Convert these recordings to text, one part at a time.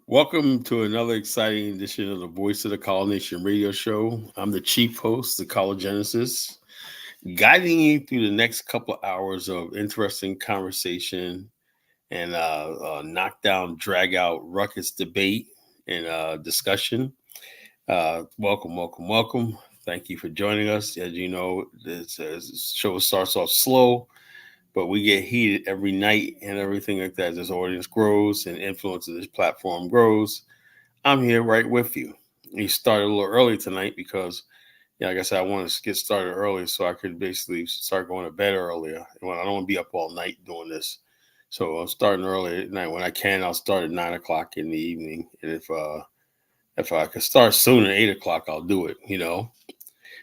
Welcome to another exciting edition of the Voice of the Colonization radio show. I'm the chief host, the Genesis, guiding you through the next couple of hours of interesting conversation and knockdown, drag out, ruckus debate and discussion. Welcome. Thank you for joining us. As you know, this show starts off slow, but we get heated every night and everything like that. As this audience grows and influence of this platform grows, I'm here right with you. We started a little early tonight because, like I said, I wanted to get started early so I could basically start going to bed earlier. And I don't want to be up all night doing this. So I'm starting early at night. When I can, I'll start at 9 o'clock in the evening. And if I could start sooner, 8 o'clock, I'll do it.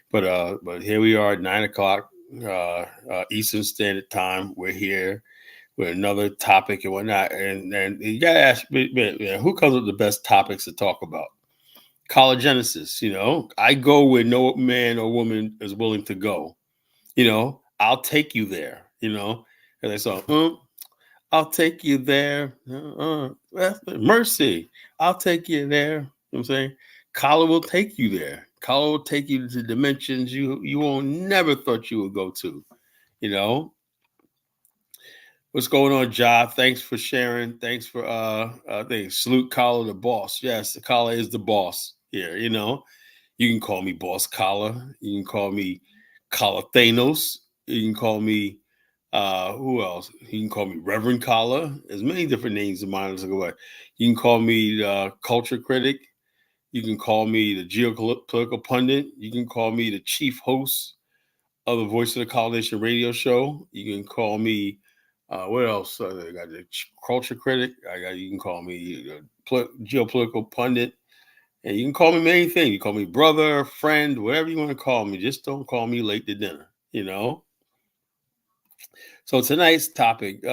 But here we are, 9 o'clock Eastern Standard Time. We're here with another topic and whatnot. And you gotta ask me, who comes up with the best topics to talk about? Genesis, I go where no man or woman is willing to go. I'll take you there, and they saw, I'll take you there. Mercy, I'll take you there. You know what I'm saying? Kala will take you there. Kala will take you to dimensions you won't never thought you would go to, you know. What's going on, Ja? Thanks for sharing. Thanks for salute Kala the boss. Yes, Kala is the boss here, You can call me Boss Kala. You can call me Kala Thanos. You can call me who else? You can call me Reverend Kala. There's many different names of mine as I go by. You can call me the culture critic. You can call me the geopolitical pundit. You can call me the chief host of the Voice of the Colonization radio show. You can call me what else? I got the culture critic. You can call me geopolitical pundit. And you can call me many things. You call me brother, friend, whatever you want to call me. Just don't call me late to dinner, So tonight's topic,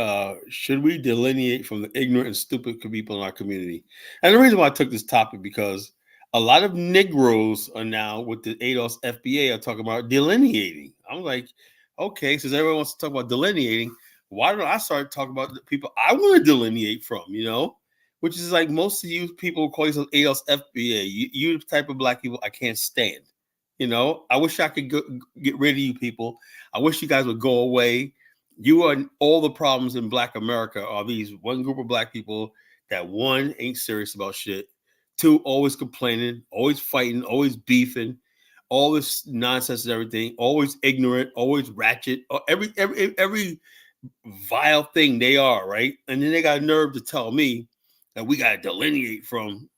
should we delineate from the ignorant and stupid people in our community? And the reason why I took this topic because a lot of Negroes are now with the ADOS FBA are talking about delineating. I'm like, okay, since everyone wants to talk about delineating, why don't I start talking about the people I want to delineate from, Which is like most of you people who call yourself ADOS FBA, you the type of black people I can't stand. I wish I could get rid of you people. I wish you guys would go away. You are all the problems in Black America are these one group of black people that one ain't serious about shit, two always complaining, always fighting, always beefing, all this nonsense and everything, always ignorant, always ratchet, every vile thing they are, right? And then they got nerve to tell me that we got to delineate from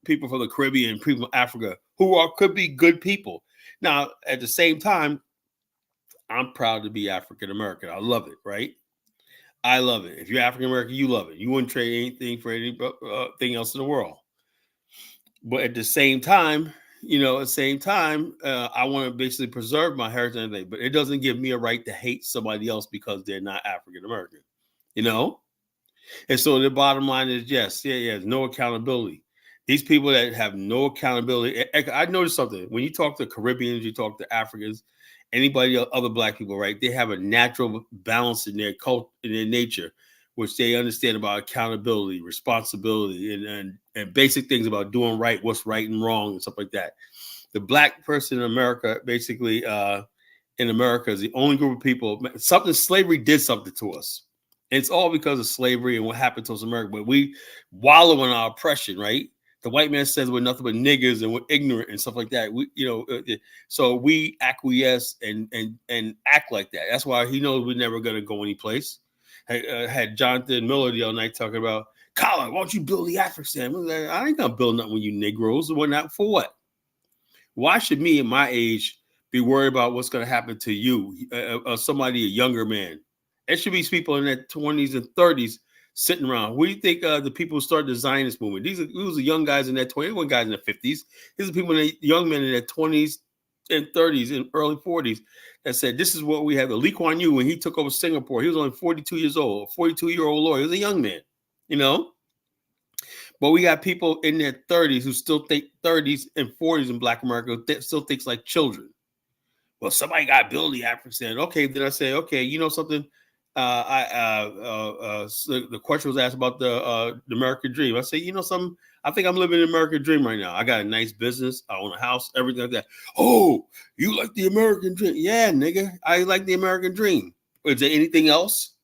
people from the Caribbean, people from Africa who could be good people. Now, at the same time, I'm proud to be African American. I love it, right? I love it. If you're African American, you love it. You wouldn't trade anything for anything else in the world. But at the same time, I want to basically preserve my heritage and everything. But it doesn't give me a right to hate somebody else because they're not African American, And so the bottom line is, yes, no accountability. These people that have no accountability. I noticed something. When you talk to Caribbeans, you talk to Africans, anybody other black people, right? They have a natural balance in their culture, in their nature, which they understand about accountability, responsibility, and basic things about doing right, what's right and wrong, and stuff like that. The black person in America, basically, in America, is the only group of people. Slavery did something to us. And it's all because of slavery and what happened to us in America. But we wallow in our oppression, right? The white man says we're nothing but niggers and we're ignorant and stuff like that. So we acquiesce and act like that. That's why he knows we're never going to go any place. I had Jonathan Miller the other night talking about, Colin, why don't you build the African? I ain't going to build nothing with you Negroes. Whatnot for what? Why should me at my age be worried about what's going to happen to you, somebody, a younger man? It should be people in their 20s and 30s sitting around. What do you think the people who started the Zionist movement? These are the young guys in their 20s, one guys in their 50s. These are people, young men in their 20s and 30s and early 40s that said, this is what we have. Lee Kuan Yew, when he took over Singapore, he was only 42 years old, a 42-year-old lawyer. He was a young man, But we got people in their 30s who still think 30s and 40s in Black America still thinks like children. Well, somebody got to build the African. Okay, then I say, okay, you know something? So the question was asked about the American dream. I say, you know, something. I think I'm living the American dream right now. I got a nice business. I own a house, everything like that. Oh, you like the American dream? Yeah, nigga, I like the American dream. Is there anything else?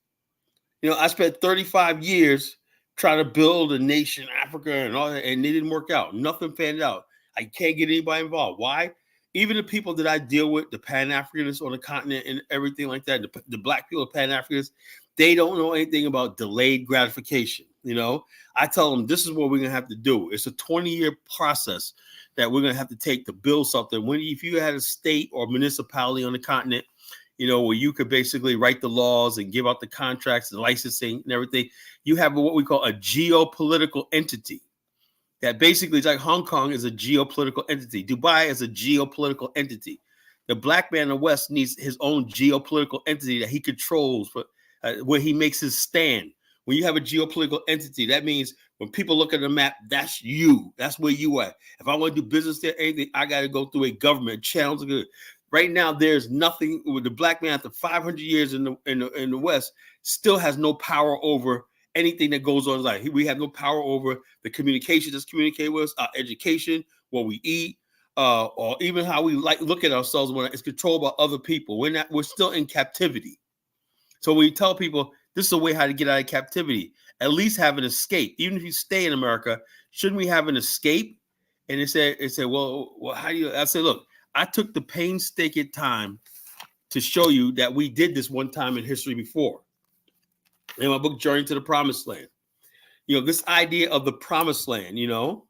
You know, I spent 35 years trying to build a nation, Africa, and all that, and they didn't work out. Nothing panned out. I can't get anybody involved. Why? Even the people that I deal with, the Pan-Africanists on the continent and everything like that, the black people, Pan-Africanists, they don't know anything about delayed gratification. You know, I tell them this is what we're gonna have to do. It's a 20-year process that we're gonna have to take to build something. If you had a state or municipality on the continent, you know, where you could basically write the laws and give out the contracts and licensing and everything, you have what we call a geopolitical entity. That basically is like Hong Kong is a geopolitical entity. Dubai is a geopolitical entity. The black man in the West needs his own geopolitical entity that he controls, where he makes his stand. When you have a geopolitical entity, that means when people look at the map, that's you. That's where you are. If I want to do business there, anything, I got to go through a government channel. Right now, there's nothing with the black man after 500 years in the West still has no power over anything that goes on in life. We have no power over the communication that's communicated with us, our education, what we eat, or even how we look at ourselves when it's controlled by other people. We're still in captivity. So when you tell people this is a way how to get out of captivity, at least have an escape. Even if you stay in America, shouldn't we have an escape? And they said, well, how do you? I said, look, I took the painstaking time to show you that we did this one time in history before. In my book, Journey to the Promised Land. You know, this idea of the promised land, you know,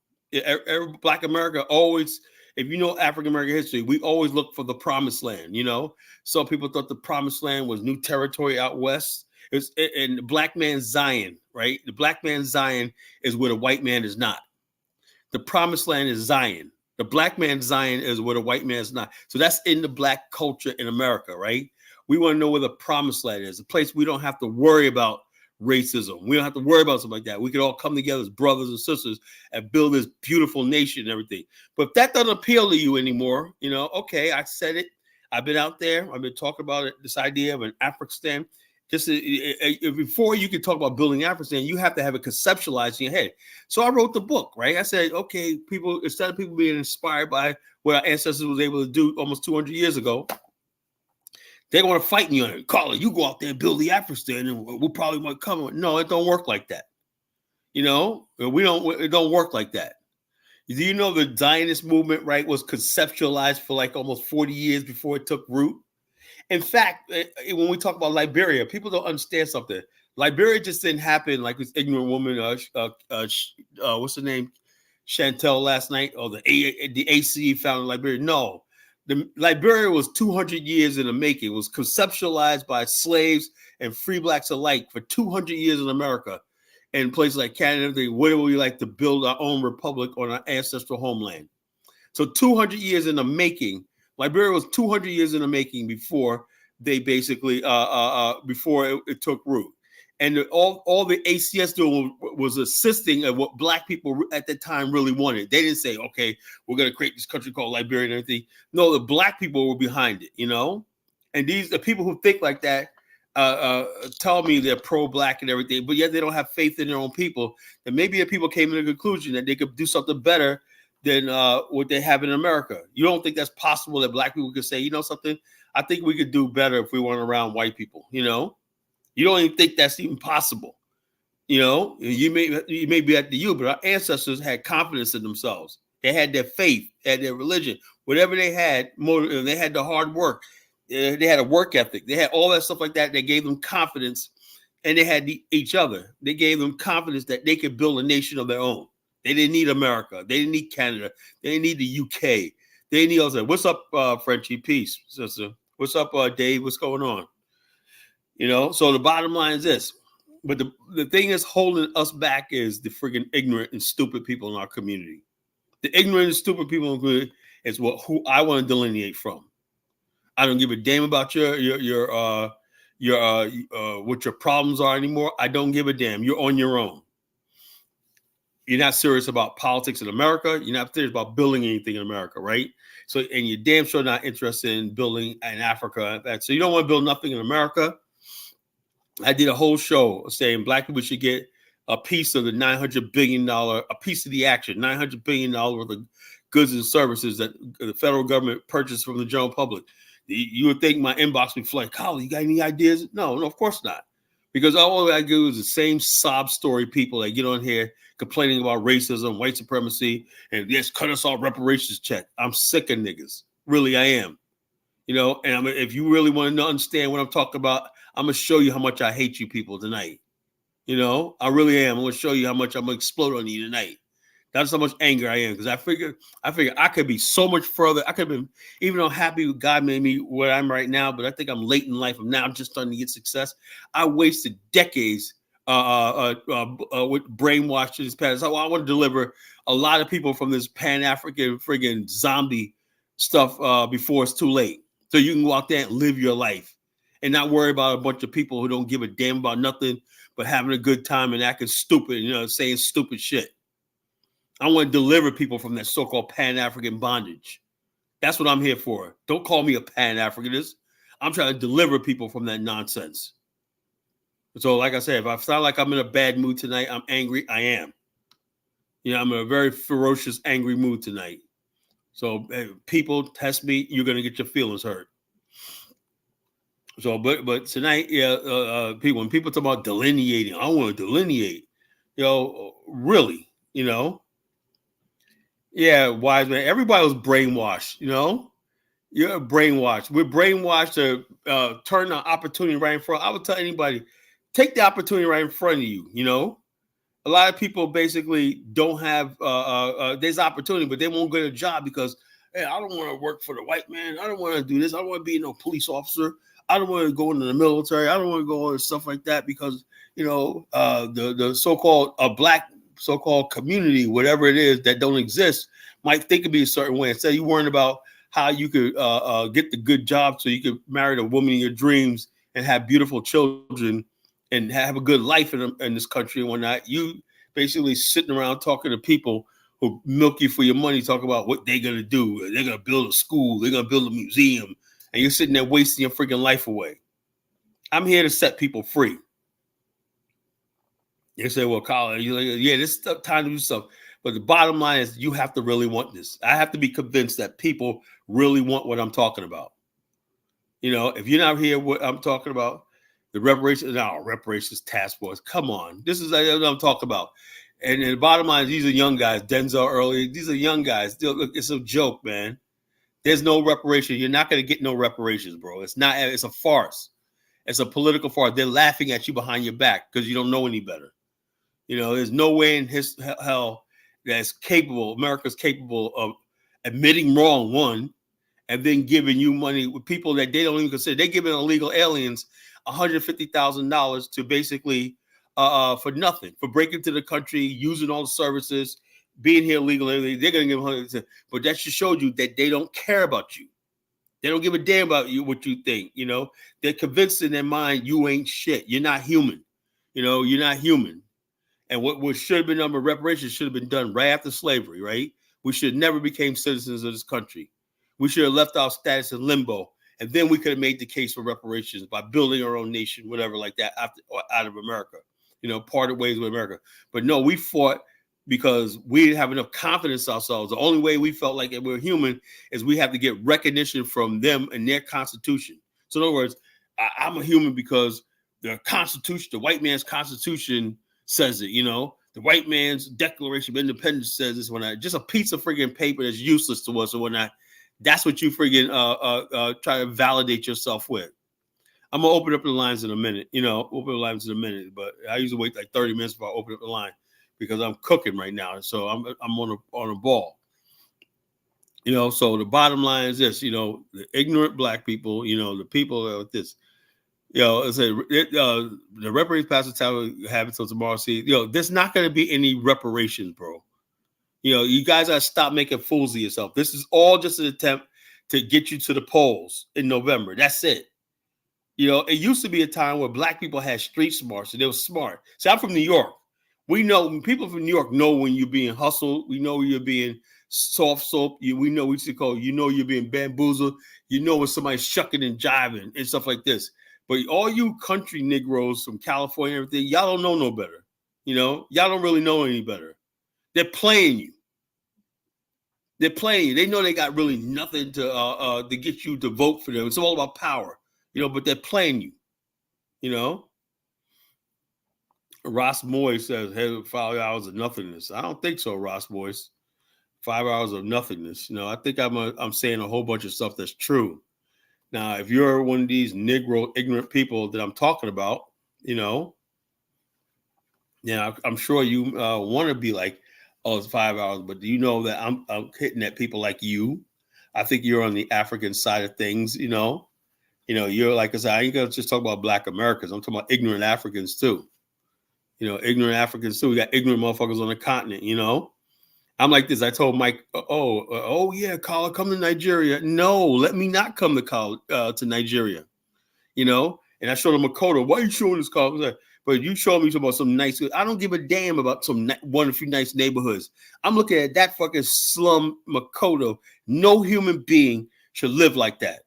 Black America always, if you know African American history, we always look for the promised land, you know. Some people thought the promised land was new territory out west. And the black man's Zion, right? The black man's Zion is where the white man is not. The promised land is Zion. The black man's Zion is where the white man's not. So that's in the black culture in America, right? We want to know where the promised land is, a place we don't have to worry about racism. We don't have to worry about something like that. We could all come together as brothers and sisters and build this beautiful nation and everything. But if that doesn't appeal to you anymore, you know, okay, I said it. I've been out there. I've been talking about it, this idea of an Afristan. Just before you can talk about building Afristan, you have to have it conceptualized in your head. So I wrote the book, right? I said, okay, people, instead of people being inspired by what our ancestors was able to do almost 200 years ago, they want to fight me on it. Carla, you go out there and build the Afristan, and we'll probably want to come. No, it don't work like that. You know, it don't work like that. Do you know the Zionist movement, right, was conceptualized for like almost 40 years before it took root? In fact, when we talk about Liberia, people don't understand something. Liberia just didn't happen like this ignorant woman, what's her name, Chantel last night, or the ACE founded Liberia. No, the Liberia was 200 years in the making. It was conceptualized by slaves and free blacks alike for 200 years in America. And places like Canada, where would we like to build our own republic on our ancestral homeland? So 200 years in the making. Liberia was 200 years in the making before they basically before it took root. And all the ACS doing was assisting at what black people at the time really wanted. They didn't say, okay, we're going to create this country called Liberia and everything. No, the black people were behind it, you know? And the people who think like that tell me they're pro-black and everything, but yet they don't have faith in their own people. And maybe the people came to the conclusion that they could do something better than what they have in America. You don't think that's possible that black people could say, you know something, I think we could do better if we weren't around white people, you know? You don't even think that's even possible. You know, you may be at the U, but our ancestors had confidence in themselves. They had their faith, they had their religion, whatever they had, they had the hard work. They had a work ethic. They had all that stuff like that. That gave them confidence, and they had each other. They gave them confidence that they could build a nation of their own. They didn't need America. They didn't need Canada. They didn't need the UK. They didn't need all that. What's up, Frenchie? Peace, sister. What's up, Dave? What's going on? You know, so the bottom line is this. But the thing is holding us back is the freaking ignorant and stupid people in our community. The ignorant and stupid people in the community is who I want to delineate from. I don't give a damn about what your problems are anymore. I don't give a damn. You're on your own. You're not serious about politics in America. You're not serious about building anything in America, right? So, and you're damn sure not interested in building in Africa. So you don't want to build nothing in America. I did a whole show saying black people should get a piece of the $900 billion, a piece of the action, $900 billion worth of goods and services that the federal government purchased from the general public. You would think my inbox would be like, Kyle, you got any ideas? No, of course not. Because all I do is the same sob story people that get on here complaining about racism, white supremacy, and yes, cut us off reparations check. I'm sick of niggas. Really, I am. And if you really want to understand what I'm talking about, I'm going to show you how much I hate you people tonight. I really am. I'm going to show you how much I'm going to explode on you tonight. That's how much anger I am, because I figure I could be so much further. I could have been, even though happy God made me where I'm right now, but I think I'm late in life. I'm just starting to get success. I wasted decades with brainwashed this past. So I want to deliver a lot of people from this Pan-African friggin' zombie stuff before it's too late. So you can go out there and live your life and not worry about a bunch of people who don't give a damn about nothing but having a good time and acting stupid, saying stupid shit. I want to deliver people from that so-called Pan-African bondage. That's what I'm here for. Don't call me a Pan-Africanist. I'm trying to deliver people from that nonsense. So, like I said, if I sound like I'm in a bad mood tonight, I'm angry. I am. I'm in a very ferocious, angry mood tonight. So, people test me, you're going to get your feelings hurt. So, but tonight, when people talk about delineating, I want to delineate. Really, Yeah, wise man. Everybody was brainwashed, You're brainwashed. We're brainwashed to turn the opportunity right in front. I would tell anybody, take the opportunity right in front of you, A lot of people basically don't have, there's opportunity, but they won't get a job because, hey, I don't want to work for the white man. I don't want to do this. I don't want to be no police officer. I don't want to go into the military. I don't want to go into stuff like that because, the so-called black so-called community, whatever it is that don't exist, might think it'd be a certain way. Instead, you worrying about how you could get the good job so you could marry the woman of your dreams and have beautiful children and have a good life in this country and whatnot. You basically sitting around talking to people who milk you for your money, talk about what they're going to do. They're going to build a school. They're going to build a museum. And you're sitting there wasting your freaking life away. I'm here to set people free. You say, well, Colin, you're like, yeah, this is time to do stuff. But the bottom line is you have to really want this. I have to be convinced that people really want what I'm talking about. If you're not here, what I'm talking about, the reparations task force. Come on. This is what I'm talking about. And the bottom line is these are young guys. Denzel early. These are young guys. Look, it's a joke, man. There's no reparation. You're not going to get no reparations, bro. It's a farce. It's a political farce. They're laughing at you behind your back because you don't know any better. There's no way in hell that's America's capable of admitting wrong, one, and then giving you money with people that they don't even consider. They're giving illegal aliens $150,000 to basically for nothing, for breaking into the country, using all the services, being here illegally. They're going to give $100,000. But that just showed you that they don't care about you. They don't give a damn about you, what you think. They're convinced in their mind you ain't shit. You're not human. You're not human. And what should have been done with reparations should have been done right after slavery, right? We should never became citizens of this country. We should have left our status in limbo, and then we could have made the case for reparations by building our own nation, whatever like that, out of America, parted ways with America. But no, we fought because we didn't have enough confidence in ourselves. The only way we felt like we're human is we have to get recognition from them and their constitution. So in other words, I'm a human because the Constitution, the white man's Constitution says it, the white man's Declaration of Independence says this, just a piece of friggin' paper that's useless to us or whatnot. That's what you friggin' try to validate yourself with. I'm gonna open up the lines in a minute, but I usually wait like 30 minutes before I open up the line because I'm cooking right now. So I'm on a ball. So the bottom line is this, the ignorant black people, the people with this. The reparations pastor have until tomorrow. See, there's not going to be any reparations, bro. You guys got to stop making fools of yourself. This is all just an attempt to get you to the polls in November. That's it. It used to be a time where black people had street smarts and they were smart. See, I'm from New York. We know people from New York know when you're being hustled. We know when you're being soft soap. We know we used to call, you're being bamboozled. When somebody's shucking and jiving and stuff like this. But all you country Negroes from California and everything, y'all don't know no better. Y'all don't really know any better. They're playing you. They're playing you. They know they got really nothing to get you to vote for them. It's all about power, but they're playing you. Ross Moy says, hey, 5 hours of nothingness. I don't think so, Ross Moyes. 5 hours of nothingness. I think I'm saying a whole bunch of stuff that's true. Now, if you're one of these Negro ignorant people that I'm talking about, I'm sure you want to be like, oh, it's 5 hours, but do you know that I'm hitting at people like you? I think you're on the African side of things, you're like I said, I ain't gonna just talk about Black Americans. I'm talking about ignorant Africans too. Ignorant Africans too. We got ignorant motherfuckers on the continent, I'm like this. I told Mike, yeah, Carla, come to Nigeria. No, let me not come to Nigeria. And I showed him Makoto. Why are you showing this, Carla? But you showed me about some nice. I don't give a damn about one or few nice neighborhoods. I'm looking at that fucking slum Makoto. No human being should live like that.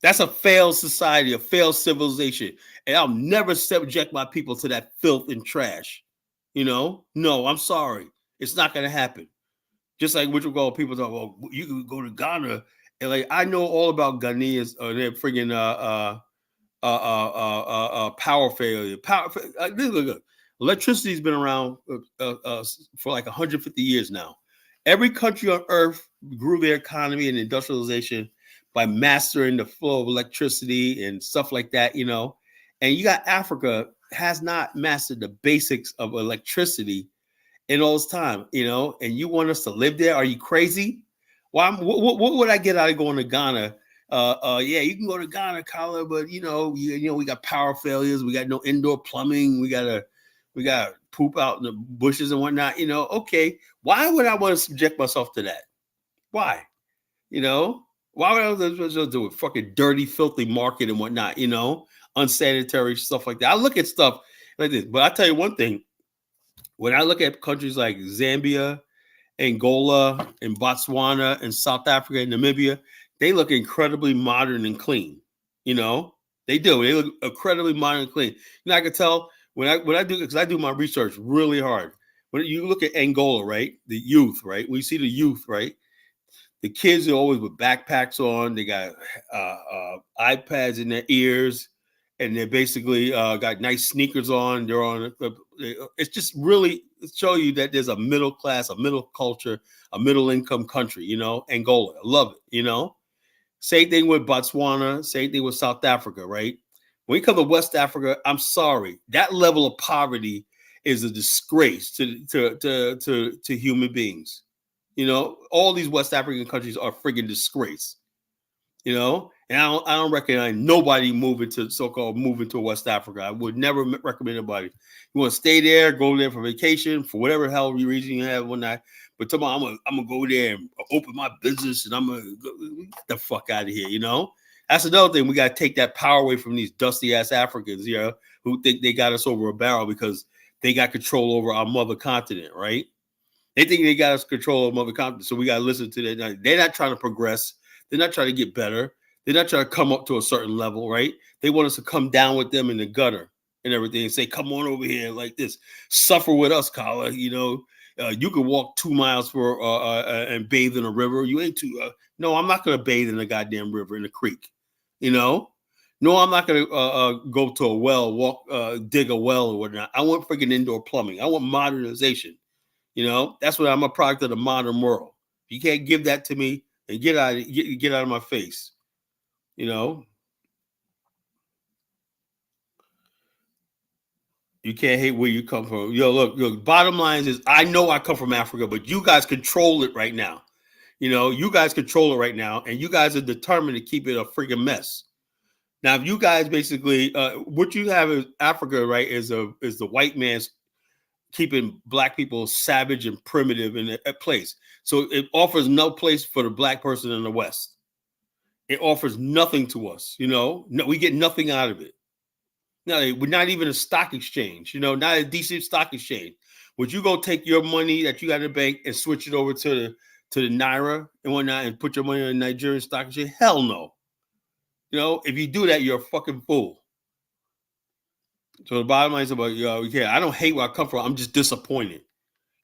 That's a failed society, a failed civilization. And I'll never subject my people to that filth and trash. No, I'm sorry. It's not going to happen. Just like which people talk, well, you can go to Ghana. And like, I know all about Ghanaians, they're friggin' power failure. Look, electricity's been around for like 150 years now. Every country on earth grew their economy and industrialization by mastering the flow of electricity and stuff like that, And you got Africa has not mastered the basics of electricity in all this time, and you want us to live there? Are you crazy? What would I get out of going to Ghana? Yeah, you can go to Ghana, Carla, but we got power failures, we got no indoor plumbing, we got poop out in the bushes and whatnot. Okay, why would I want to subject myself to that? Why? Why would I just do a fucking dirty, filthy market and whatnot? Unsanitary stuff like that. I look at stuff like this, but I tell you one thing. When I look at countries like Zambia, Angola, and Botswana, and South Africa, and Namibia, they look incredibly modern and clean. They do. They look incredibly modern and clean. I can tell when I do, because I do my research really hard. When you look at Angola, right, the youth, right, when you see the youth, right, the kids are always with backpacks on. They got iPads in their ears, and they're basically got nice sneakers on. They're on. It's just really show you that there's a middle class, a middle culture, a middle income country. Angola, I love it. Same thing with Botswana. Same thing with South Africa. Right. When you come to West Africa, I'm sorry, that level of poverty is a disgrace to human beings. All these West African countries are friggin' disgrace. And I don't recognize nobody moving to West Africa. I would never recommend anybody. You want to stay there, go there for vacation, for whatever hell reason you have one night. But tomorrow I'm gonna go there and open my business, and I'm gonna get the fuck out of here. That's another thing. We gotta take that power away from these dusty ass Africans, who think they got us over a barrel because they got control over our mother continent, right? They think they got us control of mother continent, so we gotta listen to them. They're not trying to progress. They're not trying to get better. They're not trying to come up to a certain level, right? They want us to come down with them in the gutter and everything and say, come on over here like this. Suffer with us, Carla. You can walk 2 miles and bathe in a river. You ain't too. No, I'm not going to bathe in a goddamn river, in a creek. No, I'm not going to go to a well, dig a well or whatnot. I want freaking indoor plumbing. I want modernization. That's what I'm a product of the modern world. You can't give that to me and get out of my face. You can't hate where you come from. Look, bottom line is I know I come from Africa, but you guys control it right now. You guys control it right now, and you guys are determined to keep it a freaking mess. Now, if you guys basically, what you have is Africa, right, is the white man's keeping black people savage and primitive in a place. So it offers no place for the black person in the West. It offers nothing to us, No, we get nothing out of it. No, we're not even a stock exchange, not a decent stock exchange. Would you go take your money that you got in the bank and switch it over to the Naira and whatnot and put your money in a Nigerian stock exchange? Hell no. If you do that, you're a fucking fool. So the bottom line is about yeah, I don't hate where I come from. I'm just disappointed.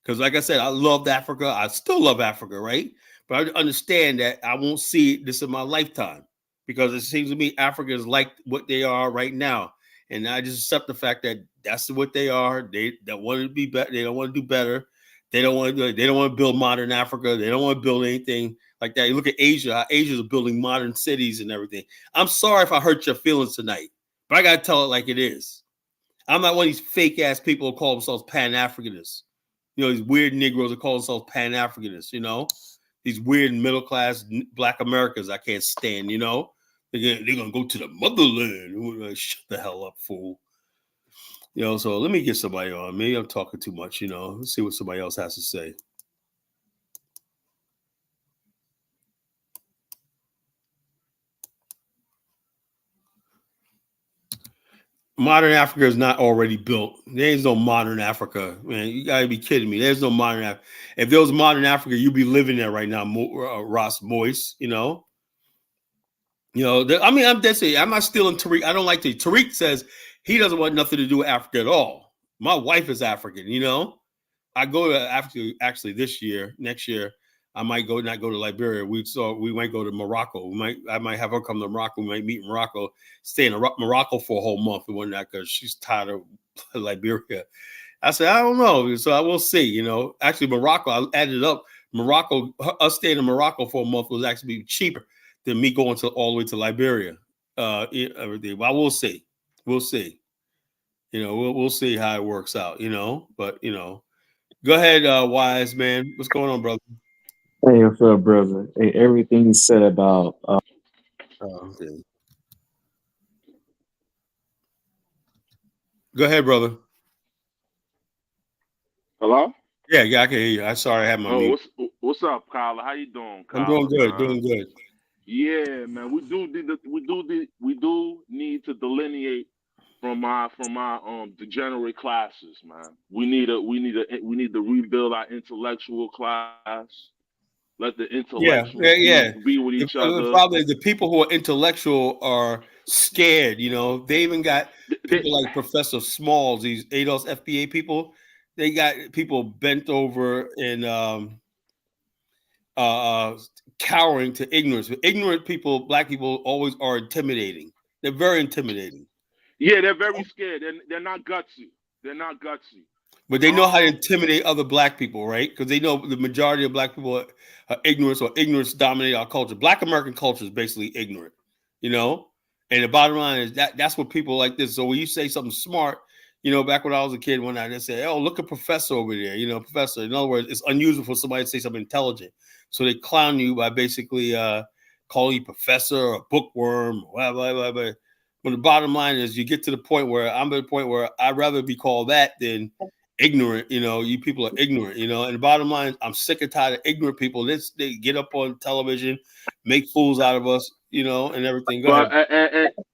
Because, like I said, I loved Africa. I still love Africa, right? But I understand that I won't see this in my lifetime because it seems to me Africa is like what they are right now, and I just accept the fact that that's what they are. They don't want to be better. They don't want to do better. They don't want to. They don't want to build modern Africa. They don't want to build anything like that. You look at Asia. How Asia's building modern cities and everything. I'm sorry if I hurt your feelings tonight, but I gotta tell it like it is. I'm not one of these fake ass people who call themselves Pan Africanists. These weird Negroes that call themselves Pan Africanists. These weird middle class Black Americans I can't stand. They're gonna go to the motherland. Shut the hell up, fool. So let me get somebody on. Maybe I'm talking too much. Let's see what somebody else has to say. Modern Africa is not already built. There's no modern Africa, man. You gotta be kidding me. There's no modern Africa. If there was modern Africa, you'd be living there right now, Ross Moise. I mean, I'm dead serious. I'm not stealing Tariq. I don't like to. Tariq says he doesn't want nothing to do with Africa at all. My wife is African. I go to Africa actually next year. I might not go to Liberia. We might go to Morocco. I might have her come to Morocco. We might meet in Morocco, stay in Morocco for a whole month and whatnot because she's tired of Liberia. I said, I don't know. So I will see, Actually, Morocco, I added up. Morocco, us staying in Morocco for a month was actually cheaper than me going all the way to Liberia. Everything. But I will see. We'll see. We'll see how it works out, But go ahead, wise man. What's going on, brother? Hey, what's up, brother? Hey, everything you said about Okay. Go ahead, brother. Hello? Yeah, yeah, I can hear you. I'm sorry I had my Oh, mute. what's up, Kyla? How you doing, I'm doing Kyla, good, man? doing good. Yeah, man. We do need to delineate from our degenerate classes, man. We need to rebuild our intellectual class. Let the Yeah, intellectuals yeah, yeah. be with each The other. problem is the people who are intellectual are scared. They even got They, people like Professor Smalls, these ADOS FBA people. They got people bent over and uh, cowering to ignorance. But ignorant people, black people, always are intimidating. They're very intimidating. yeah, they're very scared. They're not gutsy. They're not gutsy. But they know how to Um, intimidate other black people, right? Because they know the majority of black people are ignorance or ignorance dominate our culture. Black American culture is basically ignorant, you know. And the bottom line is that's what people like this. So when you say something smart, back when I was a kid, when I just say, "Oh, look at Professor over there," Professor. In other words, it's unusual for somebody to say something intelligent. So they clown you by basically calling you professor or bookworm, blah blah blah blah. But the bottom line is, you get to the point where I'm at the point where I'd rather be called that than ignorant. You people are ignorant. And the bottom line is, I'm sick and tired of ignorant people. They get up on television, make fools out of us, and everything. Go ahead.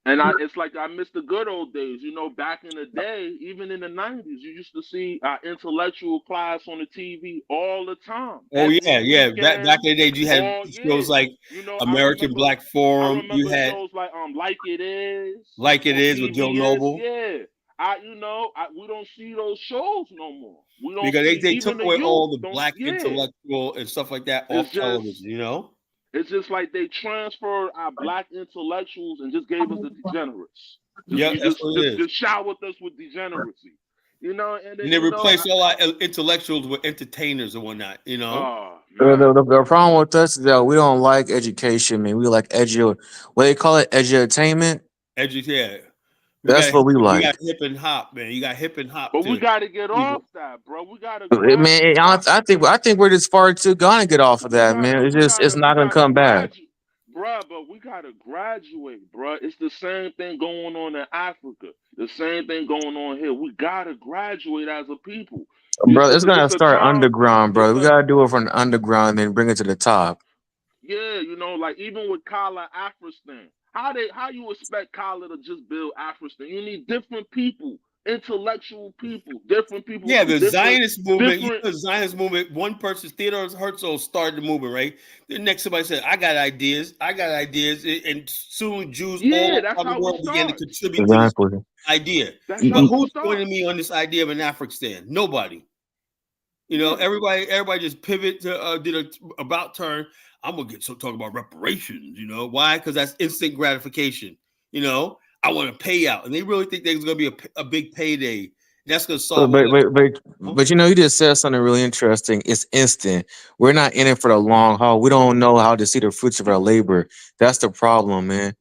But it's like I miss the good old days. Back in the day, even in the '90s, you used to see our intellectual class on the TV all the time, Oh every yeah, yeah. Back weekend, in the day, you had all shows year. like I American remember, Black Forum. You had shows like It Is Like It or Is with Joe EVS. Noble, Yeah, we don't see those shows no more. We don't because see they even took the away youth. all the Don't. black Yeah, intellectual and stuff like that it's off just television. it's just like they transferred our black intellectuals and just gave us the degenerates. Just Yep, you that's what it is. just showered us with degeneracy. And And then they replaced all our intellectuals with entertainers and whatnot. oh the, man. the problem with us is that we don't like education, man. We like what they call it, edutainment. Yeah. That's what we We got like. hip and hop, man. You got hip and hop But we to gotta get people. off that, bro. We gotta Man, I think we're just far too gonna get off of that, man. It's we not gonna gotta come back. graduate, bruh. But we gotta graduate, bruh. It's the same thing going on in Africa. The same thing going on here. We gotta graduate as a people. Bro, it's gonna It's a start time. underground, bro. It's We a gotta do it from the underground, then bring it to the top. Yeah, like even with Kala Afristan, how you expect Kala to just build Afristan? You need different people intellectual people, different people Yeah, from the Zionist movement. different. The Zionist movement. One person, Theodore Herzl, started the movement, right? The next, somebody said, "I got ideas. I got ideas," and soon Jews Yeah, all that's around the how it world began to starts. contribute to this Exactly. idea. That's But how it who's starts. joining me on this idea of an Afghanistan? Nobody. Yeah. Everybody just pivot to did a about turn. I'm gonna get so talk about reparations. Why? Because that's instant gratification. I want a payout, and they really think there's gonna be a big payday. That's gonna But solve all but that. but but, but you just said something really interesting. It's instant. We're not in it for the long haul. We don't know how to see the fruits of our labor. That's the problem, man.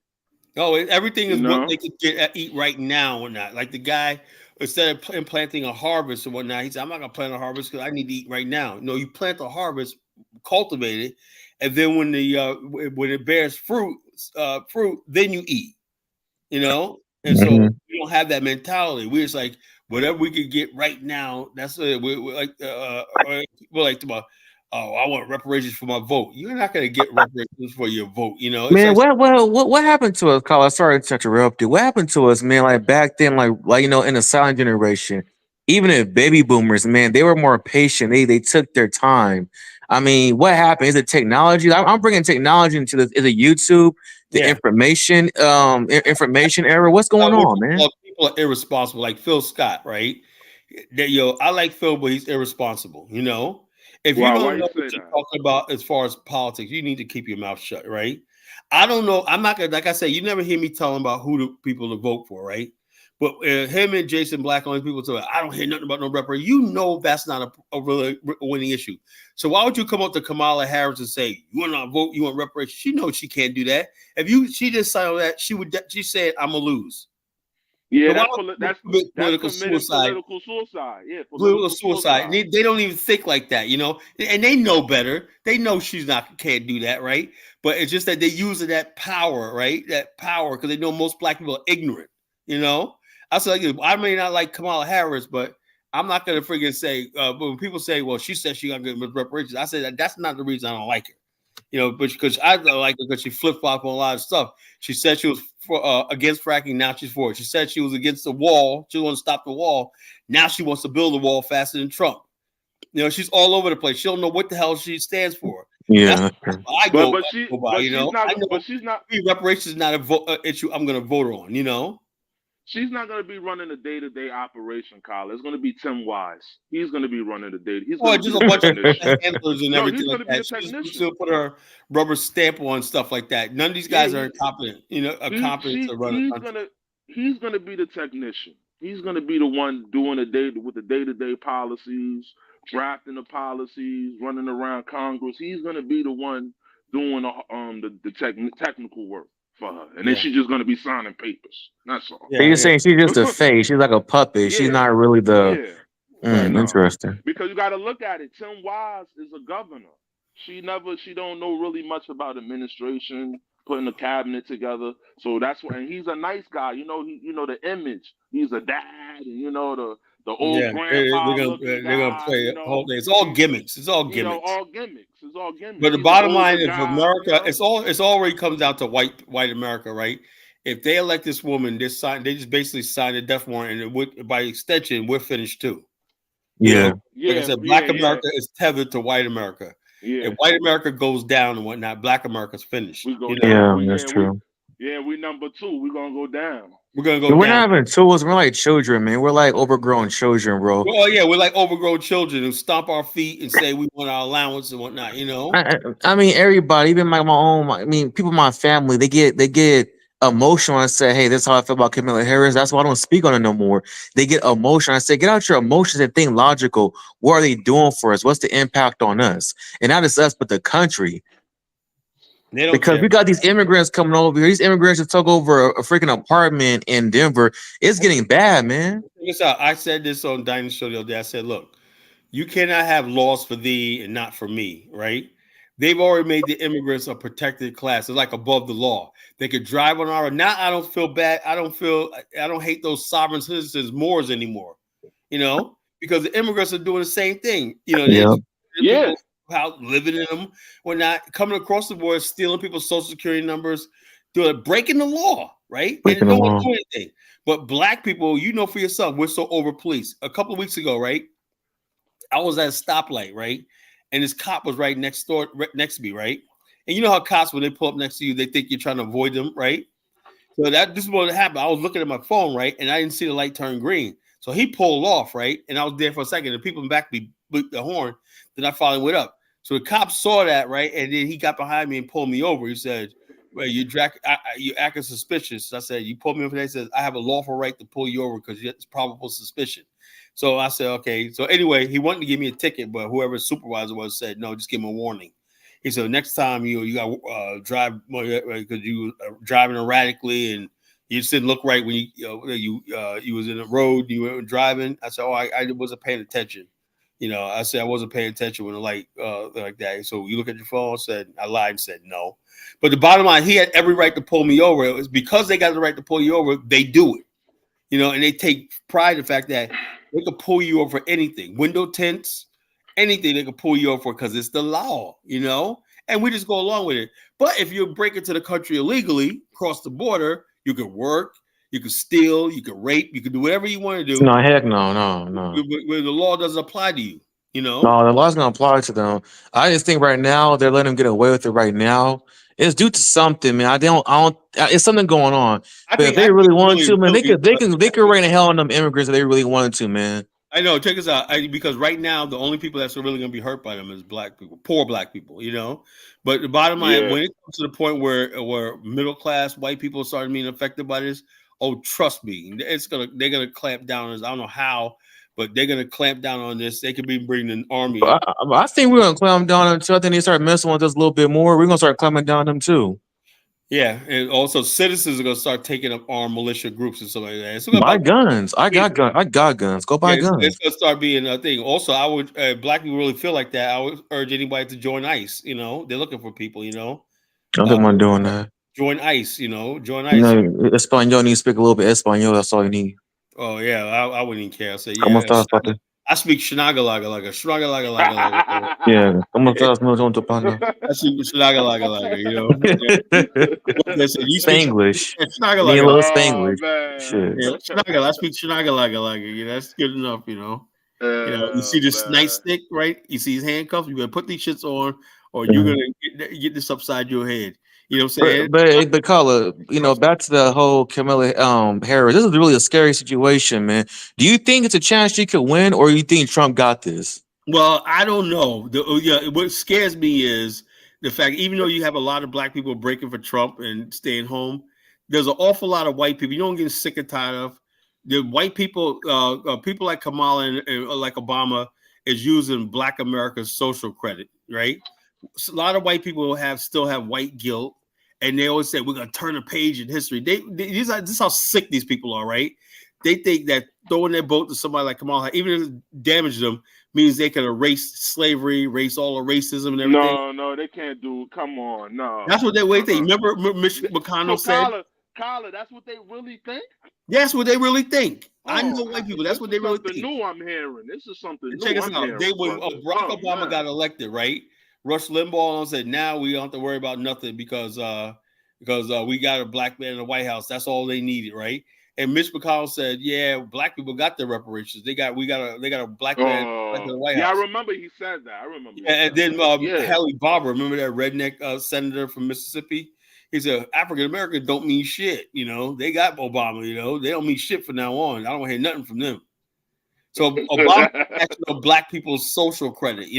Oh, everything You is what know. they could eat right now or not. Like the guy, instead of planting a harvest or whatnot, he said, "I'm not gonna plant a harvest because I need to eat right now." No, you plant a harvest, cultivate it, and then when it bears fruit, then you eat. And so Hmm. we don't have that mentality. We're just like whatever we could get right now. That's we're like people like to, oh, I want reparations for my vote. You're not going to get reparations for your vote. It's Man, like what happened to us, Carl? Sorry to interrupt you. What happened to us, man? Like back then, like in the silent generation, even if baby boomers, man, they were more patient. They took their time. I mean, what happened? Is it technology? I'm bringing technology into this. Is it YouTube? The yeah. information era? What's going What on, man? people are irresponsible, like Phil Scott, right? I like Phil, but he's irresponsible. If you Wow, why don't you know what say you're that? talking about as far as politics, you need to keep your mouth shut, right? I don't know. I'm not gonna, like I said, you never hear me telling about who the people to vote for, right? But him and Jason Black, only people say, I don't hear nothing about no rapper. That's not a really winning issue. So why would you come up to Kamala Harris and say you want to vote, you want reparations? She knows she can't do that. She just signed that, she said I'm gonna lose. Yeah, So why that's would you commit that's political committing suicide? political suicide. Yeah, Political political suicide. suicide. They don't even think like that, and they know better. They know she's not can't do that, right? But it's just that they're using that power, right? That power because they know most black people are ignorant. I said, like, I may not like Kamala Harris, but I'm not gonna freaking say. When people say, "Well, she said she gonna get reparations," I said that's not the reason I don't like her. But because I like her because she flip flop on a lot of stuff. She said she was against fracking. Now she's for it. She said she was against the wall. She wants to stop the wall. Now she wants to build a wall faster than Trump. She's all over the place. She don't know what the hell she stands for. And that's Yeah. what I go by. I know She's not reparations is not a issue I'm going to vote on. she's not going to be running the day-to-day operation, Kyle. It's going to be Tim Wise. He's going to be running the day. He's going Or to be just the a bunch of technician. handlers and No, he's everything going like to be the that. technician. She'll put her rubber stamp on stuff like that. None of these Yeah, guys are incompetent. Competent to run a country. he's gonna be the technician. He's gonna be the one doing the day-to-day policies, drafting the policies, running around Congress. He's gonna be the one doing the technical work for her, and then Yeah. she's just gonna be signing papers. That's all. So Yeah. you're Yeah. saying she's just a face? She's like a puppet. She's Yeah, not really the. yeah. No, Interesting. because you got to look at it. Tim Wise is a governor. She don't know really much about administration, putting a cabinet together. So that's why, and he's a nice guy. The image. He's a dad, and the old Yeah, grandpa looking they're gonna guy. play the whole thing. It's all gimmicks. It's all gimmicks. All gimmicks. It's all But gimmicks. the He's an bottom older line is guy. America. It's already comes down to white America, right? If they elect this woman, they just basically sign a death warrant, and by extension, we're finished too. Yeah. Like I Yeah, said, yeah, Black yeah, America is tethered to white America. yeah. If white America goes down and whatnot, Black America's finished. We go Yeah, down. that's true. We number two. We gonna go down. We're gonna go But we're down. not even tools. We're like children, man. We're like overgrown children, bro. Oh yeah, we're like overgrown children who stomp our feet and say we want our allowance and whatnot. I mean, everybody, even my own. I mean, people in my family, they get emotional and say, "Hey, this is how I feel about Kamala Harris." That's why I don't speak on it no more. They get emotional. I say, "Get out your emotions and think logical. What are they doing for us? What's the impact on us? And not just us, but the country." They don't Because care. we got these immigrants coming over here. These immigrants just took over a freaking apartment in Denver. It's getting bad, man. Check this out. I said this on Dinah's show the other day. I said, look, you cannot have laws for thee and not for me, right? They've already made the immigrants a protected class. It's like above the law. They could drive on our. Now I don't feel bad. I don't hate those sovereign citizens Moors anymore. Because the immigrants are doing the same thing. They Yeah. Yeah. people out living in them, we're not coming across the board, stealing people's social security numbers, breaking the law. right? Breaking And the no one law. do anything. But black people, you know for yourself, we're so over policed. A couple of weeks ago, right? I was at a stoplight, right? And this cop was right next door, right next to me, right? And you know how cops, when they pull up next to you, they think you're trying to avoid them, right? So this is what happened. I was looking at my phone, right? And I didn't see the light turn green. So he pulled off, right? And I was there for a second. The people in back me bleeped the horn. Then I finally went up. So the cop saw that, right? And then he got behind me and pulled me over. He said, well, you acting suspicious. I said, you pulled me over. He says, I have a lawful right to pull you over because it's probable suspicion. So I said, okay. So anyway, he wanted to give me a ticket, but whoever his supervisor was said, no, just give him a warning. He said, next time you got drive because you driving erratically and you just didn't look right when you was in the road, you were driving. I said, I wasn't paying attention. I said I wasn't paying attention when the light like that. So you look at your phone. I lied and said no. But the bottom line, he had every right to pull me over. It was because they got the right to pull you over. They do it, and they take pride in the fact that they could pull you over for anything, window tints, anything they could pull you over for because it's the law, and we just go along with it. But if you break into the country illegally, cross the border, you could work, you could steal, you could rape, you could do whatever you want to do. No, heck no. Where the law doesn't apply to you, No, the law's gonna apply to them. I just think right now they're letting them get away with it right now. It's due to something, man. I don't. It's something going on. But if they really wanted to, man, they could rain hell on them immigrants if they really wanted to, man. I know. Check this out. Because right now, the only people that's really going to be hurt by them is black people, poor black people. But the bottom line, when it comes to the point where middle class white people started being affected by this, trust me, they're gonna clamp down on this. I don't know how, but they're gonna clamp down on this. They could be bringing an army. I think we're gonna clamp down on them too. I think they start messing with us a little bit more. We're gonna start clamping down on them too. Yeah, and also citizens are gonna start taking up armed militia groups and stuff like that. It's Buy guns. I got guns. Go buy guns. It's gonna start being a thing. Also, I would black people really feel like that. I would urge anybody to join ICE. They're looking for people. I don't mind doing that. Join ICE. Join ICE. Espanol. You speak a little bit Espanol. That's all you need. Oh yeah, I wouldn't even care. I say yeah. I speak Shnagalaga. Shnagalaga. Yeah, ¿cómo estás? No, don't I speak Shnagalaga. You speak Spanglish. Shnagalaga. A little Spanglish. Shit. I speak Shnagalaga. That's good enough. You see this nightstick, right? You see his handcuffs. You better put these shits on, or you're gonna get this upside your head. You know what I'm saying? But Carla, back to the whole Kamala Harris. This is really a scary situation, man. Do you think it's a chance she could win, or you think Trump got this? Well, I don't know. What scares me is the fact, even though you have a lot of black people breaking for Trump and staying home, there's an awful lot of white people. You don't get sick and tired of the white people. People like Kamala and like Obama is using Black America's social credit, right? So a lot of white people still have white guilt. And they always say, we're going to turn a page in history. This is how sick these people are, right? They think that throwing their vote to somebody like Kamala, even if it damages them, means they can erase slavery, erase all the racism and everything. No, they can't do. Come on, no. That's what they think. Remember Mitch McConnell said? Kyla, that's what they really think? That's what they really think. I know white people. That's what they really think. New I'm hearing. This is something new. Check us out. When Barack Obama got elected, right? Rush Limbaugh said, now we don't have to worry about nothing because we got a black man in the White House. That's all they needed, right? And Mitch McConnell said, yeah, black people got their reparations. They got a black man in the White House. Yeah, I remember he said that. I remember. And then Hallie Barbour, remember that redneck senator from Mississippi? He said, African Americans don't mean shit. They got Obama. They don't mean shit from now on. I don't want to hear nothing from them. So Obama actually black people's social credit.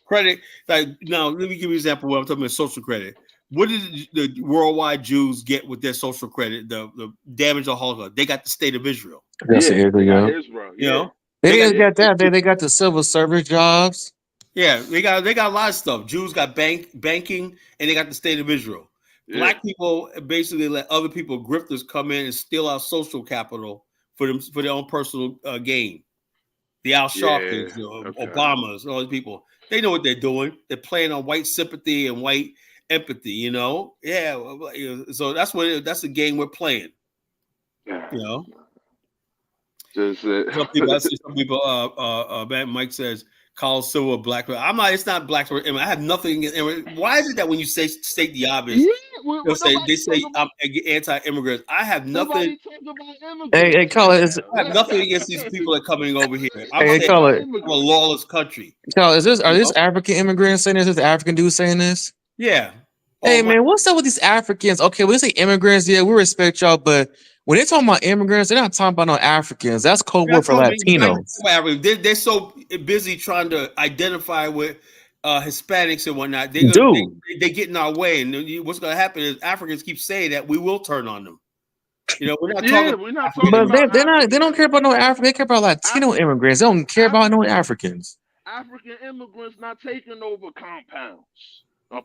Credit, like now, let me give you an example where I'm talking about social credit. What did the worldwide Jews get with their social credit? The damage of Holocaust. They got the state of Israel. Israel. They didn't get that. They got the civil service jobs. Yeah, they got a lot of stuff. Jews got banking, and they got the state of Israel. Yeah. Black people basically let other people, grifters, come in and steal our social capital for their own personal gain. The Al Sharptons, Obamas, all these people. They know what they're doing. They're playing on white sympathy and white empathy, Yeah. So that's the game we're playing. Just some people Mike says, Carl Silver, black. I'm not. It's not black. I have nothing. Why is it that when you state the obvious? Yeah, They say I'm anti-immigrants. I have nothing. Nobody talks about Hey, immigrants. Colin, I have nothing against these people that are coming over here. I'm hey, saying Colin, we're a lawless country. Colin, are You this know? African immigrants saying this? Is the African dude saying this? Yeah. Hey Oh, man, what's up with these Africans? Okay, when they say immigrants, yeah, we respect y'all, but when they're talking about immigrants, they're not talking about no Africans. That's code word for Latinos. They're so busy trying to identify with Hispanics and whatnot. They get in our way, and what's going to happen is Africans keep saying that we will turn on them. You know, we're not talking. We're not talking But about they don't care about no African. They care about Latino immigrants. They don't care about no Africans. African immigrants not taking over compounds.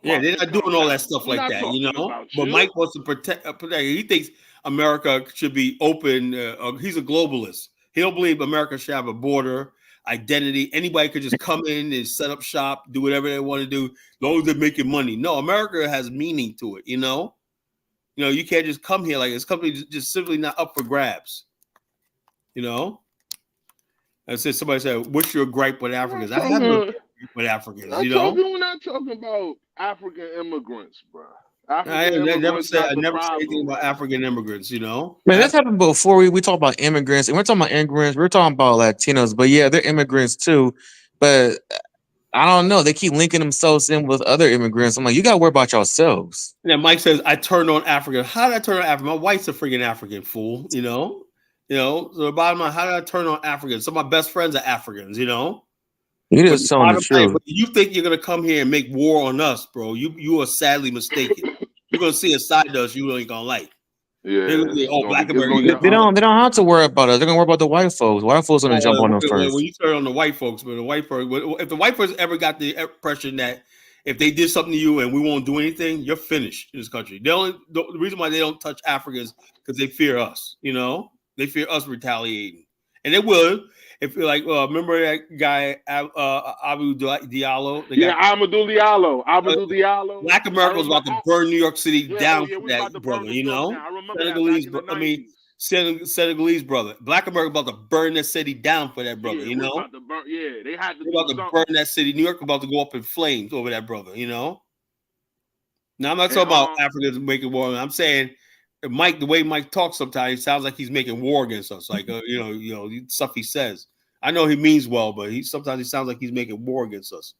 Yeah, they're not doing all that stuff like that, you know. But Mike wants to protect. He thinks America should be open. He's a globalist. He don't believe America should have a border, identity. Anybody could just come in and set up shop, do whatever they want to do, as long as they're making money. No, America has meaning to it, you know. You know, you can't just come here like this company just simply not up for grabs. You know. I said somebody said, "What's your gripe with Africans?" I have no gripe with Africans. You know, we're not talking about African immigrants, bro. I never said anything about African immigrants. You know, man, that's happened before. We talk about immigrants, and we're talking about immigrants. We're talking about Latinos, but yeah, they're immigrants too. But I don't know. They keep linking themselves in with other immigrants. I'm like, you got to worry about yourselves. Yeah, Mike says I turned on Africa. How did I turn on Africa? My wife's a freaking African fool. You know. So the bottom line, how did I turn on Africans? Some of my best friends are Africans. You know. You just telling the truth. But you think you're gonna come here and make war on us, bro? You are sadly mistaken. You're gonna see a side of us you ain't gonna like. Yeah. Black America. They don't have to worry about us. They're gonna worry about the white folks. White folks gonna jump on them first. When you turn on the white folks, but if the white folks ever got the impression that if they did something to you and we won't do anything, you're finished in this country. The reason why they don't touch Africans because they fear us. You know, they fear us retaliating, and they will. If you're like, remember that guy Abu Diallo? Amadou Diallo. Black America was about to burn New York City down for that brother. You know, I remember Senegalese brother. Black America about to burn that city down for that brother. You know, they had to about to burn that city. New York about to go up in flames over that brother. You know. Now I'm not talking about Africans making war. I'm saying. Mike, the way Mike talks sometimes, it sounds like he's making war against us. Like you know, stuff he says. I know he means well, but sometimes he sounds like he's making war against us.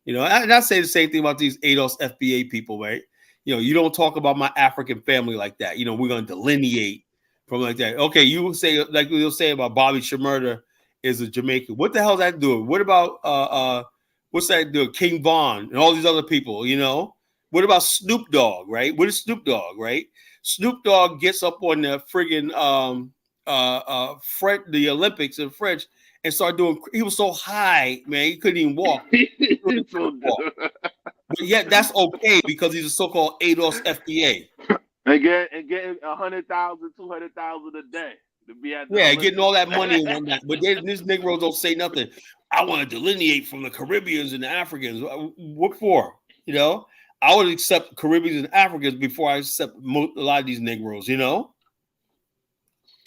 You know, and I say the same thing about these ADOS FBA people, right? You know, you don't talk about my African family like that. You know, we're gonna delineate from like that. Okay, you say like you'll say about Bobby Shmurda is a Jamaican. What the hell is that doing? What about what's that doing? King Von and all these other people, you know? What about Snoop Dogg, right? What is Snoop Dogg, right? Snoop Dogg gets up on the friggin' the Olympics in French and start doing. He was so high, man, he couldn't even walk. But yet that's okay because he's a so-called ADOS FBA. And getting 100,000, 200,000 a day to be at the Olympics. Getting all that money and whatnot. But these Negroes don't say nothing. I want to delineate from the Caribbeans and the Africans. What for? You know. I would accept Caribbeans and Africans before I accept a lot of these Negroes, you know?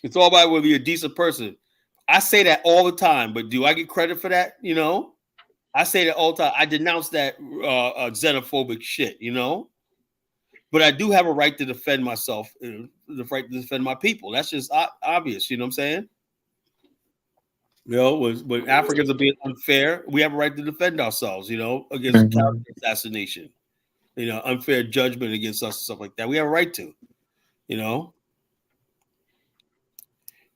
It's all about whether you're a decent person. I say that all the time, but do I get credit for that, you know? I say that all the time. I denounce that xenophobic shit, you know? But I do have a right to defend myself, the right to defend my people. That's just obvious, you know what I'm saying? You know, when Africans are being unfair, we have a right to defend ourselves, you know, against character assassination. You know, unfair judgment against us and stuff like that. We have a right to, you know.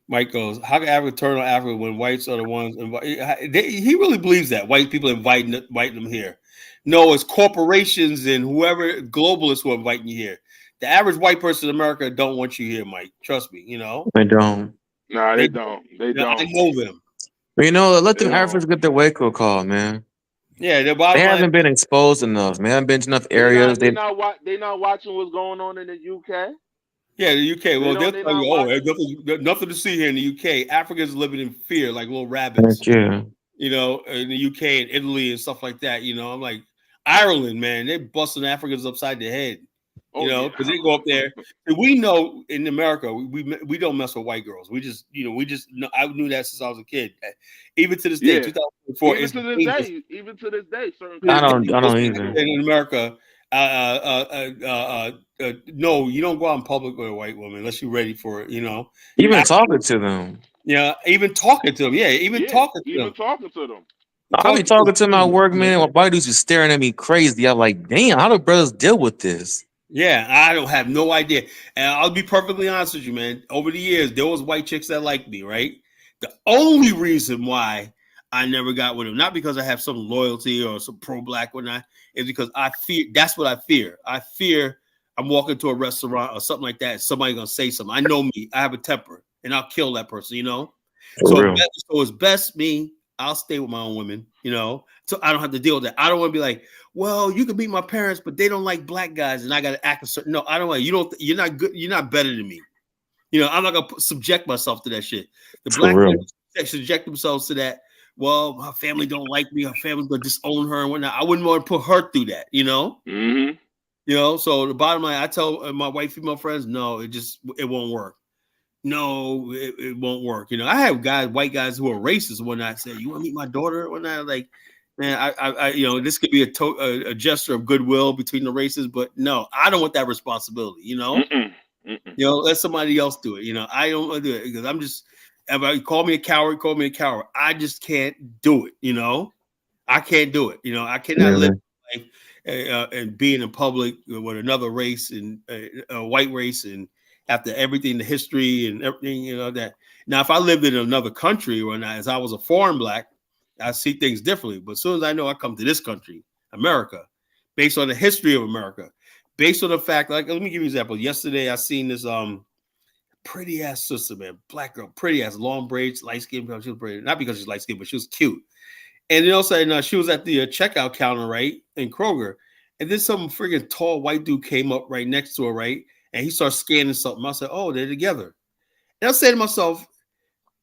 Mike goes, how can Africa turn on Africa when whites are the ones he really believes that white people inviting them here. No, it's corporations and whoever globalists who are inviting you here. The average white person in America don't want you here, Mike. Trust me, you know. They don't. No, they don't. They don't. I know them. But, you know, let them Africans get their Waco call, man. Yeah, they haven't been exposed enough. Man, haven't been to enough areas. They're not watching what's going on in the UK. Yeah, the UK. Well, they'll tell you, there's nothing to see here in the UK. Africans living in fear like little rabbits. Yeah. You know, in the UK and Italy and stuff like that. You know, I'm like, Ireland, man, they're busting Africans upside the head. You know, because they go up there. And we know in America, we don't mess with white girls. We just I knew that since I was a kid. Even to this day, 2004. Even to this day, certain I don't either. In America, no, you don't go out in public with a white woman unless you're ready for it. Even talking to them. Yeah, even talking to them. Yeah, even talking to even them. talking to them. I be talking to my work, man. White dudes just staring at me crazy. I'm like, damn, how do brothers deal with this? Yeah, I don't have no idea. And I'll be perfectly honest with you, man. Over the years, there was white chicks that liked me, right? The only reason why I never got with them, not because I have some loyalty or some pro-black or not, is because I fear. That's what I fear. I fear I'm walking to a restaurant or something like that. Somebody gonna say something. I know me. I have a temper, and I'll kill that person. For real. So it's best me. I'll stay with my own women. So I don't have to deal with that. I don't want to be like, well, you can meet my parents, but they don't like black guys, and I got to act a certain. No, I don't want. You don't. You're not good. You're not better than me. I'm not gonna subject myself to that shit. The black men subject themselves to that. Well, her family don't like me. Her family's gonna disown her and whatnot. I wouldn't want to put her through that. Mm-hmm. So the bottom line, I tell my white female friends, no, it won't work. No, it won't work. I have white guys who are racist and whatnot say, you want to meet my daughter or whatnot? Like, man, I this could be a gesture of goodwill between the races, but no, I don't want that responsibility. Let somebody else do it. I don't want to do it because if I call me a coward, call me a coward. I just can't do it. I can't do it. I cannot live life and being in public with another race and a white race and after everything, the history and everything, that. Now, if I lived in another country or not, as I was a foreign black, I see things differently. But as soon as I know I come to this country, America, based on the history of America, based on the fact, like, let me give you an example. Yesterday, I seen this pretty ass sister, man, black girl, pretty ass, long braids, light skin. She was pretty, not because she's light skin, but she was cute. And then she was at the checkout counter, right, in Kroger, and then some freaking tall white dude came up right next to her, right, and he started scanning something. I said, "Oh, they're together." And I said to myself,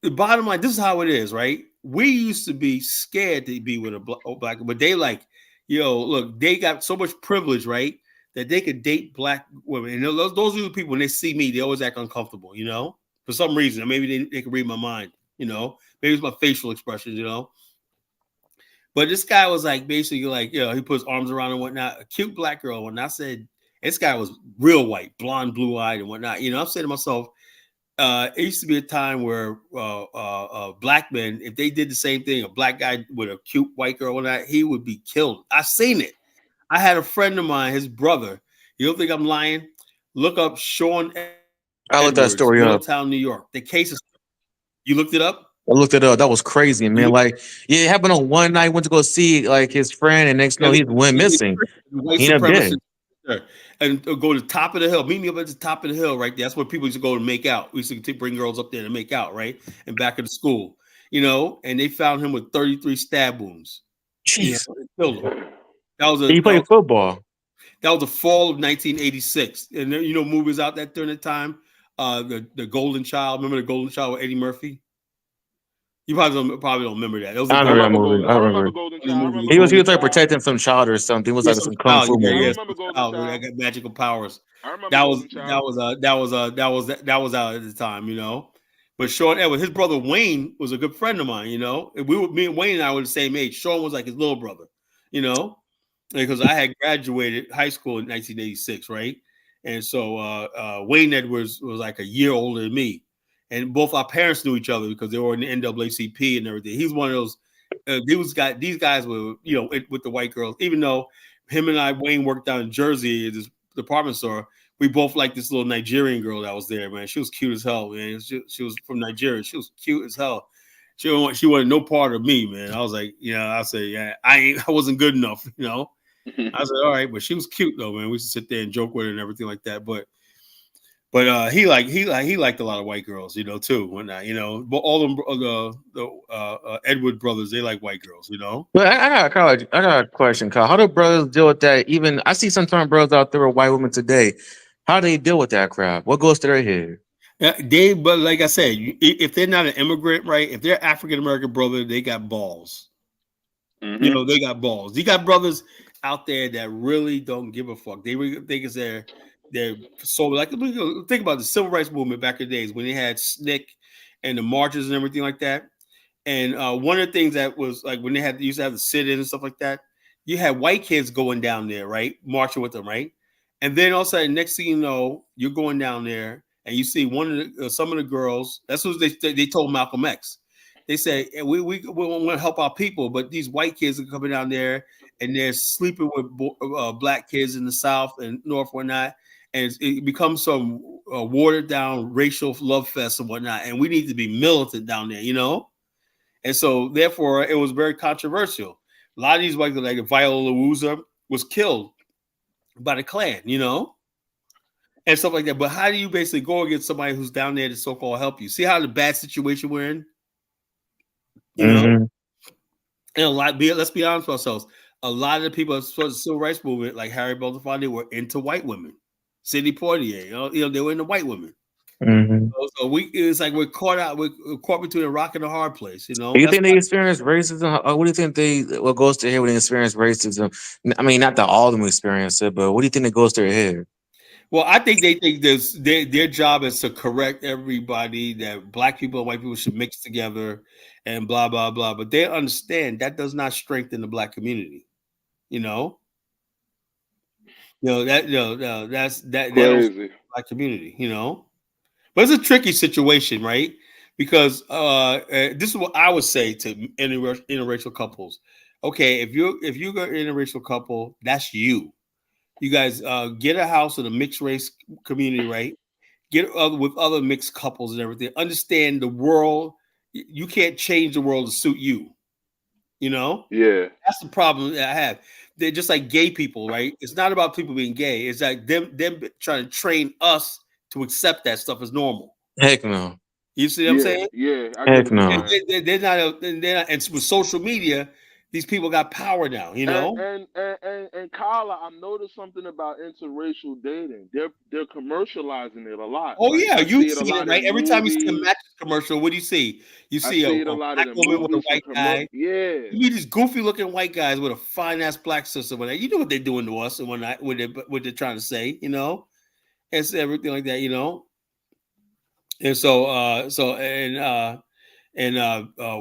the bottom line, this is how it is, right? We used to be scared to be with a black, but they like, look, they got so much privilege, right, that they could date black women. And those are the people, when they see me, they always act uncomfortable, for some reason. Maybe they can read my mind, maybe it's my facial expressions, But this guy was like, basically like, he put his arms around and whatnot, a cute black girl. And I said, this guy was real white, blonde, blue eyed and whatnot. I'm saying to myself, it used to be a time where black men, if they did the same thing, a black guy with a cute white girl or whatnot, he would be killed. I've seen it. I had a friend of mine, his brother. You don't think I'm lying? Look up Sean I looked that story up. Middletown, New York. The case is, you looked it up? I looked it up. That was crazy, man. Like, yeah, it happened on one night. Went to go see like his friend, and next he went missing. He ended up dead. And go to the top of the hill. Meet me up at the top of the hill, right there. That's where people used to go to make out. We used to bring girls up there to make out, right? And back at the school, and they found him with 33 stab wounds. Jeez. Killed him. He played football. That was the fall of 1986. And movies out that during the time. The Golden Child. Remember the Golden Child with Eddie Murphy? You probably don't remember that. I remember that movie. I remember. He was like protecting some child or something. It was like some kung fu movie. I got magical powers. I remember that was out at the time, But Sean Edward, his brother Wayne was a good friend of mine, me and Wayne and I were the same age. Sean was like his little brother, because I had graduated high school in 1986, right? And so Wayne Edwards was like a year older than me. And both our parents knew each other because they were in the NAACP and everything. He's one of those. These guys were, with the white girls. Even though him and Wayne worked down in Jersey at this department store, we both liked this little Nigerian girl that was there. Man, she was cute as hell. Man, she was from Nigeria. She was cute as hell. She wanted no part of me, man. I was like, I said, yeah, I wasn't good enough, I said, all right, but she was cute though, man. We used to sit there and joke with her and everything like that, But he liked a lot of white girls, too. Whatnot, but all them the Edward brothers, they like white girls, But I got a question, Kyle. How do brothers deal with that? Even I see sometimes brothers out there with white women today. How do they deal with that crap? What goes to their head? Yeah, but like I said, if they're not an immigrant, right? If they're African American brother, they got balls. Mm-hmm. They got balls. You got brothers out there that really don't give a fuck. They think it's they're so like think about the civil rights movement back in the days when they had SNCC and the marches and everything like that. And one of the things that was like when they used to have the sit-in and stuff like that, you had white kids going down there, right, marching with them, right. And then all of a sudden, next thing you know, you're going down there and you see some of the girls. That's what they told Malcolm X. They said we want to help our people, but these white kids are coming down there and they're sleeping with black kids in the South and North, whatnot, and it becomes some watered down racial love fest and whatnot. And we need to be militant down there, you know. And so, therefore, it was very controversial. A lot of these white, like Viola Davis, was killed by the Klan, you know, and stuff like that. But how do you basically go against somebody who's down there to so-called help you? See how the bad situation we're in, you know? And a lot. Let's be honest with ourselves. A lot of the people of the civil rights movement, like Harry Belafonte, were into white women. Sidney Poitier, you know, they were into white women. So it's like we're caught between a rock and a hard place, you know. Do you think they experience racism? Or what do you think what goes to their head when they experience racism? I mean, not that all of them experience it, but what do you think that goes to their head? Well, I think they think their job is to correct everybody that black people and white people should mix together and blah blah blah. But they understand that does not strengthen the black community. You know, that's that Crazy. black community. You know, but it's a tricky situation, right? Because this is what I would say to interracial couples. Okay, if you got an interracial couple, that's you. You guys get a house in a mixed race community, right? Get with other mixed couples and everything. Understand the world. You can't change the world to suit you. You know? Yeah. That's the problem that I have. They're just like gay people, right? It's not about people being gay. It's like them trying to train us to accept that stuff as normal. Heck no. You see what I'm saying? Yeah, I Heck get no. They're not. And with social media, these people got power now. You know. And Carla, I've noticed something about interracial dating. They're commercializing it a lot. Oh like, yeah, you see it, right? Every time you see a movies. mattress commercial, what do you see? You see it a a lot black in the woman with a movies white guy. Yeah. You meet these goofy looking white guys with a fine ass black sister. When you know what they're doing to us, and what they're trying to say, you know, it's everything like that, you know. And so,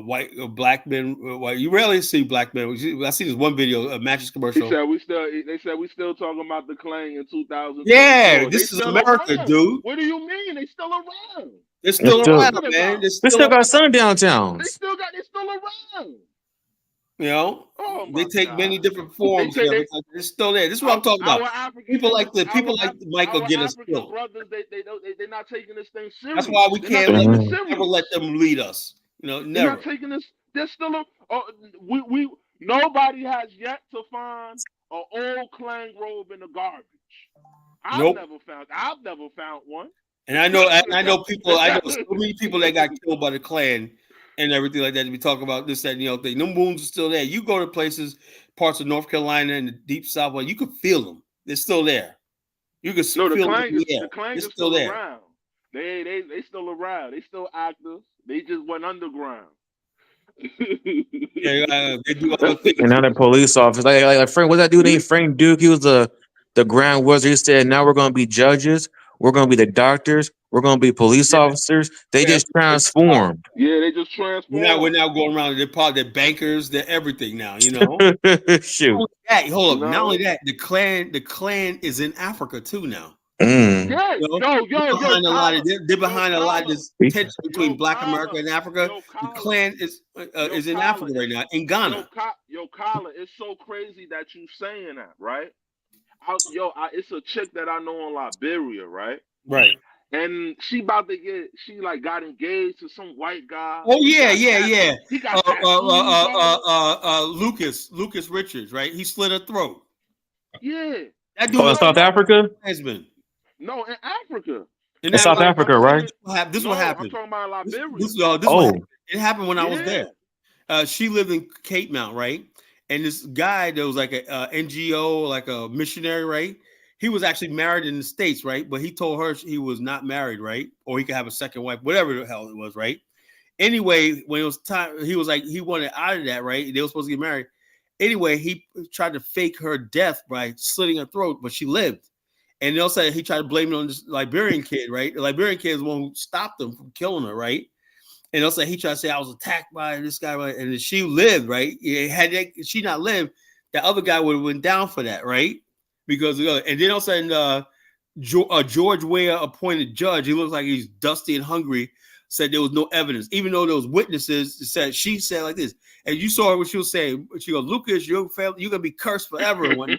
white black men. White, you rarely see black men. I see this one video, a mattress commercial. They said we still talking about the Klan in 2000. Yeah, this is America, around. Dude. What do you mean? They still around. They're still around, man. They still got sundown towns. They still around. You know, they take many different forms. They're still there. This is what I'm talking about. People like Michael get us killed. Brothers, they're not taking this thing serious. That's why we can't never let them lead us. You know, never. They're not taking this. They're still. Nobody has yet to find an old Klan robe in the garbage. I've never found one. And I know people. I know so many people that got killed by the Klan and everything like that. We talk about this, that, and the other thing. Them wounds are still there. You go to places, parts of North Carolina and the deep South, you can feel them. They're still there. You can feel them. The Klan is still there. Around. They still around. They still active. They just went underground. They do other things. And now the police officer, like Frank, what's that dude named Frank Duke? He was the Grand Wizard. He said, now we're going to be judges. We're going to be the doctors. We're going to be police officers. They just transformed. Yeah, they just transformed. We're now going around. They're bankers. They're everything now. You know. Shoot. Hold up. Not only that, the Klan is in Africa too now. Yeah, they're behind a lot of this tension between Black America and Africa. The Klan is in Africa right now, in Ghana. Kyla, it's so crazy that you saying that, right? It's a chick that I know in Liberia, right? Right. And she got engaged to some white guy. Oh yeah. He got Lucas Richards, right? He slit her throat. Yeah. That dude in South Africa? No, in Africa. In South Africa, right? This is what happened. I'm talking about Liberia. It happened when I was there. She lived in Cape Mount, right? And this guy that was like a NGO, like a missionary, right? He was actually married in the States, right? But he told her he was not married, right? Or he could have a second wife, whatever the hell it was, right? Anyway, when it was time, he was like, he wanted out of that, right? They were supposed to get married. Anyway, he tried to fake her death by slitting her throat, but she lived. And they'll say he tried to blame it on this Liberian kid, right? The Liberian kid is the one who stopped him from killing her, right? And they'll say he tried to say I was attacked by this guy, right? And she lived, right? Had she not lived, that other guy would have went down for that, right? because and then all of a sudden, George Weah appointed judge. He looks like he's dusty and hungry. Said there was no evidence, even though those witnesses said she said like this. And you saw what she was saying. She goes, "Lucas, you're gonna be cursed forever." When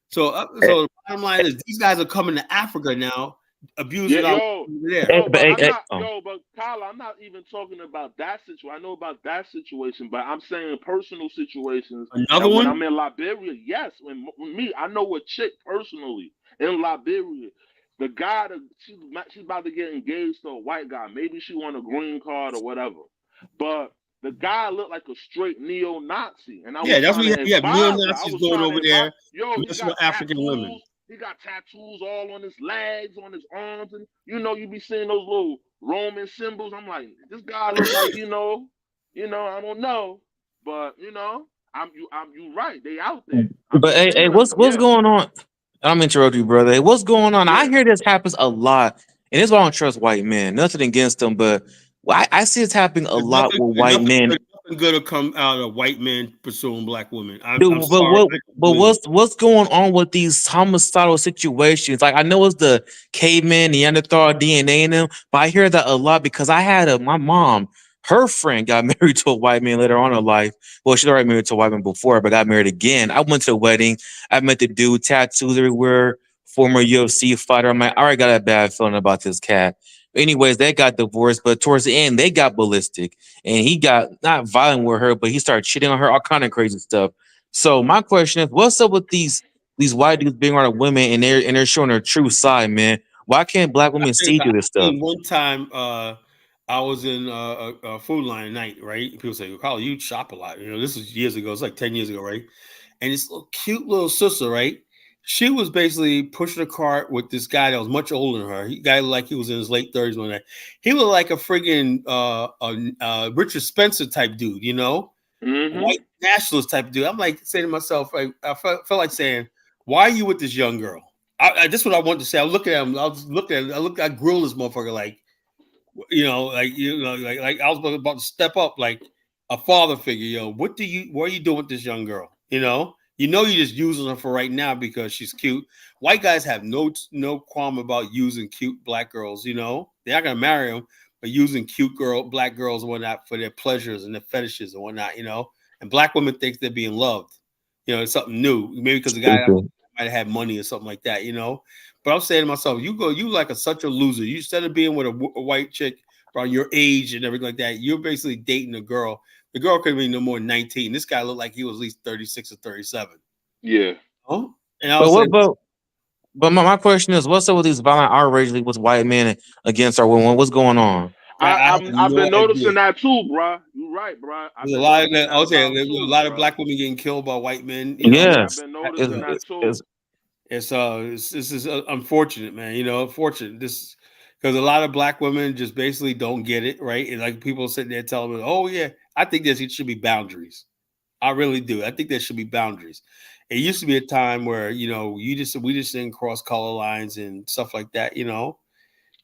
So the bottom line is these guys are coming to Africa now, abusing our there. But Kyle, I'm not even talking about that situation. I know about that situation, but I'm saying personal situations. Another one? When I'm in Liberia, yes. When me, I know a chick personally in Liberia. The guy that she's about to get engaged to a white guy. Maybe she want a green card or whatever. But the guy looked like a straight neo-Nazi. And I was that's what you have neo-Nazis going over there. Yo, he got African women. He got tattoos all on his legs, on his arms, and you be seeing those little Roman symbols. I'm like, this guy looks like, I don't know. But you right. They out there. But hey, what's going on? I'm interrupting you, brother. Hey, what's going on? Yeah. I hear this happens a lot, and it's why I don't trust white men. Nothing against them, but I see it's happening a lot with white men. Nothing good will come out of white men pursuing black women. What's going on with these homicidal situations? Like, I know it's the caveman, Neanderthal DNA in them, but I hear that a lot because I had my mom. Her friend got married to a white man later on in life. Well, she's already married to a white man before, but got married again. I went to a wedding. I met the dude, tattoos everywhere, former UFC fighter. I'm like, I already got a bad feeling about this cat. Anyways, they got divorced, but towards the end, they got ballistic. And he got not violent with her, but he started cheating on her, all kind of crazy stuff. So my question is, what's up with these white dudes being around women and they're showing their true side, man? Why can't black women see through this stuff? One time, I was in a Food Line at night, right? People say, "Carl, you shop a lot." This was years ago. It's like 10 years ago, right? And this cute little sister, right? She was basically pushing a cart with this guy that was much older than her. He guy looked like he was in his late 30s one night. He looked like a friggin' Richard Spencer type dude, white nationalist type of dude. I'm like saying to myself, I felt like saying, "Why are you with this young girl?" This is what I wanted to say. I look at him. I grilled this motherfucker like I was about to step up like a father figure. What are you doing with this young girl? You're just using her for right now because she's cute. White guys have no qualm about using cute black girls. They're not gonna marry them, but using cute black girls and whatnot for their pleasures and their fetishes and whatnot. And black women think they're being loved. It's something new. Maybe because the guy might have had money or something like that. But I'm saying to myself, you like such a loser. You instead of being with a white chick around your age and everything like that, you're basically dating a girl. The girl could be no more than 19. This guy looked like he was at least 36 or 37. Yeah. Oh, and but my question is, what's up with these violent outrages with white men against our women? What's going on? I've been noticing that too, bro. You're right, bro. There's a lot of that. There's a lot of black women getting killed by white men. Yes, I've been noticing that too. This is unfortunate, man. Unfortunate. This because a lot of black women just basically don't get it, right? And like people sitting there telling me, "Oh yeah, I think there should be boundaries." I really do. I think there should be boundaries. It used to be a time where we just didn't cross color lines and stuff like that,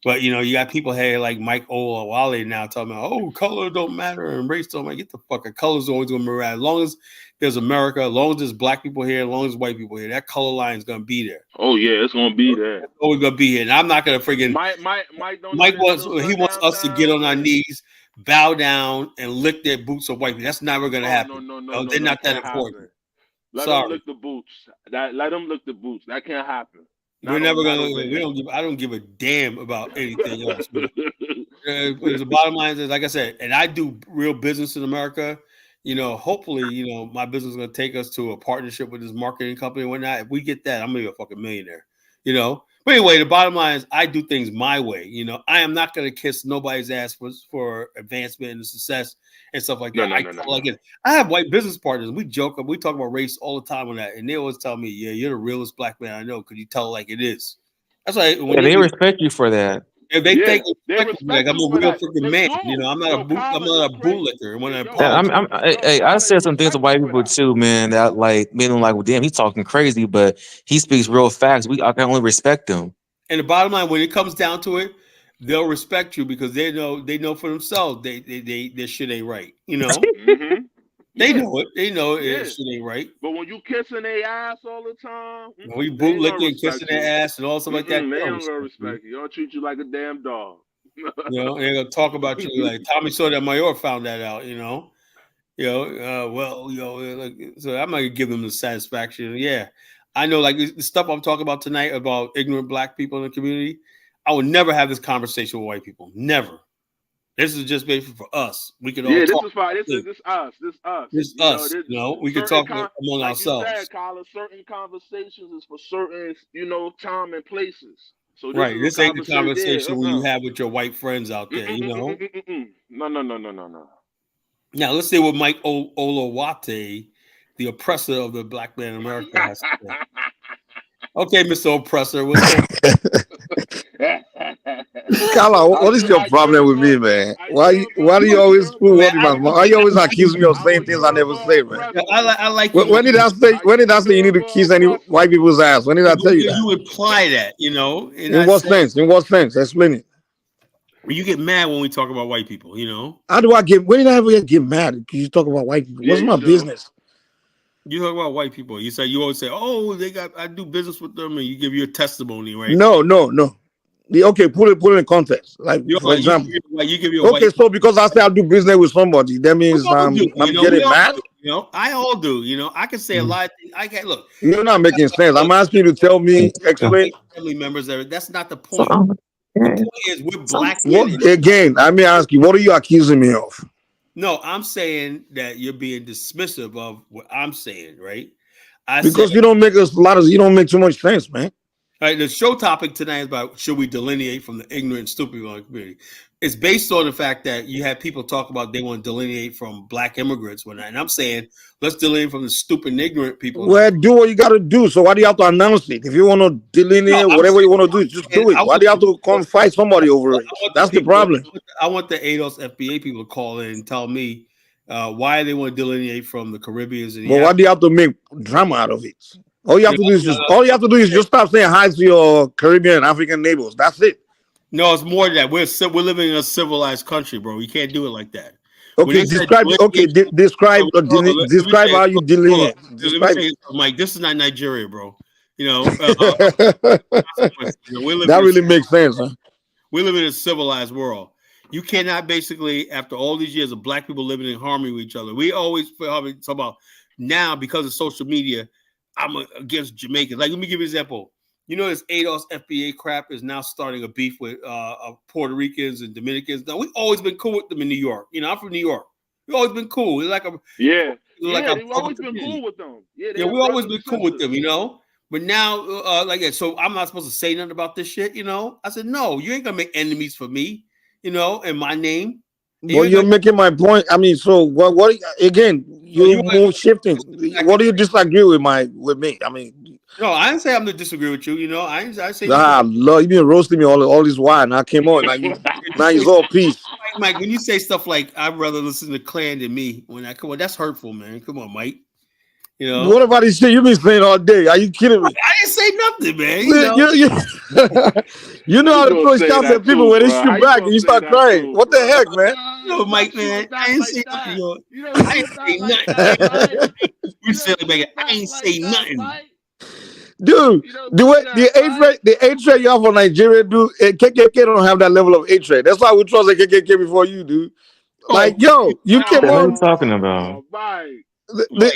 But you got people here like Mike Olawale now talking about, "Oh, color don't matter and race don't matter." Get the fuck out. Color's always gonna be right. As long as there's America, as long as there's black people here, as long as white people here, that color line is gonna be there. Oh yeah, it's gonna be there. It's always gonna be here. And I'm not gonna friggin' Mike wants us to get on our knees, bow down, and lick their boots of white people. That's never gonna happen. No, they're not that important. Let them lick the boots. Let them lick the boots. That can't happen. We're never gonna. I don't give a damn about anything else. Because the bottom line is, like I said, and I do real business in America. Hopefully, my business is gonna take us to a partnership with this marketing company and whatnot. If we get that, I'm gonna be a fucking millionaire. But anyway, the bottom line is, I do things my way. I am not gonna kiss nobody's ass for advancement and success and stuff like that. I have white business partners. We joke, we talk about race all the time on that, and they always tell me, "Yeah, you're the realest black man I know. Could you tell it like it is?" That's why they respect you for that. If they think like I'm a real freaking man, I'm not a bootlicker. I said some things to white people too, man. That meaning well, damn, he's talking crazy, but he speaks real facts. I can only respect him. And the bottom line, when it comes down to it, they'll respect you because they know for themselves their shit ain't right. They know it. They know Yeah. it shit ain't right. But when you kissing their ass all the time, When you they ain't gonna bootlicking, respect kissing you. their ass and all stuff like that, They they don't ain't gonna respect you. respect you. They'll treat you like a damn dog. You know, they're gonna talk about you like Tommy Sotomayor found that out. You know, well, like, so I'm not gonna give them the satisfaction. Yeah, I know, like the stuff I'm talking about tonight about ignorant black people in the community. I would never have this conversation with white people. Never. This is just basically for us. We could all Yeah, this talk. is fine. This us. This us. You know, we could talk among like ourselves. you said, Colin, certain conversations is for certain, time and places. So This ain't the conversation where you have with your white friends out there. You know. No. Now let's see what Mike Olowate, the oppressor of the black man in America, has to say. Okay, Mr. Oppressor, what's going Carla, what is your problem with me, man? Why do you always put what in my mouth? Why you always accuse me of saying things I never say, man? I like when did I say you need to kiss any white people's ass? When did I tell you that? You imply that, In what sense? In what sense? Explain it. You get mad when we talk about white people, How do I get? When did I ever get mad? Because you talk about white people. What's my business? You talk about white people. You always say, "Oh, I do business with them," and you give your testimony, right? No. Okay, put it in context. Like for example, you give your okay. So because I say I do business with somebody, that means I'm getting mad. I all do. I can say a lot of things. I can't look. You're not making sense. I'm asking you to tell me, explain. Family members, that's not the point. The point is we're black. Again, I may ask you, what are you accusing me of? No, I'm saying that you're being dismissive of what I'm saying, right? Because you don't make too much sense, man. All right, the show topic tonight is about should we delineate from the ignorant and stupid people in the community. It's based on the fact that you have people talk about they want to delineate from black immigrants, and I'm saying let's delineate from the stupid and ignorant people. Well, do what you got to do. So why do you have to announce it? If you want to delineate whatever you want to do, just do it. Why do you have to come fight somebody over it? That's the problem. I want the ADOS FBA people to call in and tell me why they want to delineate from the Caribbeans. And why do you have to make drama out of it? All you have to do is just stop saying hi to your Caribbean and African neighbors. That's it. No, it's more than that. We're living in a civilized country, bro. You can't do it like that. Okay, describe how you delineate. Mike, this is not Nigeria, bro. That really makes sense, huh? We live in a civilized world. You cannot basically, after all these years of black people living in harmony with each other, we always talk about now because of social media. I'm against Jamaicans. Like, let me give you an example. This ADOS FBA crap is now starting a beef with Puerto Ricans and Dominicans. Now, we've always been cool with them in New York. I'm from New York. We've always been cool. It's like we've always been cool with them. We've always been cool with them, But now, so I'm not supposed to say nothing about this shit, I said, no, you ain't gonna make enemies for me, in my name. Well, you're making my point. I mean, so what again, you're shifting. What do you disagree with me? I mean, no, I didn't say I'm to disagree with you. I say Lord, you've been roasting me all this while. Now I came on. Now it's all peace. Mike, when you say stuff like I'd rather listen to Clan than me, that's hurtful, man. Come on, Mike. What about this shit you've been saying all day? Are you kidding me? I didn't say nothing, man. You know how to push shots at people when they shoot back and you start crying. What the heck, man? Mike, man, I didn't say nothing. I didn't say nothing. You said it, man. I ain't say nothing. Dude, the hatred you have for Nigeria, dude, KKK don't have that level of hatred. That's why we trust the KKK before you, dude. Like, you came on. What are you talking about?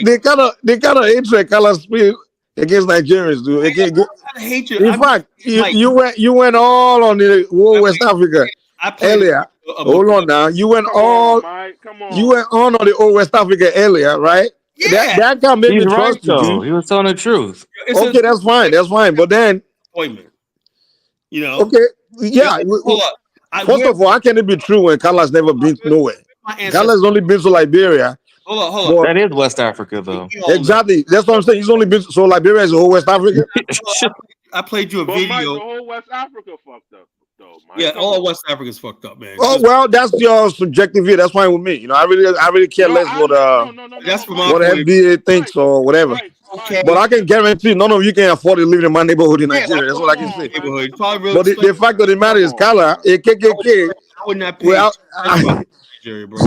They kind of hatred spirit against Nigerians, dude. In fact, you went all on the whole West Africa earlier. Hold on now. You went on the whole West Africa earlier, right? Yeah. That can't make me trust you, dude. He was telling the truth. Okay, that's fine. But then appointment. Okay, yeah. First of all, how can it be true when Carla's never been nowhere? Carla's only been to Liberia. Hold on. That is West Africa, though. Exactly. That's what I'm saying. He's only been so Liberia is the whole West Africa. I played you a video. Mike, the whole West Africa fucked up, though. Mike. Yeah, all West Africa's fucked up, man. Oh well, that's your subjective view. That's fine with me. I really care less what what FBA thinks or whatever. Okay. But I can guarantee none of you can afford to live in my neighborhood in Nigeria. That's what I can say. But the fact of the matter is, Carla, a KKK. I would not pay. Nigeria, bro.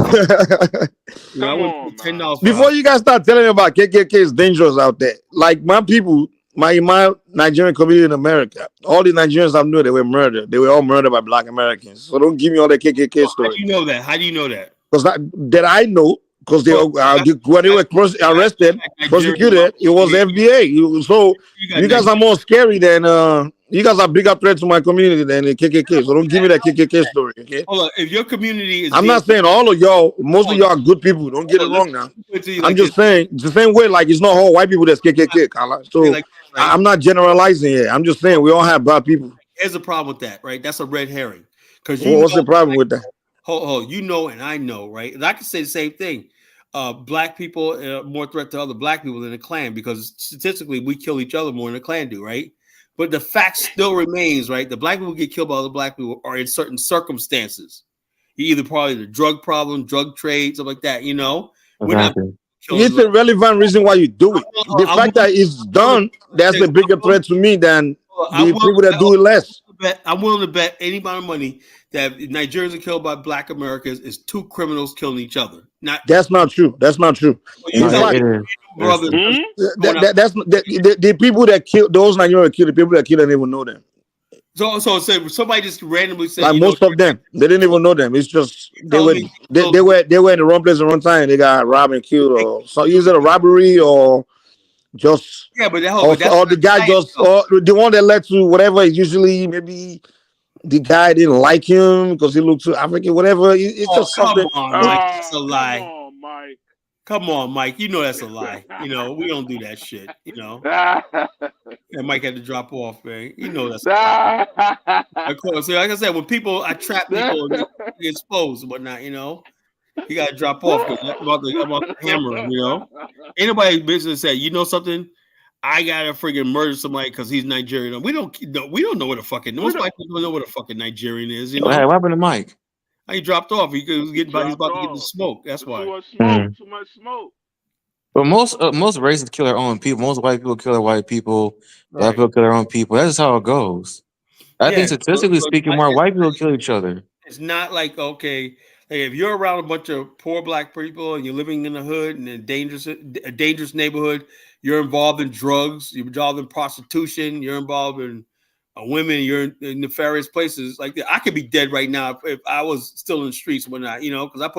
Come on, man. Before you guys start telling me about KKK is dangerous out there. Like my people, my Nigerian community in America, all the Nigerians I knew, they were murdered. They were all murdered by Black Americans. So don't give me all the KKK stories. How do you know that? How do you know that? Because that I know. Because when they were arrested, prosecuted, it was FBA. So you guys are more scary than you guys are bigger threat to my community than the KKK. So don't give me that KKK story, okay? Hold on. If your community is, I'm not saying all of y'all. Most of y'all are good people. Don't get it wrong now. I'm just saying the same way. Like it's not all white people that's KKK, Carla. So I'm not generalizing here. I'm just saying we all have bad people. Here's the problem with that, right? That's a red herring. Because what's the problem with that? You know, and I know, right? And I can say the same thing. Black people are more threat to other black people than the Klan because statistically we kill each other more than the Klan do, right? But the fact still remains, right? The black people get killed by other black people are in certain circumstances. Either probably the drug problem, drug trade, stuff like that, you know? It's a relevant reason why you do it. The fact that it's done, that's the bigger threat to me than the people that do it less. I'm willing to bet any amount of money that Nigerians are killed by Black Americans is two criminals killing each other. That's not true. That's not true. In fact, the people that killed those Nigerians killed the people that killed, they didn't even know them. So somebody just randomly said, like most of them, they didn't even know them. It's just they were in the wrong place at the wrong time. They got robbed and killed, or so either a robbery or just but or the guy just or the one that led to whatever. Usually maybe the guy didn't like him because he looked too African. Whatever. It's just something. Come on, Mike. That's a lie. Come on, Mike. You know that's a lie. You know, we don't do that shit. You know. And Mike had to drop off, man. You know that's a lie. Of course. So like I said, when I trap people and get exposed and whatnot, you know, you gotta drop off because I'm about to hammer him, you know. Ain't nobody business say, you know something? I gotta friggin' murder somebody because he's Nigerian. We don't know what a fucking most white people don't know what a fucking Nigerian is, you know. Hey, what happened to Mike? He dropped off. He's about to get the smoke. That's why. Too much smoke. But most races kill their own people. Most white people kill their white people. Black people kill their own people. That's just how it goes. I think statistically speaking, more white people kill each other. It's not like if you're around a bunch of poor black people and you're living in the hood and in a dangerous neighborhood, you're involved in drugs, you're involved in prostitution, you're involved in women, you're in nefarious places like that. I could be dead right now if I was still in the streets or whatnot, you know, because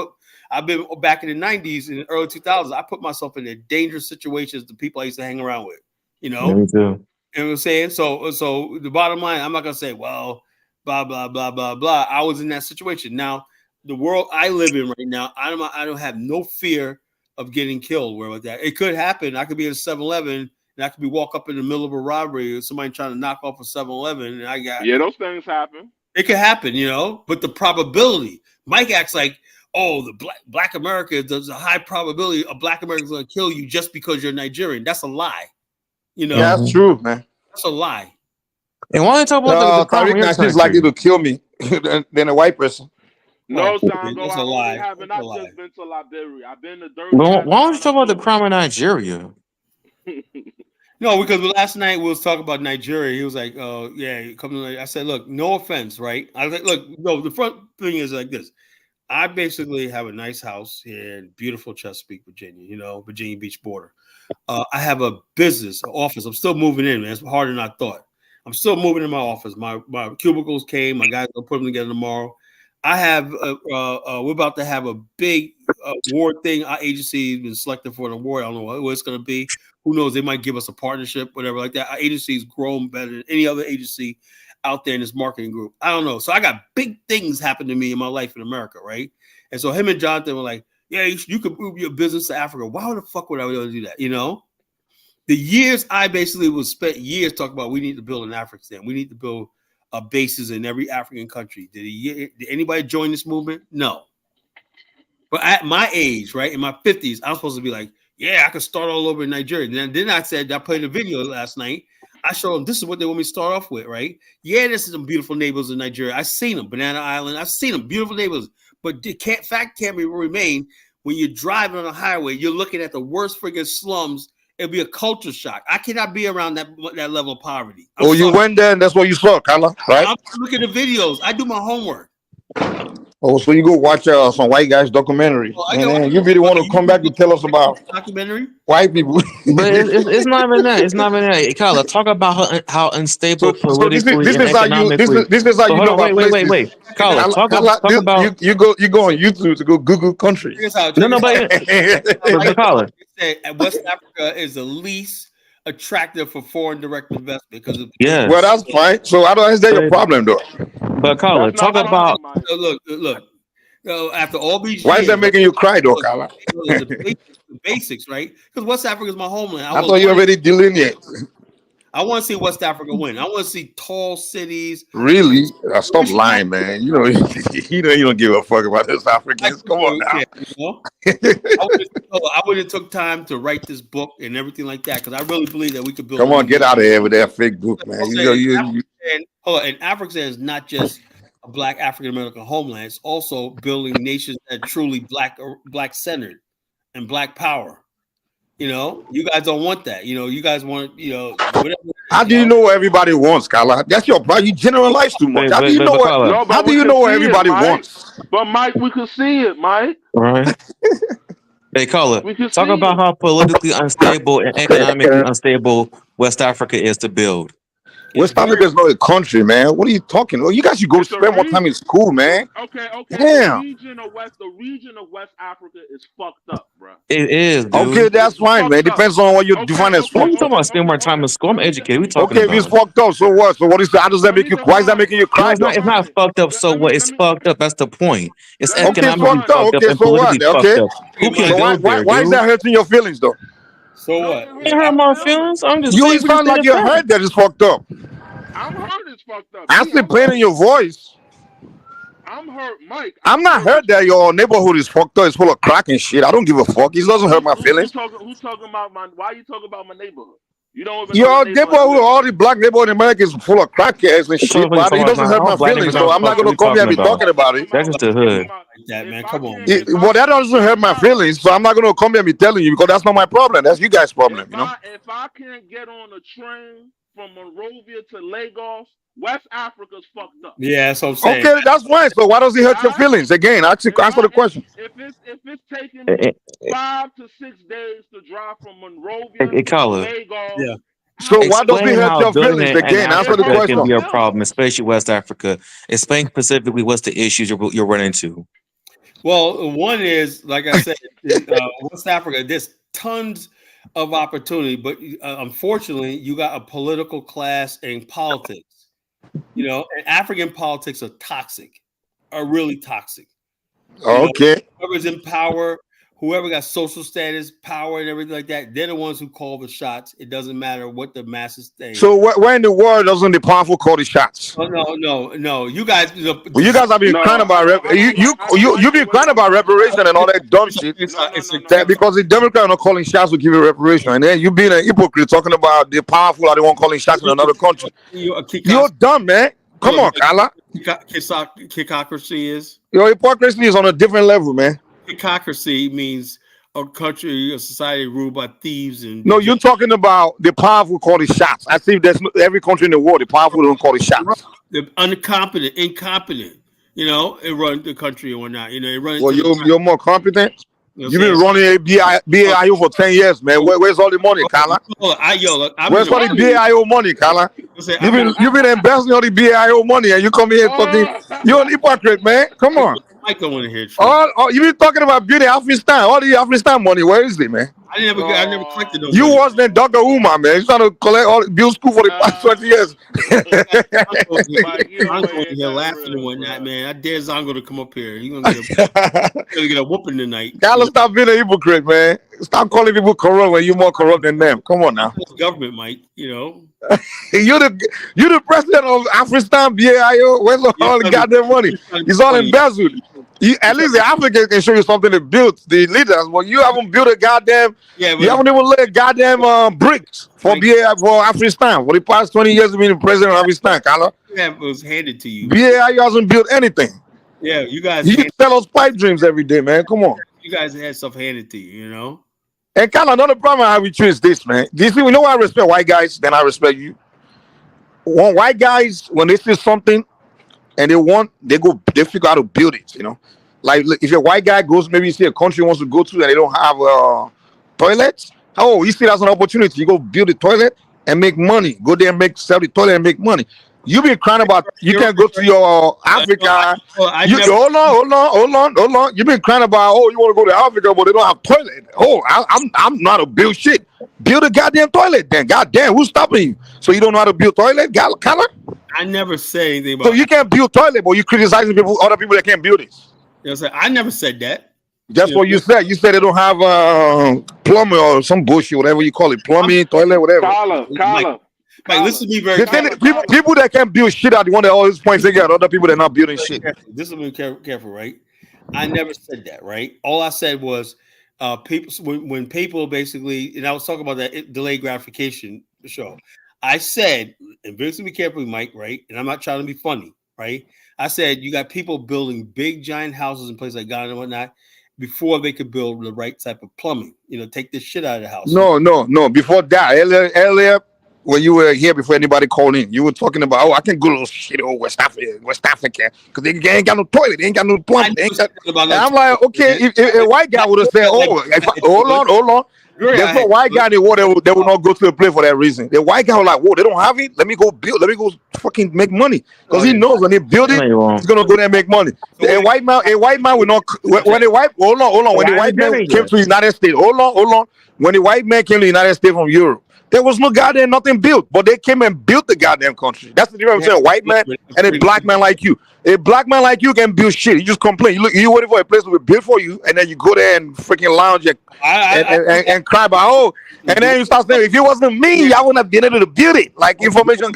I've been back in the 90s and the early 2000s. I put myself in dangerous situations the people I used to hang around with, you know. Me too. You know what I'm saying? So the bottom line, I'm not gonna say, well, blah blah blah blah blah. I was in that situation. Now, the world I live in right now, I don't have no fear of getting killed. Where like that, it could happen. I could be in a 7-Eleven. And I could be walk up in the middle of a robbery or somebody trying to knock off a 7-Eleven, and those things happen. It could happen, you know. But the probability, Mike acts like, oh, the black America, there's a high probability a black American's going to kill you just because you're Nigerian. That's a lie, you know. Yeah, that's true, man. That's a lie. And why don't you talk about the Tariq is likely to kill me than a white person. No, Sango, that's a lie. I have not just been to Liberia. I've been to Durban. Why don't you talk about the crime in Nigeria? No, because last night we was talking about Nigeria. He was like, "Oh, yeah, come to." I said, "Look, no offense, right?" I was like, "Look, no. The front thing is like this. I basically have a nice house here in beautiful Chesapeake, Virginia. You know, Virginia Beach border. I have a business, an office. I'm still moving in. Man. It's harder than I thought. I'm still moving in my office. My cubicles came. My guys will put them together tomorrow. I have. We're about to have a big award thing. Our agency has been selected for an award. I don't know what it's going to be. Who knows? They might give us a partnership, whatever like that. Our agency's grown better than any other agency out there in this marketing group. I don't know. So I got big things happen to me in my life in America, right? And so him and Jonathan were like, yeah, you could move your business to Africa. Why the fuck would I be able to do that? You know? The years I basically was spent years talking about we need to build an African. We need to build bases in every African country. Did anybody join this movement? No. But at my age, right, in my 50s, I'm supposed to be like, yeah, I could start all over in Nigeria. And then I said, I played a video last night. I showed them this is what they want me to start off with, right? Yeah, this is some beautiful neighborhoods in Nigeria. I've seen them, Banana Island. I've seen them, beautiful neighborhoods. But the fact can't remain when you're driving on a highway, you're looking at the worst friggin' slums. It'll be a culture shock. I cannot be around that level of poverty. You went there and that's what you saw, Carla, right? I'm looking at the videos. I do my homework. Oh, so you go watch some white guys documentary, and then you really want to come back and tell us about documentary white people. But it's not even that. It's not even that. Kyla, talk about how unstable politically and economically. This is how you know about places. Wait. Kyla, talk about you go on YouTube to go Google country. No, but Kyla, West Africa is the least attractive for foreign direct investment because of Well, that's fine. So I don't understand your problem though. But Kyla, talk about look. After all these why years, is that making you cry though, Kyla? The basics, right? Because West Africa is my homeland. I thought you already delineate. I want to see West Africa win. I want to see tall cities. Really? Stop lying, man. You know, you don't give a fuck about this Africans. Come on now. I would have took time to write this book and everything like that because I really believe that we could build. Come on, get out of here with that fake book, man. And Africa is not just a Black African American homeland. It's also building nations that are truly black centered and Black power. You know, you guys don't want that. You know, you guys want, whatever. How do you know what everybody wants, Kyla? That's your problem. You generalize too much. How do you know what everybody wants? But Mike, we can see it, Mike. All right. Hey, Kyla, talk about how politically unstable and economically unstable West Africa is to build. West Africa is not a country, man. What are you talking about? You guys should go spend more time in school, man. Okay. Damn. The region of West Africa is fucked up, bro. It is, dude. Okay, that's fine, man. Depends on what you define as fucked up. We talking about spend more time in school. I'm educated. We talking about. Okay, if it's fucked up, so what? So what is that? How does that make you? Why is that making you cry? No, it's not fucked up. So what? It's fucked up. That's the point. It's economically fucked up. Okay, so what? Okay. Why is that hurting your feelings, though? So what? You hurt my feelings. I'm just. You sound like you're hurt that it's fucked up. I'm hurt it's fucked up. I'm still playing in your voice. I'm hurt, Mike. I'm not hurt that your neighborhood is fucked up. It's full of crack and shit. I don't give a fuck. It doesn't hurt my feelings. Who's talking about why are you talking about my neighborhood? You don't even your neighborhood, all the black neighborhood in America is full of crackheads and shit, but it doesn't hurt my feelings, so I'm not going to come here and be talking about it. That's just the hood. That, man, come on. Well, that doesn't hurt my feelings, so I'm not going to come here and be telling you because that's not my problem. That's you guys' problem, you know? If I can't get on a train from Monrovia to Lagos, West Africa's fucked up. Yeah, that's what I'm saying. Okay, that's fine. So why does it hurt your feelings? Again, answer the question. If it's taking me 5 to 6 days to drive from Monrovia to Lagos. Yeah. So why does it hurt your feelings? Again, answer the question. Can be a problem, especially West Africa. Explain specifically what's the issues you're running into. Well, one is, like I said, West Africa, there's tons of opportunity, but unfortunately, you got a political class and politics. You know, and African politics are toxic, are really toxic. Okay. Whoever's in power, whoever got social status, power, and everything like that, they're the ones who call the shots. It doesn't matter what the masses think. So where in the world doesn't the powerful call the shots? Oh, no. You guys, you guys have been crying about you been crying about reparation and all that dumb shit. Because the Democrats are not calling shots to give you reparation, and then you being an hypocrite talking about the powerful are the one calling shots in another country. You're dumb, man. Come on, Kyla. Hypocrisy is. Your hypocrisy is on a different level, man. Hypocrisy means a country, a society ruled by thieves and. No, you're talking about the powerful call the shots. I see there's every country in the world, the powerful don't call the shots. They're incompetent. You know, it run the country or not. You know, it runs. Well, you're more competent. You've been running a BAIO for 10 years, man. Where's all the money, Kyla? Where's all the BAIO money, Kyla? You've been investing all the BAIO money, and you come here talking. You're an hypocrite, man. Come on. I don't want to hear. You've been talking about beauty Afghanistan. All the Afghanistan money, where is it, man? I never collected those. You worse than Dr. Umar, man. You're trying to collect all build school for the past 20 years. I'm going here laughing and whatnot, man. I dare Zongo to come up here. He's gonna get a whooping tonight. Gotta stop being a hypocrite, man. Stop calling people corrupt when you're more corrupt than them. Come on now. Government, Mike. You know. You're the president of Afghanistan, BAIO. Where's all the goddamn money? It's all embezzled. At least the Africans can show you something they built, the leaders. Well, you haven't built a goddamn. Yeah, you haven't even laid goddamn bricks for Afghanistan. For the past 20 years, you've been the president of Afghanistan, Kyla. Yeah, it was handed to you. BAIO hasn't built anything. Yeah, you guys. You sell us pipe dreams every day, man. Come on. You guys had stuff handed to you, you know. And Kyla, another problem I have with you is this, man. You know why I respect white guys? Then I respect you. When white guys, when they say something, and they figure out how to build it. You know, like if a white guy goes, maybe you see a country wants to go to and they don't have toilets. Oh, you see that's an opportunity. You go build a toilet and make money. Go there and sell the toilet and make money. You been crying about you can't go to your Africa. Hold on. You been crying about you want to go to Africa, but they don't have toilet. I'm not a build shit. Build a goddamn toilet then. Goddamn, who's stopping you? So you don't know how to build toilet, Kala? I never said anything about. So you can't build toilet, but you criticizing other people that can't build it. You know, I never said that. That's what you said. You said they don't have plumbing or some bullshit, whatever you call it, plumbing, toilet, whatever. Kala. Like, listen to me very careful. People that can't build shit out the one that always points they got other people that are not building shit. This is me careful, right? I never said that, right? All I said was people when people basically, and I was talking about that delayed gratification show. I said, and listen to me carefully, Mike, right? And I'm not trying to be funny, right? I said you got people building big giant houses in places like Ghana and whatnot before they could build the right type of plumbing. You know, take this shit out of the house. No. Before that, earlier. When you were here before anybody called in, you were talking about, I can go to shit West Africa, because they ain't got no toilet, they ain't got no plumbing. And I'm like, okay, if a white guy would have said, hold on. There's no white guy in the world that would not go to a place for that reason. The white guy was like, whoa, they don't have it? Let me go fucking make money. Because he knows when they build it, he's gonna go there and make money. A white man will not when the white man came to the United States, hold on. When the white man came to the United States from Europe, there was no goddamn nothing built, but they came and built the goddamn country. That's the difference between a white man and a black man like you. A black man like you can build shit. You just complain. You waiting for a place to be built for you, and then you go there and freaking lounge and cry about and then you start saying, if it wasn't me, I wouldn't have been able to build it. Like information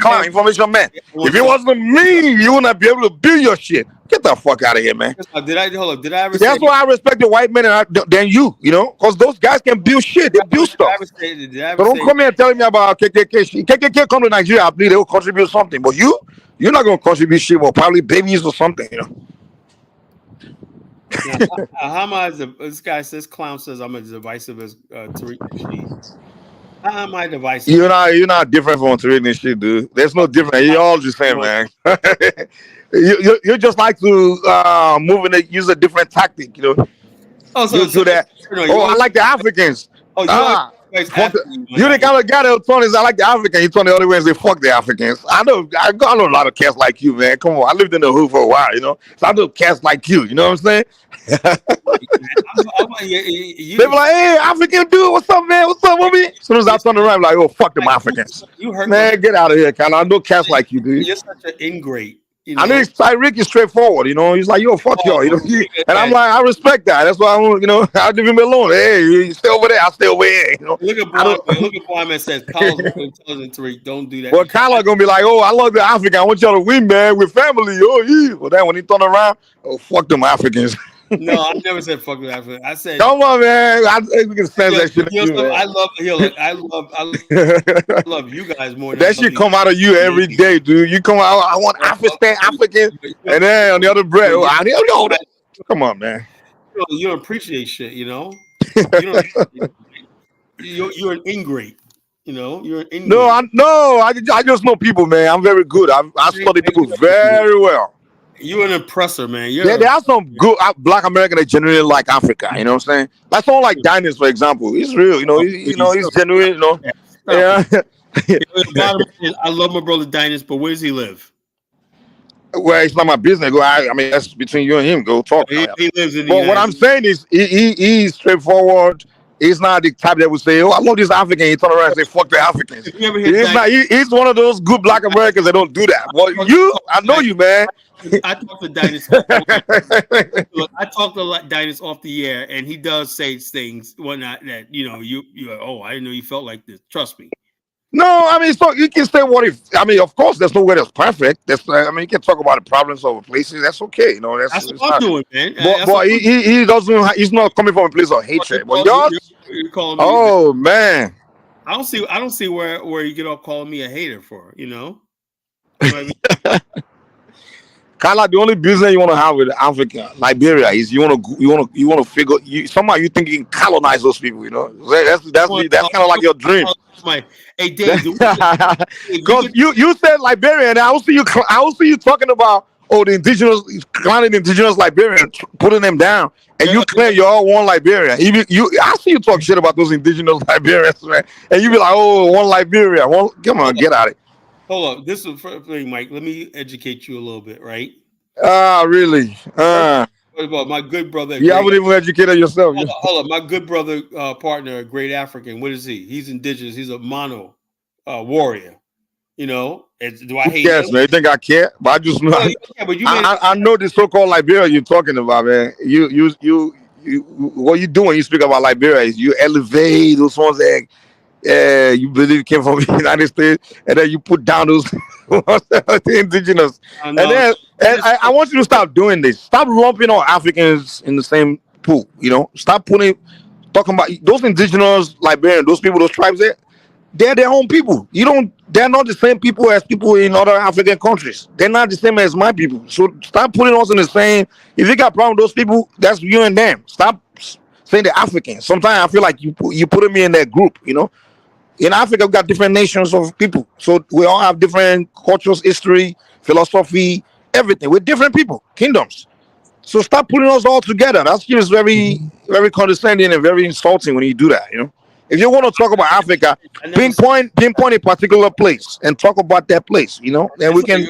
man. If it wasn't me, you wouldn't be able to build your shit. Get the fuck out of here, man. Did I ever That's why I respect the white men than you, because those guys can build shit. They build stuff. So don't come here and tell me about KKK. KKK come to Nigeria, I believe they will contribute something. But you're not going to contribute shit, but probably babies or something, Now, how am I? This clown says I'm as divisive as Tariq. How am I divisive? You're not different from Tariq and shit, dude. There's no difference. You're all the same, man. You just like to move and use a different tactic, Oh, so you do that. I like the Africans. Oh, you the kind of guy that Tony is. I like the African. You turn the other way and say fuck the Africans. I know a lot of cats like you, man. Come on, I lived in the hood for a while, so I know cats like you. You know what I'm saying? They be like, hey, African dude, what's up, man? What's up with me? As soon as I turn around, I'm like, oh, fuck them Africans. Man, get out of here, Kyle. I know cats like you, dude. You're such an ingrate. I know Tyreek is straightforward, He's like, yo, fuck y'all, and I'm like, I respect that. That's why I'll leave him alone. Hey, you stay over there, I'll stay over here. Look at Boyman says, Kyle's intelligent, Tariq. Don't do that. Well, Kyle gonna be like, oh, I love the African. I want y'all to win, man. We're family. Oh, yeah. Well, then when he turn around, oh, fuck them Africans. No, I never said fuck them Africans. I said, come on, man. We can stand that shit. I love you guys more. That shit come out of you every day, dude. You come out, I want African, and then on the other breath, come on, man. You don't appreciate shit, You're an ingrate. You're an ingrate. No, I just know people, man. I'm very good. I study people very well. You're an oppressor, man. There are some good Black Americans that genuinely like Africa. You know what I'm saying? Like someone like Dinas, for example. He's real. He's genuine. Yeah. I love my brother Dinas, but where does he live? Well, it's not my business. That's between you and him. Go talk. He lives in. But what I'm saying is, he's straightforward. He's not the type that would say, "Oh, I love this African." He turn around and say, "Fuck the Africans." He's one of those good Black Americans that don't do that. Well, I know you, man. I talk to Dinas. I talk to Dinas off the air, and he does say things, whatnot that you're like, oh, I didn't know you felt like this. Trust me. No, so you can say what if. Of course, there's nowhere that's perfect. You can talk about the problems of places. That's okay. That's what I'm doing, man. But he doesn't. He's not coming from a place of hatred. But you're calling me. Oh man, I don't see where you get off calling me a hater for. You know what I mean? Kind of like the only business you want to have with Africa, Liberia, is you want to figure somehow you think you can colonize those people. That's kind of like your dream. Hey Dave, because you said Liberia, and I will see you talking about the indigenous, clowning the indigenous Liberian, putting them down, and you claim you're all one Liberian. I see you talk shit about those indigenous Liberians, man, and you be like, oh, one Liberia. Come on, get out of it. Hold on. This is the first thing, Mike. Let me educate you a little bit, right? Really? First of all, my good brother. You haven't even educated yourself. Hold on. My good brother, partner, a great African. What is he? He's indigenous. He's a mono warrior. You know, do I hate yes, man. You think I care? But I just know. I know the so-called Liberia you're talking about, man. What you do when you speak about Liberia is you elevate those ones that you believe came from the United States, and then you put down those the indigenous. And then I want you to stop doing this. Stop lumping all Africans in the same pool. You know, stop talking about those indigenous Liberians, those people, those tribes there. They're their own people. They're not the same people as people in other African countries. They're not the same as my people. So stop putting us in the same. If you got a problem with those people, that's you and them. Stop saying they're Africans. Sometimes I feel like you putting me in that group, you know. In Africa, we've got different nations of people. So we all have different cultures, history, philosophy, everything. We're different people, kingdoms. So stop putting us all together. That's just very, very condescending and very insulting when you do that, you know. If you want to talk about Africa, pinpoint a particular place and talk about that place, you know, and we can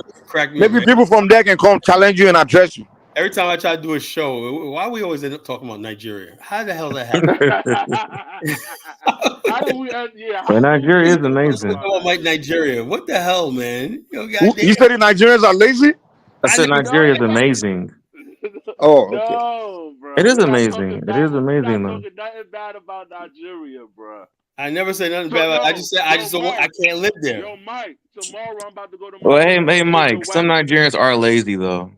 maybe people from there can come challenge you and address you. Every time I try to do a show, why we always end up talking about Nigeria? How the hell that happen? Nigeria is amazing. Like Nigeria, what the hell, man? You said the Nigerians are lazy? I said Nigeria is amazing. Oh, okay. No, bro. It is amazing. It is amazing, though. Nothing bad about Nigeria, bro. I never say nothing bad. I just said I can't live there. Yo, Mike. Tomorrow I'm about to go to. Well, hey, Mike. Some Nigerians are lazy, though.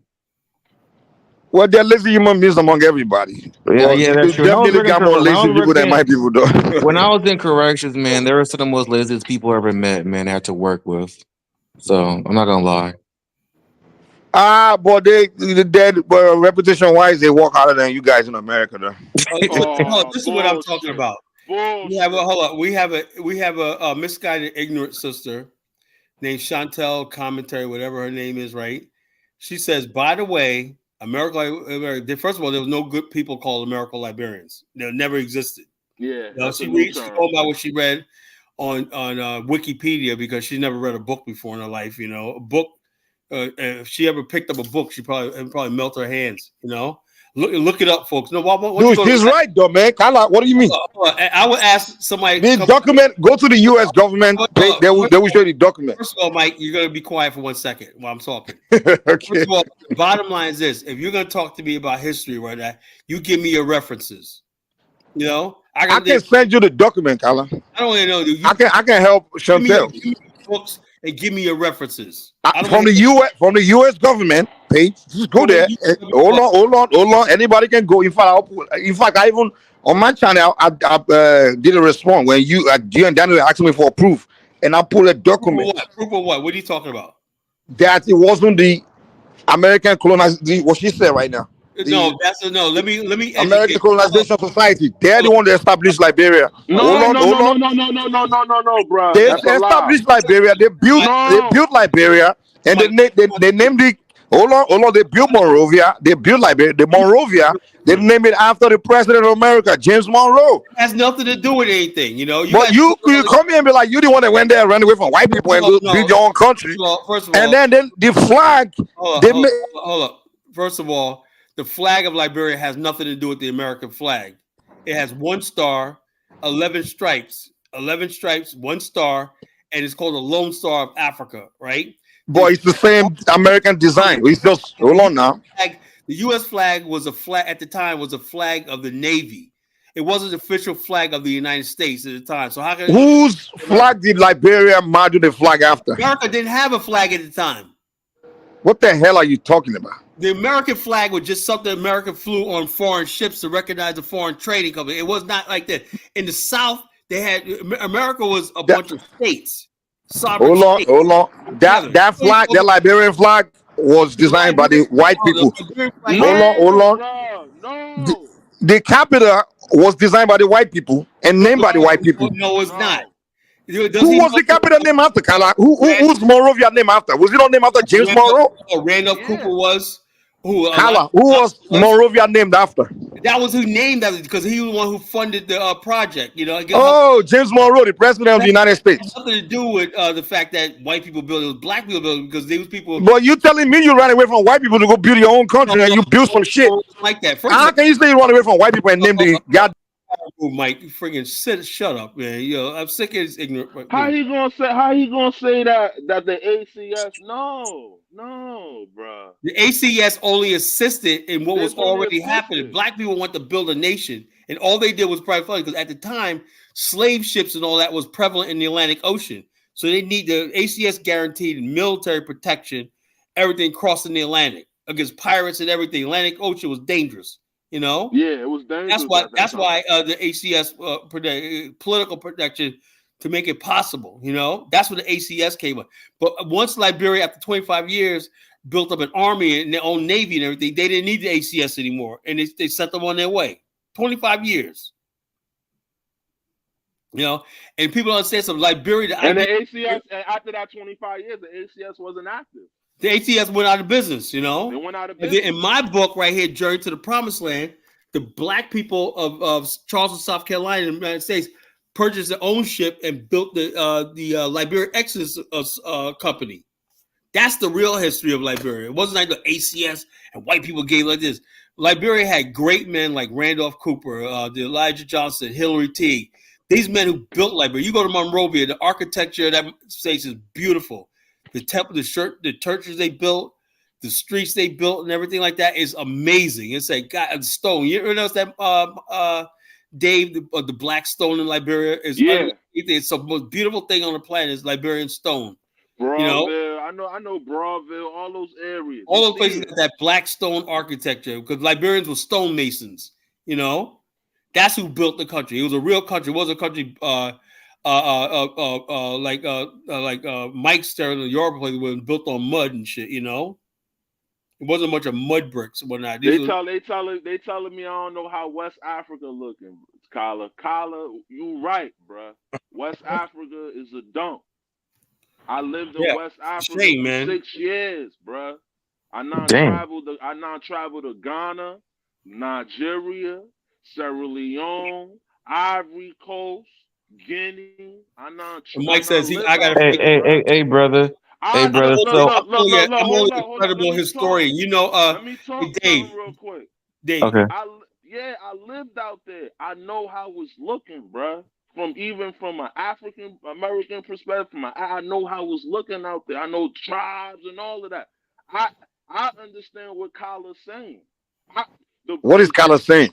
Well, they're lazy human beings among everybody. Yeah, that's true. Definitely got more lazy people than my people, though. When I was in corrections, man, there were some of the most laziest people I ever met, man, I had to work with. So I'm not gonna lie. But reputation wise, they work harder than you guys in America, though. This is what I'm talking about. We have a misguided, ignorant sister named Chantel Commentary, whatever her name is, right? She says, by the way, America. First of all, there was no good people called American Liberians. They never existed. Yeah, she told about what she read on Wikipedia because she never read a book before in her life. You know, a book. If she ever picked up a book, she probably melt her hands. You know, look it up, folks. No, dude, she's right, though, man. What do you mean? I would ask somebody. The document. Go to the U.S. government. They will show you the document. First of all, Mike, you're gonna be quiet for 1 second while I'm talking. Okay. First of all, the bottom line is this: if you're gonna talk to me about history right now, you give me your references. You know, I can send you the document, Carla. I don't even know. I can help Chantel. Give me books and give me your references. From the U.S. government page. Just go there. Hold on. Anybody can go. In fact, I even on my channel I did a response when you and Daniel asked me for proof, and I pulled a document. Proof of what? What are you talking about? That it wasn't the American colonization. What she said right now. No. Let me. American Colonization Society. They're the one that established Liberia. No, bro. They established Liberia. They built Liberia, and they named it. Hold on. They built Monrovia. They built Liberia. The Monrovia. They named it after the President of America, James Monroe. It has nothing to do with anything, you know. But you come here and be like, you the one that went there and ran away from white people and built your own country. First of all, and then the flag. Hold up. First of all, the flag of Liberia has nothing to do with the American flag. It has 1 star, 11 stripes, 1 star, and it's called the Lone Star of Africa, right? Boy, it's the same American design. We just hold on now. The U.S. flag was a flag at the time. Was a flag of the Navy. It wasn't the official flag of the United States at the time. So whose flag did Liberia model the flag after? America didn't have a flag at the time. What the hell are you talking about? The American flag was just something America flew on foreign ships to recognize the foreign trading company. It was not like that. In the South, America was a bunch of states. Hold on. That flag, that Liberian flag, was designed by the white people. Hold on. No. The capital was designed by the white people and named by the white people. No, it's not. Who was the capital named after, Kala? Who's Monrovia named after? Was it not named after James Monroe? Randolph Cooper was. Kala, who was Monrovia named after? That was who named that because he was the one who funded the project. James Monroe, the president of the United States. Nothing to do with the fact that white people built it. It was black people built it because these people. But you telling me you ran away from white people to go build your own country and you build some shit like that? How can you say you run away from white people and name the god? Mike, you freaking shut up, man. I'm sick of his ignorant. How he gonna say that the ACS? No, bro. The ACS only assisted in what was already happening. Black people want to build a nation, and all they did was private funding because at the time, slave ships and all that was prevalent in the Atlantic Ocean. So they need the ACS guaranteed military protection, everything crossing the Atlantic against pirates and everything. Atlantic Ocean was dangerous. Yeah, it was dangerous. That's why the ACS political protection to make it possible. That's where the ACS came up. But once Liberia, after 25 years, built up an army and their own navy and everything, they didn't need the ACS anymore, and they sent them on their way. 25 years. And people don't understand some Liberia. And the ACS, after that 25 years, the ACS wasn't active. The ACS went out of business, It went out of business. In my book right here, Journey to the Promised Land, the black people of Charleston, South Carolina, in the United States, purchased their own ship and built the Liberia Exodus Company. That's the real history of Liberia. It wasn't like the ACS and white people gave like this. Liberia had great men like Randolph Cooper, the Elijah Johnson, Hillary Teague. These men who built Liberia. You go to Monrovia, the architecture of that place is beautiful. The temple, the churches they built, the streets they built, and everything like that is amazing. It's like stone. You ever notice that, Dave, the black stone in Liberia is it's the most beautiful thing on the planet is Liberian stone. Broadville, I know Broadville, all those areas. All those places got that black stone architecture because Liberians were stonemasons. That's who built the country. It was a real country. It wasn't a country like Mike's territory, the Yoruba place was built on mud and shit. It wasn't much of mud bricks and whatnot. They telling me I don't know how West Africa looking. Kala, you right, bruh. West Africa is a dump. I lived in West Africa for 6 years, bruh. I now traveled to Ghana, Nigeria, Sierra Leone, Ivory Coast, Guinea. Mike says I got to. Hey, brother. Hey, brother. I'm only a credible historian. Let me talk to Dave, him real quick. Dave. Okay. I lived out there. I know how it's looking, bruh. From an African American perspective, I know how it's looking out there. I know tribes and all of that. I understand what Kala's saying. What is Kala saying?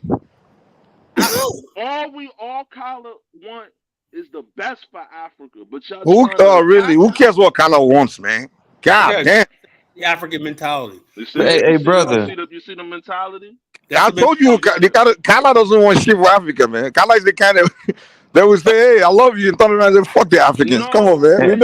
All Kala want is the best for Africa, but y'all. Really? Who cares what Kala wants, man? God damn. The African mentality. Hey, brother. You see the mentality? I told you, Kala doesn't want shit for Africa, man. Kala is the kind of that would say, "Hey, I love you," and turn around and say, "Fuck the Africans." Come on, man.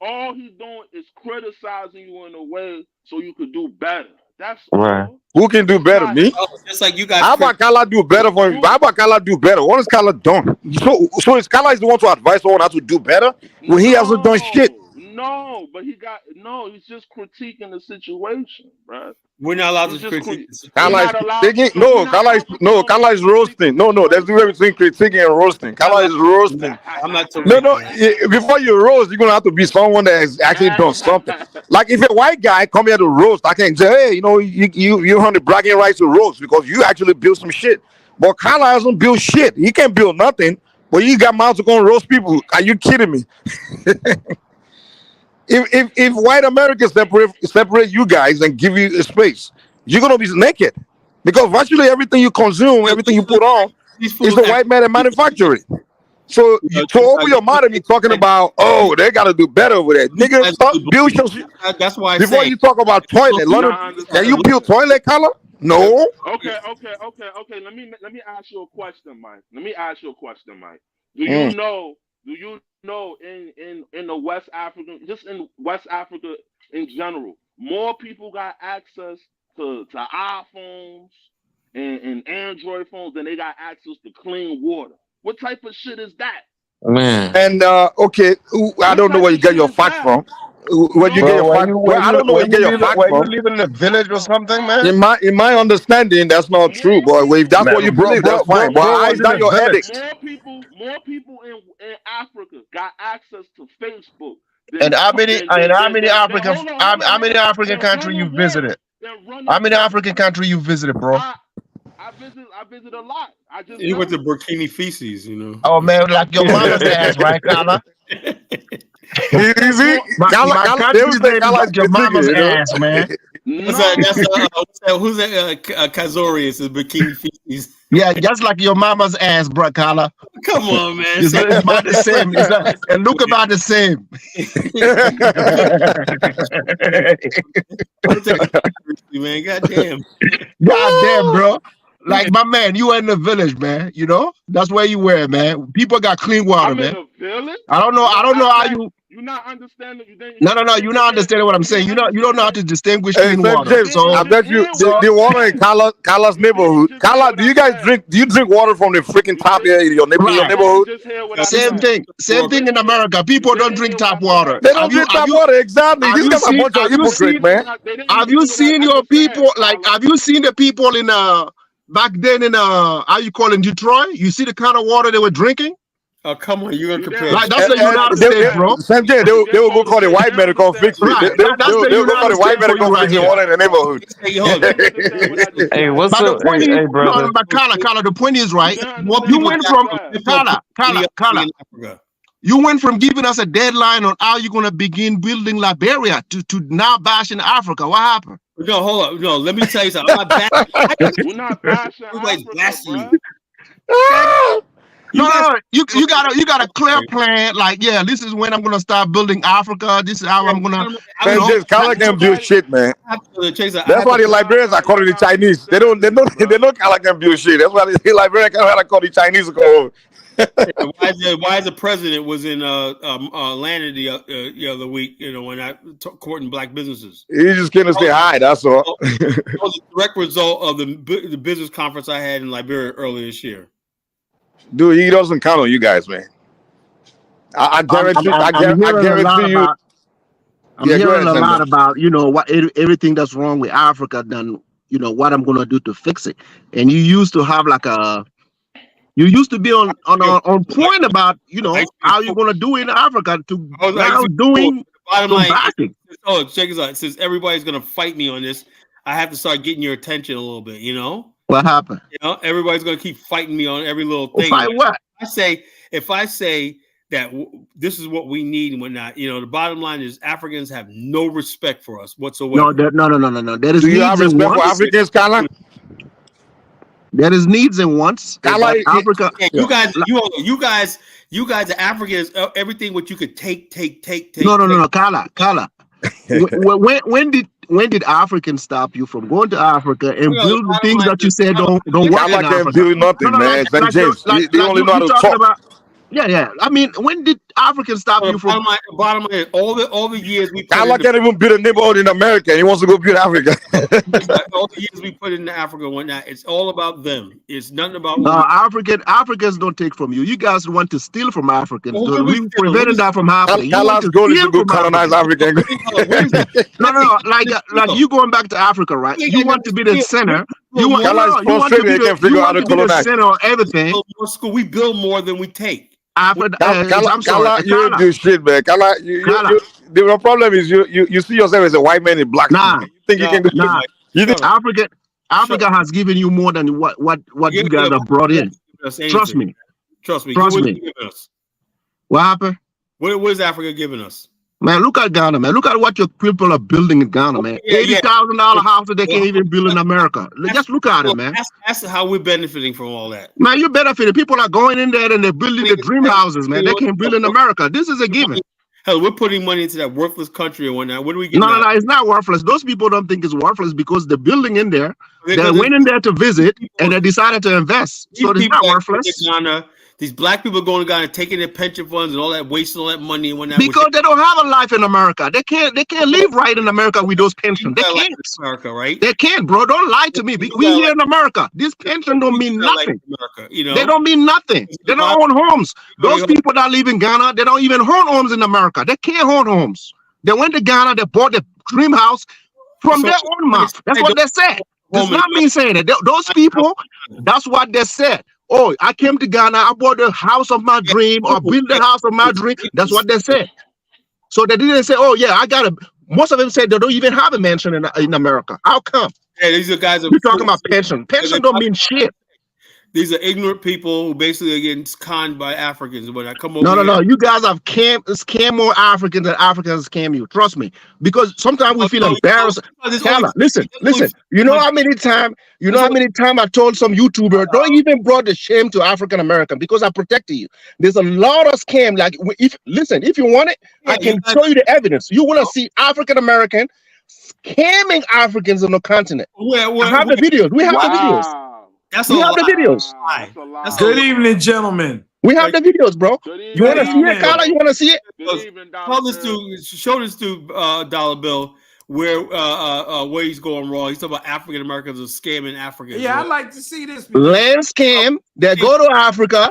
All he's doing is criticizing you in a way so you could do better. That's right. all. Who can do better? Me? Just like you guys. How about Kala do better for him? How about Kala do better? What has Kala done? So is Kala the one to advise someone how to do better when he hasn't done shit? No, but he's just critiquing the situation, bro. We're not allowed to critique. Kala is roasting. No, there's a difference between critiquing and roasting. Kala is roasting. I'm not. No. Before you roast, you're gonna have to be someone that has actually done something. Like if a white guy come here to roast, I can say, hey, you have the bragging rights to roast because you actually built some shit. But Kala hasn't built shit. He can't build nothing. But you got mouths to go and roast people. Are you kidding me? If white Americans separate you guys and give you a space, you're gonna be naked because virtually everything you consume, everything you put on, is the white man that manufacture it. So open your mind and be talking about, they gotta do better over there, nigga. Build your shit. That's why. Before you talk about toilet, can you build toilet color? No. Okay. Let me ask you a question, Mike. Do you know in the West African, just in West Africa in general, more people got access to iPhones and Android phones than they got access to clean water? What type of shit is that? Man. And okay, I don't know where you get your facts from. Where you get your facts? Well, I don't know where you get your facts from. You living in a village or something, man? In my understanding, that's not true, boy. Well, if that's what you believe, that's fine. But how is that your edict? More people in Africa got access to Facebook. And how many African countries you visited? How many African countries you visited, bro? I visit a lot. You went to Burkina Feces, you know. Oh man, like your mama's ass, right, Kala? You see, Kala, they was like your mama's ass, man. Who's that? Kazori is the Burkina Feces. Yeah, just like your mama's ass, bro, Kala. Come on, man. It's about the same. And look about the same. Man, goddamn. Goddamn, bro. Like my man, you were in the village, man. You know, that's where you were, man. People got clean water, man. In the village? I don't know how you. You're not understanding. No. You're not understanding what I'm saying. You don't know how to distinguish clean water. James, so I bet you the water in Kala's neighborhood. Kala, do you drink water from the freaking tap here in your neighborhood? Same thing in America. People don't drink tap water. They don't drink tap water, exactly. These guys are a bunch of hypocrites, man. Have you seen your people? Like, have you seen the people in back then in how you call in Detroit? You see the kind of water they were drinking? Oh, come on, you're gonna compare. Like, that's the United States, bro. Same thing. They will go call the white man to come fix it. They will go call the white man to come fix the water in the neighborhood. Hey, what's up? Hey, brother. No, but Kala, the point is right. You went from Kala. You went from giving us a deadline on how you're gonna begin building Liberia to now bashing Africa. What happened? No, hold up. No, let me tell you something. I'm not bashing. We're not bashing. Everybody's bashing you. No, you got a clear plan. Like, yeah, this is when I'm gonna start building Africa. This is how I'm gonna. Kala can build shit, man. That's why the Liberians are calling the Chinese. They know Kala can build shit. That's why the Liberians are calling the Chinese to come over. Why the president was in Atlanta the other week, you know, when I courting black businesses. He just couldn't say hi, that's all. It was a direct result of the business conference I had in Liberia earlier this year. Dude, he doesn't count on you guys, man. I guarantee you. I'm hearing a lot about, you know, what everything that's wrong with Africa, then, you know, what I'm gonna do to fix it. And you used to have like you used to be on point about, you know, how you're gonna do in Africa to now doing backing. Oh, check this out. Since everybody's gonna fight me on this, I have to start getting your attention a little bit, you know? What happened? You know, everybody's gonna keep fighting me on every little thing. Fight what? If I say that this is what we need and whatnot, you know, the bottom line is Africans have no respect for us whatsoever. No. There is do you have respect for Africans, Kala? There is needs and wants. Africa. You guys, the Africans, everything what you could take. No, Kala. When did Africans stop you from going to Africa and build the things that you said don't work in Africa? Can't build nothing, man. They only know how to talk. Yeah. I mean, when did Africans stop you from? Bottom line, all the years we. Kala can't even build a neighborhood in America. He wants to go build Africa. All the years we put into Africa and whatnot, it's all about them. It's nothing about. No, Africans don't take from you. You guys want to steal from Africans. Well, we preventing that from happening. Kala's goal is to go colonize Africa. No. Like you going back to Africa, right? You want to be the center. You want to be the center of everything. We build more than we take. Kala, you do shit, man. Kala, the problem is you see yourself as a white man in black. Nah, you think you can do you think Africa has given you more than what you guys have brought in. Trust me. What happened? What is Africa giving us? Man, look at Ghana, man. Look at what your people are building in Ghana, man. $80,000 houses they can't even build in America. Just look at it, man. That's how we're benefiting from all that. Man, you're benefiting. People are going in there and they're building the dream houses, man. They can't build in America. This is a given. Hell, we're putting money into that worthless country and whatnot. What do we get? No, it's not worthless. Those people don't think it's worthless because the building in there, they went in there to visit and they decided to invest. So it's not worthless. These black people are going to Ghana and taking their pension funds and all that, wasting all that money and whatnot. Because they don't have a life in America. They can't live right in America with those pensions. They can't. America, right? They can't, bro. Don't lie to me. We here in America. This pension don't mean nothing. America, you know? They don't mean nothing. They don't own homes. Those people that live in Ghana, they don't even own homes in America. They can't own homes. They went to Ghana, they bought the dream house from their own mouth. That's what they said. It's not me saying it. Those people, that's what they said. Oh, I came to Ghana, I bought the house of my dream or built the house of my dream. That's what they said. So they didn't say, oh, yeah, I got a. Most of them said they don't even have a mansion in America. How come? Yeah, these are guys. You're talking about pension. Pension don't mean shit. These are ignorant people who basically are getting conned by Africans. When I come over, no. You guys have scam more Africans than Africans scam you. Trust me, because sometimes we feel embarrassed. Listen. You know how many times? I told some YouTuber, don't even brought the shame to African American because I protected you. There's a lot of scam. Like if you want it, I can show you the evidence. You want to see African American scamming Africans on the continent. I have the videos. We have the videos. We have the videos. Good evening, gentlemen. We have the videos, bro. You want to see it, Carla? You want to see it? Show this dude Dollar Bill where he's going wrong. He's talking about African Americans are scamming Africans. Yeah, I'd like to see this. Land scam. They go to Africa.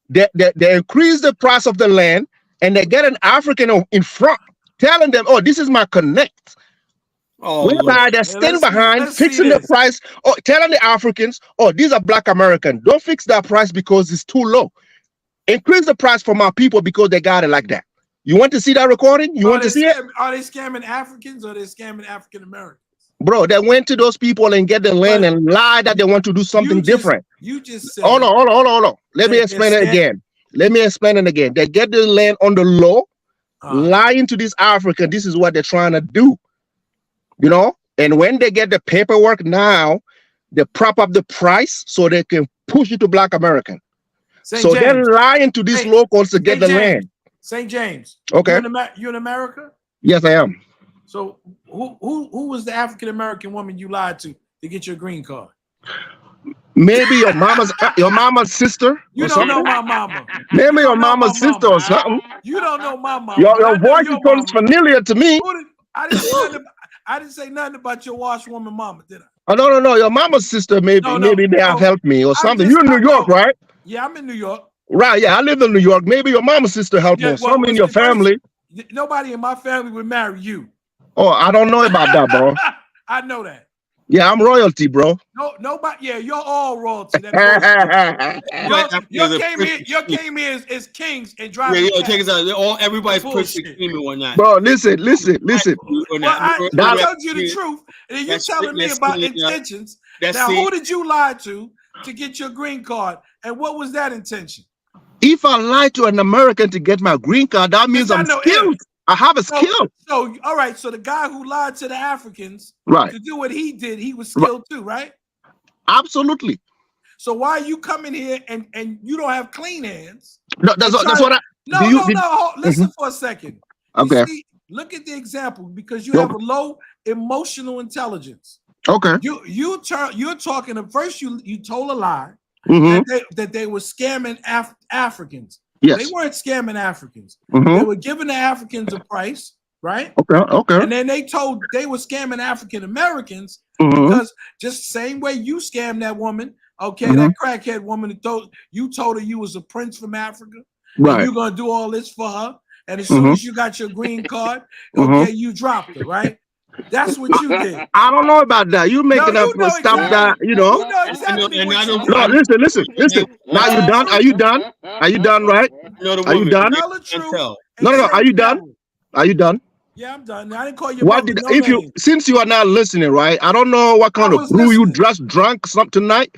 They increase the price of the land, and they get an African in front, telling them, "Oh, this is my connect." Whereby they're standing behind, fixing the price, or telling the Africans, oh, these are black Americans. Don't fix that price because it's too low. Increase the price for my people because they got it like that. You want to see that recording? You want to see it? Are they scamming Africans or are they scamming African Americans? Bro, they went to those people and get the land and lie that they want to do something different. You just said. Hold on. Let me explain it again. They get the land on the low, lying to these Africans. This is what they're trying to do. You know, and when they get the paperwork now, they prop up the price so they can push it to black American. So they're lying to these locals to get the land. St. James. Okay. You in America? Yes, I am. So who was the African American woman you lied to get your green card? Maybe your mama's sister. You don't know my mama. Maybe your mama's sister or something. You don't know my mama. Your voice becomes familiar to me. I didn't say nothing about your washwoman mama, did I? Oh, no. Your mama's sister, maybe they have helped me or something. You're in New York, right? Yeah, I'm in New York. Right, yeah, I live in New York. Maybe your mama's sister helped me. Some in your family. Nobody in my family would marry you. Oh, I don't know about that, bro. I know that. Yeah, I'm royalty, bro. No, nobody. Yeah, you're all royalty. You came here as kings and driving. Yeah, check us out. Everybody's pushing scheme and whatnot. Bro, listen. I told you the truth, and you're telling me about intentions. Now, who did you lie to get your green card, and what was that intention? If I lie to an American to get my green card, that means I'm skilled. I have a skill. So, all right. So the guy who lied to the Africans to do what he did, he was skilled too, right? Absolutely. So why are you coming here and you don't have clean hands? No, that's what I. No. Listen for a second. Okay. See, look at the example because you have a low emotional intelligence. Okay. You're talking at first. You told a lie that they were scamming Africans. Yes. They weren't scamming Africans. They were giving the Africans a price, right? Okay. And then they were scamming African Americans because just the same way you scammed that woman, that crackhead woman you told her you was a prince from Africa, right? You're gonna do all this for her, and as soon as you got your green card, you dropped her, right? That's what you did. I don't know about that. You making up stuff that you know. No, listen. Now you done? Are you done? Are you done? Right? Are you done? No. Are you done? Are you done? Yeah, I'm done. I didn't call you. Since you are not listening, right? I don't know what kind of brew you just drunk something tonight.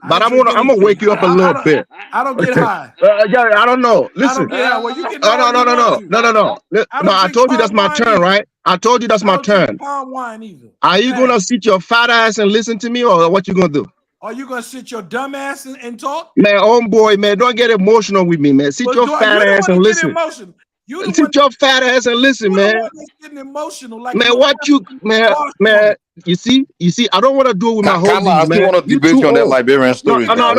But I'm gonna wake you up a little bit. I don't get high. Yeah, I don't know. Listen. Well, you can No. I told you that's my turn, right? I told you that's my turn. Palm wine either. Are you gonna sit your fat ass and listen to me, or what you gonna do? Are you gonna sit your dumb ass and talk? Man, homeboy, man, don't get emotional with me, man. Sit your fat ass and listen. Sit your fat ass and listen, man. Getting emotional, like man, man. You see, I don't want to do it with my whole. I still want to debate you on that Liberian story. No,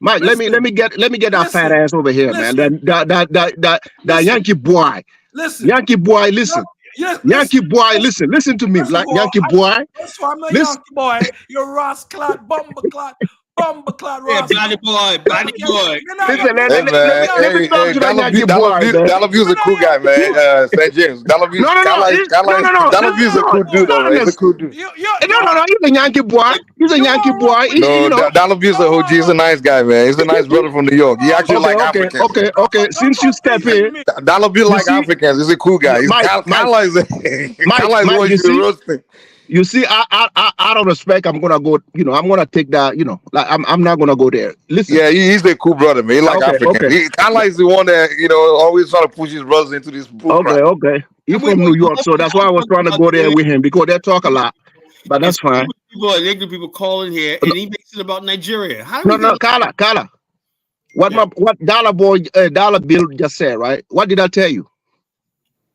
Mike, listen, let me get that fat ass over here, man. That Yankee boy. Listen. Yankee boy, listen. Yankee boy, listen to me. Like Yankee boy. First of all, I'm not Yankee boy. You're Ross Clot, Bumba Clot, Ross. Yeah, body boy. Listen, let me talk to that Yankee boy. Delavue's a cool guy, man. St. James. Delavue's Delavue's a cool dude, though, man. He's a cool dude. No, he's a Yankee boy. He's a Yankee boy. No, Delavue's a OG. He's a nice guy, man. He's a nice brother from New York. He actually like Africans. Okay. Since you step in, Dalavue like Africans. He's a cool guy. He's Kala is the one you're roasting. You see, out of respect, I'm gonna go. I'm gonna take that. Like I'm not gonna go there. Listen. Yeah, he's the cool brother, man. He like African. Kala is the one that always trying to push his brothers into this. Okay. He's from New York, so that's why I was trying to go there with him because they talk a lot. But that's fine. People calling here, and he makes it about Nigeria. No, Kala. What Dollar Bill just said, right? What did I tell you?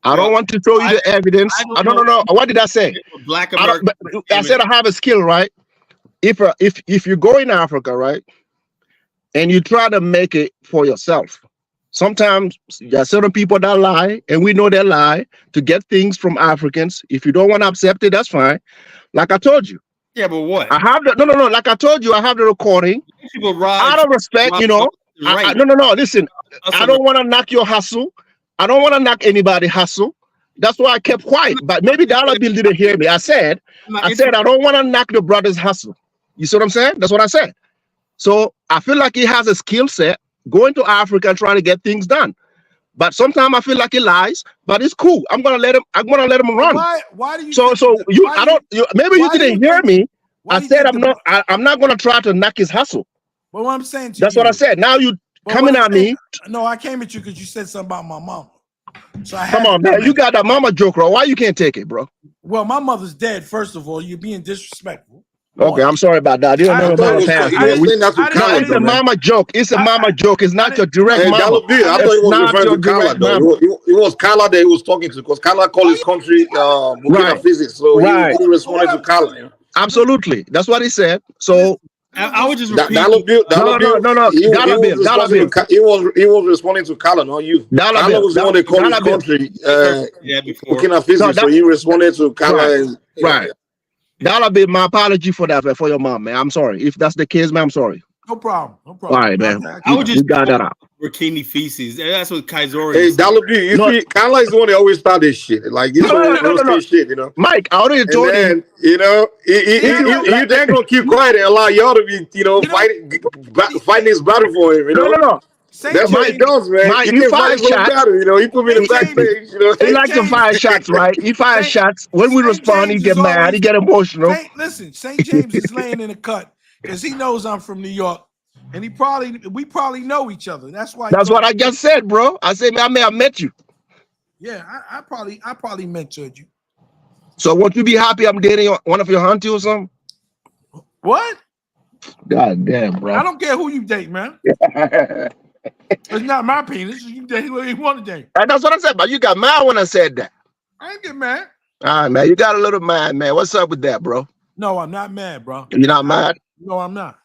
I don't want to show you the evidence. I don't know. What did I say? Black American. I said I have a skill, right? If you go in Africa, right, and you try to make it for yourself, sometimes there are certain people that lie, and we know they lie to get things from Africans. If you don't want to accept it, that's fine. Like I told you. Yeah, but what? I have no. Like I told you, I have the recording. Out of respect, no. Listen, I don't want to knock your hustle. I don't want to knock anybody's hustle. That's why I kept quiet. But maybe Dollar Bill didn't hear me. I said I don't want to knock the brother's hustle. You see what I'm saying? That's what I said. So I feel like he has a skill set going to Africa and trying to get things done. But sometimes I feel like he lies. But it's cool. I'm gonna let him run. Why do you? Maybe you didn't hear me. I said I'm not gonna try to knock his hustle. But what I'm saying to that's what I said. Now you coming at me. No, I came at you because you said something about my mama. So come on, man. You got that mama joke, bro. Why you can't take it, bro? Well, my mother's dead. First of all, you're being disrespectful. Okay, I'm sorry about that. You don't know about the past. It's a mama joke. It's a mama joke. It's not your direct mama. I thought he was referring to Kala, though. It was Kala that he was talking to because Kala called his country Burkina Faso. So he responded to Kala. Absolutely. That's what he said. So I would just repeat. No. He was responding to Kala, not you. Kala was the one that called his country Burkina Faso, so he responded to Kala. Right. Dollar Bill, my apology for that, man, for your mom, man. I'm sorry. If that's the case, man, I'm sorry. No problem. All right, man. I would just got that out. Burkini feces. That's what Kaisori. Hey, Dollar Bill, you see, Kala is the one that always start this shit. Like this shit, Mike, I already told him. You then gonna keep quiet and allow y'all to be, fighting this battle for him. No. That's what he does, man. Mike, he fires shots. He put me in the backstage. He likes to fire shots, right? He fires shots. When we respond, he get mad. He get emotional. Listen, St. James is laying in the cut because he knows I'm from New York, and we probably know each other. That's why. That's what I just said, bro. I said, I may have met you. Yeah, I probably mentored you. So won't you be happy I'm dating one of your aunties or something? What? God damn, bro. I don't care who you date, man. It's not my penis. You date who you want to date. That's what I said, but you got mad when I said that. I ain't get mad. All right, man. You got a little mad, man. What's up with that, bro? No, I'm not mad, bro. You're not mad? No, I'm not.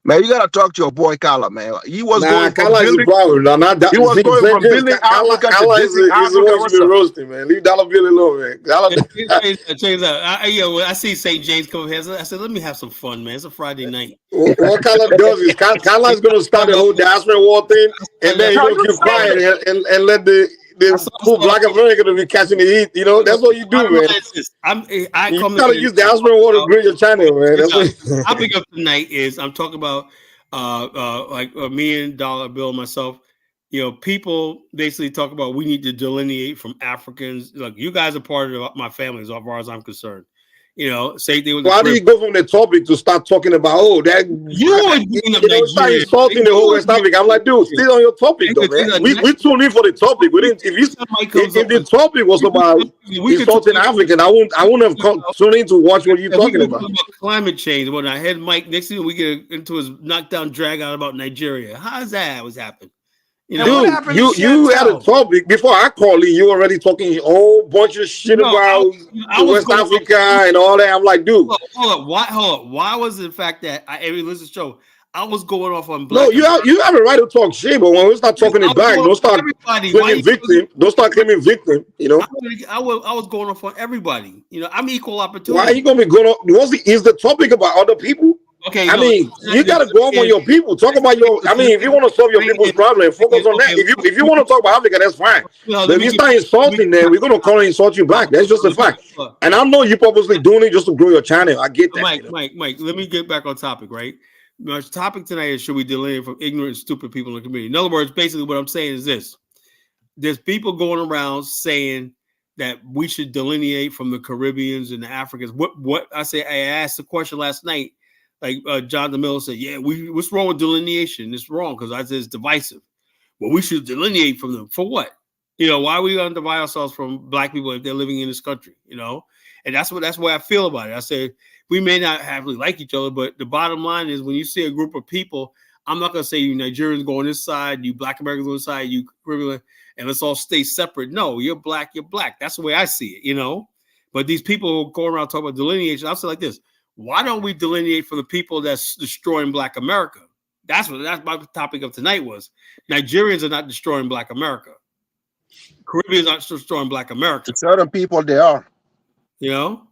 Man, you gotta talk to your boy Kala, man. He was going from Kala building. Is a problem. No, not that. He was going from building Africa to building Africa. He's the one to be roasting, man. Leave Dollar Bill alone, man. I see St. James come here. I said, let me have some fun, man. It's a Friday night. What Kala does is Kala is gonna start the whole diaspora war thing, and then he's gonna keep quiet and let the cool Black American to be catching the heat. That's what you do, man. You gotta use diaspora war to bring your channel, man. That's what I pick up tonight is I'm talking about me and Dollar Bill myself. People basically talk about we need to delineate from Africans. Like you guys are part of my family as far as I'm concerned. Same thing with why do you go from the topic to start talking about that start insulting the whole West Africa? I'm like, dude, still on your topic though, man. We tuned in for the topic. We didn't. If the topic was about insulting African, I wouldn't have tuned in to watch what you're talking about. Climate change. When I had Mike next thing we get into his knockdown drag out about Nigeria. How does that always happen? Dude, you had a topic before I called you. You already talking a whole bunch of shit about West Africa and all that. I'm like, dude, hold up. Why was it the fact that every listen show I was going off on black. No, you have a right to talk shit, but when we start talking it back, don't start claiming victim. Don't start claiming victim. You know, I was going off on everybody. You know, I'm equal opportunity. Why are you gonna be going off? Is the topic about other people? Okay, I mean, you gotta go off on your people. Talk about your. I mean, if you want to solve your people's problem, focus on that. If you want to talk about Africa, that's fine. But if you start insulting them, we're gonna call and insult you back. That's just a fact. And I know you're purposely doing it just to grow your channel. I get that. Mike. Let me get back on topic, right? My topic tonight is: should we delineate from ignorant and stupid people in the community? In other words, basically, what I'm saying is this: there's people going around saying that we should delineate from the Caribbeans and the Africans. What I say? I asked the question last night. Like John DeMille said, yeah, what's wrong with delineation? It's wrong because I said it's divisive. Well, we should delineate from them. For what? You know, why are we going to divide ourselves from black people if they're living in this country? You know, and that's what I feel about it. I said we may not really like each other, but the bottom line is when you see a group of people, I'm not going to say you Nigerians go on this side, you Black Americans on this side, you Caribbean, and let's all stay separate. No, you're black. That's the way I see it, you know. But these people who go around talking about delineation, I'll say like this. Why don't we delineate for the people that's destroying Black America? That's my topic of tonight was. Nigerians are not destroying Black America. Caribbeans are not destroying Black America. Certain people they are. You know?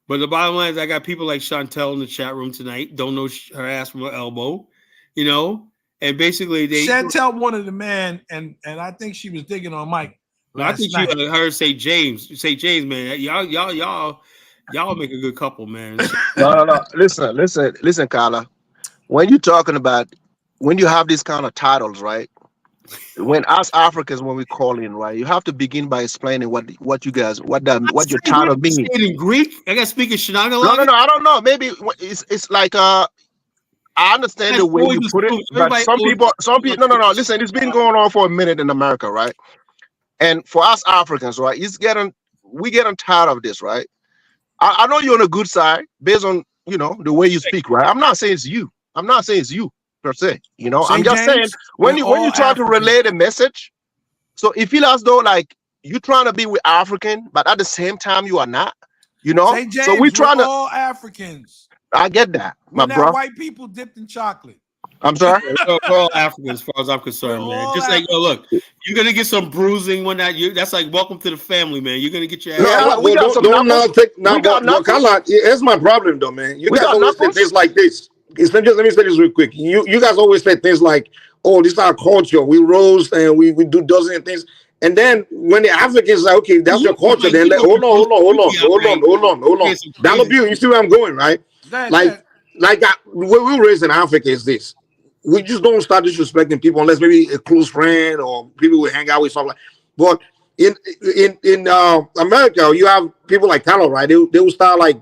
But the bottom line is I got people like Chantel in the chat room tonight. Don't know her ass from her elbow. You know? And basically Chantel wanted the man, and I think she was digging on Mike. I think you heard her say James. Say James, man. Y'all make a good couple, man. No. Listen, Carla. When you're talking about when you have these kind of titles, right? When us Africans, when we call in, right, you have to begin by explaining what your title means. In Greek, I got to speak in Shinaga. No, I don't know. Maybe it's like I understand the way you put it, but some people. No. Listen, it's been going on for a minute in America, right? And for us Africans, right, we getting tired of this, right? I know you're on a good side based on, you know, the way you speak, right? I'm not saying it's you. I'm not saying it's you per se. You know, I'm just saying when you try to relay the message, so it feels as though like you're trying to be with African, but at the same time you are not. You know, James, so we're trying to all Africans. I get that, my bro. White people dipped in chocolate. I'm sorry. We're all Africans, as far as I'm concerned, man. Just like, look, you're gonna get some bruising when that's like welcome to the family, man. You're gonna get your ass. We got some knuckles. Here's my problem, though, man. You guys always say things like this. Let me say this real quick. You guys always say things like, "Oh, this is our culture. We roast and we do dozens of things." And then when the Africans are okay, that's your culture. Then hold on. Dollar Bill, you see where I'm going, right? We were raised in Africa is this. We just don't start disrespecting people unless maybe a close friend or people we hang out with, something like. But in America, you have people like Carlo, right? They will start like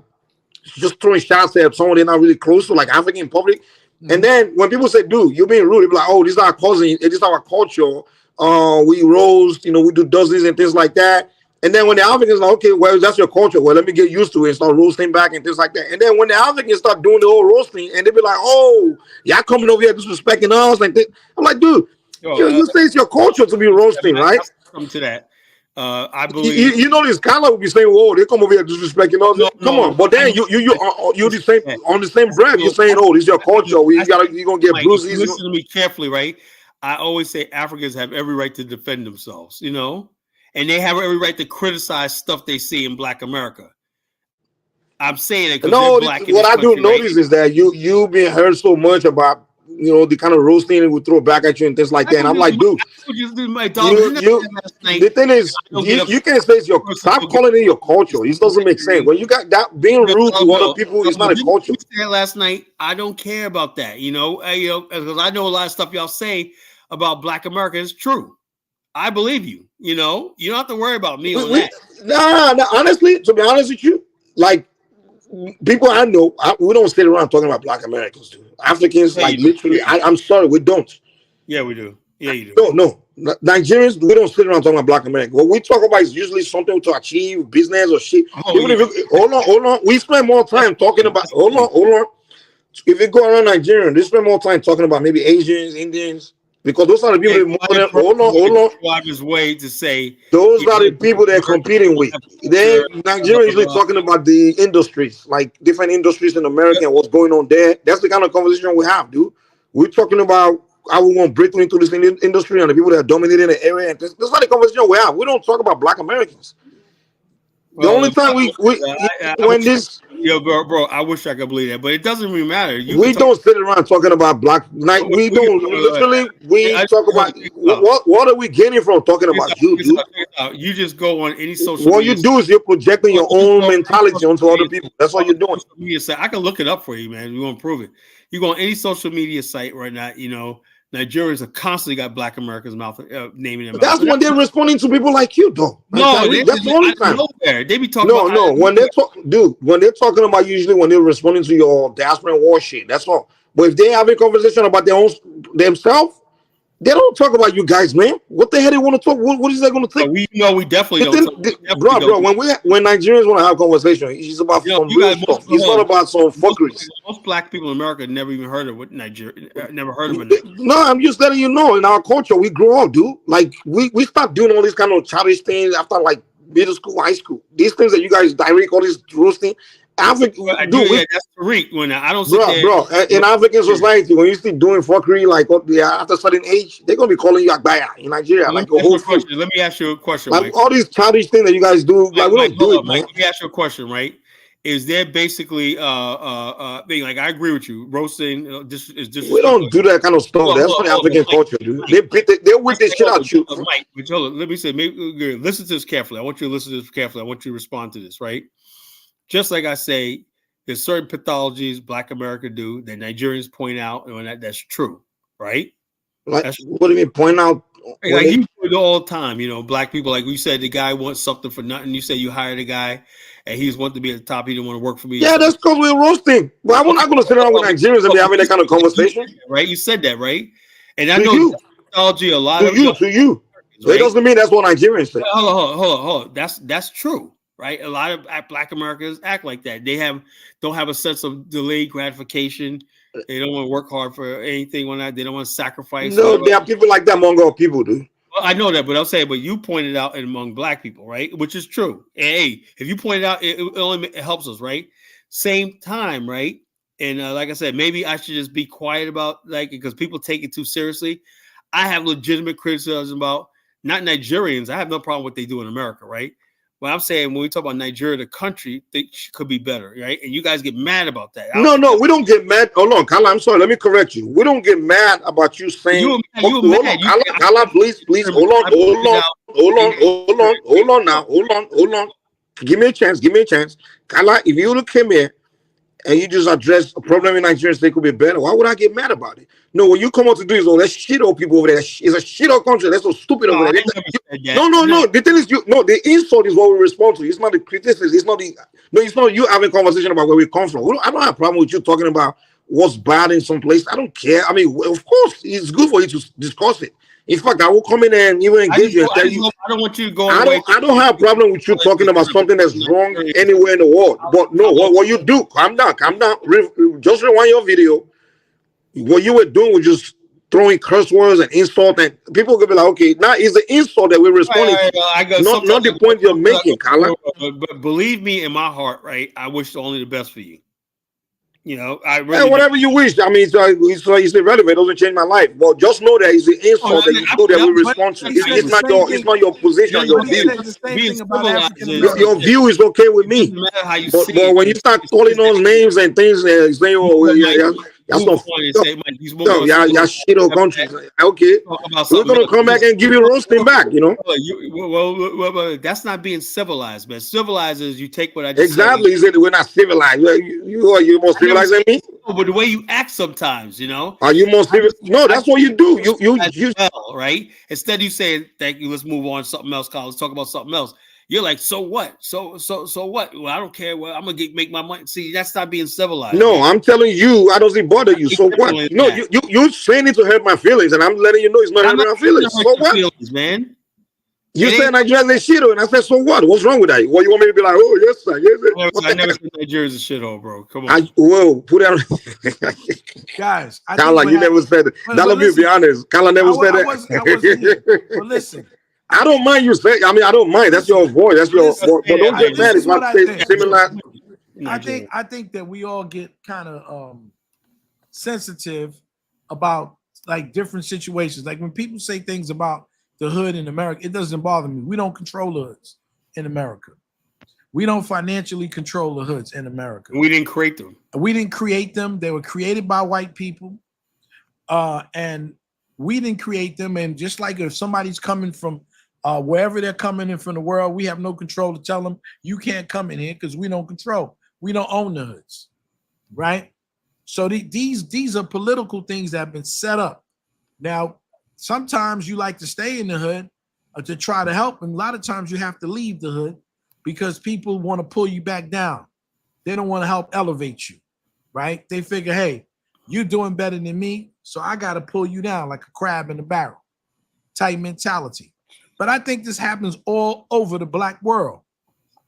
just throwing shots at someone they're not really close to, like African in public. Mm-hmm. And then when people say, "Dude, you're being rude," they be like, "Oh, this is our cousin. This is our culture. We roast, you know, we do dozens and things like that." And then when the Africans are like, "Okay, well, that's your culture. Well, let me get used to it and start roasting back and things like that." And then when the Africans start doing the whole roasting, and they be like, "Oh, y'all coming over here disrespecting us," like that. I'm like, dude, you say it's your culture to be roasting, right? Come to that. I believe you know this Carla would be saying, "Whoa, they come over here disrespecting us." Come on, but then you the same on the same breath. You're saying, "Oh, this is your culture. You're gonna get bruises." Listen to me carefully, right? I always say Africans have every right to defend themselves, you know. And they have every right to criticize stuff they see in Black America. I'm saying it because they're Black. What I do notice is that you being heard so much about, you know, the kind of roasting and we throw back at you and things like that. And I'm like, dude, the thing is, you can't say it's your. Stop calling it your culture. It doesn't make sense. When you got that being rude to other people, it's not a culture. Last night, I don't care about that. You know, because I know a lot of stuff y'all say about Black America is true. I believe you. You know, you don't have to worry about me on that. Nah, honestly, to be honest with you, like people I know, we don't sit around talking about Black Americans, dude. Africans, like literally, I'm sorry, we don't. Yeah, we do. Yeah, you do. No. Nigerians, we don't sit around talking about Black America. What we talk about is usually something to achieve, business or shit. Hold on. We spend more time talking about. Hold on. If you go around Nigeria, they spend more time talking about maybe Asians, Indians. Because those are the people hold on. His way to say those are the people they're competing with. Nigeria usually talking about the industries, like different industries in America and what's going on there. That's the kind of conversation we have, dude. We're talking about how we want breakthrough into this industry and the people that are dominating the area. And that's not the conversation we have. We don't talk about Black Americans. The only time bro, I wish I could believe that, but it doesn't really matter. We don't sit around talking about Black. Like we don't literally. We talk about what are we gaining from talking about you, dude? You just go on any social. What you do is you're projecting your own mentality onto other people. That's what you're doing. I can look it up for you, man. You want to prove it? You go on any social media site right now. You know, Nigerians have constantly got Black Americans' mouth naming them. That's when they're responding to people like you, though. No, that's the only time. They be talking. No. When they're when they're talking about usually when they're responding to your diaspora war shit, that's all. But if they have a conversation about themselves, they don't talk about you guys, man. What the hell they want to talk? What is that going to take? We definitely don't. Bro. When Nigerians want to have a conversation, it's about some real stuff. It's not about some fuckeries. Most Black people in America never even heard of what Nigeria. Never heard of it. No, I'm just letting you know. In our culture, we grow up, dude. Like we start doing all these kind of childish things after like middle school, high school. These things that you guys direct all this roasting. That's Tariq. When I don't bro, in African society, when you still doing fuckery like after a certain age, they're gonna be calling you Agbaya in Nigeria. Let me ask you a question. Like all these childish things that you guys do, like we don't do it, man. Let me ask you a question, right? Is there basically thing like I agree with you, roasting we don't do that kind of stuff. That's not African culture, dude. They whip this shit out you. Mike, let me say, maybe listen to this carefully. I want you to listen to this carefully. I want you to respond to this, right? Just like I say, there's certain pathologies Black America do that Nigerians point out, and that's true, right? Like, what do you mean point out? Like you do it all the time, Black people, like you said, the guy wants something for nothing. You say you hired a guy, and he just wanted to be at the top. He didn't want to work for me. Yeah, that's because we're roasting. But I'm not going to sit around with Nigerians and be having that kind of conversation, right? You said that, right? And I know pathology a lot to you. Right? It doesn't mean that's what Nigerians say. Hold on. That's true. Right, a lot of Black Americans act like that. They don't have a sense of delayed gratification. They don't want to work hard for anything on that. They don't want to sacrifice. No, there are people like that among all people, dude. Well, I know that, but I'm saying, but you pointed out among Black people, right? Which is true. Hey, if you point it out, it only helps us, right? Same time, right? And like I said, maybe I should just be quiet about because people take it too seriously. I have legitimate criticism about not Nigerians. I have no problem with what they do in America, right? Well, I'm saying when we talk about Nigeria, the country, they could be better, right? And you guys get mad about that. No, we don't get mad. Hold on, Kala, I'm sorry. Let me correct you. We don't get mad about you saying. Hold on, Kala, please. Hold on. Give me a chance. Kala, if you look him here and you just address a problem in Nigeria, they could be better. Why would I get mad about it? No, what you come out to do is let's shit on people over there. It's a shit on country. That's so stupid over there. No. The thing is, the insult is what we respond to. It's not the criticism. It's not you having a conversation about where we come from. I don't have a problem with you talking about what's bad in some place. I don't care. I mean, of course, it's good for you to discuss it. In fact, I will come in and even engage you and tell you. I don't want you to go. I don't have a problem with you talking about something that's wrong anywhere in the world. But no, what you do? Calm down. Just rewind your video. What you were doing was just throwing curse words and insult, and people could be like, okay, now it's the insult that we're responding to, not the point you're making, Kala. But believe me, in my heart, right, I wish only the best for you. I really whatever you wish. I mean, it's irrelevant. It doesn't change my life. But just know that it's the insult that you know that we respond to. It's not your position, your view. Your view is okay with me. But when you start calling those names and things, saying, "Oh, yeah." That's not funny. Yeah, shit on country. Okay, we're gonna come back and give you roasting back. Well, that's not being civilized, man. Civilized is you take what I just exactly. Said. We're not civilized. You more civilized than me. But the way you act sometimes, Are you more civilized? No, that's what you do. You right. Instead, you say, "Thank you. Let's move on to something else, Kyle. Let's talk about something else." You're like, so what? So what? Well, I don't care. Well, I'm gonna make my money. See, that's not being civilized. No, I'm telling you, I don't bother you. So what? No, you're saying it to hurt my feelings, and I'm letting you know it's not hurting my feelings. So what, man? You said Nigeria's a shithole, and I said, so what? What's wrong with that? Well, you want me to be like, oh yes, sir, yes, sir. I never said Nigeria's a shithole, bro. Come on. Put it guys. Kala, you never said it. That'll be honest. Kala never said that. I wasn't here. But listen. I don't mind you saying. I mean, I don't mind. That's your voice. That's your. But don't get mad. It's not similar. I think that we all get kind of sensitive about like different situations. Like when people say things about the hood in America, it doesn't bother me. We don't control the hoods in America. We don't financially control the hoods in America. We didn't create them. We didn't create them. They were created by white people. And we didn't create them. And just like if somebody's coming from wherever they're coming in from the world, we have no control to tell them, you can't come in here because we don't control. We don't own the hoods, right? So these are political things that have been set up. Now, sometimes you like to stay in the hood to try to help. And a lot of times you have to leave the hood because people want to pull you back down. They don't want to help elevate you, right? They figure, hey, you're doing better than me, so I got to pull you down like a crab in the barrel type mentality. But I think this happens all over the Black world.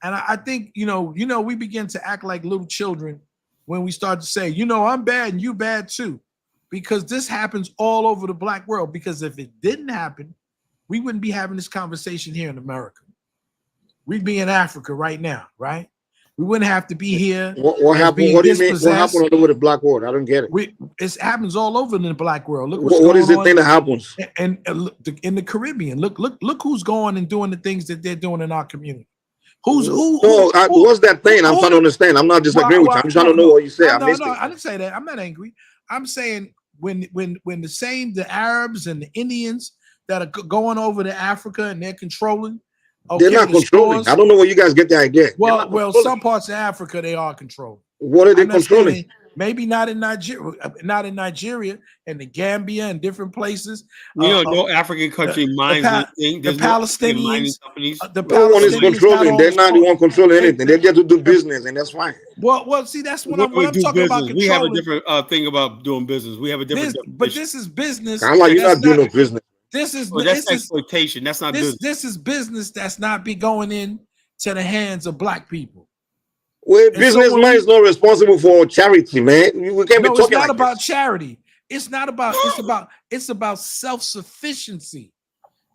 And I think, we begin to act like little children when we start to say, I'm bad and you bad too, because this happens all over the Black world. Because if it didn't happen, we wouldn't be having this conversation here in America. We'd be in Africa right now, right? We wouldn't have to be here. What happened? What do you mean? What happened all over the Black world? I don't get it. It happens all over in the Black world. Look what is the thing that happens? And in the Caribbean, look who's going and doing the things that they're doing in our community. What's that thing? I'm trying to understand. I'm not disagreeing with you. I'm trying to know what you say. I didn't say that. I'm not angry. I'm saying when the Arabs and the Indians that are going over to Africa and they're controlling. Okay, they're not controlling. I don't know where you guys get the idea. Well, some parts of Africa they are controlling. What are they controlling? Maybe not in Nigeria, and the Gambia and different places. No African country mines anything. The Palestinians. No one is controlling. They're not the one controlling anything. They get to do business, and that's fine. Well, see, that's what I'm talking about. We have a different thing about doing business. We have a different. But this is business. I'm like, you're not doing no business. That's exploitation. That's not business. This is business that's not be going in to the hands of Black people. Well, businessman is not responsible for charity, man. We can't be talking. It's not about charity. It's not about. It's about self-sufficiency.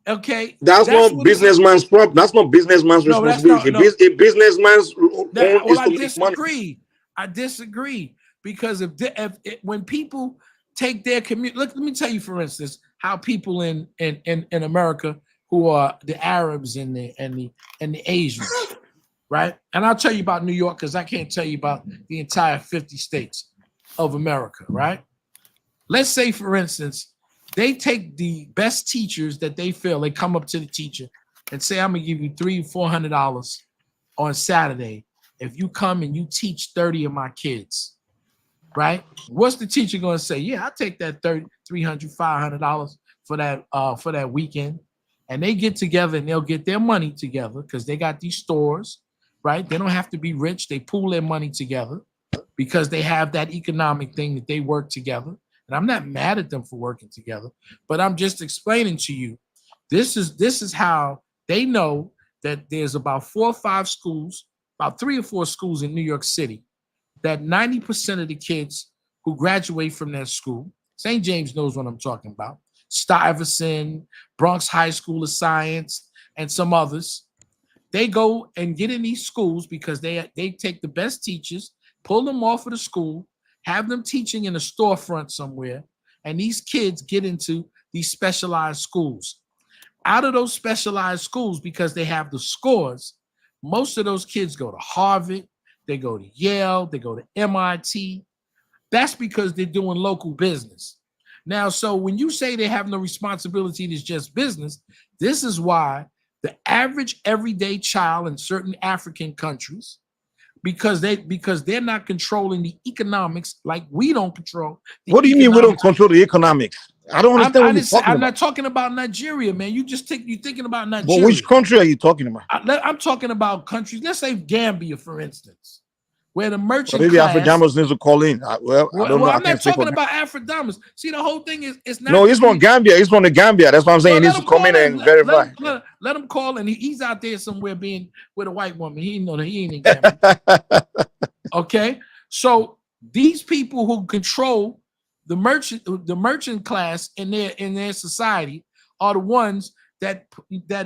Okay, that's not businessman's problem. That's not businessman's responsibility. A businessman's I disagree because when people take their community, let me tell you, for instance, how people in America who are the Arabs and the Asians, right? And I'll tell you about New York because I can't tell you about the entire 50 states of America, right? Let's say, for instance, they take the best teachers that they feel, they come up to the teacher and say, I'm gonna give you $300-$400 on Saturday if you come and you teach 30 of my kids. Right? What's the teacher going to say? Yeah, I'll take that $300, $500 for that weekend. And they get together and they'll get their money together because they got these stores, right? They don't have to be rich. They pool their money together because they have that economic thing that they work together. And I'm not mad at them for working together, but I'm just explaining to you, this is how they know that there's about 4 or 5 schools, about 3 or 4 schools in New York City, that 90% of the kids who graduate from that school, St. James knows what I'm talking about, Stuyvesant, Bronx High School of Science, and some others, they go and get in these schools because they take the best teachers, pull them off of the school, have them teaching in a storefront somewhere, and these kids get into these specialized schools. Out of those specialized schools, because they have the scores, most of those kids go to Harvard, they go to Yale, they go to MIT. That's because they're doing local business. Now, so when you say they have no responsibility, it's just business, this is why the average everyday child in certain African countries, because they're not controlling the economics like we don't control. What do you mean we don't control the economics? I don't understand what you're talking about. I'm not talking about Nigeria, man. You're thinking about Nigeria. Well, which country are you talking about? I'm talking about countries. Let's say Gambia, for instance, where the merchant maybe Afro-Damas needs to call in. I don't know. I'm not talking about Afro-Damas. See, the whole thing is it's not. No, he's from Gambia. He's from the Gambia. That's what I'm saying. He needs to come in and verify. Let him call, and he's out there somewhere being with a white woman. He know that he ain't in Gambia. Okay, so these people who control the merchant class in their society are the ones that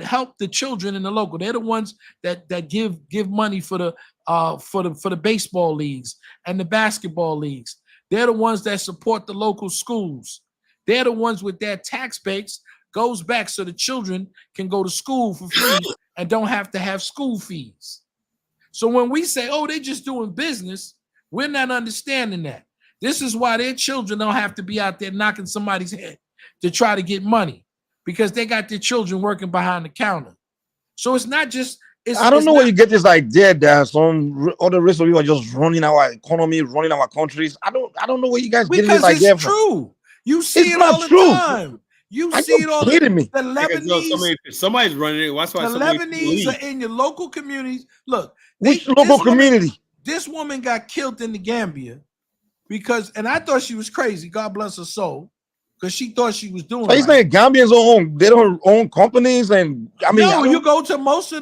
help the children in the local. They're the ones that give money for the baseball leagues and the basketball leagues. They're the ones that support the local schools. They're the ones with their tax base goes back so the children can go to school for free and don't have to have school fees. So when we say, oh, they're just doing business, we're not understanding that. This is why their children don't have to be out there knocking somebody's head to try to get money, because they got their children working behind the counter. So it's not just. I don't know where you get this idea that some other race of people are just running our economy, running our countries. I don't know where you guys get this idea from. True. You see it all the time. You see it all the time. The Lebanese, somebody's running it. That's why the Lebanese are in your local communities. Look, which local community? This woman got killed in the Gambia because, and I thought she was crazy. God bless her soul, because she thought she was doing. So you saying Gambians they don't own companies, and I mean, no, you go to most of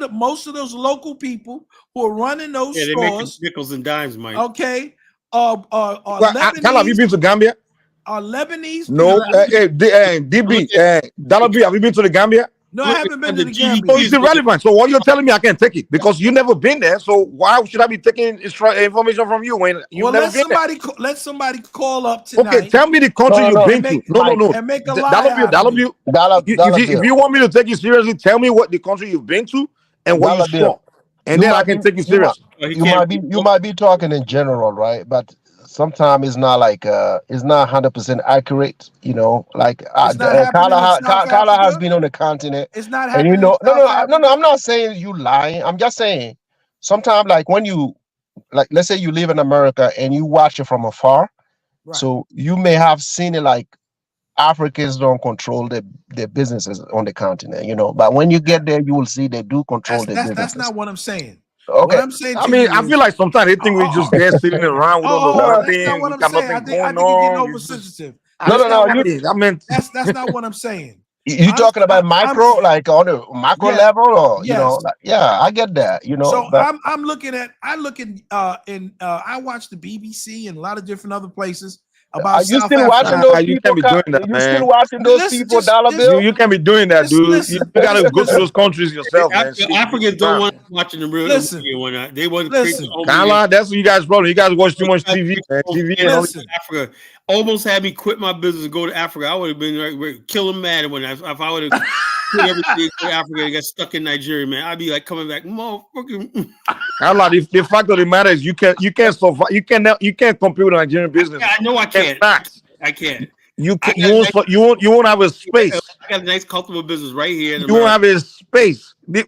those local people who are running those stores. They make nickels and dimes, Mike. Okay, Lebanese, have you been to Gambia? Are Lebanese? No, DB, Dalabi, have you been to the Gambia? No, I haven't been to the Gambia. So it's irrelevant. So what you're telling me, I can't take it because you never been there. So why should I be taking information from you when you've never been there? Let somebody call up tonight. Okay, tell me the country you've been to. No. And make a lie. If you want me to take you seriously, tell me what the country you've been to and what you saw, and then I can take you seriously. You might be talking in general, right? But sometimes it's not like it's not 100% accurate, you know. Like Carla has been on the continent. It's not happening. And no. I'm not saying you lying. I'm just saying sometimes, like when you, like, let's say you live in America and you watch it from afar, right. So you may have seen it like Africans don't control their businesses on the continent, you know. But when you get there, you will see they do control their businesses. That's not what I'm saying. Okay. What I'm saying I feel like sometimes they think we just there sitting around with that's not what I'm saying. I think you're getting oversensitive. No. That's not what I'm saying. You talking about micro, like on a macro level, or you know? Like, yeah, I get that. You know. So I'm looking at I watch the BBC and a lot of different other places. About you still watching those people? You can't be doing that, man. You still watching those people, dollar bill? You can't be doing that, dude. You gotta go to those countries yourself, man. Africans don't want to watch the real media. They want to create Carla, that's what you guys problem. You guys watch too much TV, man. TV in Africa almost had me quit my business and go to Africa. I would have been like killing mad if I would have quit everything to Africa and got stuck in Nigeria, man. I'd be like coming back, motherfucking. Carla, the fact of the matter is you can't survive. You can't compete with Nigerian business. Yeah, I know I can't. I can't. You won't have a space. I got a nice, comfortable business right here. You won't have a space. The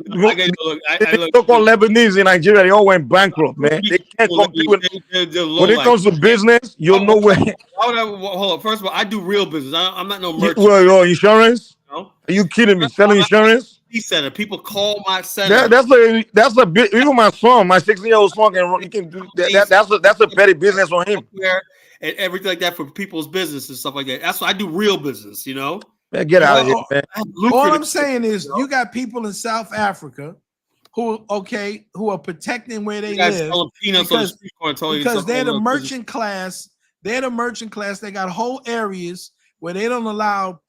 so-called Lebanese in Nigeria, they all went bankrupt, man. They can't compete with. When it comes to business, you'll know where. Hold on. First of all, I do real business. I'm not no merchant. Well, insurance? No? Are you kidding me? Selling insurance? Center. People call my center. That's a bit. Even my son, my 16-year-old son, can do that. That's a petty business for him. And everything like that for people's business and stuff like that. That's why I do real business, you know. Man, get out of here, man. All I'm saying is, you got people in South Africa who are protecting where they live because they're the merchant class. They're the merchant class. They got whole areas where they don't allow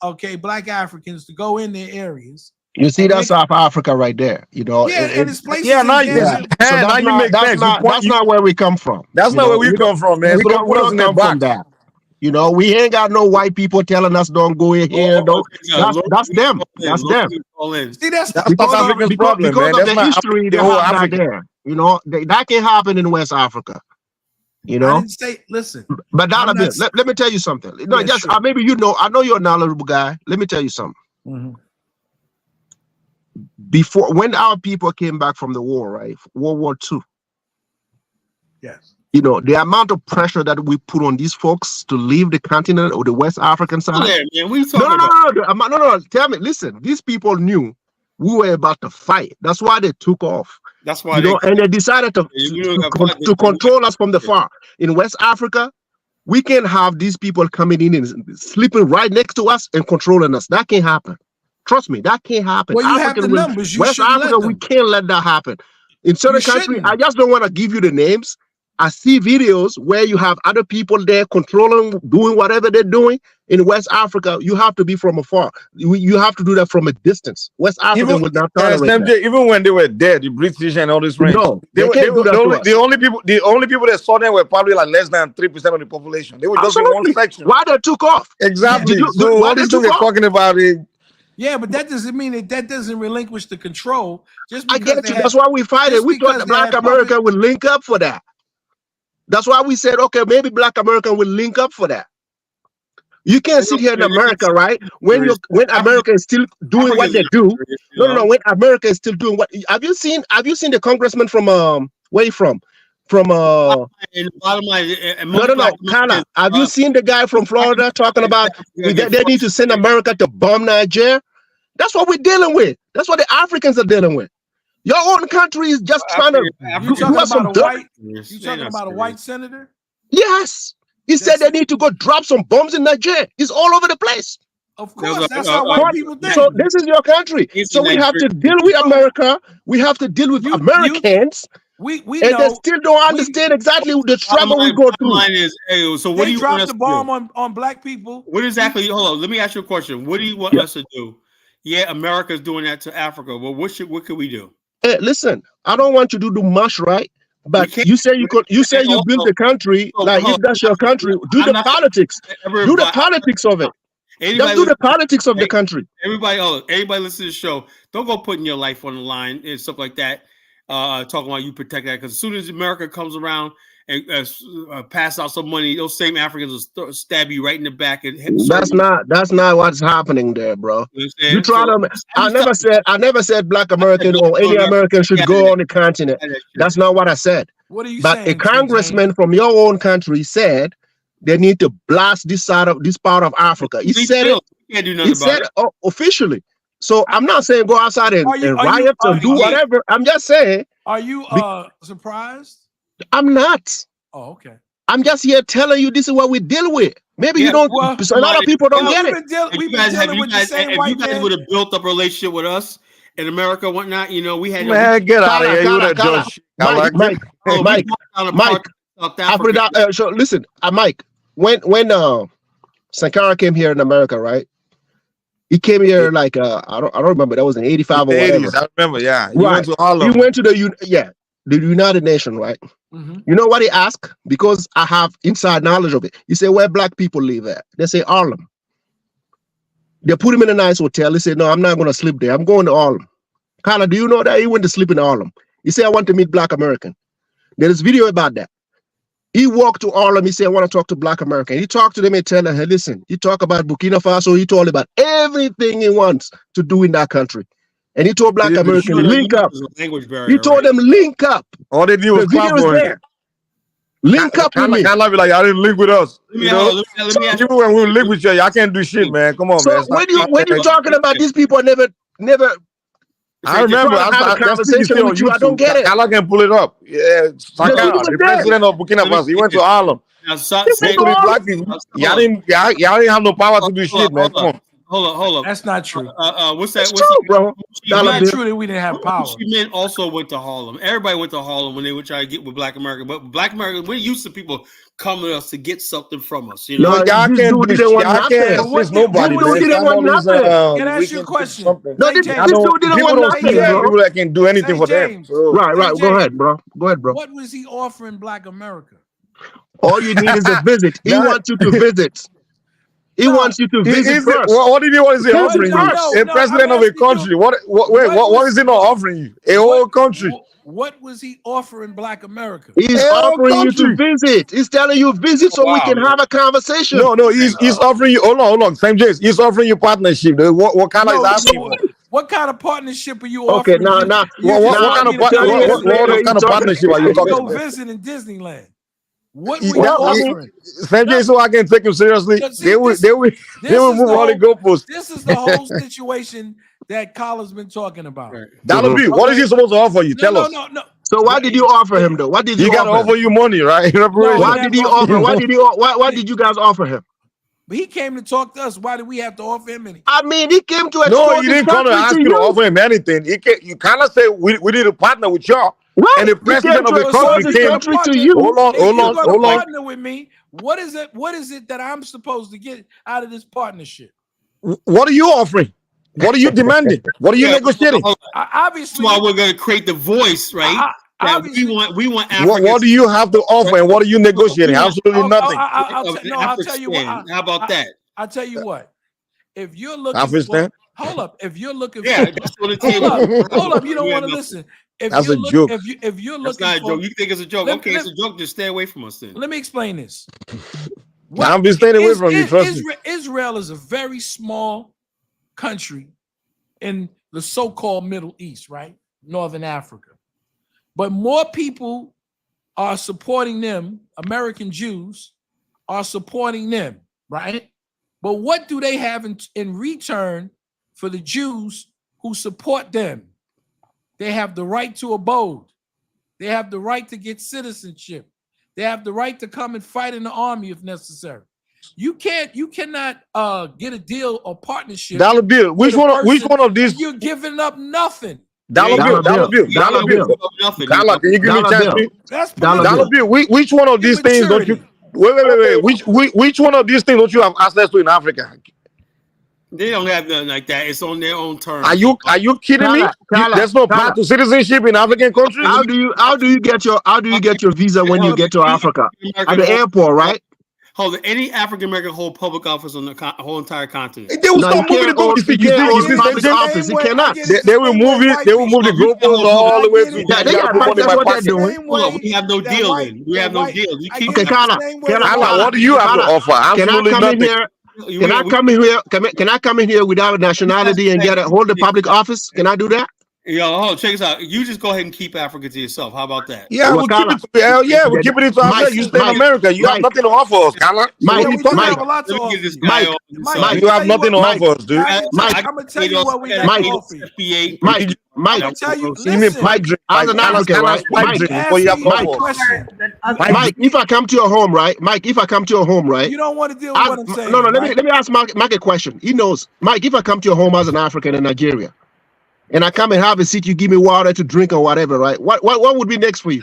Black Africans to go in their areas. You see, that's South Africa right there. You know, and it's places. Yeah, now you make sense. That's not where we come from. That's not where we come from, man. We don't come from that. You know, we ain't got no white people telling us don't go in here. That's them. That's them. See, that's South Africa's problem, man. Because of the history they have there. You know, that can happen in West Africa. You know, I didn't say, listen, but let me tell you something. No, maybe you know. I know you're a knowledgeable guy. Let me tell you something. Mm-hmm. Before, when our people came back from the war, right, World War II. Yes. You know, the amount of pressure that we put on these folks to leave the continent or the West African side. No. Tell me, listen. These people knew we were about to fight. That's why they took off. That's why they decided to control us from the far. In West Africa, we can't have these people coming in and sleeping right next to us and controlling us. That can't happen. Trust me, that can't happen. Well, you have the numbers. West Africa, we can't let that happen. In certain countries, I just don't want to give you the names, I see videos where you have other people there controlling, doing whatever they're doing in West Africa. You have to be from afar. You have to do that from a distance. West Africa would not tolerate that. Even when they were dead, the British and all this French, no, the only people that saw them were probably like less than 3% of the population. They were just in one section. Why they took off? Exactly. So what these things they're talking about it. Yeah, but that doesn't mean that doesn't relinquish the control. Just because I get you. That's why we fight it. We thought that Black America would link up for that. That's why we said, okay, maybe Black America will link up for that. You can't sit here in America, right? When America is still doing what they do. No. When America is still doing what? Have you seen the congressman from where you from? From no, Kala. Have you seen the guy from Florida talking about they need to send America to bomb Nigeria? That's what we're dealing with. That's what the Africans are dealing with. Your own country is just trying to You talking about a white senator? Yes. He said they need to go drop some bombs in Nigeria. It's all over the place. Of course, that's how white people think. So this is your country. So we have to deal with America. We have to deal with Americans. We and know, they still don't understand exactly the struggle we go through. So what do you want us to do? They dropped the bomb on black people. What exactly? Hold on. Let me ask you a question. What do you want us to do? Yeah, America's doing that to Africa. Well, what could we do? Hey, listen, I don't want you to do much, right? But you say you build the country like if that's your country. Do the politics. Do the politics of it. Just do the politics of the country. Everybody listen to the show. Don't go putting your life on the line and stuff like that. Talking about you protect that, because as soon as America comes around and pass out some money, those same Africans will stab you right in the back. And that's not what's happening there, bro. You try to. I never said Black American or any American should go on the continent. That's not what I said. What are you saying? But a congressman from your own country said they need to blast this part of Africa. He said it. He can't do nothing about it officially. So I'm not saying go outside and riot and do whatever. I'm just saying. Are you surprised? I'm not. Oh, okay. I'm just here telling you this is what we deal with. Maybe you don't. A lot of people don't get it. You guys would have built up a relationship with us in America, whatnot. You know, we had. Man, get out of here! You would have Mike. So listen, Mike. When Sankara came here in America, right? He came here like I don't remember. That was in '85 or whatever. I remember. Yeah, he went to Harlem. He went to the United Nations, right? Mm-hmm. You know what he asked? Because I have inside knowledge of it. He said, "Where black people live at?" They say Harlem. They put him in a nice hotel. He said, "No, I'm not going to sleep there. I'm going to Harlem." Carla, do you know that he went to sleep in Harlem? He said, "I want to meet Black American." There is video about that. He walked to Harlem. He said, "I want to talk to Black American." He talked to them and tell them, "Hey, listen, he talk about Burkina Faso. He told about everything he wants to do in that country." And he told Black American, link up. He told them, link up. All they did was clap for him. Link up with me. Can't be like, y'all didn't link with us. You know, even when we link with you, y'all can't do shit, man. Come on, man. When you talking about these people, never. I remember. I have a conversation with you. I don't get it. I can pull it up. Yeah, the president of Burkina Faso. He went to Harlem. Black people. Y'all didn't have no power to do shit, man. Come on. Hold on. That's not true. What's that? It's true, bro. It's not true that we didn't have power. Men also went to Harlem. Everybody went to Harlem when they were trying to get with Black America. But Black America, we're used to people coming to us to get something from us. You know, y'all can't do shit. Y'all can't assist nobody. Can I ask you a question? No, this dude didn't want nothing. People that can do anything for them. Right. Go ahead, bro. What was he offering Black America? All you need is a visit. He wants you to visit. He wants you to visit first. What did he want to offering you? A president of a country. What is he not offering you? A whole country. What was he offering Black America? He's offering you to visit. He's telling you visit so we can have a conversation. No, he's offering you. Hold on, Sam James. He's offering you partnership. What kind of is asking for? What kind of partnership are you offering? Okay, now. What kind of partnership are you talking about? Go visit in Disneyland. What were you offering? Same so I can take him seriously. They will move all the goalposts. This is the whole situation that Colin's been talking about. That'll be. What is he supposed to offer you? Tell us. No. So what did you offer him though? What did you got to offer you money, right? What did he offer? What did you guys offer him? But he came to talk to us. Why did we have to offer him anything? I mean, he came to he didn't come to ask you to offer him anything. You kind of say we need to partner with y'all. Right. And the president of the country came. To you. Hold on. Partner with me. What is it that I'm supposed to get out of this partnership? What are you offering? What are you demanding? What are you negotiating? Obviously, that's why we're going to create the voice, right? We want Africa. What do you have to offer, and what are you negotiating? Absolutely nothing. I'll tell you what. How about that? I'll tell you what. If you're looking Pakistan? hold up. If you're looking that's what it is. Hold up. You don't want to listen. That's a joke. If you're looking, that's not a joke. You think it's a joke? Okay, it's a joke. Just stay away from us then. Let me explain this. I'm just staying away from you. Trust me. Israel is a very small country in the so-called Middle East, right? Northern Africa. But more people are supporting them. American Jews are supporting them, right? But what do they have in return for the Jews who support them? They have the right to abode. They have the right to get citizenship. They have the right to come and fight in the army if necessary. You cannot get a deal or partnership. Dollar Bill. Which one of these? You're giving up nothing. Dollar Bill. Dollar, can you give me a chance? That's Dollar Bill. Which one of these things don't you? Wait. Which one of these things don't you have access to in Africa? They don't have nothing like that. It's on their own terms. Are you kidding me? There's no path to citizenship in African countries. How do you get your visa when you get to Africa at the airport, right? Hold on, any African American hold public office on the whole entire continent. They will stop moving the goalposts. He cannot. They will move it. They will move the goalposts all the way to. That's what they're doing. We have no deal. Then we have no deal. Okay, Carla, what do you have to offer? Absolutely nothing. Can I come in here without nationality and hold the public office? Can I do that? Yo, check this out. You just go ahead and keep Africa to yourself. How about that? Yeah, we'll keep it to we'll keep it to Africa. You stay in America. You have nothing to offer us, Carla. Mike, you have nothing to offer us, dude. Mike, I'm gonna tell you what we got to offer you. Mike, I'm tell you, you mean pipe drink? As an African, right? Mike, if I come to your home, right? Mike, if I come to your home, right? You don't want to deal with what I'm saying. No, let me ask Mike a question. He knows. Mike, if I come to your home as an African in Nigeria, and I come and have a seat, you give me water to drink or whatever, right? What would be next for you?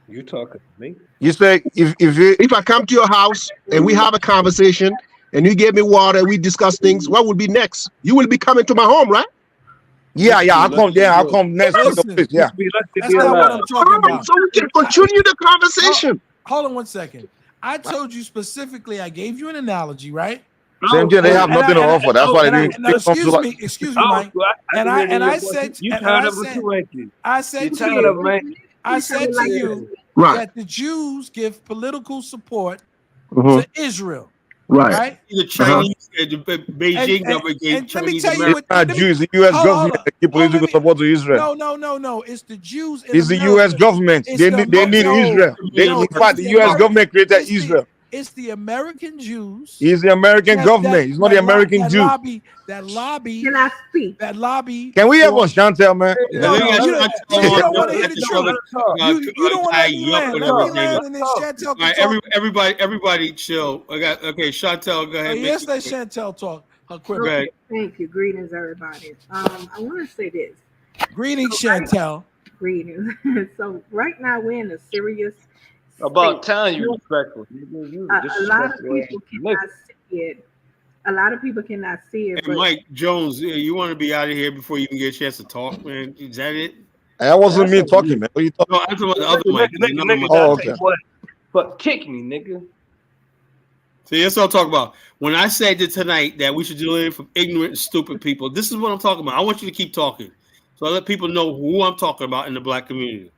You talking to me? You say if I come to your house and we have a conversation and you give me water, we discuss things, what would be next? You will be coming to my home, right? Yeah, I'll come. Yeah, I'll come next week. Yeah, that's not what I'm talking about. So we can continue the conversation. Hold on 1 second. I told you specifically. I gave you an analogy, right? Same day, they have nothing to offer. That's why they didn't. Excuse me, Mike. I said to you that the Jews give political support to Israel. Right. The Chinese, the Beijing government gave Chinese. Let me tell you what. Jews, the U.S. government give political support to Israel. No. It's the Jews. It's the U.S. government. They need Israel. In fact, the U.S. government created Israel. It's the American Jews. It's the American government. It's not the American Jews. That lobby. Can I speak? That lobby. Can we have on Chantel, man? You don't want to hear the truth. You don't want to let me land and then Chantel can talk. Everybody chill. Okay, Chantel, go ahead. Yes, let Chantel talk. Okay, thank you. Greetings, everybody. I want to say this. Greetings, Chantel. Greetings. So right now we're in a serious about time you respectful. A lot of people cannot see it. A lot of people cannot see it. Hey, Mike Jones, you want to be out of here before you can get a chance to talk, man? Is that it? That wasn't me talking, man. What are you talking? No, I'm talking about the other Mike. Nigga, oh, okay. But kick me, nigga. See, that's what I'm talking about. When I said tonight that we should delineate from ignorant and stupid people, this is what I'm talking about. I want you to keep talking, so I let people know who I'm talking about in the black community.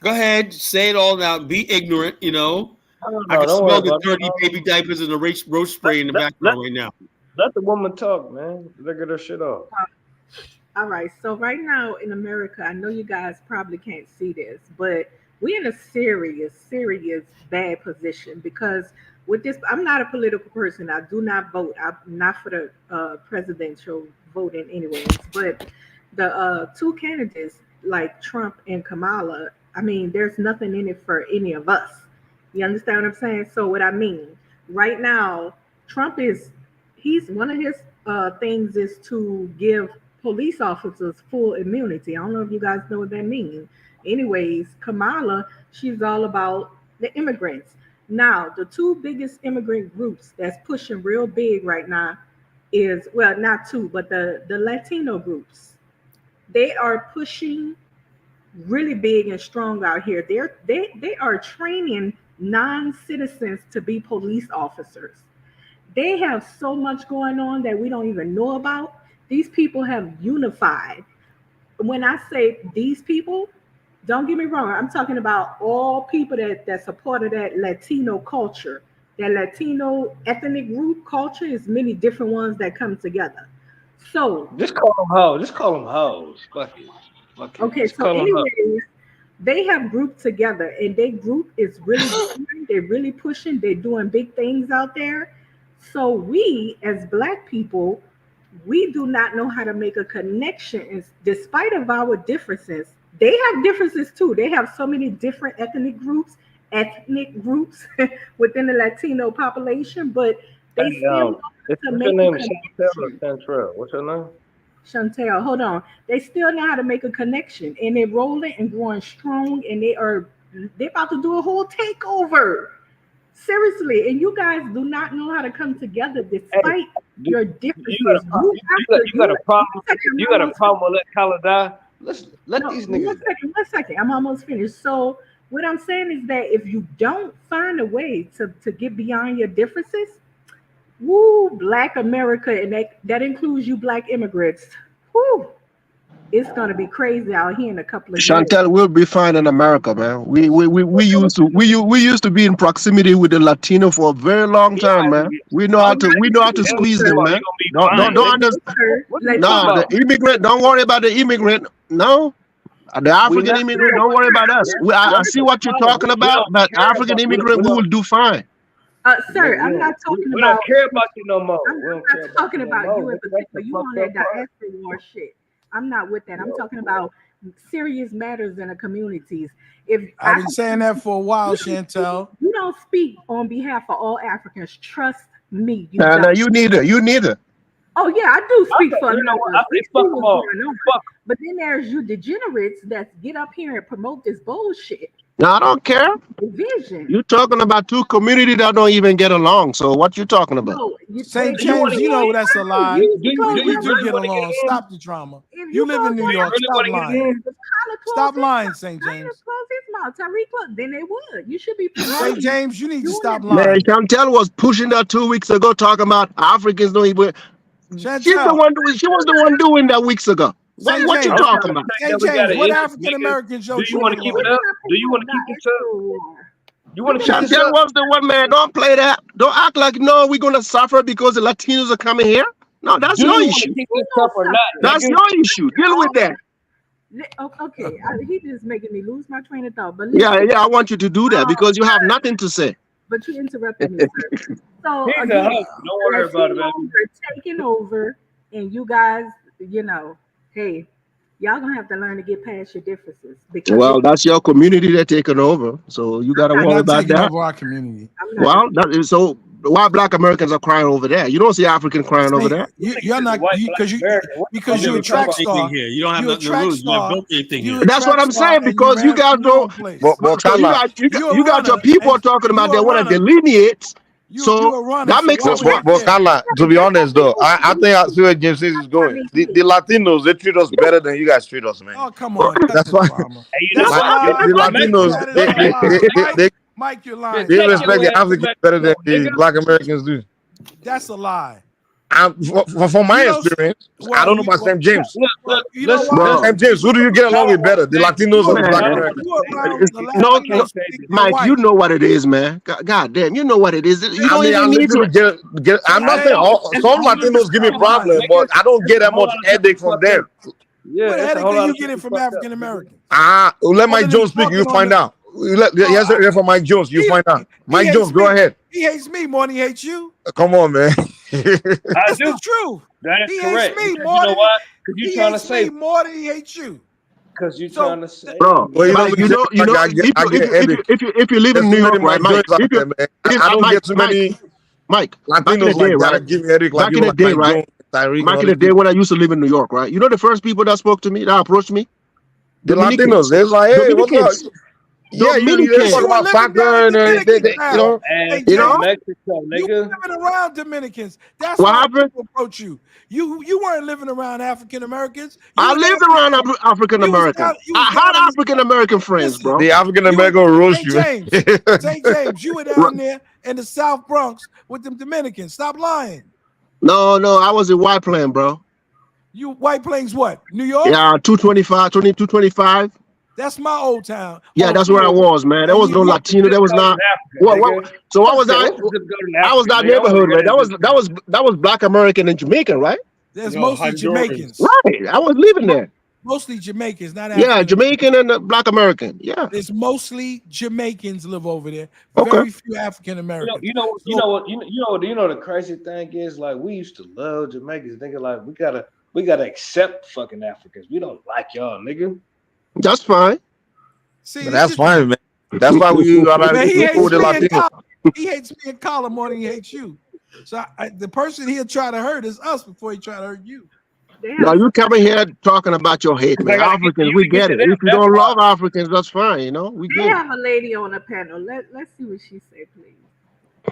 Go ahead, say it all now. Be ignorant, I can smell the dirty baby diapers and the roach spray in the background right now. Let the woman talk, man. Look at her shit off. All right. So right now in America, I know you guys probably can't see this, but we're in a serious bad position because with this, I'm not a political person. I do not vote. I'm not for the presidential voting anyways. But the two candidates like Trump and Kamala, I mean, there's nothing in it for any of us. You understand what I'm saying? So what I mean, right now, Trump he's one of his things is to give police officers full immunity. I don't know if you guys know what that means. Anyways, Kamala, she's all about the immigrants. Now, the two biggest immigrant groups that's pushing real big right now is, well, not two, but the Latino groups. They are pushing really big and strong out here. They are training non-citizens to be police officers. They have so much going on that we don't even know about. These people have unified. When I say these people, don't get me wrong, I'm talking about all people that supported that Latino culture. That Latino ethnic group culture is many different ones that come together. So just call them hoes. Just call them hoes. Fuck it. Fuck it. Okay, just so anyways, they have grouped together, and their group is really they're really pushing, they're doing big things out there. So we as Black people, we do not know how to make a connection despite of our differences. They have differences too. They have so many different ethnic groups within the Latino population, but they still what's your name? Chantel. What's your name? Chantel, hold on. They still know how to make a connection, and they're rolling and growing strong, and they're about to do a whole takeover. Seriously, and you guys do not know how to come together despite your differences. You got a problem. You got a problem with let die. Let these niggas. One second. I'm almost finished. So what I'm saying is that if you don't find a way to get beyond your differences, woo, Black America, and that includes you Black immigrants, woo, it's gonna be crazy out here in a couple of years. Chantel, we'll be fine in America, man. We used to be in proximity with the Latino for a very long time, man. We know how to squeeze them, man. Don't understand. No, the immigrant. Don't worry about the immigrant. No, the African immigrant. Don't worry about us. I see what you're talking about, but African immigrant, we will do fine. Sir, I'm not talking about. We don't care about you no more. I'm not talking about you in particular. You on that diaspora war shit. I'm not with that. I'm talking about serious matters in the communities. I've been saying that for a while, Chantel. You don't speak on behalf of all Africans. Trust me. No, you neither. Oh yeah, I do speak for you know what? But then there's you degenerates that get up here and promote this bullshit. No, I don't care. Division. You're talking about two communities that don't even get along. So what you talking about? No, St. James, you know that's a lie. You do get along. Stop the drama. You live in New York. Stop lying. Stop lying, St. James. Then they would. You should be. St. James, you need to stop lying. Man, Chantel was pushing that 2 weeks ago, talking about Africans don't even. Chantel. She was the one doing that weeks ago. What you talking about? St. James, what African Americans do you want to keep it up? Do you want to keep this up? You want to keep this Chantel up? was the one, man. Don't play that. Don't act like no, we're gonna suffer because the Latinos are coming here. No, that's your issue. Keep this up or not? That's your issue. Deal with that. Okay, he just making me lose my train of thought. But yeah, I want you to do that because you have nothing to say. But you interrupted me, sir. So again, don't worry about it, man. They're taking over, and you guys, hey, y'all gonna have to learn to get past your differences. Well, that's your community they're taking over, so you gotta worry about that. Over our community. Well, so why Black Americans are crying over there? You don't see African crying over there. You're not because you're a track star. Here. You don't have nothing to lose. You haven't built anything here. That's what I'm saying because you guys don't. You got your people talking about they want to delineate. So that makes sense. But Carla, to be honest though, I think I see where James is going. The Latinos, they treat us better than you guys treat us, man. Oh, come on. That's why the Latinos, Mike, you're lying. They respect the Africans better than the Black Americans do. That's a lie. From my experience, I don't know about St. James. St. James, who do you get along with better, the Latinos or the Black Americans? No, Mike, you know what it is, man. God damn, you know what it is. You don't even need to get. I'm not saying some Latinos give me problems, but I don't get that much headache from them. Yeah, what headache are you getting from African Americans? Let Mike Jones speak. You find out. Yes, from Mike Jones. You find out. Mike Jones, go ahead. He hates me more than he hates you. Come on, man. That's the truth. That is he correct. Hates me more you know what? Because you're trying to say more than he hates you. Because you're trying to say, bro. If you live in New York, right, Mike? I don't get too many Mike, Latinos like that. Give me headache like back in the day, right? Back in the day when I used to live in New York, right? You know the first people that spoke to me, that approached me? The Latinos. They're like, hey, what's up? Yeah, you talk about soccer and you know, Mexico, nigga. You were living around Dominicans. That's what why happened? people approach you. You weren't living around African Americans. I lived around African Americans. I had African American friends, bro. The African American roast you. St. James, you were down there in the South Bronx with them Dominicans. Stop lying. No, I was in White Plains, bro. You White Plains what? New York? Yeah, 225. That's my old town. Yeah, that's where I was, man. There was no Latino. There was not. What? So what was that? I was that neighborhood, right? That was Black American and Jamaican, right? There's mostly Jamaicans. Right. I was living there. Mostly Jamaicans, not African. Yeah, Jamaican and Black American. Yeah. There's mostly Jamaicans live over there. Very few African Americans. You know what the crazy thing is? Like, we used to love Jamaicans, thinking like we gotta accept fucking Africans. We don't like y'all, nigga. That's fine. See, that's fine, man. That's why we gotta people with the Latino. He hates me and Colin more than he hates you. So the person he'll try to hurt is us before he try to hurt you. Now you coming here talking about your hate, man. Africans, we get it. If you don't love Africans, that's fine. You know, we get it. I have a lady on the panel. Let's see what she say, please.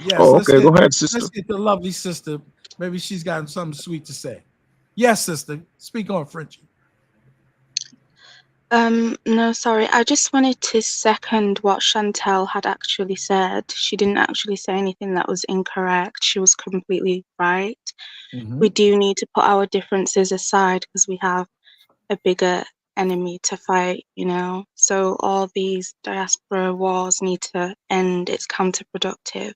Yes. Okay. Go ahead, sister. Let's get the lovely sister. Maybe she's got something sweet to say. Yes, sister. Speak on, Frenchie. No, sorry. I just wanted to second what Chantel had actually said. She didn't actually say anything that was incorrect. She was completely right. Mm-hmm. We do need to put our differences aside because we have a bigger enemy to fight, you know? So all these diaspora wars need to end. It's counterproductive.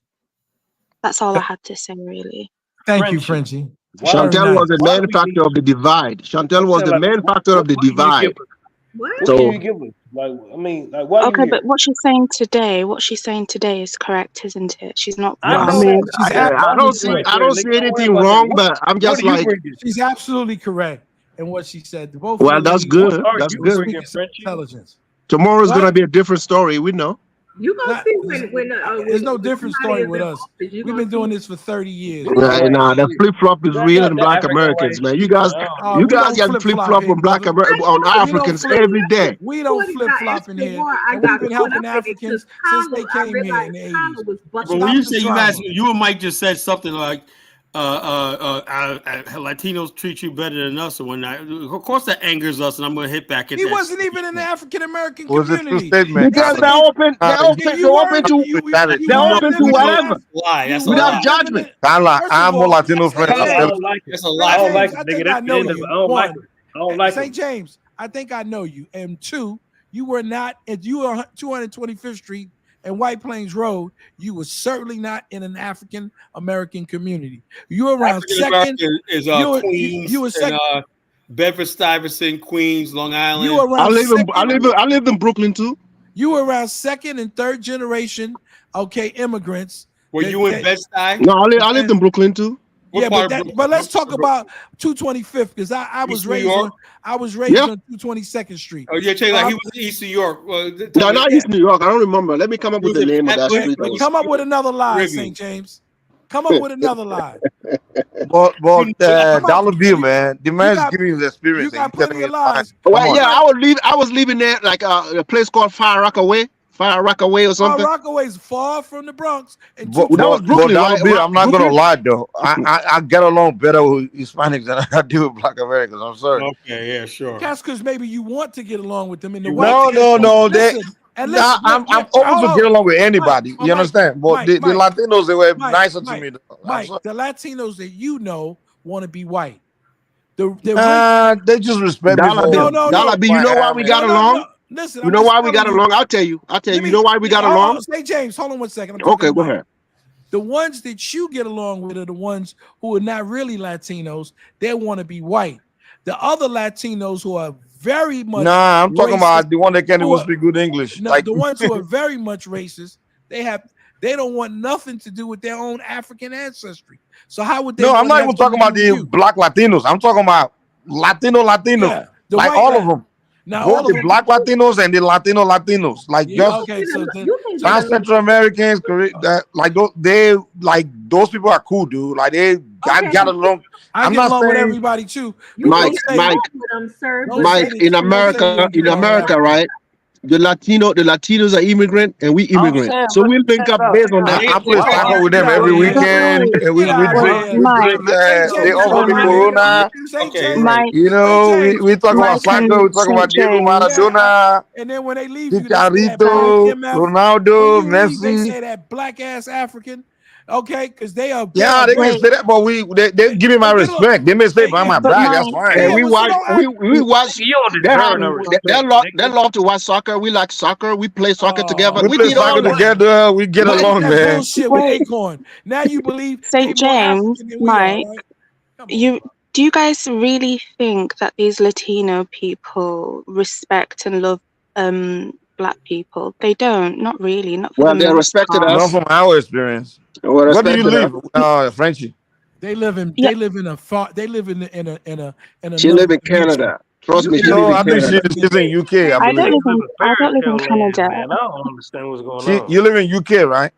That's all I had to say, really. Thank you, Frenchie. Chantel was the main factor of the divide. Chantel was the main factor of the divide. What can you give us? Like, I mean, like, why? Okay, but what she's saying today is correct, isn't it? She's not wrong. I mean, I don't see anything wrong, but I'm just like, she's absolutely correct in what she said. Both that's good. That's good. Intelligence. Tomorrow's gonna be a different story. We know. You gonna see when there's no different story with us. We've been doing this for 30 years. Nah, the flip flop is real in Black Americans, man. You guys got flip flop on on Africans every day. We don't flip flop in here. And we've been helping Africans since they came here in the 80s. But when you say you and Mike just said something like Latinos treat you better than us, or when of course that angers us, and I'm going to hit back at he that. Wasn't even in the African American community. Because they're open to whatever. Without judgment. I'm more Latino friend. That's a lie. I don't like it, nigga. I don't like St. James, I think I know you. And two, you were not. If you were 225th Street and White Plains Road, you were certainly not in an African American community. You were around second. Is Queens. You were second. Bedford-Stuyvesant, Queens, Long Island. You were around I live in Brooklyn too. You were around second and third generation, immigrants. Were you in Bed-Stuy? No, I lived in Brooklyn too. But let's talk about 225th because I was raised on 222nd Street. Oh, yeah, he was in East New York. No, not East New York. I don't remember. Let me come up with the name of that street. Come up with another lie, St. James. Come up with another lie. But dollar bill, man. The man's giving you the experience. You got plenty of lies. Well, yeah, I was living there like a place called Fire Rockaway or something. Fire Rockaway is far from the Bronx. And but dollar bill, I'm not gonna lie though. I get along better with Hispanics than I do with Black Americans. I'm sorry. Okay, yeah, sure. That's because maybe you want to get along with them in the No. I'm open to get along with anybody. You understand? But the Latinos, they were nicer to me. Mike, the Latinos that you know want to be white. They just respect me. Dollar bill. You know why we got along? Listen, you know why we got along? I'll tell you. You know why we got along? St. James, hold on one second. Okay, go ahead. The ones that you get along with are the ones who are not really Latinos. They want to be white. The other Latinos who are very much I'm talking about the one that can't even speak good English. No, the ones who are very much racist. They don't want nothing to do with their own African ancestry. So how would they? No, I'm not even talking about the Black Latinos. I'm talking about Latino, yeah, like all of them. Now, both the Black Latinos and the Latinos, like South Central Americans, like those people are cool, dude. Like they got along. I get along with everybody too. Mike, in America, right? The Latinos are immigrant, and we immigrant. So we link up based on that. I play soccer with them every weekend, and we drink. They offer me Corona. You know, we talk about soccer. We talk about Diego Maradona. And then when they leave Chicharito, Ronaldo, Messi. They say that black ass African. Okay, because they are. Yeah, they can say that, but they give me my respect. They may say, "By my black, that's fine." And we watch. They love to watch soccer. We like soccer. We play soccer together. We play soccer together. We get along, man. Bullshit with Acorn. Now you believe St. James, Mike. Do you guys really think that these Latino people respect and love black people? They don't. Not really. Not for they're respected us. Not from our experience. Where do you live, Frenchie? They live in. They live in a. They live in a. She live in Canada. Trust me. No, I think she's in UK. I don't live in Canada. Man, I don't understand what's going on. You live in UK, right?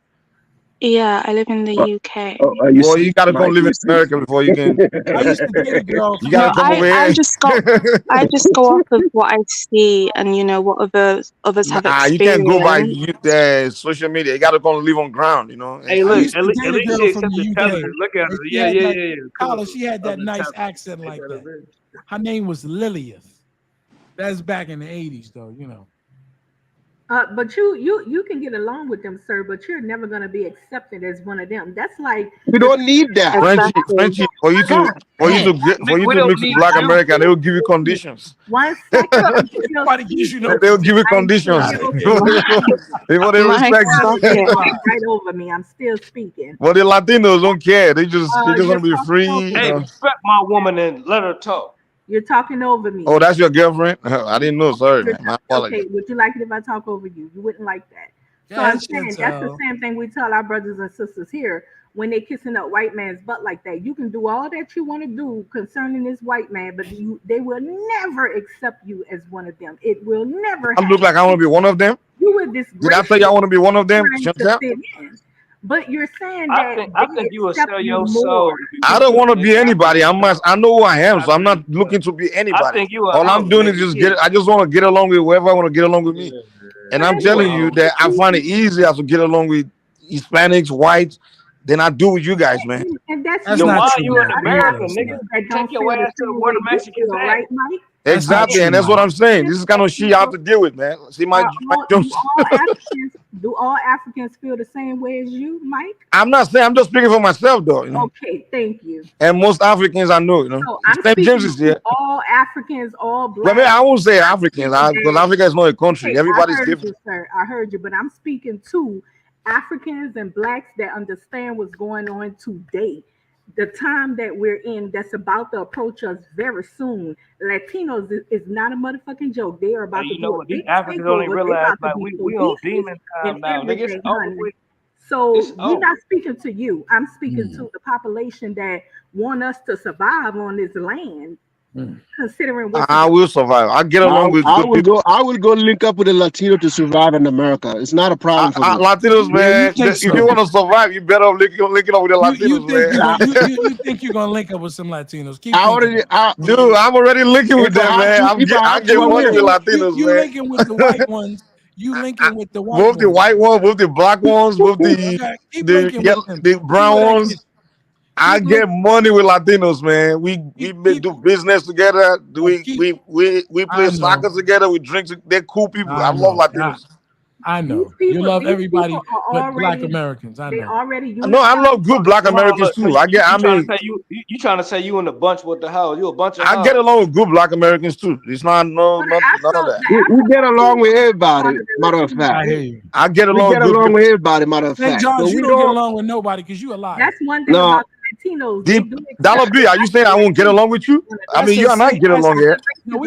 Yeah, I live in the UK. Well, you gotta go live in America before you can. I used to get a girl. You gotta come over here. I just go off of what I see, and you know what others have experienced. You can't go by social media. You gotta go and live on ground. You know. Hey, look, at least she accepted Canada. Look at her. Yeah. Carla, she had that nice accent like that. Her name was Lilith. That's back in the 80s, though. You know. But you can get along with them, sir, but you're never going to be accepted as one of them. That's like we don't need that. Frenchie, for you to mix with Black America, they will give you conditions. One second, they will give you conditions. They respect you. Right over me. I'm still speaking. Well, the Latinos don't care. They just want to be free. Hey, respect my woman and let her talk. You're talking over me. Oh, that's your girlfriend? I didn't know. Sorry, man. My apologies. Okay, would you like it if I talk over you? You wouldn't like that. So I'm saying that's the same thing we tell our brothers and sisters here when they kissing up white man's butt like that. You can do all that you want to do concerning this white man, but they will never accept you as one of them. It will never happen. I look like I want to be one of them? You would disgrace. Did I tell you I want to be one of them? But you're saying that I think you will sell your soul. I don't want to be anybody. I know who I am, so I'm not looking to be anybody. I think you all I'm doing is just I just want to get along with whoever I want to get along with me. And I'm telling you that I find it easier to get along with Hispanics, whites, than I do with you guys, man. And that's why you in America, nigga. Take your ass to where the Mexicans at. Right, Mike? Exactly, and that's what I'm saying. This is kind of shit you have to deal with, man. See my do all Africans feel the same way as you, Mike? I'm not saying. I'm just speaking for myself, though. You know? Okay, thank you. And most Africans I know, you know. So I'm speaking to all Africans, all black. I won't say Africans because Africa is not a country. Everybody's different. You, sir. I heard you, but I'm speaking to Africans and blacks that understand what's going on today. The time that we're in that's about to approach us very soon. Latinos is not a motherfucking joke. They are about to know what these Africans only realize like we on demon time now. Niggas over with. So we're not speaking to you. I'm speaking to the population that want us to survive on this land. Considering I will survive. I get along with I will go link up with a Latino to survive in America. It's not a problem for me. Latinos, man. If you want to survive, you better link it up with the Latinos, man. You think you're gonna link up with some Latinos? Dude, I'm already linking with them, man. I get money with Latinos, man. You linking with the white ones. You linking with the white both the white ones, both the black ones, both the brown ones. I get money with Latinos, man. We do business together. We play soccer together. We drink. They're cool people. I love Latinos. I know you love everybody but Black Americans. I know. I love good Black Americans too. You trying to say you in the bunch with the house? You a bunch of. I get along with good Black Americans too. It's not none of that. We get along with everybody. Matter of fact, I get along. With everybody. Matter of fact, John, you don't get along with nobody because you alive. That's one thing about Latinos. Dollar B, are you saying I won't get along with you? I mean, you and I get along here. We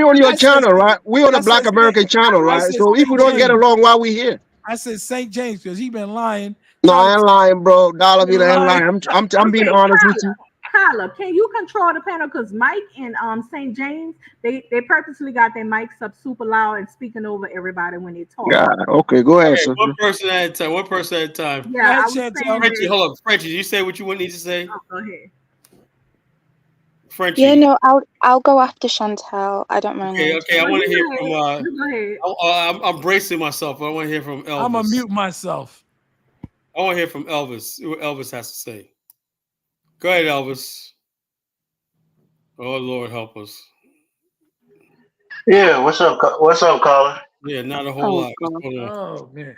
on your channel, right? We on the Black American channel, right? So if we don't get along, why we here? I said St. James because he been lying. No, I ain't lying, bro. Dollar B ain't lying. I'm being honest with you. Kyla, can you control the panel? Because Mike and St. James, they purposely got their mics up super loud and speaking over everybody when they talk. Yeah, okay, go ahead, Hey, one person at a time. One person at a time. Yeah, I was saying Frenchie, hold on. Frenchie, you say what you need to say? Oh, go ahead. Frenchie. Yeah, no, I'll go after Chantel. I don't mind. Okay. I want to hear from. Go ahead. I'm bracing myself. I want to hear from Elvis. I'm gonna mute myself. I want to hear from Elvis. See what Elvis has to say. Go ahead, Elvis. Oh Lord, help us. Yeah, what's up, caller? Yeah, not a whole lot. Oh man.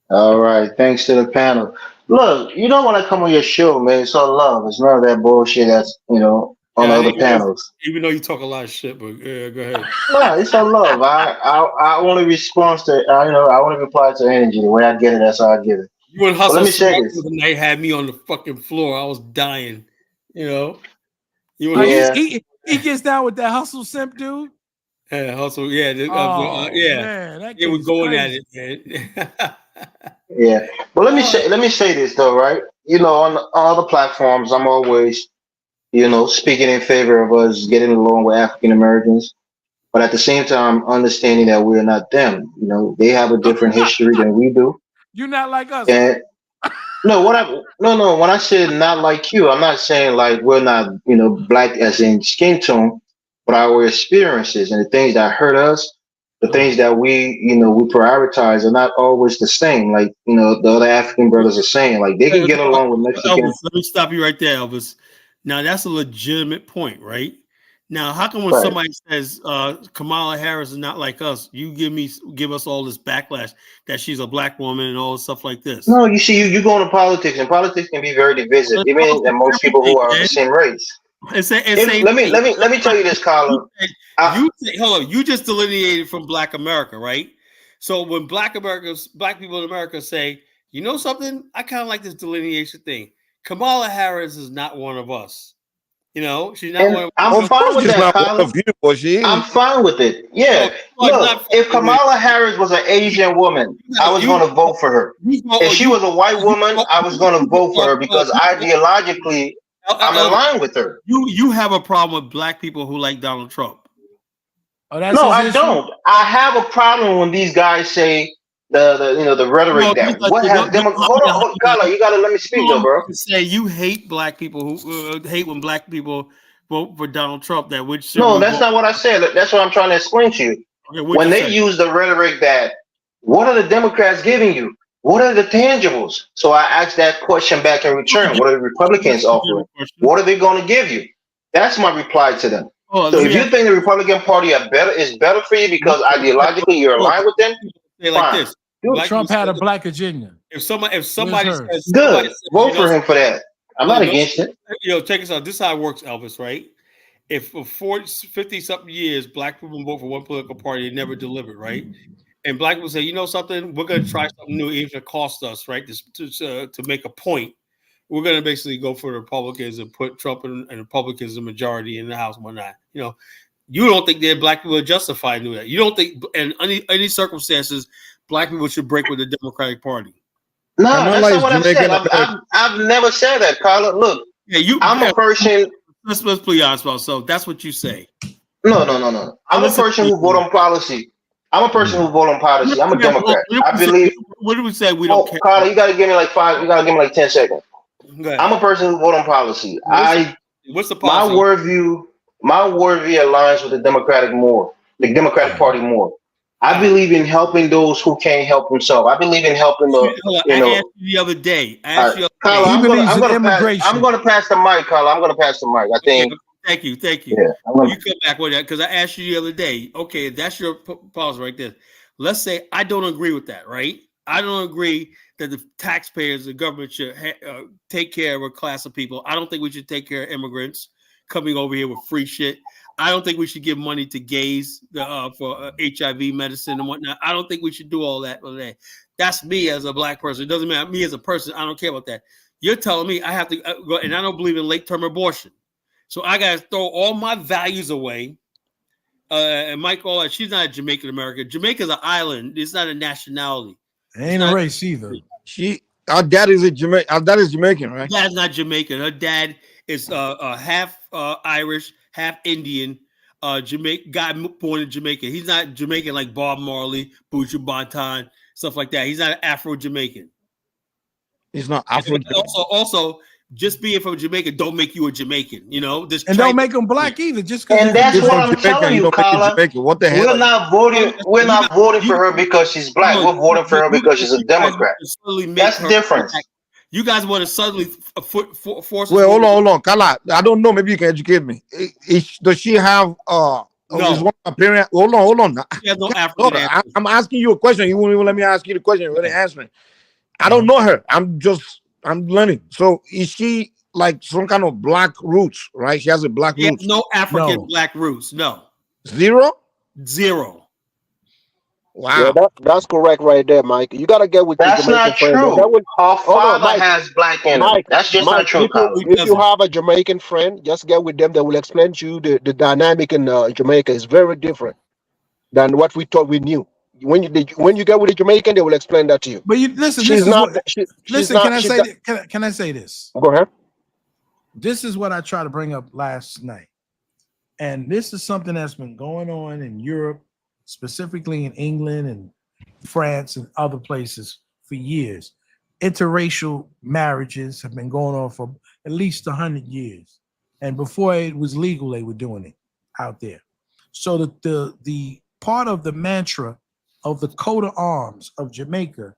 All right, thanks to the panel. Look, you know when I come on your show, man, it's all love. It's none of that bullshit that's on other panels. Even though you talk a lot of shit, but yeah, go ahead. No, it's all love. I only respond to I only reply to energy. The way I get it, that's how I get it. You and Hustle let me say this. The night had me on the fucking floor. I was dying. You He gets down with that Hustle Simp dude. Yeah, Hustle. Yeah, man, that we're going crazy. at it, man. Yeah, but let me say this though, right? On other platforms, I'm always speaking in favor of us getting along with African Americans, but at the same time, understanding that we're not them. They have a different history than we do. You're not like us. And no, when I said not like you, I'm not saying like we're not, black as in skin tone, but our experiences and the things that hurt us, the things that we prioritize are not always the same. Like, the other African brothers are saying, like they can get along with Mexicans. Elvis, let me stop you right there, Elvis. Now that's a legitimate point, right? Now, how come when somebody says Kamala Harris is not like us, you give us all this backlash that she's a black woman and all this stuff like this? No, you see, you go into politics, and politics can be very divisive, even in most people who are of the same race. Let me tell you this, Colin. You just delineated from Black America, right? So when black people in America say, you know something, I kind of like this delineation thing. Kamala Harris is not one of us. She's not one of us. I'm fine with that, Colin. I'm fine with it. Yeah. Look, if Kamala Harris was an Asian woman, I was going to vote for her. If she was a white woman, I was going to vote for her because ideologically, I'm aligned with her. You have a problem with black people who like Donald Trump. No, I don't. I have a problem when these guys say the rhetoric that what have Democrats. Hold on, Carla, you gotta let me speak though, bro. Say you hate black people who hate when black people vote for Donald Trump. No, that's not what I said. That's what I'm trying to explain to you. Okay, when they use the rhetoric that what are the Democrats giving you? What are the tangibles? So I asked that question back in return. What are the Republicans offering? What are they going to give you? That's my reply to them. So if you think the Republican Party is better for you because ideologically you're aligned with them, like this. Trump had a black agenda. If somebody says good, vote for him for that. I'm not against it. Check this out. This is how it works, Elvis, right? If for 50-something years, black people vote for one political party, they never delivered, right? And black people say, you know something, we're going to try something new, even if it costs us, right? To make a point. We're going to basically go for the Republicans and put Trump and Republicans the majority in the House and whatnot. You don't think that black people are justified to do that. You don't think in any circumstances black people should break with the Democratic Party. No, that's not what I've said. I've never said that, Carla. Look, I'm a person. Let's be honest about ourselves. That's what you say. No. I'm a person who vote on policy. I'm a person who vote on policy. I'm a Democrat. I believe. What do we say? We don't care. Carla, you got to give me like 5. You got to give me like 10 seconds. I'm a person who vote on policy. What's the policy? My worldview aligns with the Democratic Party more. I believe in helping those who can't help themselves. I believe in helping the. I asked you the other day. Carla, I'm going to pass the mic, Carla. I'm going to pass the mic. I think. Thank you. Yeah, you come back with that because I asked you the other day. Okay, that's your pause right there. Let's say I don't agree with that, right? I don't agree that the taxpayers, the government should take care of a class of people. I don't think we should take care of immigrants coming over here with free shit. I don't think we should give money to gays for HIV medicine and whatnot. I don't think we should do all that. That's me as a black person. It doesn't matter. Me as a person, I don't care about that. You're telling me I have to go, and I don't believe in late-term abortion. So I got to throw all my values away. And Mike, she's not a Jamaican American. Jamaica's an island. It's not a nationality. Ain't a race either. Our dad is Jamaican, right? Dad's not Jamaican. Her dad is half Irish, half Indian, Jamaica guy born in Jamaica. He's not Jamaican like Bob Marley, Buju Banton, stuff like that. He's not Afro-Jamaican. He's not Afro-Jamaican. Also, just being from Jamaica don't make you a Jamaican, you know. And don't make them black either. Just and that's what I'm telling you, Carla. What the hell? We're not voting for her because she's black. We're voting for her because she's a Democrat. That's the difference. You guys want to suddenly force. Well, hold on, Carla. I don't know. Maybe you can educate me. Does she have no? Hold on. She has no African. I'm asking you a question. You won't even let me ask you the question. You're really answering. I don't know her. I'm learning. So is she like some kind of black roots, right? She has a black roots. No African black roots. No. Zero. Wow. Yeah, that's correct right there, Mike. You gotta get with that's not true. Her father has black in him. That's just not true. If you have a Jamaican friend, just get with them. They will explain to you the dynamic in Jamaica is very different than what we thought we knew. When you get with a Jamaican, they will explain that to you. But you listen. Can I say this? Go ahead. This is what I tried to bring up last night, and this is something that's been going on in Europe, specifically in England and France and other places for years. Interracial marriages have been going on for at least 100 years, and before it was legal, they were doing it out there. So the part of the mantra of the coat of arms of Jamaica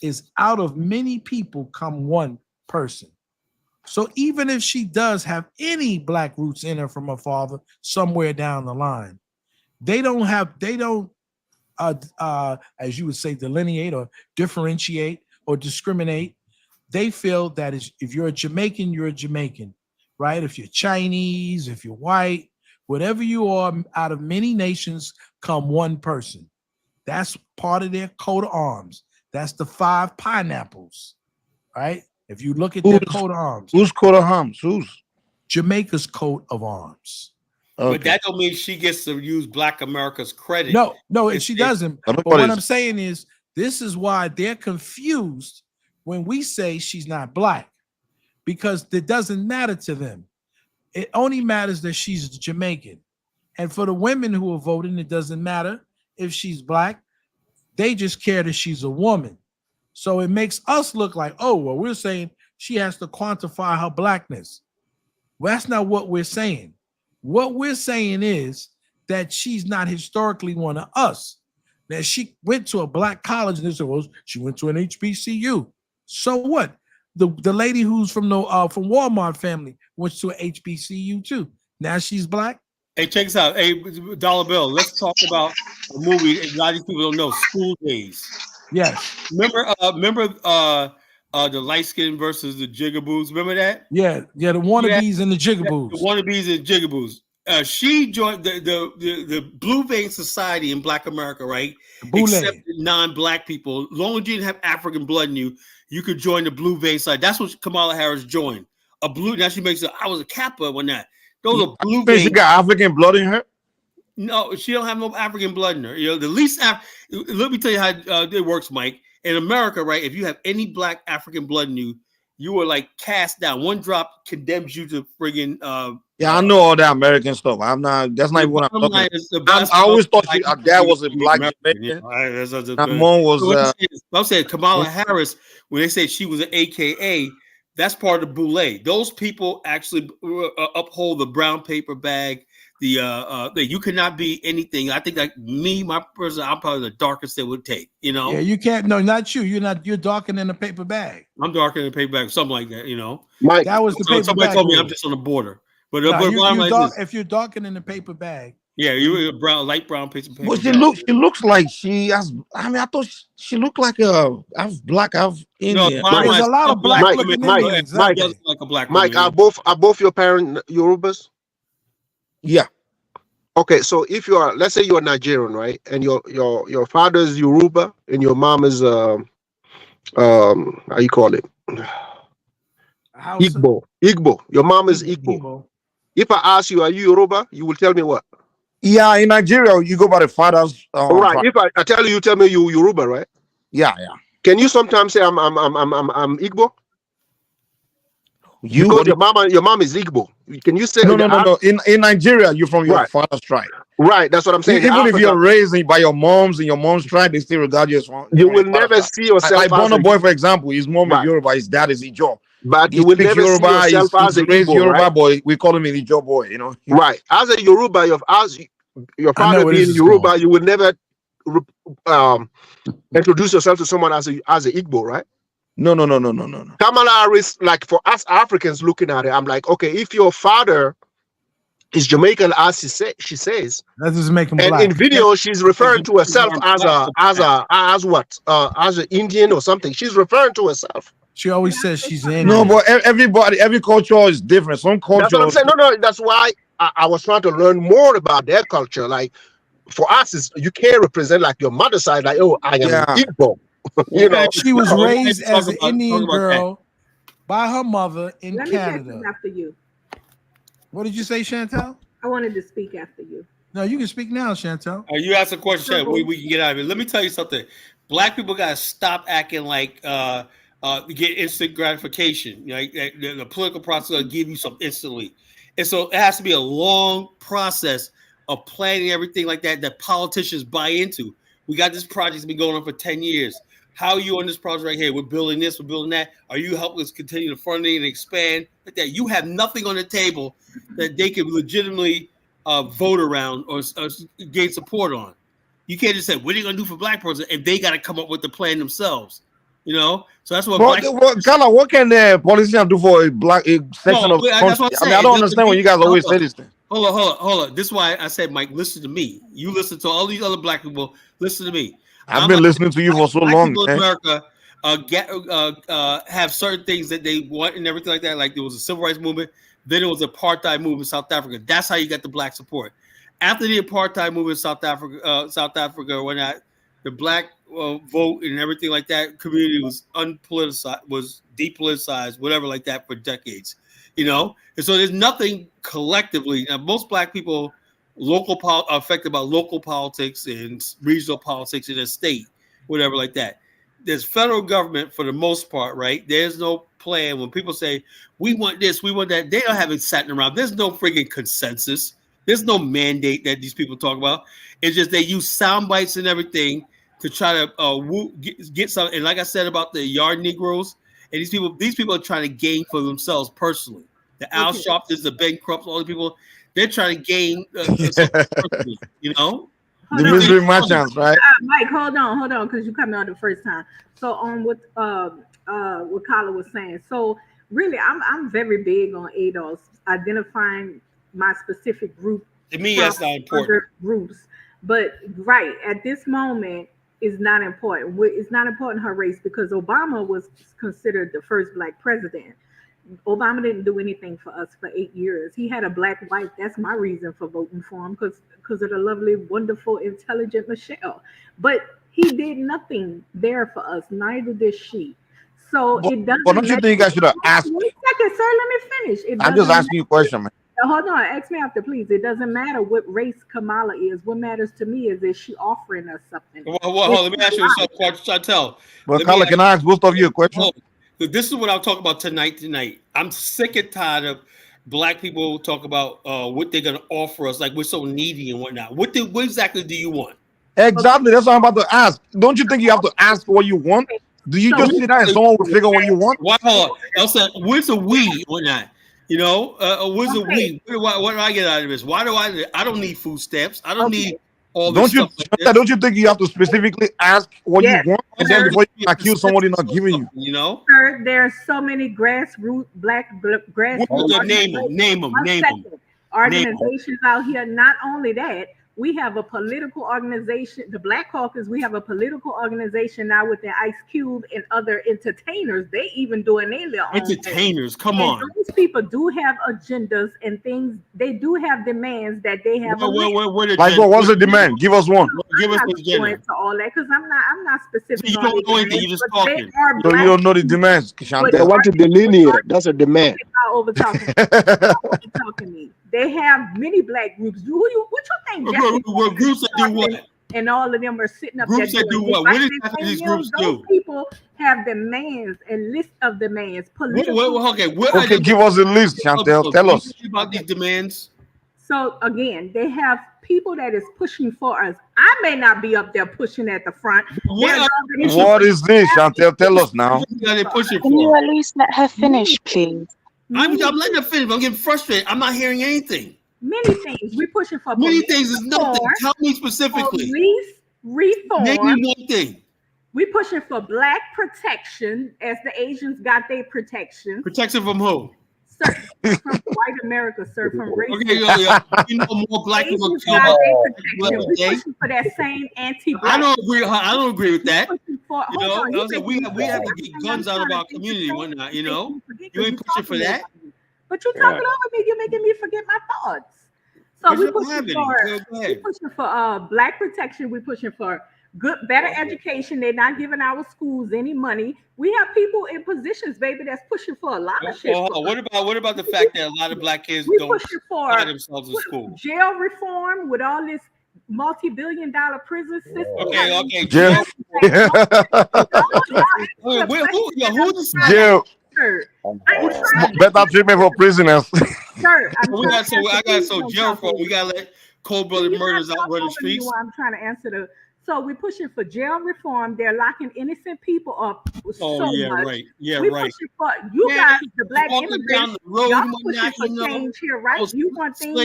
is out of many people come one person. So even if she does have any black roots in her from her father somewhere down the line, they don't as you would say, delineate or differentiate or discriminate. They feel that if you're a Jamaican, you're a Jamaican, right? If you're Chinese, if you're white, whatever you are, out of many nations come one person. That's part of their coat of arms. That's the 5 pineapples, right? If you look at their coat of arms. Whose coat of arms? Who's? Jamaica's coat of arms. Okay. But that don't mean she gets to use Black America's credit. No, and she doesn't. But what I'm saying is, this is why they're confused when we say she's not black, because it doesn't matter to them. It only matters that she's Jamaican. And for the women who are voting, it doesn't matter if she's black. They just care that she's a woman. So it makes us look like, oh, well, we're saying she has to quantify her blackness. Well, that's not what we're saying. What we're saying is that she's not historically one of us. That she went to a black college and they said, well, she went to an HBCU. So what? The lady who's from Walmart family went to an HBCU too. Now she's black. Hey, check this out. Hey, Dollar Bill, let's talk about a movie a lot of people don't know, School Days. Yes. Remember the light skin versus the jigaboos? Remember that? Yeah, the wannabes and the jigaboos. The wannabes and jigaboos. She joined the Blue Vein Society in Black America, right? Accepted non-black people. As long as you didn't have African blood in you, you could join the Blue Vein Society. That's what Kamala Harris joined. Now she makes it. I was a Kappa when that. Those are blue veins. She got African blood in her? No, she don't have no African blood in her. You know, the least. Let me tell you how it works, Mike. In America, right? If you have any black African blood in you, you are like cast down. One drop condemns you to friggin'. Yeah, I know all that American stuff. I'm not. That's not what I'm talking about. I always thought her dad was a black Jamaican. My mom was. I'm saying Kamala Harris. When they say she was an AKA, that's part of the boule. Those people actually uphold the brown paper bag. You cannot be anything. I think like me, my person, I'm probably the darkest they would take. You know. Yeah, you can't. No, not you. You're not. You're darker than a paper bag. I'm darker than a paper bag, something like that. You know. Mike, that was the paper somebody bag. Told me I'm just on the border. But, if you're darker than a paper bag. Yeah, you're a light brown paper bag. Well, she looks like she has. I mean, I thought she looked like half black, half Indian. No, there's a lot of black looking Indians. Mike, like a black Mike, are both your parents Yorubas? Yeah. Okay, so if you are, let's say you're Nigerian, right, and your father is Yoruba and your mom is how you call it? Igbo. Your mom is Igbo. If I ask you, are you Yoruba? You will tell me what? Yeah, in Nigeria, you go by the father's. All right. If I tell you tell me you Yoruba, right? Yeah. Can you sometimes say I'm Igbo? Because your mom is Igbo. Can you say no? In Nigeria, you're from your father's tribe. Right, that's what I'm saying. Even if you're raised by your mom's and your mom's tribe, they still regard you as one. You will never see yourself. Like Burna Boy, for example, his mom is Yoruba, his dad is Ijo. But you will never see yourself as a raised Yoruba boy. We call him an Ijo boy, you know. Right, as a Yoruba, your father being Yoruba, you will never introduce yourself to someone as a Igbo, right? No. Kamala Harris, like for us Africans looking at it, I'm like, okay, if your father is Jamaican, as she says, that doesn't make him and black. in video she's referring to herself as an Indian or something. She's referring to herself. She always says she's Indian. No, but every culture is different. Some cultures. That's what I'm saying. No. That's why I was trying to learn more about their culture. Like for us, you can't represent like your mother's side. Like, oh, I am Igbo. You know, she was raised as an Indian girl by her mother in Canada. After you. What did you say, Chantel? I wanted to speak after you. No, you can speak now, Chantel. You asked a question, Chantel. We can get out of it. Let me tell you something. Black people gotta stop acting like get instant gratification. Like the political process will give you something instantly, and so it has to be a long process of planning everything like that politicians buy into. We got this project that's been going on for 10 years. How are you on this project right here? We're building this, we're building that. Are you helping us continue to fund it and expand like that? You have nothing on the table that they can legitimately vote around or gain support on. You can't just say, what are you going to do for black person? And they got to come up with the plan themselves, you know? So that's what what can the politicians do for a section of the country? I don't understand when you guys always say this thing. Hold on. This is why I said, Mike, listen to me. You listen to all these other black people. Listen to me. I've been listening to you for so long. People in America have certain things that they want and everything like that. Like there was a civil rights movement, then it was an apartheid movement in South Africa. That's how you got the black support. After the apartheid movement in South Africa or whatnot, the black vote and everything like that community was unpoliticized, was depoliticized, whatever like that for decades. You know, and so there's nothing collectively. Now, most black people are affected by local politics and regional politics in a state, whatever like that. There's federal government for the most part, right? There's no plan. When people say, we want this, we want that, they don't have it sat around. There's no freaking consensus. There's no mandate that these people talk about. It's just they use sound bites and everything to try to get something. And like I said about the yard Negroes, and these people are trying to gain for themselves personally. The Al Sharptons, the Ben Crumps, all the people, they're trying to gain, you know? The misery merchants, right? Mike, hold on, because you coming on the first time. So on what Kala was saying. So really, I'm very big on ADOS, identifying my specific group. To me, that's not important. Groups, but right at this moment is not important. It's not important her race because Obama was considered the first black president. Obama didn't do anything for us for 8 years. He had a black wife. That's my reason for voting for him, because of the lovely, wonderful, intelligent Michelle. But he did nothing there for us. Neither did she. So it doesn't. But don't you think I should have asked? 1 second, sir. Let me finish. I'm just asking you a question, man. Hold on. Ask me after, please. It doesn't matter what race Kamala is. What matters to me is she offering us something? Well, let me ask you a question, Chantel. But Kala, can I ask both of you a question? This is what I'll talk about tonight. I'm sick and tired of black people talk about what they're going to offer us, like we're so needy and whatnot. What exactly do you want? Exactly. That's what I'm about to ask. Don't you think you have to ask what you want? Do you just sit down and someone will figure what you want? Why? Elsa, where's the we or not? You know, where's the we? What do I get out of this? Why do I don't need food stamps. I don't need all this stuff. Don't you think you have to specifically ask what you want, and then before you accuse somebody not giving you? You know, sir, there are so many grassroots name them. Organizations out here. Not only that, we have a political organization, the Black Caucus. We have a political organization now with the Ice Cube and other entertainers. They even doing their little entertainers. Come on, these people do have agendas and things. They do have demands that they have. Like what's the demand? Give us one. Give us the agenda. To all that because I'm not specific. You don't know anything. You just talking. So you don't know the demands. They want to delineate. That's a demand. Over talking me. They have many black groups. What you think? Groups that do what? and all of them are sitting up Groups there that do doing what? What exactly these groups those do? people have demands and list of demands. Political. Okay, give us a list, Chantel. Tell us about these demands. So again, they have people that is pushing for us. I may not be up there pushing at the front. What is this, Chantel? Tell us now. Can you at least let her finish, please? I'm letting her finish. I'm getting frustrated. I'm not hearing anything. Many things. We're pushing for many things is nothing. Tell me specifically. Police reform. Name me one thing. We're pushing for black protection, as the Asians got their protection. Protection from who? Sir, from white America, sir, from racism. Okay, you know more black people. We're pushing for that same anti-black. I don't agree with that. We have to get guns out of our community, whatnot. You know, you ain't pushing for that. But you're talking over me. You're making me forget my thoughts. So we're pushing for black protection. We're pushing for better education. They're not giving our schools any money. We have people in positions, baby, that's pushing for a lot of shit. What about the fact that a lot of black kids don't apply themselves in school? Jail reform with all this multi-billion-dollar prison system. Okay. Jail. Jail. Better treatment for prisoners. Sir, I got jail reform. We gotta let cold-blooded murders out run the streets. I'm trying to answer the. So we're pushing for jail reform. They're locking innocent people up so much. Right. Yeah, we're right. Pushing for you guys, the black immigrants. Y'all pushing for change here, right? You want things.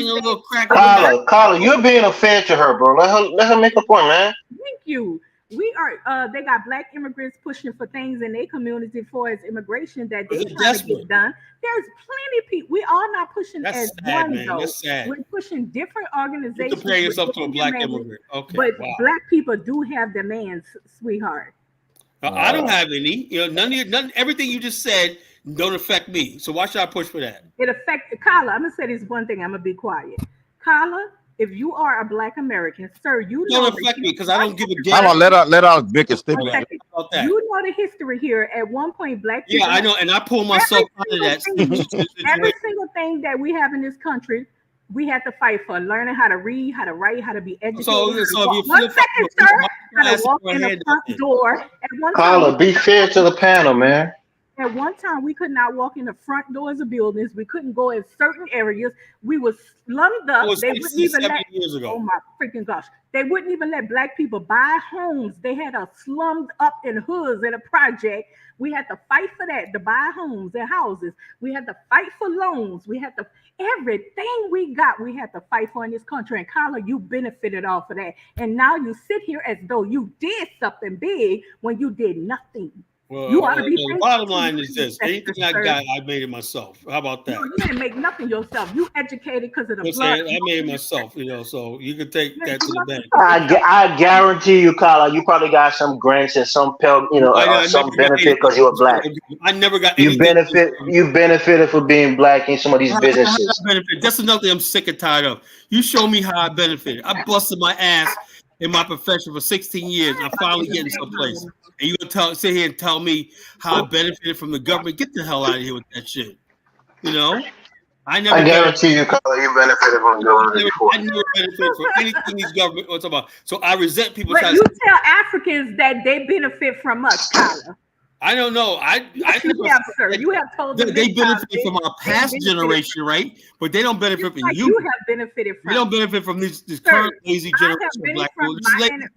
Carla, you're being unfair to her, bro. Let her make a point, man. Thank you. We are. They got black immigrants pushing for things in their community for as immigration that they trying to get done. There's plenty of people. We are not pushing as one though. We're pushing different organizations. You compare yourself to a black immigrant. Okay. But black people do have demands, sweetheart. I don't have any. None. Everything you just said don't affect me. So why should I push for that? It affects Carla. I'm gonna say this one thing. I'm gonna be quiet. Carla, if you are a black American, sir, you don't affect me because I don't give a damn. Let her make a statement. You know the history here. At one point, black people. Yeah, I know, and I pull myself out of that. Every single thing that we have in this country, we had to fight for. Learning how to read, how to write, how to be educated. So one second, sir. How to walk in the front door. At one Carla, be fair to the panel, man. At one time, we could not walk in the front doors of buildings. We couldn't go in certain areas. We were slummed up. They wouldn't even let. Years ago. Oh my freaking gosh! They wouldn't even let black people buy homes. They had us slummed up in hoods in a project. We had to fight for that to buy homes and houses. We had to fight for loans. We had to everything we got. We had to fight for in this country. And Carla, you benefited off of that. And now you sit here as though you did something big when you did nothing. Well, the bottom line is this: anything I got, I made it myself. How about that? No, you didn't make nothing yourself. You educated because of the blood. I made it myself, so you can take that to the bank. I guarantee you, Carla, you probably got some grants and some some benefit because you were black. I never got you benefit. You benefited for being black in some of these businesses. That's another thing I'm sick and tired of. You show me how I benefited. I busted my ass in my profession for 16 years. I'm finally getting someplace. And you gonna sit here and tell me how I benefited from the government? Get the hell out of here with that shit. I guarantee you, Carla, you benefited from the government. I never benefited from anything these government wants about. So I resent people. But you tell Africans that they benefit from us, Carla. I don't know. You have told them they benefit from our past generation, right? But they don't benefit from you. You have benefited from. They don't benefit from this current lazy generation of black people.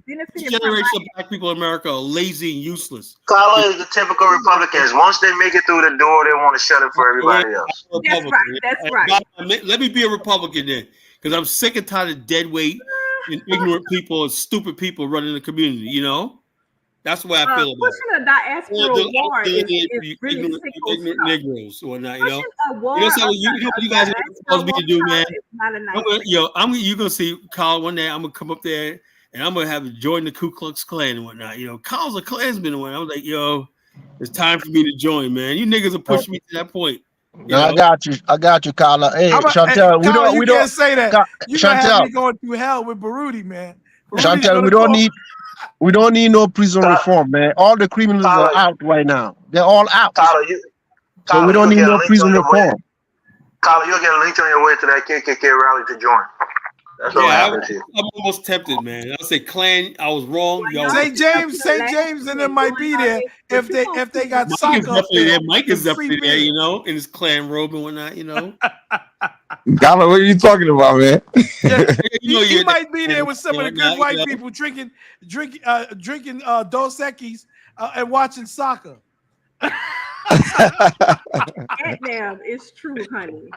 This generation of black people in America are lazy and useless. Carla is the typical Republicans. Once they make it through the door, they want to shut it for everybody else. That's right. Let me be a Republican then, because I'm sick and tired of dead weight and ignorant people and stupid people running the community. That's the way I feel about it. Pushing a diaspora war is really ignorant Negroes or not, You guys are supposed to be to do, man. You're gonna see Kyle one day. I'm gonna come up there and I'm gonna have to join the Ku Klux Klan and whatnot. Kyle's a Klansman and whatnot. I was like, it's time for me to join, man. You niggas are pushing me to that point. I got you, Carla. Hey, Chantel, we don't say that. You gonna have me going through hell with Baruti, man. Chantel, we don't need no prison reform, man. All the criminals are out right now. They're all out. So we don't need no prison reform. Carla, you'll get a link on your way to that KKK rally to join. That's what happened to you. I'm almost tempted, man. I'll say Clan, I was wrong. St. James, and it might be there if they got soccer up there. Mike is up there, you know, in his Clan robe and whatnot, you know. Gala, what are you talking about, man? Yeah, he might be there with some of the good white people drinking Dos Equis and watching soccer. Damn, it's true, honey.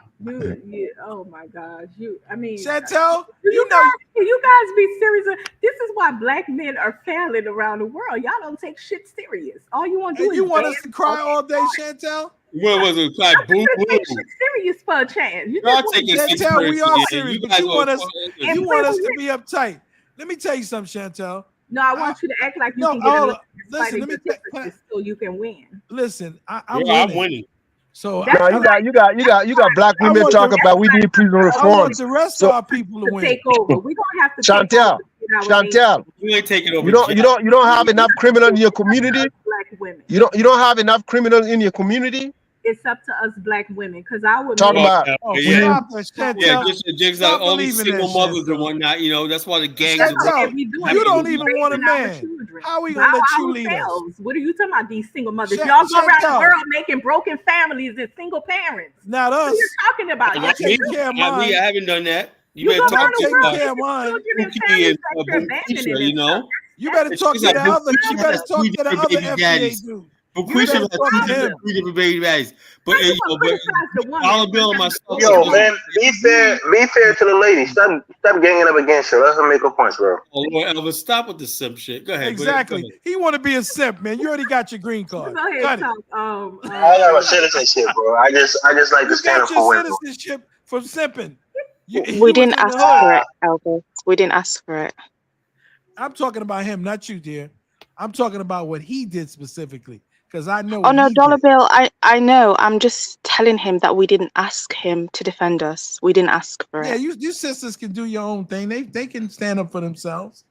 Oh my gosh, Chantel, you guys be serious. This is why black men are failing around the world. Y'all don't take shit serious. All you want to do is want us to cry all day, Chantel. What was it? Like boo boo. Serious for a chance. Chantel, we are serious. But you want us to be uptight. Let me tell you something, Chantel. No, I want you to act like you can get listen, let me so you can win. Listen, I'm winning. So you got black women talking about we need prison reforms. I want the rest of our people to win. Take over. We're gonna have to Chantel, you ain't taking over. You don't have enough criminals in your community. Black women. You don't have enough criminals in your community. It's up to us black women because I would talk about just like all these single mothers and whatnot. You know, that's why the gangs. You don't even want a man. How are we gonna let you lead us? What are you talking about? These single mothers? Y'all go around the world making broken families and single parents. Not us. What are you talking about? I haven't done that. You better talk care of mine. You know. You better talk to the other. You better talk to the other FDA dude. Quisha has 3 different baby daddies, but Dollar Bill and myself. Yo, man, be fair to the lady. Stop ganging up against her. Let her make her points, bro. Oh Lord, Elvis, stop with the simp shit. Go ahead. Exactly. He want to be a simp, man. You already got your green card. Go ahead, talk. I got my citizenship, bro. I just like to stand up for women. Citizenship from simping. We didn't ask for it, Elvis. We didn't ask for it. I'm talking about him, not you, dear. I'm talking about what he did specifically. Because I know. Oh no, Dollar Bill. I know. I'm just telling him that we didn't ask him to defend us. We didn't ask for it. Yeah, you sisters can do your own thing. They can stand up for themselves.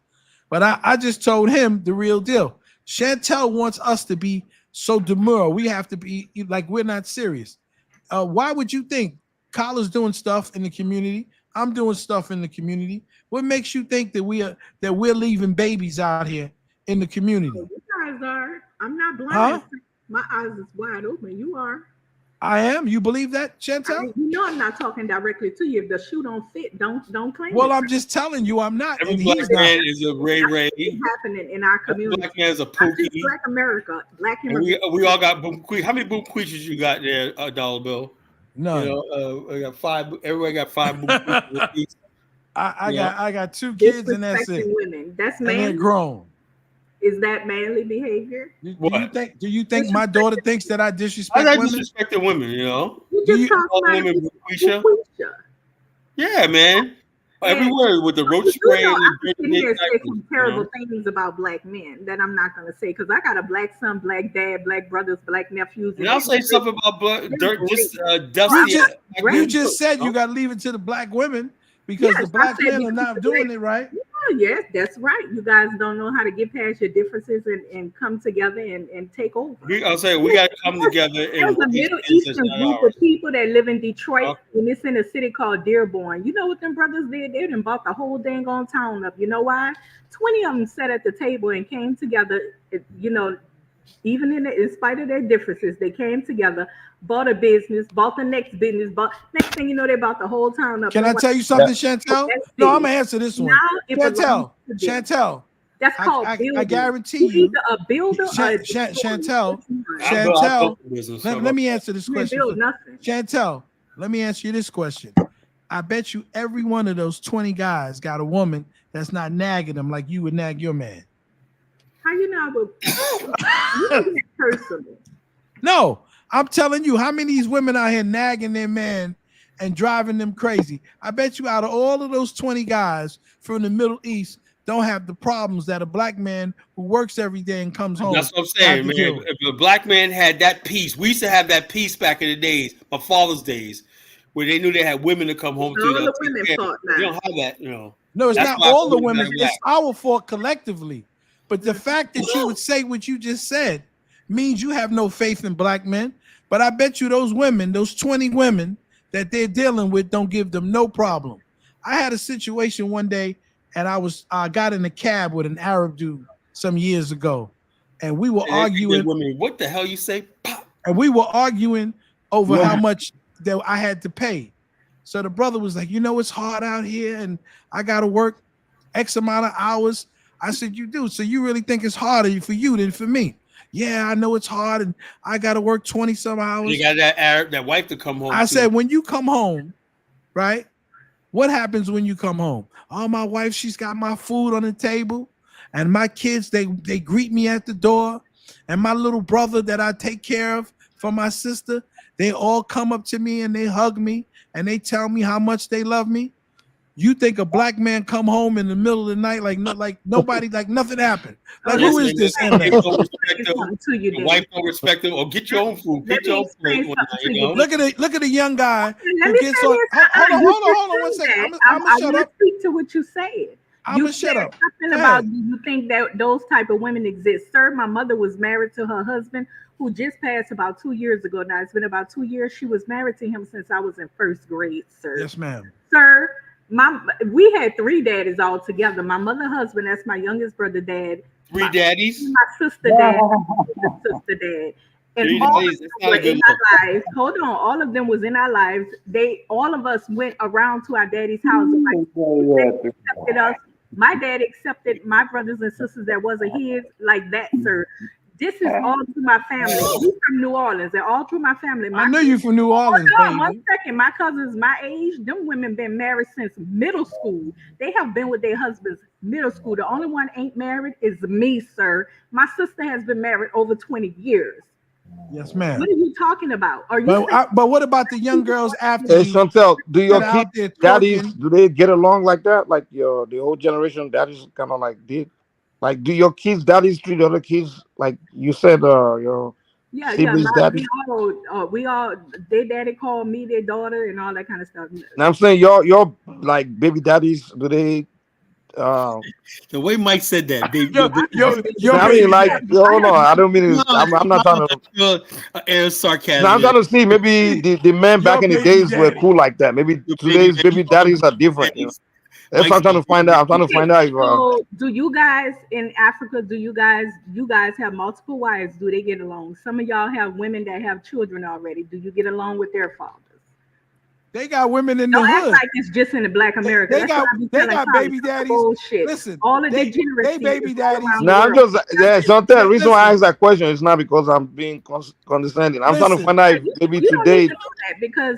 But I just told him the real deal. Chantel wants us to be so demure. We have to be like we're not serious. Why would you think Kyla's doing stuff in the community? I'm doing stuff in the community. What makes you think that we're leaving babies out here in the community? You guys are. I'm not blind. Huh? My eyes is wide open. You are. I am. You believe that, Chantel? You know I'm not talking directly to you. If the shoe don't fit, don't claim Well, it. I'm just telling you, I'm not. Every black man is a Ray. Happening in our community. Black man is a Pookie. Black America. Black we all got boom queens. How many boom queens you got there, Dollar Bill? None. You know, I got 5. Everybody got 5 boom queens. I got 2 kids and that's it. Women. That's man. And they're grown. Is that manly behavior? Do you think my daughter thinks that I disrespect women? I disrespecting women, you know. You just call women Quisha? Yeah, man. Everywhere with the roach spray. I can say some terrible things about black men that I'm not going to say because I got a black son, black dad, black brothers, black nephews. And I'll say something about Dusty. You just said you got to leave it to the black women because the black men are not doing it right. Yes, that's right. You guys don't know how to get past your differences and come together and take over. I'll say we got to come together. There's a Middle Eastern group of people that live in Detroit, and it's in a city called Dearborn. You know what them brothers did? They done bought the whole dang on town up. You know why? 20 of them sat at the table and came together. You know, even in spite of their differences, they came together, bought a business, bought the next business, next thing you know, they bought the whole town up. Can I tell you something, Chantel? No, I'm gonna answer this one. Chantel. That's called building. I guarantee you. Either a builder or Chantel. Let me answer this question. Chantel, let me answer you this question. I bet you every one of those 20 guys got a woman that's not nagging them like you would nag your man. How you know I would personal? No, I'm telling you, how many of these women out here nagging their man and driving them crazy? I bet you out of all of those 20 guys from the Middle East don't have the problems that a black man who works every day and comes home. That's what I'm saying, man. If a black man had that peace, we used to have that peace back in the days, my father's days, where they knew they had women to come home to. All the women fought now. We don't have that, you know. No, it's not all the women. It's our fault collectively. But the fact that you would say what you just said means you have no faith in black men. But I bet you those women, those 20 women that they're dealing with don't give them no problem. I had a situation one day, and I got in a cab with an Arab dude some years ago, and we were arguing. What the hell you say? And we were arguing over how much that I had to pay. So the brother was like, it's hard out here, and I got to work X amount of hours. I said, you do? So you really think it's harder for you than for me? Yeah, I know it's hard, and I got to work 20 some hours. You got that wife to come home. I said, when you come home, right? What happens when you come home? Oh, my wife, she's got my food on the table, and my kids, they greet me at the door, and my little brother that I take care of for my sister, they all come up to me and they hug me and they tell me how much they love me. You think a black man come home in the middle of the night like nobody, like nothing happened? Like, who is this? The wife don't respect him, or get your own food. Get your own plate. Look at the young guy who gets on. Hold on 1 second. I'm gonna shut up. Speak to what you said. I'm gonna shut up. Something about you think that those type of women exist, sir. My mother was married to her husband, who just passed about 2 years ago. Now it's been about 2 years. She was married to him since I was in first grade, sir. Yes, ma'am. Sir. We had 3 daddies all together. My mother, husband, that's my youngest brother, dad. 3 daddies. My sister, dad. My sister, dad. And all of them were in our lives. Hold on, all of them was in our lives. All of us went around to our daddy's house. Like, they accepted us. My dad accepted my brothers and sisters that wasn't his, like that, sir. This is all through my family. We from New Orleans, and all through my family. I know you from New Orleans, baby. 1 second. My cousins, my age, them women been married since middle school. They have been with their husbands middle school. The only one ain't married is me, sir. My sister has been married over 20 years. Yes, ma'am. What are you talking about? Are you? But what about the young girls after? Hey, Chantel, do your kids, daddies, do they get along like that? Like the old generation daddies kind of like did? Like, do your kids' daddies treat other kids like you said? Your siblings' daddies. We all, their daddy called me their daughter and all that kind of stuff. Now I'm saying your like baby daddies. Do they? The way Mike said that, baby. I mean, like, hold on. I don't mean. I'm not trying to air sarcasm. No, I'm trying to see. Maybe the men back in the days were cool like that. Maybe today's baby daddies are different. You know? That's what I'm trying to find out. I'm trying to find out. So, do you guys in Africa? Do you guys have multiple wives? Do they get along? Some of y'all have women that have children already. Do you get along with their fathers? They got women in the hood. Act like it's just in the Black America. They got baby daddies. Bullshit. Listen, all of the generations. They baby daddies. No, I'm just Chantel. The reason why I ask that question is not because I'm being condescending. I'm trying to find out if maybe today. Because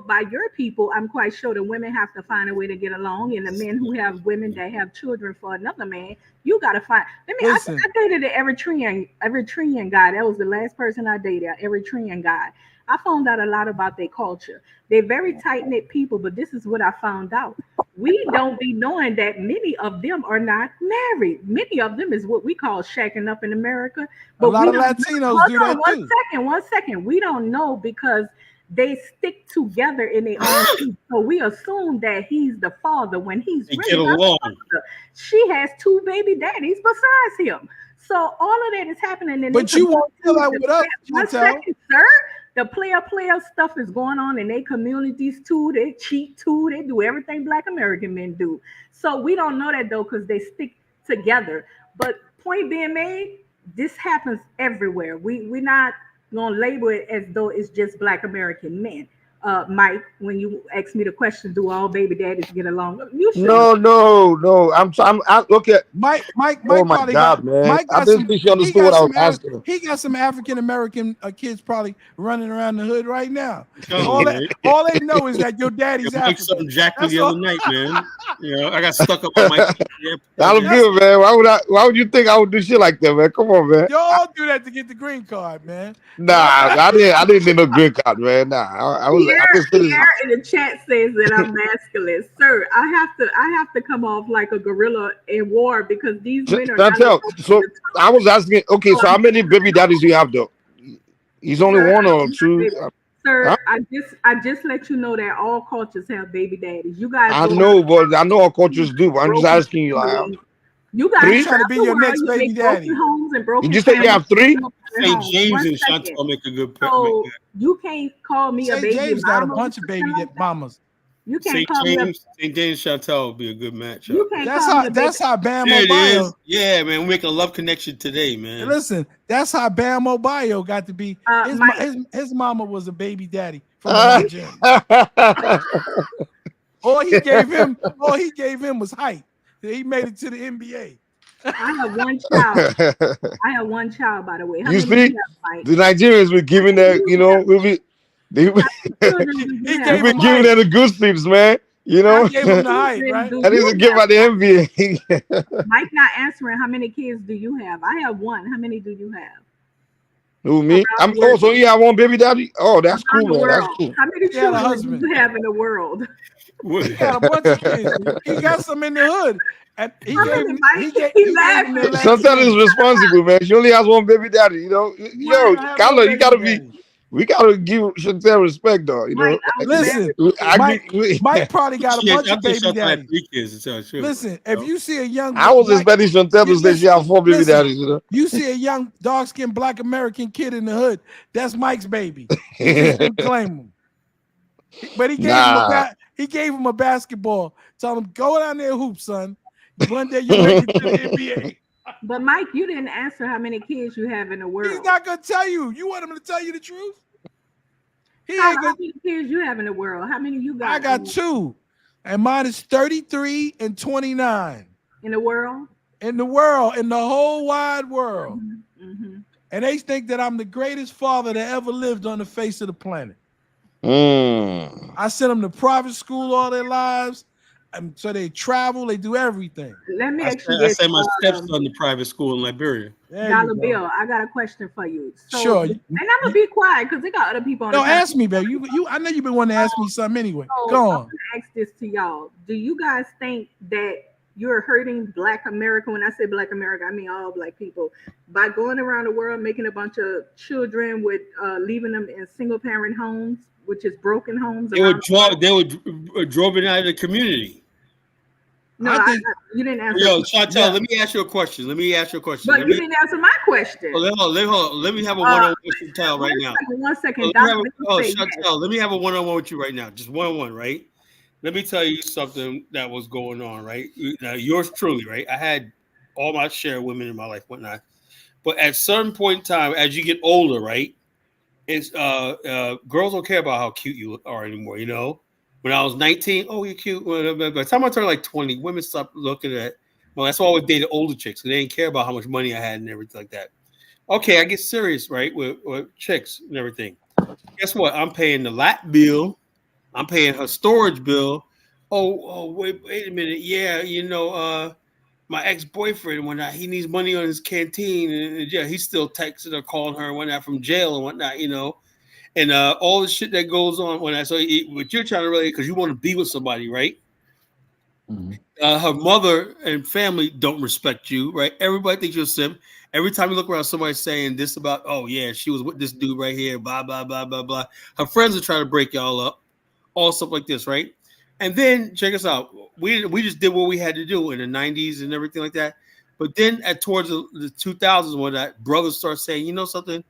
by your people, I'm quite sure the women have to find a way to get along, and the men who have women that have children for another man, you gotta find. I dated an Eritrean guy. That was the last person I dated, an Eritrean guy. I found out a lot about their culture. They're very tight-knit people, but this is what I found out. We don't be knowing that many of them are not married. Many of them is what we call shacking up in America. But a lot of Latinos do that too. 1 second. We don't know because they stick together in their own team. So we assume that he's the father when he's really not the father. She has 2 baby daddies besides him. So all of that is happening. But you won't feel that with us, 1 second, sir. The player stuff is going on in their communities too. They cheat too. They do everything Black American men do. So we don't know that though because they stick together. But point being made, this happens everywhere. We're not gonna label it as though it's just Black American men. Mike, when you asked me the question, do all baby daddies get along? You should. No. I'm look at Mike. Oh my God, man! I didn't think you understood what I was asking. He got some African American kids probably running around the hood right now. All they know is that your daddy's African. Something jacked me the other night, man. I got stuck up on my. That was good, man. Why would you think I would do shit like that, man? Come on, man. Y'all do that to get the green card, man. Nah, I didn't need no green card, man. Nah, I was. Pierre in the chat says that I'm masculine, sir. I have to come off like a gorilla in war because these men are. So I was asking. Okay, so how many baby daddies do you have, though? He's only 1 or 2. Sir, huh? I just let you know that all cultures have baby daddies. You guys. I know, but I know all cultures do. But I'm just asking you, like. You guys 3 trying to be your next baby daddy. Did you say you have 3? Hey, James and Chantel make a good point. So you can't call me a baby. James got a bunch of baby mamas. You can't call me St. James Chantel would be a good match. You can't that's how Bam There it Bio. is. Yeah, man, we're making a love connection today, man. And listen, that's how Bam Bio got to be. His mama was a baby daddy from Nigeria. all he gave him was height. He made it to the NBA. I have one child. I have one child, by the way. How you many see, the Nigerians were giving that, they've been giving that the good sleeps, man. I gave him the height, right? I didn't give out the NBA. Mike not answering. How many kids do you have? I have one. How many do you have? Who, me? I'm also I want baby daddy. Oh, that's cool, man. That's cool. How many children do you have in the world? He got a bunch of kids. He got some in the hood. And he Chantel is responsible, man. She only has one baby daddy, Yo, Carla, we gotta give Chantel respect, though. Listen, Mike probably got a bunch of baby daddies. Listen, if you see a young, I was expecting Chantel to say she has 4 baby daddies. You see a young, dark-skinned Black American kid in the hood. That's Mike's baby. He just didn't claim him, but he gave him a basketball. Told him, go down there, hoop, son. One day you make it to the NBA. But Mike, you didn't answer how many kids you have in the world. He's not gonna tell you. You want him to tell you the truth? How many kids you have in the world? How many you got? I got 2, and mine is 33 and 29. In the world? In the world, in the whole wide world. Mm-hmm. And they think that I'm the greatest father that ever lived on the face of the planet. I sent them to private school all their lives. So they travel, they do everything. Let me I sent my stepson to private school in Liberia. Dollar Bill, I got a question for you. So, sure. And I'm gonna be quiet because they got other people on the ask me, baby. I know you've been wanting to ask me something anyway. So Go on. I'm gonna ask this to y'all. Do you guys think that you're hurting Black America? When I say Black America, I mean all Black people, by going around the world making a bunch of children with leaving them in single parent homes, which is broken homes. They were driven out of the community. No, you didn't answer. Yo, Chantel, let me ask you a question. But you didn't answer my question. Let me have a one-on-one with Chantel right now. One second. Chantel, let me have a one-on-one with you right now. Just one-on-one, right? Let me tell you something that was going on, right? Now, yours truly, right? I had all my share of women in my life, whatnot. But at a certain point in time, as you get older, right? It's girls don't care about how cute you are anymore, When I was 19, oh, you're cute. By the time I turned like 20, women stopped looking at. Well, that's why I always dated older chicks. They didn't care about how much money I had and everything like that. Okay, I get serious, right, with chicks and everything. Guess what? I'm paying the lat bill. I'm paying her storage bill. Oh, wait a minute. Yeah, my ex-boyfriend and whatnot, he needs money on his canteen. And yeah, he's still texting or calling her and whatnot from jail and whatnot, And all the shit that goes on when what you're trying to relate, because you want to be with somebody, right? Mm-hmm. Her mother and family don't respect you, right? Everybody thinks you're a simp. Every time you look around, somebody's saying this about, oh yeah, she was with this dude right here, blah, blah, blah, blah, blah. Her friends are trying to break y'all up, all stuff like this, right? And then check us out. We just did what we had to do in the 90s and everything like that. But then towards the 2000s, when that brothers start saying, something,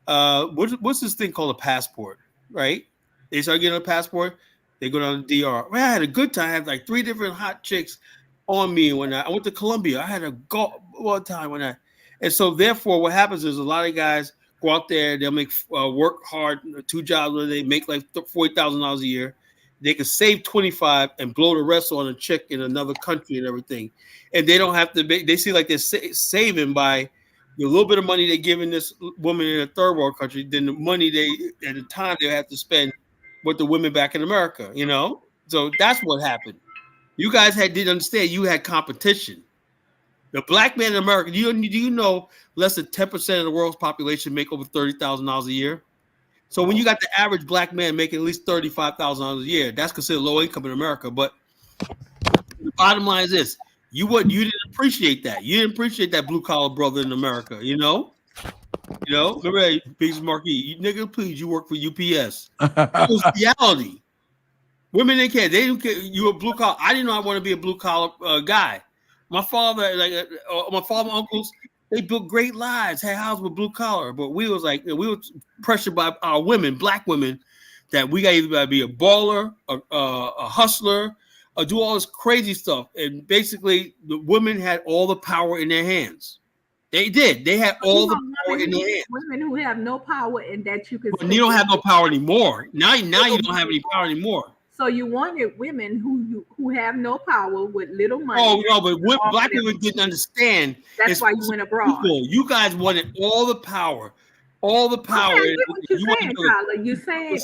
what's this thing called a passport, right? They start getting a passport. They go down to DR. Man, I had a good time. I had like 3 different hot chicks on me when I went to Colombia. I had a one time when and so therefore what happens is a lot of guys go out there, they'll make work hard, 2 jobs where they make like $40,000 a year. They can save 25 and blow the rest on a chick in another country and everything. And they don't have to they see like they're saving by the little bit of money they're giving this woman in a third world country than the money at the time they have to spend with the women back in America, So that's what happened. You guys didn't understand you had competition. The Black man in America, do you know less than 10% of the world's population make over $30,000 a year? So when you got the average Black man making at least $35,000 a year, that's considered low income in America. But the bottom line is this: you didn't appreciate that. You didn't appreciate that blue collar brother in America. Remember that Biggs Marquis? Nigga, please, you work for UPS. That was reality. Women didn't care. They didn't care. You were blue collar. I didn't know I want to be a blue collar guy. My father, my father, uncles. They built great lives, had houses with blue collar, but we was pressured by our women, Black women, that we got to be a baller, a hustler, or do all this crazy stuff. And basically, the women had all the power in their hands. They did. They had all the power in their hands. Women who have no power and that you could. But you don't have no power anymore. Now you don't have any power anymore. So you wanted women who have no power with little money. Oh no, but black people didn't understand. That's why you went abroad. You guys wanted all the power. All the power. I get what you're saying, Tyler. You're saying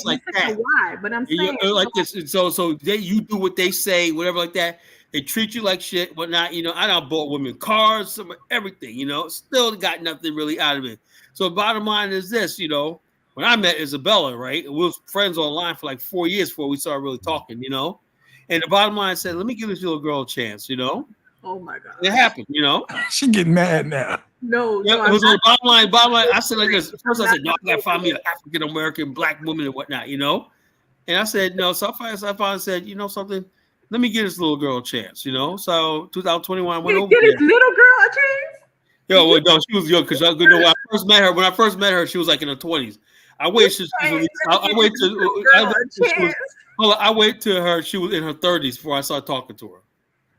why, but I'm saying like this. So you do what they say, whatever like that. They treat you like shit, whatnot. I done bought women cars, some everything. Still got nothing really out of it. So bottom line is this. When I met Isabella, right, we were friends online for like 4 years before we started really talking. And the bottom line said, let me give this little girl a chance. Oh my God, it happened. She getting mad now. No, it was on bottom line. Bottom line. I said like this. First, I said, no, I gotta find me an African American black woman and whatnot. And I said no. So I finally said, something. Let me give this little girl a chance. So 2021, I went over there. This little girl a chance? Well, no, she was young because when I first met her. When I first met her, she was like in her 20s. I waited till her. She was in her 30s before I started talking to her.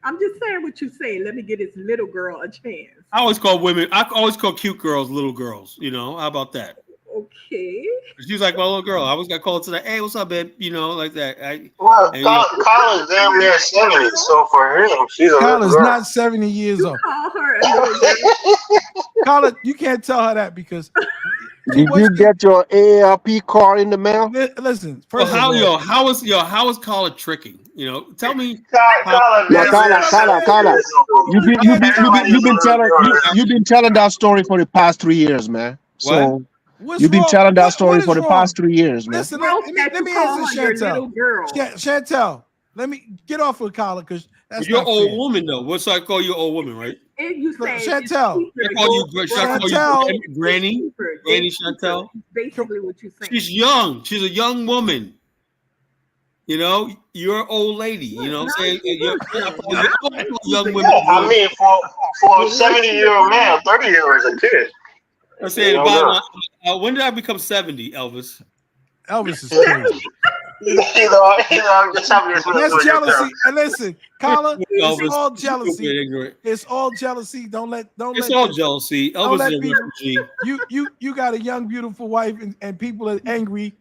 I'm just saying what you say. Let me get this little girl a chance. I always call cute girls little girls. How about that? Okay. She's like my little girl. I always got called to that. Hey, what's up, babe? Like that. Kyla's damn near 70, so for him, she's a Kyla's girl. not 70 years old. Call her a little girl. Kyla, you can't tell her that because. Did you get your AARP card in the mail? Listen, first how is Kyla tricking? Tell me. Kyla, you've been telling that story for the past 3 years, man. So you've been telling that story for the past 3 years, man. Listen, let me answer Chantel. Chantel, let me get off with Kyla because that's you're an old woman though. What's I call you, old woman, right? And you say Chantel. I call you Granny Chantel. Basically, what you saying? She's young. She's a young woman. You're an old lady. Saying young women. I mean, for a 70-year-old man, 30-year-old is a kid. I said, when did I become 70, Elvis? Elvis is crazy. That's jealousy. And listen, Kyla, it's all jealousy. It's all jealousy. It's all jealousy. Elvis is a refugee. You got a young, beautiful wife, and people are angry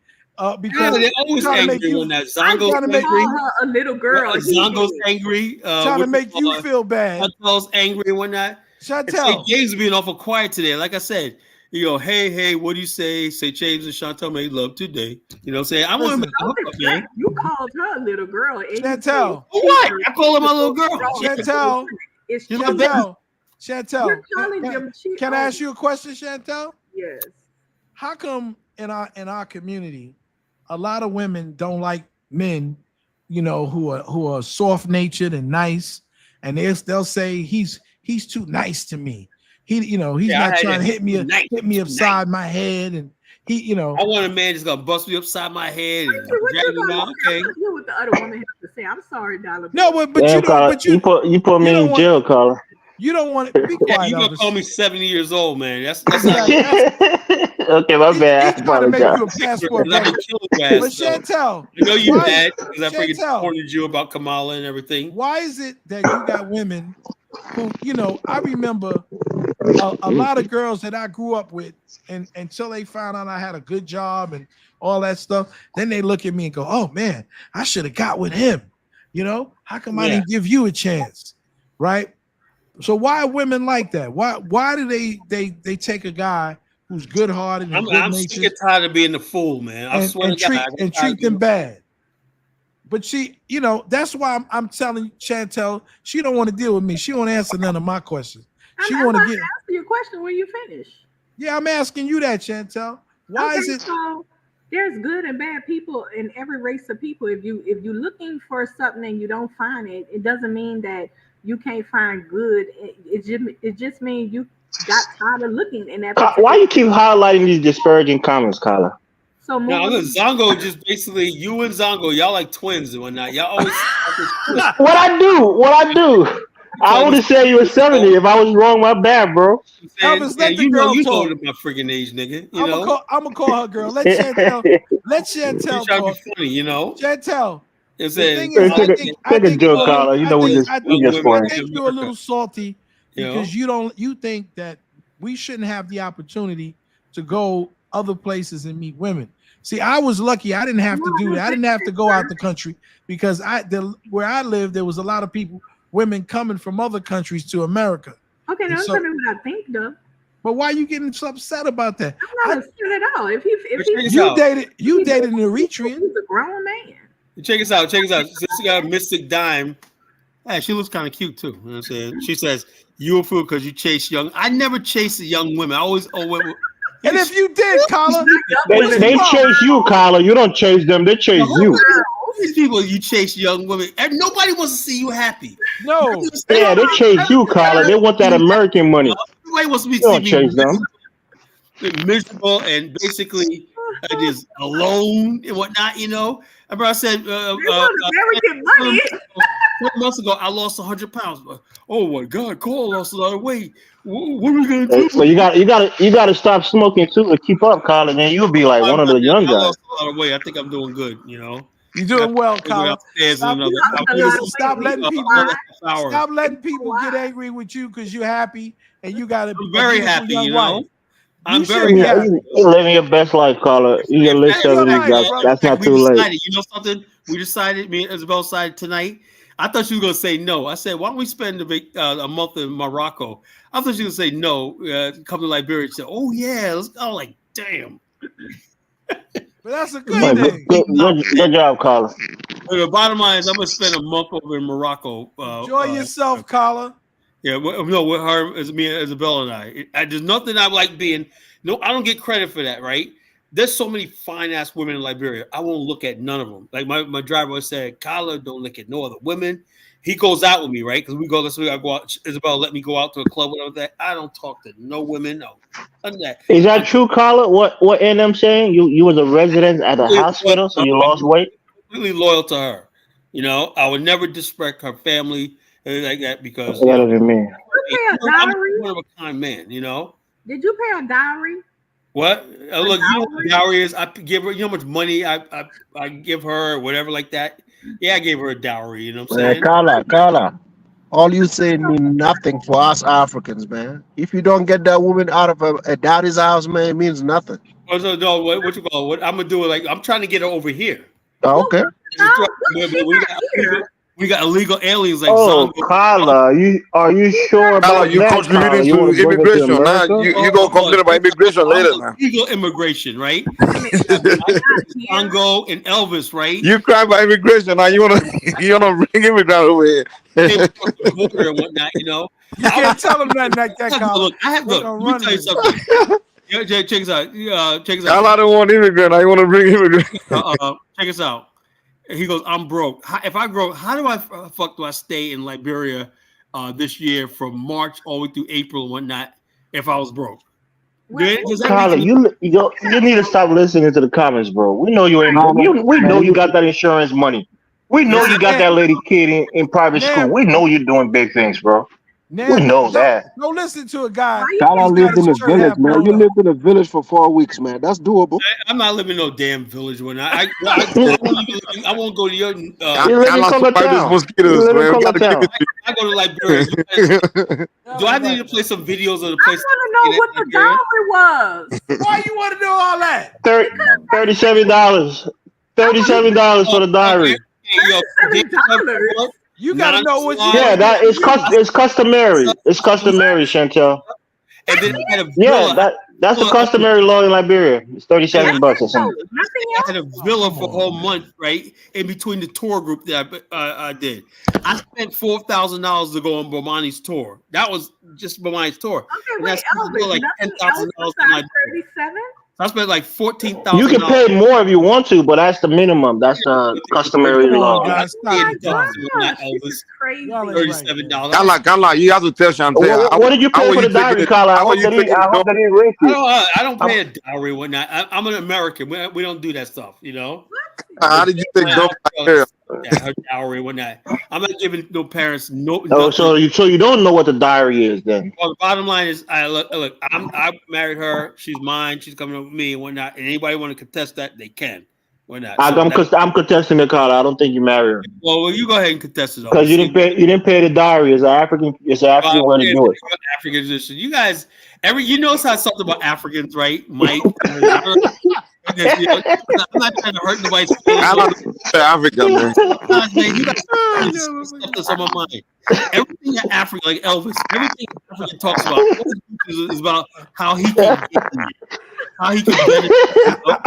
because they're always angry when that Zongo's angry. Her a little girl. Zongo's angry. Trying to make you feel bad. Chantel's angry and whatnot. Chantel, James being awful quiet today. Like I said. Hey, what do you say? Say James and Chantel made love today. Saying I want to hook up, man. You called her a little girl. Chantel. What? I call her my little girl. Chantel. Chantel. Chantel. Can I ask you a question, Chantel? Yes. How come in our community, a lot of women don't like men, who are soft natured and nice, and they'll say he's too nice to me. He's not trying to hit me upside my head, and I want a man that's gonna bust me upside my head and drag me down. Okay. What the other woman has to say? I'm sorry, Dollar. No, but you put me in jail, Carla. You don't want to be quiet. You gonna call me 70 years old, man? That's okay, my bad. He's trying to make you a passport. But Chantel, I know you mad because I freaking warned you about Kamala and everything. Why is it that you got women who, I remember a lot of girls that I grew up with, and until they found out I had a good job and all that stuff, then they look at me and go, "Oh man, I should have got with him." How come I didn't give you a chance, right? So why are women like that? Why do they take a guy who's good-hearted and I'm sick and tired of being the fool, man. I swear to God, and treat them bad. But that's why I'm telling Chantel, she don't want to deal with me. She won't answer none of my questions. She want to answer your question when you finish. Yeah, I'm asking you that, Chantel. Why is it? So there's good and bad people in every race of people. If you're looking for something and you don't find it, it doesn't mean that you can't find good. It just means you got tired of looking in that. Why you keep highlighting these disparaging comments, Kyla? So Zongo just basically you and Zongo, y'all like twins and whatnot. Y'all always what I do. I would have said you were 70. If I was wrong, my bad, bro. Elvis, let the girl talk. My freaking age, nigga. I'm gonna call her girl. Let Chantel talk. Be funny, Chantel. The thing is, take a joke, Carla. You know we just playing. I think you're a little salty because you think that we shouldn't have the opportunity to go other places and meet women. See, I was lucky. I didn't have to do that. I didn't have to go out the country because where I lived, there was a lot of women coming from other countries to America. Okay, now tell me what I think, though. But why are you getting so upset about that? I'm not upset at all. If you dated an Eritrean, he's a grown man. Check us out. Since you got a Mystic Dime, hey, she looks kind of cute too. You know what I'm saying? She says, "You a fool because you chase young." I never chase young women. I always And if you did, Carla, they chase you, Carla. You don't chase them. They chase you. These people, you chase young women. And nobody wants to see you happy. No. Yeah, they chase you, Carla. They want that American money. Nobody wants to see me chase them. Miserable and basically just alone and whatnot. I remember I said, American money. 4 months ago, I lost 100 pounds. Oh my God, Cole lost a lot of weight. What are we gonna do? So you got to stop smoking too to keep up, Carla. Then you'll be like one of the young guys. I lost a lot of weight. I think I'm doing good. You're doing well, Carla. Stop letting people get angry with you because you're happy and you got to be very happy. I'm very happy. You're living your best life, Carla. You're late 70s. That's not too late. You know something? We decided. Me and Isabel decided tonight. I thought she was gonna say no. I said, "Why don't we spend a month in Morocco?" I thought she was gonna say no. Come to Liberia. She said, "Oh yeah, let's go." Like, damn. But that's a good thing. Good job, Carla. The bottom line is, I'm gonna spend a month over in Morocco. Enjoy yourself, Carla. Yeah, no, with her, as me, Isabel, and I. There's nothing I like being. No, I don't get credit for that, right? There's so many fine ass women in Liberia. I won't look at none of them. Like my driver said, Kyla, don't look at no other women. He goes out with me, right? Because we go this week. I go out. Isabel let me go out to a club with that. I don't talk to no women. No, none of that. Is that true, Carla? What NM saying? You was a resident at a hospital, so you lost weight. Completely loyal to her. I would never disrespect her family like that because that doesn't mean. I'm one of a kind man. Did you pay a dowry? What? Look, you know what the dowry is? I give her, how much money I give her, or whatever like that. Yeah, I gave her a dowry. You know what I'm saying? Carla, all you say mean nothing for us Africans, man. If you don't get that woman out of a daddy's house, man, it means nothing. Oh, so no, what you call it? What I'm gonna do? Like, I'm trying to get her over here. Oh, okay. We got illegal aliens like Carla, are you sure about you contributing to immigration? Now you gonna complain about immigration later now. Illegal immigration, right? Congo and Elvis, right? You cry about immigration now. You wanna bring immigrant over here. And whatnot, You can't tell them nothing like that, Carla. Let me tell you something. Check this out. Check this out. I don't want immigrant. I want to bring immigrant. Check this out. He goes, I'm broke. If I grow, how do I stay in Liberia this year from March all the way through April and whatnot if I was broke? Carla, you need to stop listening to the comments, bro. We know you ain't. We know you got that insurance money. We know you got that lady kid in private school. We know you're doing big things, bro. Now, we know that. Don't listen to a guy. God, lived in a village, man. You lived in a village for 4 weeks, man. That's doable. I'm not living in no damn village when I won't go to your. I go to Liberia. Do I need to play some videos of the place? I want to know what the dowry was. Why you want to know all that? $37. $37 for the diary. $37. You gotta know what you. Yeah, that is it's customary. It's customary, Chantel. And then I had a villa. That's a customary law in Liberia. It's $37 or something. I had a villa for a whole month, right? In between the tour group that I did. I spent $4,000 to go on Bomani's tour. That was just Bomani's tour. Okay, wait, Elvis, like $10,000 $37? I spent like $14,000. You can pay more if you want to, but that's the minimum. That's the customary law. $37. Carla, you have to tell Chantel. What did you pay for the diary, Carla? I hope they didn't rape you. I don't pay a dowry when I'm an American. We don't do that stuff, How did you take Yeah, her dowry and whatnot. I'm not giving no parents no. Oh, so you don't know what the diary is then? Well, the bottom line is, I married her. She's mine. She's coming up with me and whatnot. And anybody want to contest that, they can. Why not? I'm contesting the call. I don't think you married her. Well, you go ahead and contest it. Because you didn't pay the diary. It's an African way to do it. African tradition. You guys, you know something about Africans, right, Mike? I'm not trying to hurt nobody's feelings. I love Africa, man. You guys stuff that's on my mind. Everything in Africa, like Elvis, everything Africa talks about is about how he can get how he can benefit.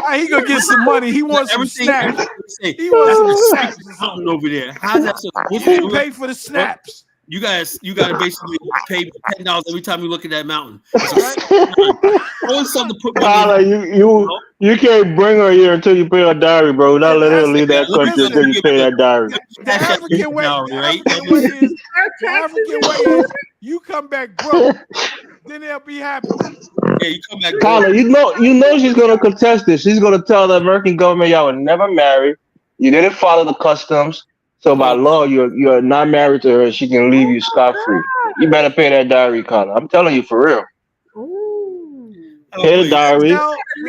How he gonna get some money? He wants some snaps. He wants some snaps over there. How's that? He pay for the snaps. You gotta basically pay $10 every time you look at that mountain. Always something to put you can't bring her here until you pay her diary, bro. Not let her leave that country until you pay that diary. The African way, the African way is you come back broke, then they'll be happy. Yeah, you come back. Carla, you know she's gonna contest this. She's gonna tell the American government y'all would never marry. You didn't follow the customs. So by law, you're not married to her. She can leave you scot-free. You better pay that diary, Carla. I'm telling you for real. Pay the diary.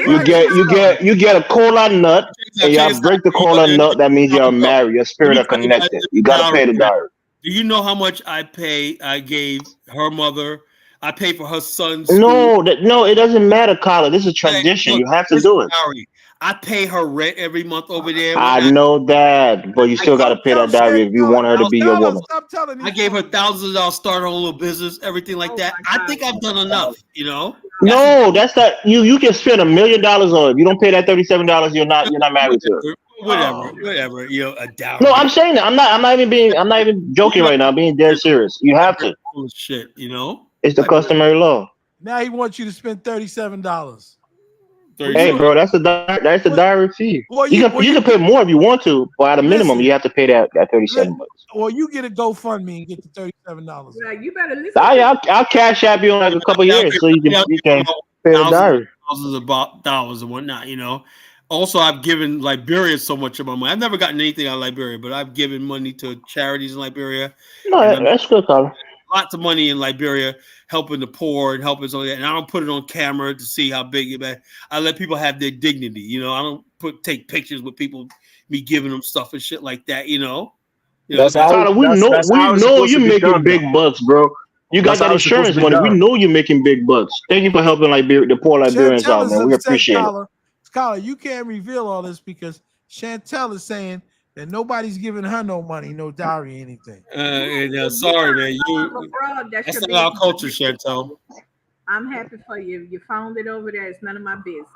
You get a cola nut, and y'all break the cola nut. That means y'all married. Your spirit are connected. You gotta pay the diary. Do you know how much I pay? I gave her mother. I pay for her son's. No, it doesn't matter, Carla. This is tradition. You have to do it. I pay her rent every month over there. I know that, but you still got to pay that diary if you want her to be your woman. I gave her thousands of dollars, start her own little business, everything like that. I think I've done enough, you know. No, that's not. You can spend $1 million on it. If you don't pay that $37, you're not married to her. Whatever. You know, a dowry. No, I'm saying that. I'm not even joking right now. I'm being dead serious. You have to. Shit, you know. It's the customary law. Now he wants you to spend $37. Hey, bro, that's the diary fee. You can pay more if you want to, but at a minimum, you have to pay that $37. Or you get a GoFundMe and get the $37. Yeah, you better listen. I'll cash app you in like a couple years so you can pay the diary. Thousands of dollars and whatnot, you know. Also, I've given Liberia so much of my money. I've never gotten anything out of Liberia, but I've given money to charities in Liberia. No, that's good, Colin. Lots of money in Liberia, helping the poor and helping so that. And I don't put it on camera to see how big it is. I let people have their dignity. You know, I don't take pictures with people, me giving them stuff and shit like that. You know. That's how we know you're making big bucks, bro. You got that insurance money. We know you're making big bucks. Thank you for helping the poor Liberians out, man. We appreciate it. Scholar, you can't reveal all this because Chantel is saying that nobody's giving her no money, no dowry, anything. Sorry, man. That's not our culture, Chantel. I'm happy for you. You found it over there. It's none of my business.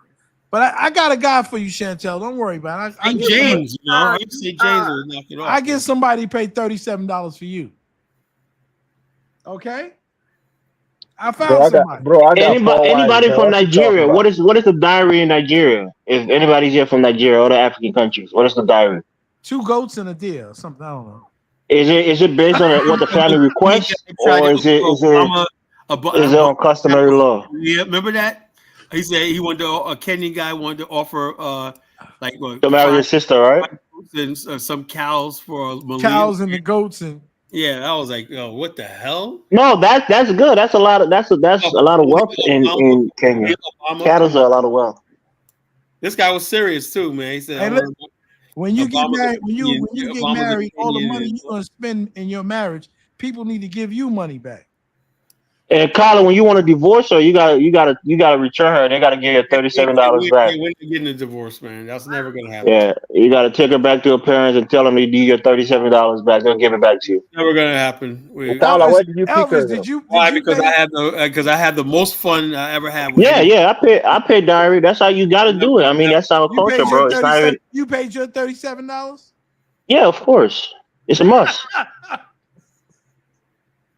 But I got a guy for you, Chantel. Don't worry about it. James, you know. I say James will knock it off. I get somebody to pay $37 for you. Okay? I found somebody. Anybody from Nigeria? What is the diary in Nigeria? If anybody's here from Nigeria or the African countries, what is the diary? 2 goats and a deer or something. I don't know. Is it based on what the family requests, or is it on customary law? Yeah, remember that? He said he wanted a Kenyan guy wanted to offer to marry his sister, right? And some cows for cows and the goats and. Yeah, I was like, oh, what the hell? No, that's good. That's a lot of wealth in Kenya. Cattle are a lot of wealth. This guy was serious too, man. He said, hey, when you get married, when you get married, all the money you're gonna spend in your marriage, people need to give you money back. And Colin, when you want to divorce her, you gotta return her. They gotta give you $37 back. When you're getting a divorce, man, that's never gonna happen. Yeah, you gotta take her back to her parents and tell them you need your $37 back. They'll give it back to you. Never gonna happen. Elvis, where did you pick her? Why? Because I had the most fun I ever had. With I pay diary. That's how you gotta do it. I mean, that's our culture, bro. It's not even... You paid your $37? Yeah, of course. It's a must.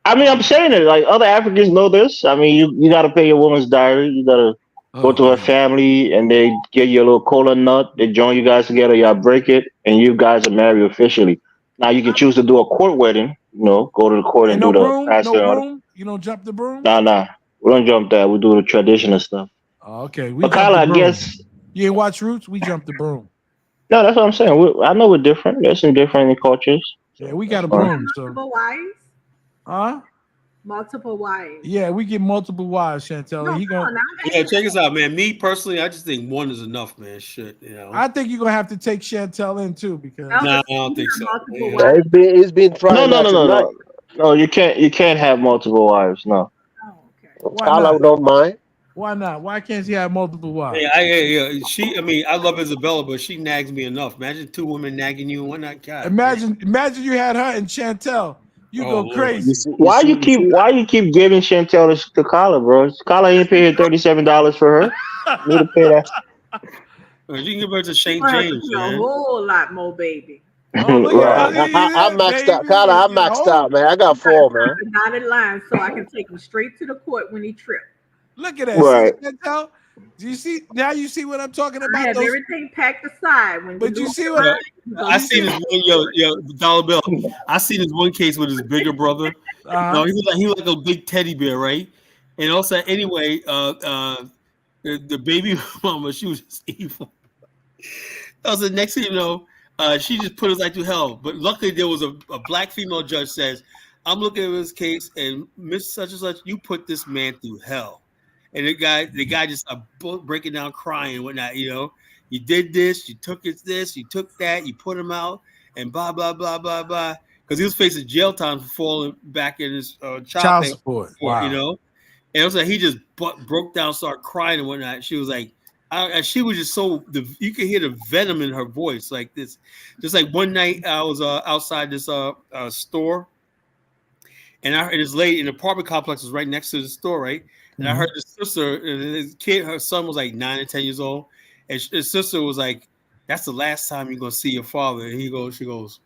I mean, I'm saying it like other Africans know this. I mean, you got to pay your woman's diary. You got to go to her family, and they give you a little cola nut. They join you guys together. Y'all break it, and you guys are married officially. Now you can choose to do a court wedding. You know, go to the court and do the pastor. No broom? You don't jump the broom? Nah. We don't jump that. We do the traditional stuff. Okay. But Kyla, I guess you ain't watch Roots. We jump the broom. No, that's what I'm saying. I know we're different. There's some different cultures. Yeah, we got a broom. Multiple wives? Huh? Multiple wives. Yeah, we get multiple wives, Chantel. No, yeah, check us out, man. Me personally, I just think one is enough, man. Shit, you know. I think you're gonna have to take Chantel in too because I don't think so. Yeah, it's been trying. No, you can't have multiple wives. No. Why not? don't mind. Why not? Why can't she have multiple wives? Yeah. I mean, I love Isabella, but she nags me enough. Imagine two women nagging you and whatnot. God. Imagine you had her and Chantel. You go crazy. Why you keep giving Chantel to Carla, bro? Carla ain't paying $37 for her. You need to pay that. You can give her to St. James, man. A whole lot more, baby. I'm maxed out. Carla, I'm maxed out, man. I got 4, man. Dotted line, so I can take him straight to the court when he tripped. Look at that. Right. Chantel? Do you see? Now you see what I'm talking about? I have everything packed aside. But you see what I seen this one, dollar bill. I seen this one case with his bigger brother. No, he was like a big teddy bear, right? And also, anyway, the baby mama, she was just evil. That was the next thing you know, she just put us like to hell. But luckily, there was a black female judge says, "I'm looking at this case, and Miss Such and Such, you put this man through hell." And the guy just breaking down, crying and whatnot. You know, you did this, you took this, you took that, you put him out, and blah blah blah blah blah. Because he was facing jail time for falling back in his child support. Wow. You know, and it was like he just broke down, started crying and whatnot. She was like, and she was just so you could hear the venom in her voice, like this. Just like one night, I was outside this store, and I heard this lady in the apartment complex was right next to the store, right. And I heard his sister, and his kid, her son was like 9 or 10 years old. And his sister was like, "That's the last time you're going to see your father." And she goes,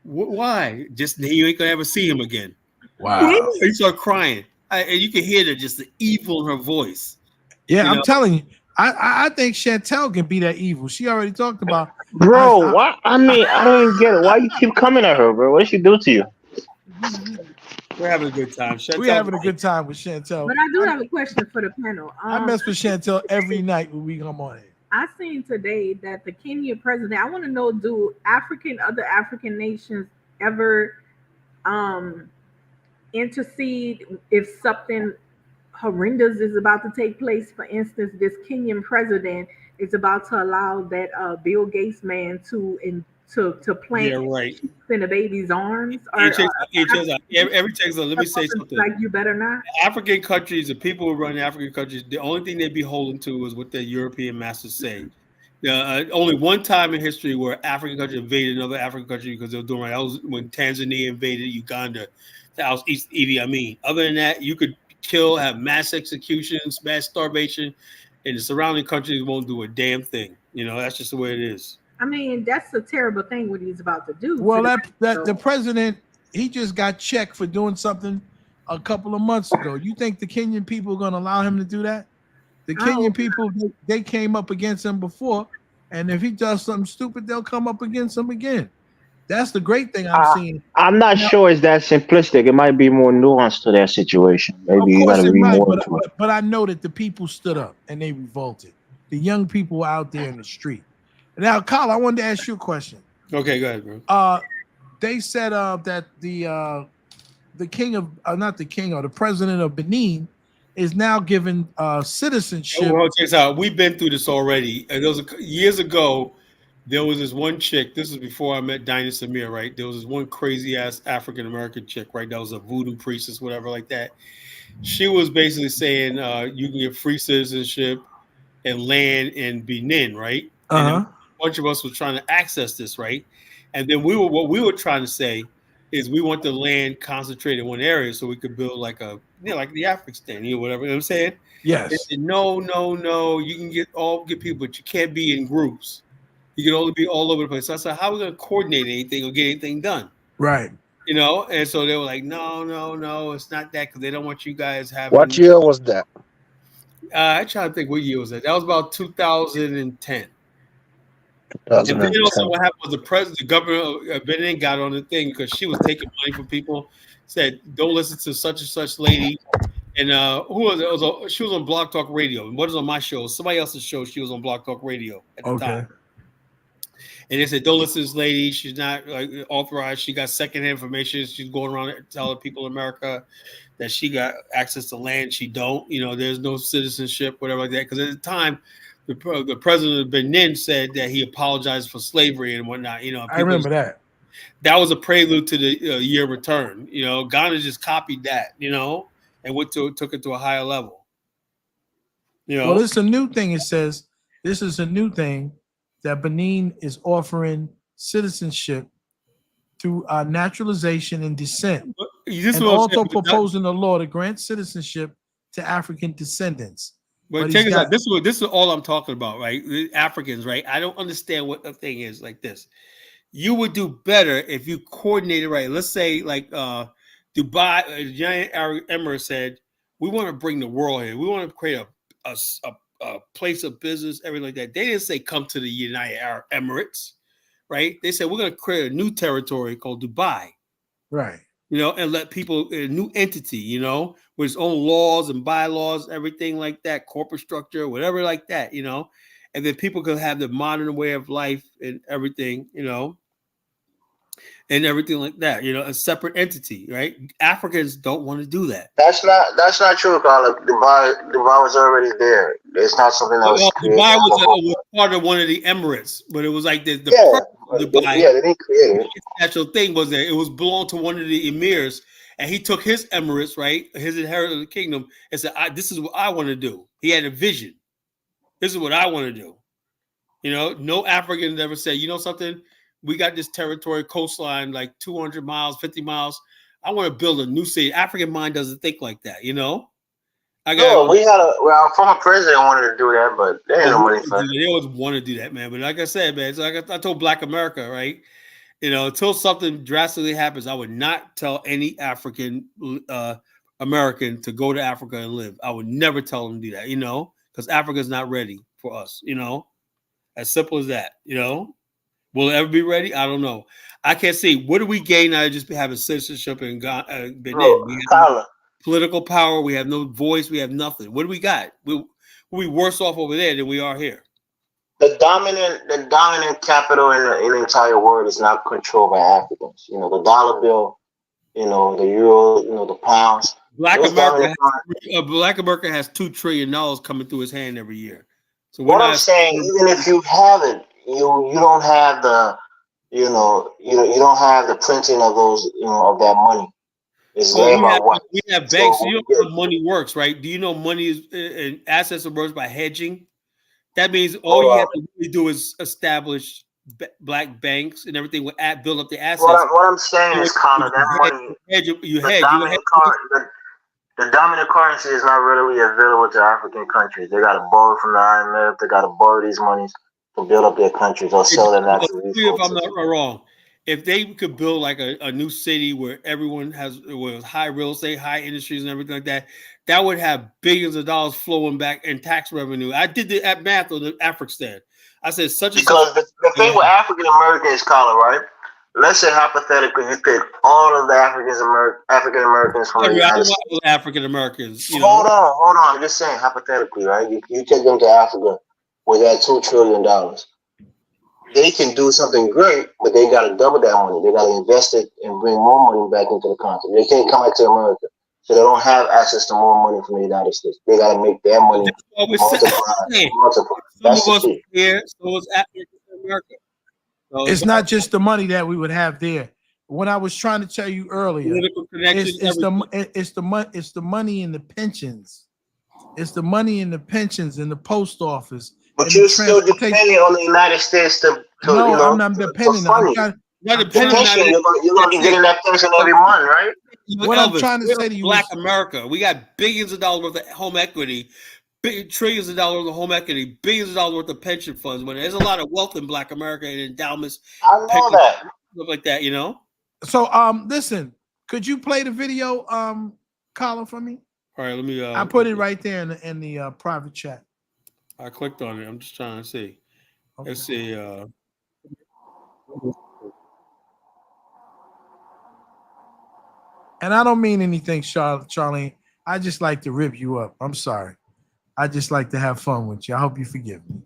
"Why? Just you ain't going to ever see him again." Wow. And he started crying. And you can hear just the evil in her voice. Yeah, I'm telling you. I think Chantel can be that evil. She already talked about. Bro, why? I mean, I don't even get it. Why you keep coming at her, bro? What did she do to you? We're having a good time. We're having a good time with Chantel. But I do have a question for the panel. I mess with Chantel every night when we come on here. I seen today that the Kenyan president, I want to know, do other African nations ever intercede if something horrendous is about to take place? For instance, this Kenyan president is about to allow that Bill Gates man to plant in a baby's arms. Let me say something. Like, you better not. African countries, the people who run African countries, the only thing they'd be holding to is what their European masters say. Only one time in history where African country invaded another African country because they were doing right. That was when Tanzania invaded Uganda. That was East Idi Amin. Other than that, you could kill, have mass executions, mass starvation, and the surrounding countries won't do a damn thing. You know, that's just the way it is. I mean, that's a terrible thing what he's about to do. Well, the president, he just got checked for doing something a couple of months ago. You think the Kenyan people are going to allow him to do that? The Kenyan people, they came up against him before, and if he does something stupid, they'll come up against him again. That's the great thing I'm seeing. I'm not sure it's that simplistic. It might be more nuanced to that situation. Maybe you got to read more into it. But I know that the people stood up and they revolted. The young people were out there in the street. Now, Kyle, I wanted to ask you a question. Okay, go ahead, bro. They said that the king of not the king or the president of Benin is now given citizenship. Well, check this out. We've been through this already. And years ago, there was this one chick. This is before I met Dinah Samir, right? There was this one crazy ass African American chick, right? That was a voodoo priestess, whatever, like that. She was basically saying you can get free citizenship and land in Benin, right? And a bunch of us were trying to access this, right? And then what we were trying to say is we want the land concentrated in one area so we could build like like the Afghanistan, whatever. You know what I'm saying? Yes. They said, no. You can get people, but you can't be in groups. You can only be all over the place. So I said, how are we going to coordinate anything or get anything done? Right. You know, and so they were like, no, it's not that, because they don't want you guys having. What year was that? I try to think what year was that. That was about 2010. And then also what happened was the governor of Benin got on the thing because she was taking money from people, said, don't listen to such and such lady. And who was it? She was on Blog Talk Radio. And what was on my show? Somebody else's show. She was on Blog Talk Radio at the time. And they said, don't listen to this lady. She's not like authorized. She got secondhand information. She's going around telling people in America that she got access to land. She don't. You know, there's no citizenship, whatever like that. Because at the time, the president of Benin said that he apologized for slavery and whatnot. You know, I remember that. That was a prelude to the year return. You know, Ghana just copied that. You know, and took it to a higher level. You know, well, it's a new thing. It says this is a new thing that Benin is offering citizenship through naturalization and descent, and also proposing a law to grant citizenship to African descendants. But check this out. This is all I'm talking about, right? The Africans, right? I don't understand what the thing is like this. You would do better if you coordinated right. Let's say like Dubai, United Arab Emirates said, we want to bring the world here. We want to create a place of business, everything like that. They didn't say come to the United Arab Emirates, right? They said we're going to create a new territory called Dubai. Right. You know, and let people, a new entity, you know, with its own laws and bylaws, everything like that, corporate structure, whatever like that, you know, and then people could have the modern way of life and everything, you know, and everything like that, you know, a separate entity, right? Africans don't want to do that. That's not true, Carla. Dubai was already there. It's not something that was created. Dubai was part of one of the Emirates, but it was like the Dubai. Yeah, they didn't create it. The actual thing was that it was belonged to one of the emirs, and he took his Emirates, right, his inherited kingdom, and said, "This is what I want to do." He had a vision. This is what I want to do. You know, no African ever said, "You know something? We got this territory, coastline, like 200 miles, 50 miles. I want to build a new city." African mind doesn't think like that, you know? Our former president wanted to do that, but they ain't no money for it. They always want to do that, man. But like I said, man, so I told Black America, right? You know, until something drastically happens, I would not tell any African American to go to Africa and live. I would never tell them to do that, you know, because Africa's not ready for us, you know? As simple as that, you know? Will it ever be ready? I don't know. I can't see. What do we gain out of just having citizenship in Benin? We have no political power. We have no voice. We have nothing. What do we got? We'll be worse off over there than we are here. The dominant capital in the entire world is not controlled by Africans. You know, the dollar bill, you know, the euro, you know, the pounds. Black America has $2 trillion coming through his hand every year. So what I'm saying, even if you have it, you don't have the, you don't have the printing of those, you know, of that money. It's we have banks. So you know how money works, right? Do you know money is and assets are worked by hedging? That means all you have to really do is establish black banks and everything will build up the assets. What I'm saying is, Connor, that money, the dominant currency is not readily available to African countries. They got to borrow from the IMF. They got to borrow these monies to build up their countries or sell their natural resources. If I'm not wrong, if they could build like a new city where everyone has high real estate, high industries, and everything like that, that would have billions of dollars flowing back in tax revenue. I did the math on the Afghanistan. I said because the thing with African Americans, Colin, right? Let's say hypothetically, you pick all of the African Americans from the United States. African Americans. Hold on. I'm just saying hypothetically, right? You take them to Africa with that $2 trillion. They can do something great, but they got to double that money. They got to invest it and bring more money back into the country. They can't come back to America, so they don't have access to more money from the United States. They got to make their money multiply. That's the key. Here, so is African America. So it's not just the money that we would have there. What I was trying to tell you earlier, it's the money in the pensions. It's the money in the pensions in the post office. But you're still depending on the United States to I'm not depending. You're going to be getting that pension every month, right? What I'm trying to say to you, Black America, we got billions of dollars worth of home equity. Trillions of dollars of home equity, billions of dollars worth of pension funds. But there's a lot of wealth in Black America and endowments. I know that. Stuff like that, you know. So, listen, could you play the video, Colin, for me? All right, let me. I put it right there in the private chat. I clicked on it. I'm just trying to see. Okay. Let's see. And I don't mean anything, Charlene. I just like to rip you up. I'm sorry. I just like to have fun with you. I hope you forgive me.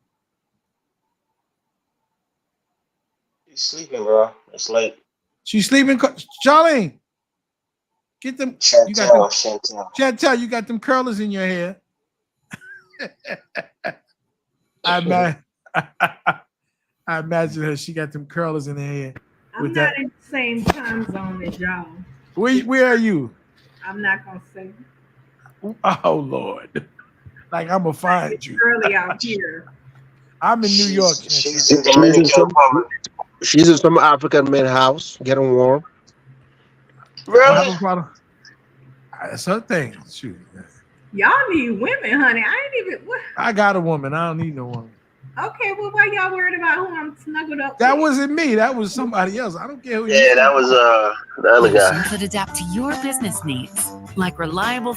She's sleeping, bro. It's late. She's sleeping. Charlene, get them. Chantel, you got them curlers in your hair. I imagine her. She got them curlers in her hair. I'm not in the same time zone as y'all. Where are you? I'm not gonna say. Oh Lord! Like I'm gonna find you. Early out here. I'm in New York. She's in some African man's house, getting warm. Really? That's her thing. Shoot. Y'all need women, honey. I ain't even. What? I got a woman. I don't need no woman. Okay, well, why y'all worried about who I'm snuggled up That with? wasn't me. That was somebody else. I don't care who. Yeah, that was the other guy. That adapt to your business needs, like reliable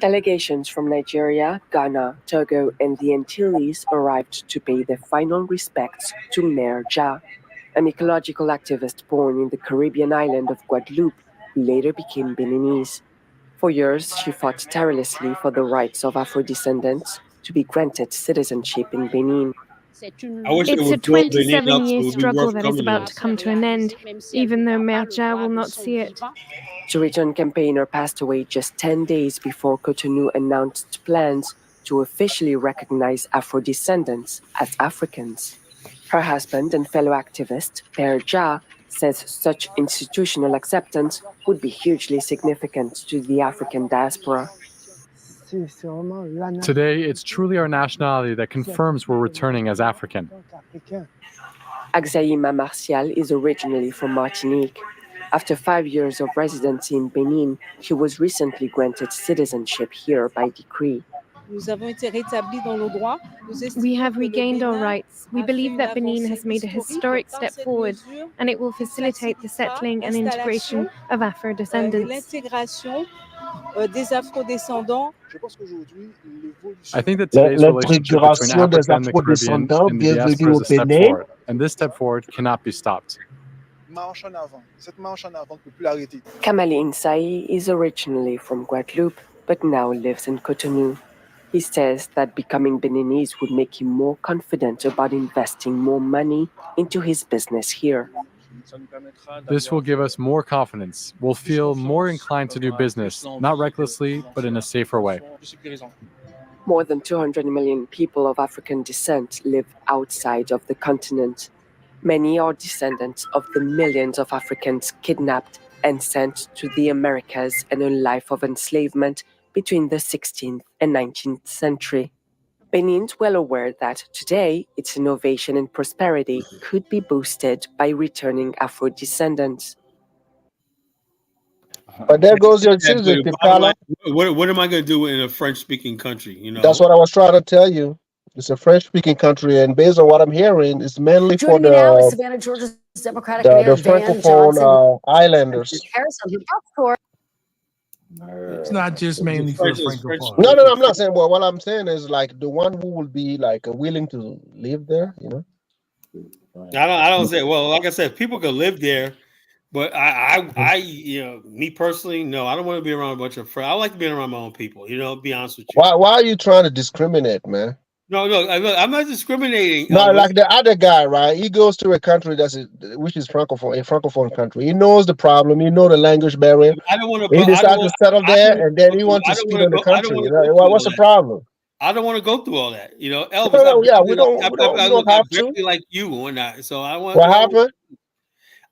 Delegations from Nigeria, Ghana, Togo, and the Antilles arrived to pay their final respects to Mayor Ja, an ecological activist born in the Caribbean island of Guadeloupe, who later became Beninese. For years, she fought tirelessly for the rights of Afro-descendants to be granted citizenship in Benin. It's a 27-year struggle that is about to come to an end, even though Mayor Ja will not see it. The return campaigner passed away just 10 days before Cotonou announced plans to officially recognize Afro-descendants as Africans. Her husband and fellow activist, Père Ja, says such institutional acceptance would be hugely significant to the African diaspora. Today, it's truly our nationality that confirms we're returning as African. Agzaïma Martial is originally from Martinique. After 5 years of residency in Benin, she was recently granted citizenship here by decree. We have regained our rights. We believe that Benin has made a historic step forward, and it will facilitate the settling and integration of Afro-descendants. I think that today's relationship between Africa and the Caribbean and the diaspora is a step forward, and this step forward cannot be stopped. Kamali Insai is originally from Guadeloupe, but now lives in Cotonou. He says that becoming Beninese would make him more confident about investing more money into his business here. This will give us more confidence. We'll feel more inclined to do business, not recklessly, but in a safer way. More than 200 million people of African descent live outside of the continent. Many are descendants of the millions of Africans kidnapped and sent to the Americas in a life of enslavement between the 16th and 19th century. Benin's well aware that today its innovation and prosperity could be boosted by returning Afro-descendants. But there goes your citizenship, Carla. What am I going to do in a French-speaking country? You know, that's what I was trying to tell you. It's a French-speaking country, and based on what I'm hearing, it's mainly for the Francophone islanders. It's not just mainly for Francophone. No, I'm not saying. Well, what I'm saying is like the one who will be like willing to live there. You know. I don't say. Well, like I said, people can live there, but I you know, me personally, no, I don't want to be around a bunch of friends. I like to be around my own people. You know, be honest with you. Why are you trying to discriminate, man? No, I'm not discriminating. No, like the other guy, right? He goes to a country which is Francophone, a Francophone country. He knows the problem. He knows the language barrier. I don't want to. He decides to settle there, and then he wants to speak in the country. What's the problem? I don't want to go through all that. You know, Elvis. No, yeah, we don't have to. Like you or not. So I want. What happened?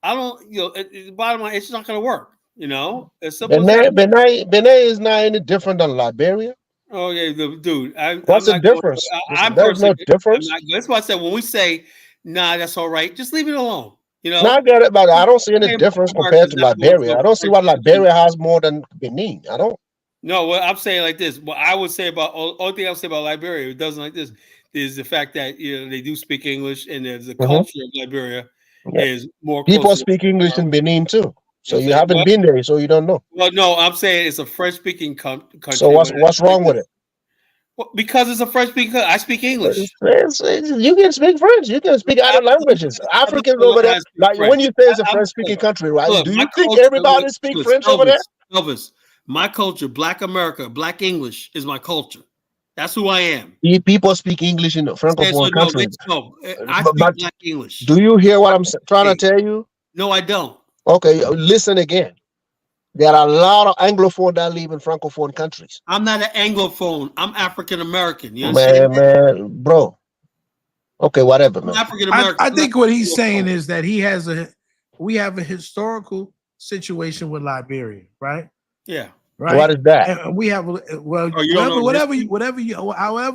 I don't. You know, the bottom line, it's not going to work. You know, Benin is not any different than Liberia. Oh yeah, dude. What's the difference? There's no difference. That's why I said when we say, "Nah, that's all right," just leave it alone. You know. No, I get it, but I don't see any difference compared to Liberia. I don't see what Liberia has more than Benin. I don't. No, well, I'm saying like this. What I would say about only thing I would say about Liberia, it doesn't like this, is the fact that they do speak English, and there's the culture of Liberia is more. People speak English in Benin too. So you haven't been there, so you don't know. Well, no, I'm saying it's a French-speaking country. So what's wrong with it? Well, because it's a French-speaking country. I speak English. You can speak French. You can speak other languages. Africans over there, like when you say it's a French-speaking country, right? Look, do you think everybody speaks French over there? Elvis, my culture, Black America, Black English is my culture. That's who I am. People speak English in the Francophone countries. No, I speak Black English. Do you hear what I'm trying to tell you? No, I don't. Okay, listen again. There are a lot of Anglophone that live in Francophone countries. I'm not an Anglophone. I'm African American. You understand? Man, bro. Okay, whatever, man. I'm African American. I think what he's saying is that we have a historical situation with Liberia, right? Yeah. Right. What is that? And we have however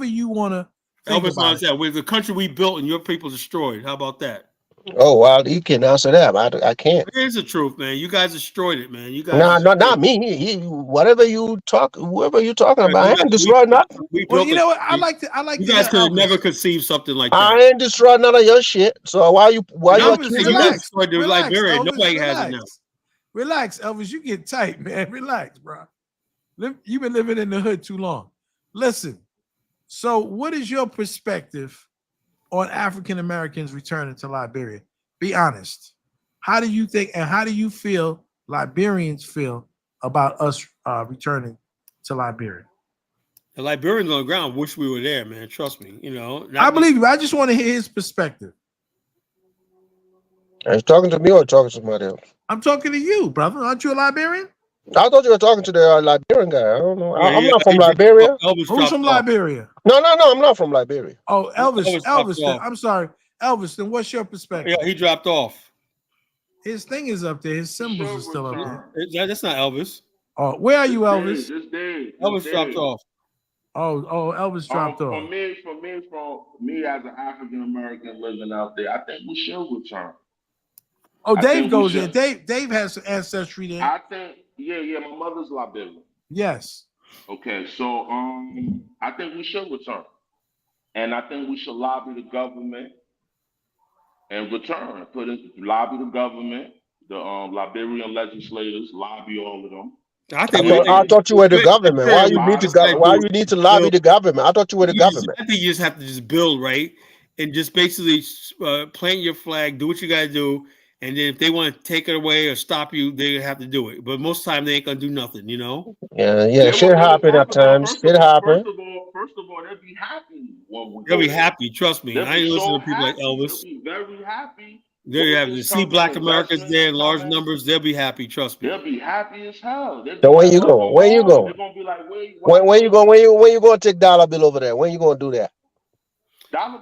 you want to. Elvis on that. With the country we built and your people destroyed. How about that? Oh well, you can answer that. I can't. Here's the truth, man. You guys destroyed it, man. You guys. Not me. Whoever you talking about, I ain't destroyed nothing. Well, you know what? I like. You guys could have never conceived something like that. I ain't destroyed none of your shit. So why you accusing me? Relax, Liberia. Elvis, Nobody has it now. Relax, Elvis. You get tight, man. Relax, bro. You've been living in the hood too long. Listen. So, what is your perspective on African Americans returning to Liberia? Be honest. How do you think and how do you feel Liberians feel about us returning to Liberia? The Liberians on the ground wish we were there, man. Trust me. You know, I believe you. I just want to hear his perspective. Are you talking to me or talking to somebody else? I'm talking to you, brother. Aren't you a Liberian? I thought you were talking to the Liberian guy. I don't know. I'm not from Liberia. Who's from Liberia? No, I'm not from Liberia. Oh, Elvis. I'm sorry. Elvis, then what's your perspective? Yeah, he dropped off. His thing is up there. His symbols are still up there. That's not Elvis. Oh, where are you, Elvis? Elvis dropped off. Oh, Elvis dropped off. For me as an African American living out there, I think we should return. Oh, Dave goes in. Dave has ancestry there. I think, yeah. My mother's Liberian. Yes. Okay, so I think we should return, and I think we should lobby the government and return. Lobby the government, the Liberian legislators, lobby all of them. I thought you were the government. Why you need to lobby the government? I thought you were the government. I think you just have to just build, right? And just basically plant your flag, do what you got to do. And then if they want to take it away or stop you, they have to do it. But most of the time, they ain't going to do nothing, you know? Yeah. Shit happen at times. Shit happen. First of all, they'll be happy. They'll be happy. Trust me. I ain't listening to people like Elvis. They'll be very happy. They're happy to see Black Americans there in large numbers. They'll be happy. Trust me. They'll be happy as hell. So where you go? Where you go? They're gonna be like, where you go? Where you going to take dollar bill over there? When you going to do that?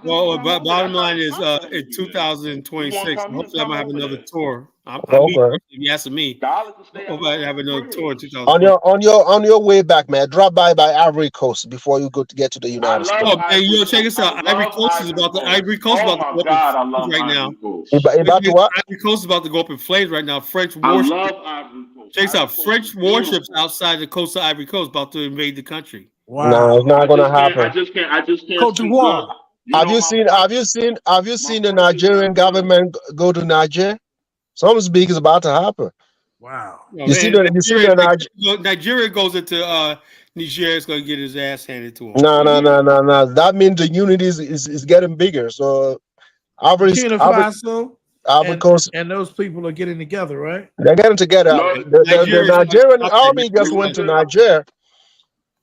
Well, bottom line is in 2026, hopefully I'm gonna have another tour. If you asking me, hopefully I have another tour in 2026. On your way back, man, drop by Ivory Coast before you get to the United States. Oh, man, check this out. Ivory Coast is about to go up in flames right now. About to what? Ivory Coast is about to go up in flames right now. French warships. Check this out. French warships outside the coast of Ivory Coast about to invade the country. Wow. No, it's not gonna happen. I just can't. Cote d'Ivoire. Have you seen the Nigerian government go to Niger? Something big is about to happen. Wow. Nigeria goes into Niger, is going to get his ass handed to him. No. That means the unity is getting bigger. So Ivory Coast and those people are getting together, right? They're getting together. The Nigerian army just went to Niger.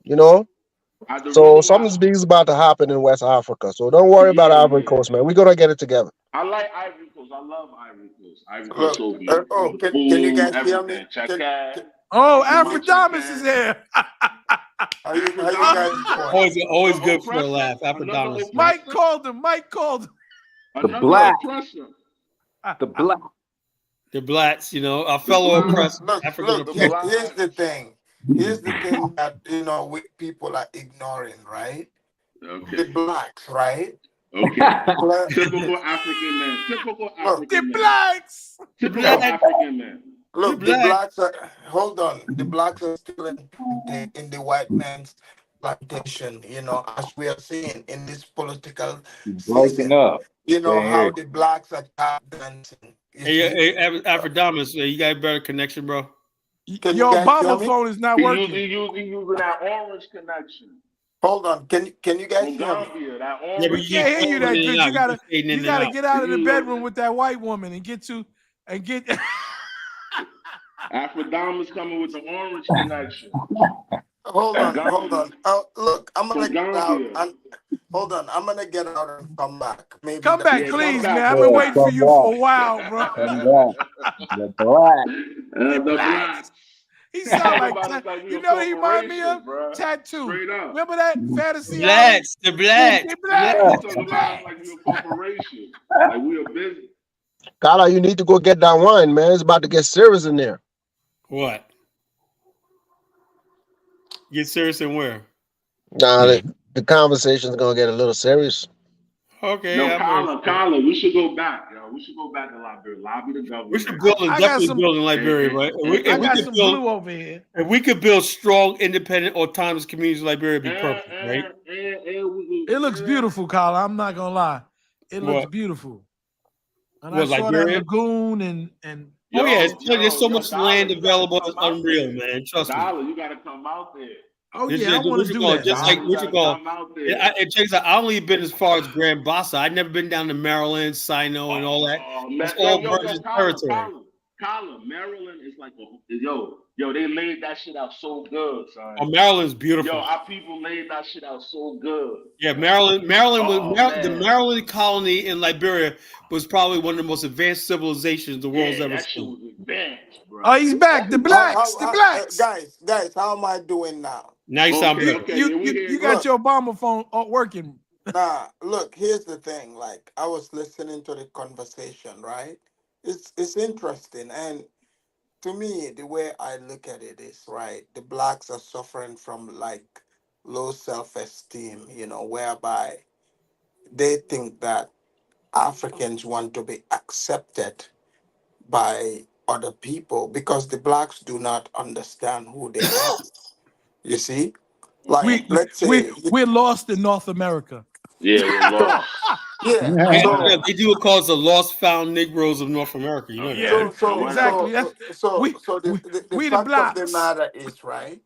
You know. So something big is about to happen in West Africa. So don't worry about Ivory Coast, man. We're gonna get it together. I like Ivory Coast. I love Ivory Coast. Ivory Coast. Can you guys hear me? Afrodamus is here. How you guys doing? Always good for a laugh. Afrodamus. Mike called him. The blacks, you know, our fellow oppressed. Look, here's the thing. Here's the thing that people are ignoring, right? Okay. The blacks, right? Okay. Typical African man. The blacks. Typical African man. Look, the blacks are. Hold on. The blacks are still in the white man's plantation. You know, as we are seeing in this political season. How the blacks are tap dancing. Hey, Afrodamus, you got a better connection, bro. Your Obama phone is not working. He's using that orange connection. Hold on. Can you guys hear me? We can't hear you that good. You gotta get out of the bedroom with that white woman and get. Afrodamus coming with the orange connection. Hold Hold on. Look, I'm gonna get out. Hold on, I'm gonna get out and come back. Maybe come back, please, man. I've been waiting for you for a while, bro. The black. The blacks. He sound like you know what he remind me of? Tattoo. Remember that fantasy album? The blacks. Talk about us like we're a corporation, like we're a business. Carla, you need to go get that wine, man. It's about to get serious in there. What? Get serious and where? Nah, the conversation's gonna get a little serious. Okay. No, Carla, we should go back, yo. We should go back to Liberia, lobby the government. We should definitely build in Liberia, right? I got some blue over here. If we could build strong, independent, autonomous communities in Liberia, it'd be perfect, right? It looks beautiful, Carla. I'm not gonna lie. It looks beautiful. And I saw Liberia? that lagoon and there's so much land available. It's unreal, man. Trust me. Dollar, you gotta come out there. Oh yeah, I want to do that. Just like what you call it takes. I only been as far as Grand Bassa. I've never been down to Maryland, Sino, and all that. It's all virgin territory. Colin, Maryland is like yo, they laid that shit out so good, son. Oh, Maryland's beautiful. Yo, our people laid that shit out so good. Yeah, Maryland the Maryland colony in Liberia was probably one of the most advanced civilizations the world's ever seen. Was advanced, bro. Oh, he's back. The blacks, guys, how am I doing now? Now you sound better. You got your Obama phone working. Nah, look, here's the thing. Like, I was listening to the conversation, right? It's interesting, and to me, the way I look at it is, right, the blacks are suffering from like low self-esteem, whereby they think that Africans want to be accepted by other people because the blacks do not understand who they are. You see? Like, let's say we're lost in North America. Yeah, we're lost. They do call us the lost found Negroes of North America. You know So exactly. The fact of the matter is, right?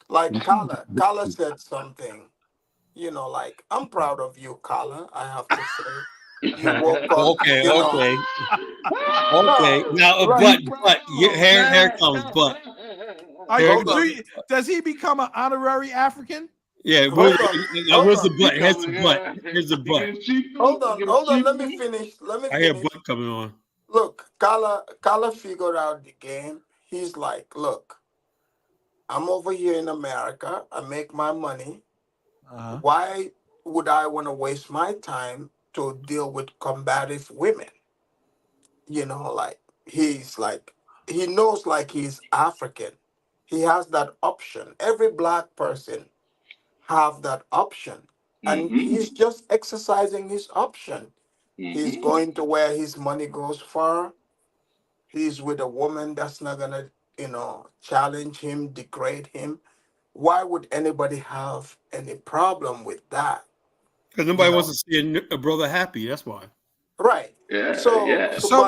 Like Kala said something. Like, I'm proud of you, Kala. I have to say. You woke up. Okay. Now, but here comes but. Does he become an honorary African? Yeah, where's the butt? Here's the butt. Here's the butt. Hold on. Let me finish. I hear butt coming on. Look, Kala figured out the game. He's like, look, I'm over here in America. I make my money. Why would I want to waste my time to deal with combative women? Like, he's like, he knows like he's African. He has that option. Every black person have that option. And he's just exercising his option. He's going to where his money goes for. He's with a woman that's not going to, challenge him, degrade him. Why would anybody have any problem with that? Because nobody wants to see a brother happy. That's why. Right. Yeah. So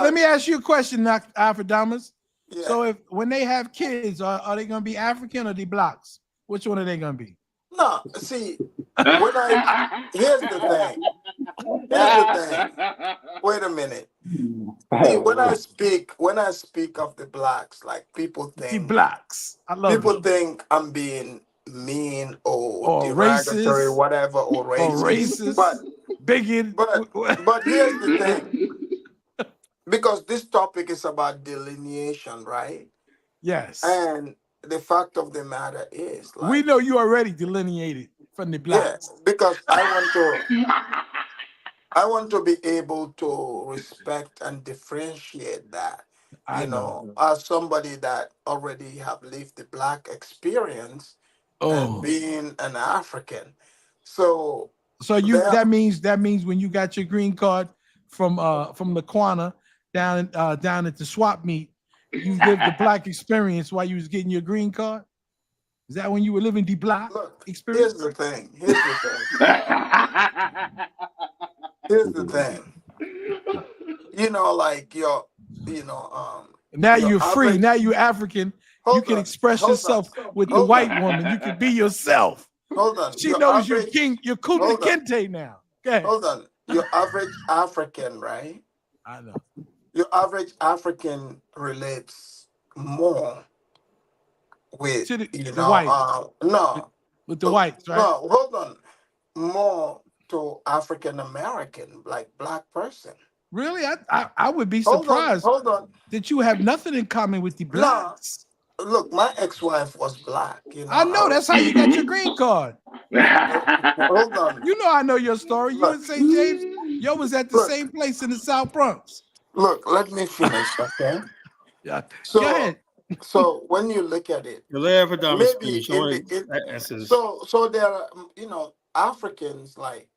let me ask you a question, Afrodamas. Yeah. So when they have kids, are they going to be African or the blacks? Which one are they going to be? No, see, here's the thing. Wait a minute. See, when I speak of the blacks, like, people think the blacks. People think I'm being mean or derogatory, racist, whatever, or racist. But bigot. But here's the thing. Because this topic is about delineation, right? Yes. And the fact of the matter is, like, we know you already delineated from the blacks. Yeah, because I want to be able to respect and differentiate that. I know. As somebody that already have lived the black experience and being an African. So that means when you got your green card from Laquana down at the swap meet, you lived the black experience while you was getting your green card? Is that when you were living the black experience? Here's the thing. Here's the thing. Like now you're free. Now you're African. You can express yourself with the white woman. You can be yourself. Hold on. She knows you're king. You're Kunta Kinte now. Okay. Hold on. Your average African, right? I know. Your average African relates more with the white. No. With the whites, right? No, hold on. More to African American, like black person. Really? I would be surprised Hold on. that you have nothing in common with the blacks. No. Look, my ex-wife was black. I know that's how you got your green card. Hold on. You know I know your story. You in St. James, yo was at the same place in the South Bronx. Look, let me finish, okay? Yeah. So, go ahead. So when you look at it, maybe so there are, Africans, like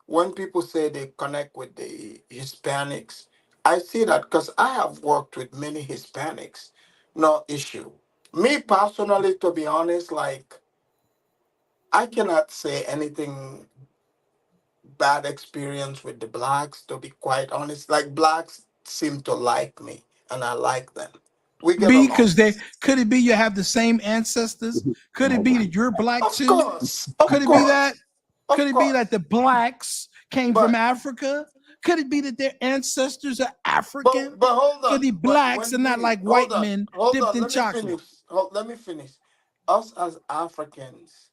when people say they connect with the Hispanics, I see that because I have worked with many Hispanics, no issue. Me personally, to be honest, like I cannot say anything bad experience with the blacks, to be quite honest. Like blacks seem to like me and I like them. We get along. Because could it be you have the same ancestors? Could it be that you're black too? Could it be that? Could it be that the blacks came from Africa? Could it be that their ancestors are African? But hold on. So the blacks are not like white men dipped in chocolate. Let me finish. Us as Africans,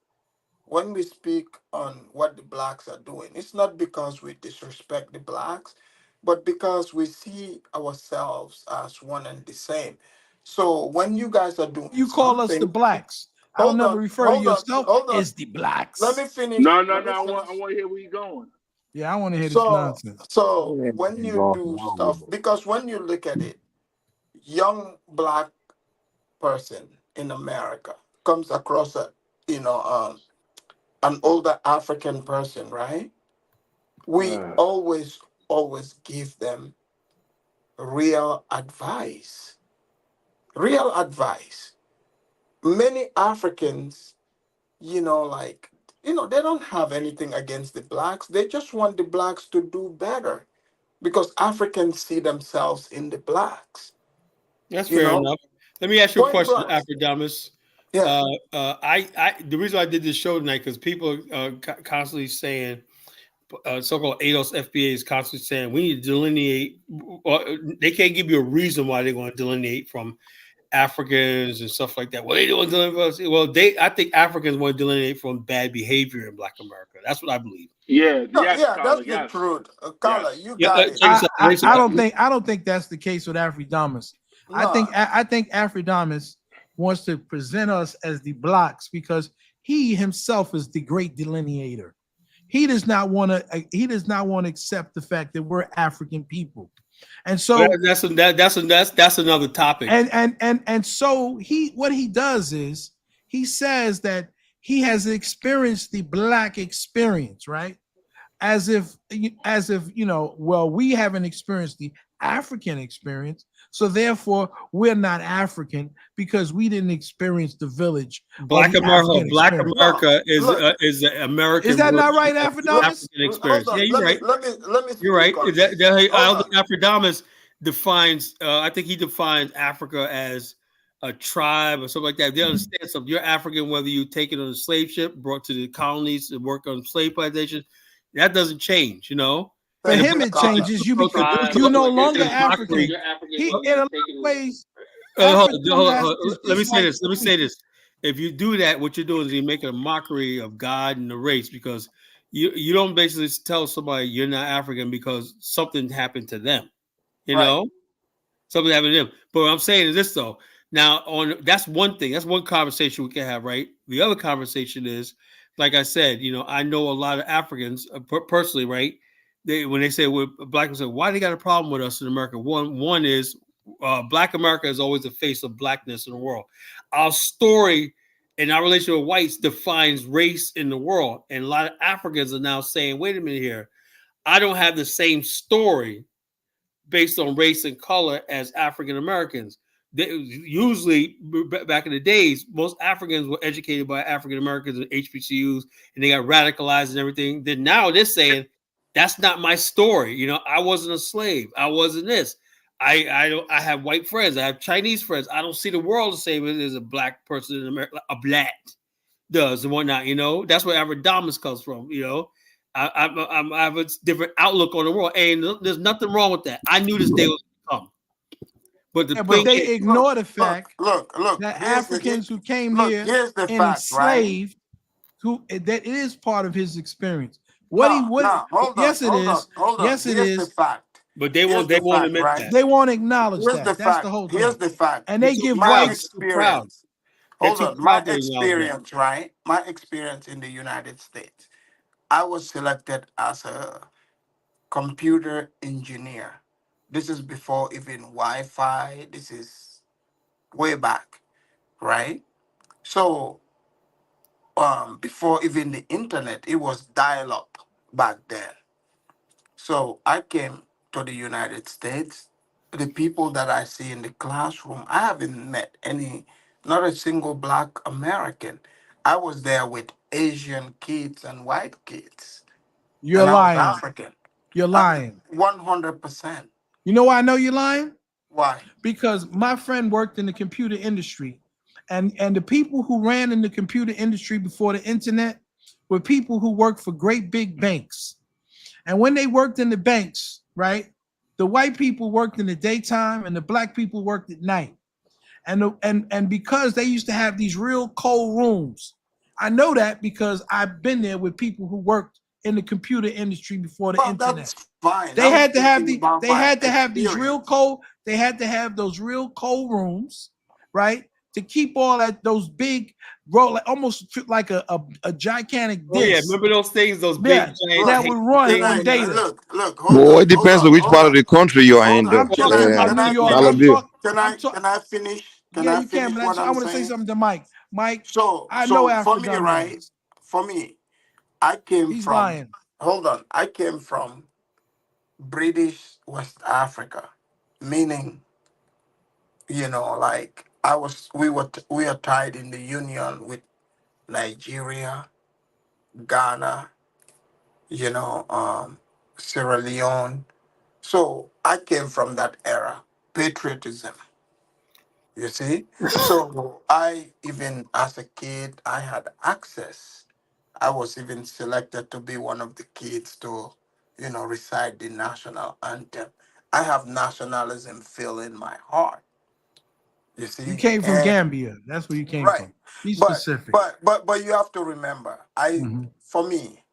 when we speak on what the blacks are doing, it's not because we disrespect the blacks, but because we see ourselves as one and the same. So when you guys are doing, you call us the blacks. I'll never refer to yourself as the blacks. Let me finish. No. I want to hear where you're going. Yeah, I want to hear this nonsense. So when you do stuff, because when you look at it, young black person in America comes across an older African person, right? We always give them real advice. Real advice. Many Africans, they don't have anything against the blacks. They just want the blacks to do better because Africans see themselves in the blacks. That's fair enough. Let me ask you a question, Afrodamus. Yeah. The reason I did this show tonight because people are constantly saying, so-called ADOS FBA is constantly saying we need to delineate. They can't give you a reason why they're going to delineate from Africans and stuff like that. Well, they don't delineate. Well, I think Africans want to delineate from bad behavior in Black America. That's what I believe. Yeah, that's the truth. Carla, you got it. I don't think that's the case with Afrodamus. No. I think Afrodamus wants to present us as the blacks because he himself is the great delineator. He does not want to accept the fact that we're African people. And so that's another topic. And so what he does is he says that he has experienced the black experience, right? As if well, we haven't experienced the African experience, so therefore we're not African because we didn't experience the village. Black America is the American. Is that not right, Afrodamus? African experience. Yeah, you're right. Let me you're right. Afrodamus defines. I think he defines Africa as a tribe or something like that. They understand something. You're African whether you take it on a slave ship, brought to the colonies to work on slave plantations. That doesn't change, For him, it changes. You're no longer African. In a lot of ways. Let me say this. If you do that, what you're doing is you're making a mockery of God and the race because you don't basically tell somebody you're not African because something happened to them. Something happened to them. But what I'm saying is this though. Now, that's one thing. That's one conversation we can have, right? The other conversation is, like I said, I know a lot of Africans personally, right? When they say black people say, why they got a problem with us in America? One is Black America is always the face of blackness in the world. Our story and our relationship with whites defines race in the world. And a lot of Africans are now saying, wait a minute here, I don't have the same story based on race and color as African Americans. Usually, back in the days, most Africans were educated by African Americans and HBCUs, and they got radicalized and everything. Then now they're saying, that's not my story. I wasn't a slave. I wasn't this. I have white friends. I have Chinese friends. I don't see the world the same as a black person in America. A black does and whatnot. That's where Afrodamus comes from. I have a different outlook on the world, and there's nothing wrong with that. I knew this day was to come. But they ignore the fact look, that Africans who came here here's the and fact, enslaved, that is part of his experience. Yes, it is. Hold on. Yes, it Here's is. the fact. But they won't admit that. They won't acknowledge Here's that. the That's fact. the whole thing. Here's the fact. And they give my whites experience. Hold on. My experience, right? My experience in the United States. I was selected as a computer engineer. This is before even Wi-Fi. This is way back, right? So before even the internet, it was dial-up back then. So I came to the United States. The people that I see in the classroom, I haven't met not a single Black American. I was there with Asian kids and white kids. You're and lying. I was African. You're lying. 100%. You know why I know you're lying? Why? Because my friend worked in the computer industry, and the people who ran in the computer industry before the internet were people who worked for great big banks. And when they worked in the banks, right, the white people worked in the daytime and the Black people worked at night. And because they used to have these real cold rooms, I know that because I've been there with people who worked in the computer industry before the internet. That's fine. They had to have these real cold. They had to have those real cold rooms, right, to keep all those big, almost like a gigantic disc. Oh yeah, remember those things? Those big giant that would run on data. Look. Well, it depends on which part of the country you are in. I'm talking about New York. Can I finish? Yeah, you can. But I want to say something to Mike. Mike, So I know for me, right? For me, I came He's from. lying. Hold on, I came from British West Africa, meaning, like we are tied in the union with Nigeria, Ghana, Sierra Leone. So I came from that era, patriotism. You see? So even as a kid, I had access. I was even selected to be one of the kids to, recite the national anthem. I have nationalism feel in my heart. You see? You came from Gambia. That's where you came from. Be specific. But you have to remember, for me,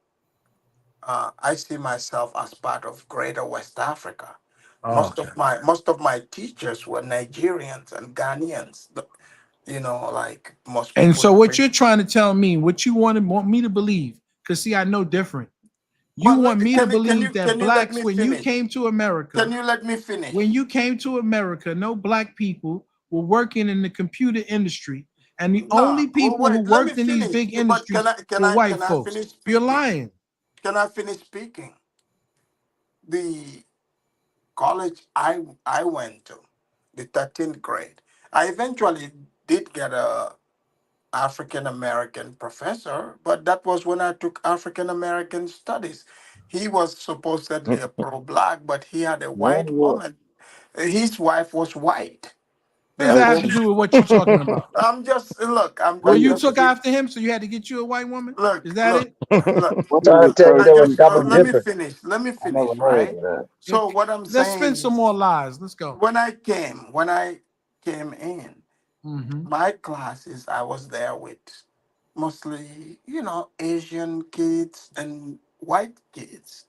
I see myself as part of Greater West Africa. Most of my teachers were Nigerians and Ghanaians. Like most people. And so what you're trying to tell me, what you want me to believe, because see, I know different. You want me to believe that Blacks, when you came to America, can you let me finish? When you came to America, no Black people were working in the computer industry, and the only people who worked in these big industries were white folks. You're lying. Can I finish speaking? The college I went to, the 13th grade, I eventually did get a African American professor, but that was when I took African American studies. He was supposedly a pro-Black, but he had a white woman. His wife was white. What does that have to do with what you're talking about? I'm just look. Well, you took after him, so you had to get you a white woman. Look, is that it? Look, I'm trying to tell you there was something let different. Let me finish, right? So what I'm saying. Let's spin some more lies. Let's go. When I came in, my classes, I was there with mostly, Asian kids and white kids.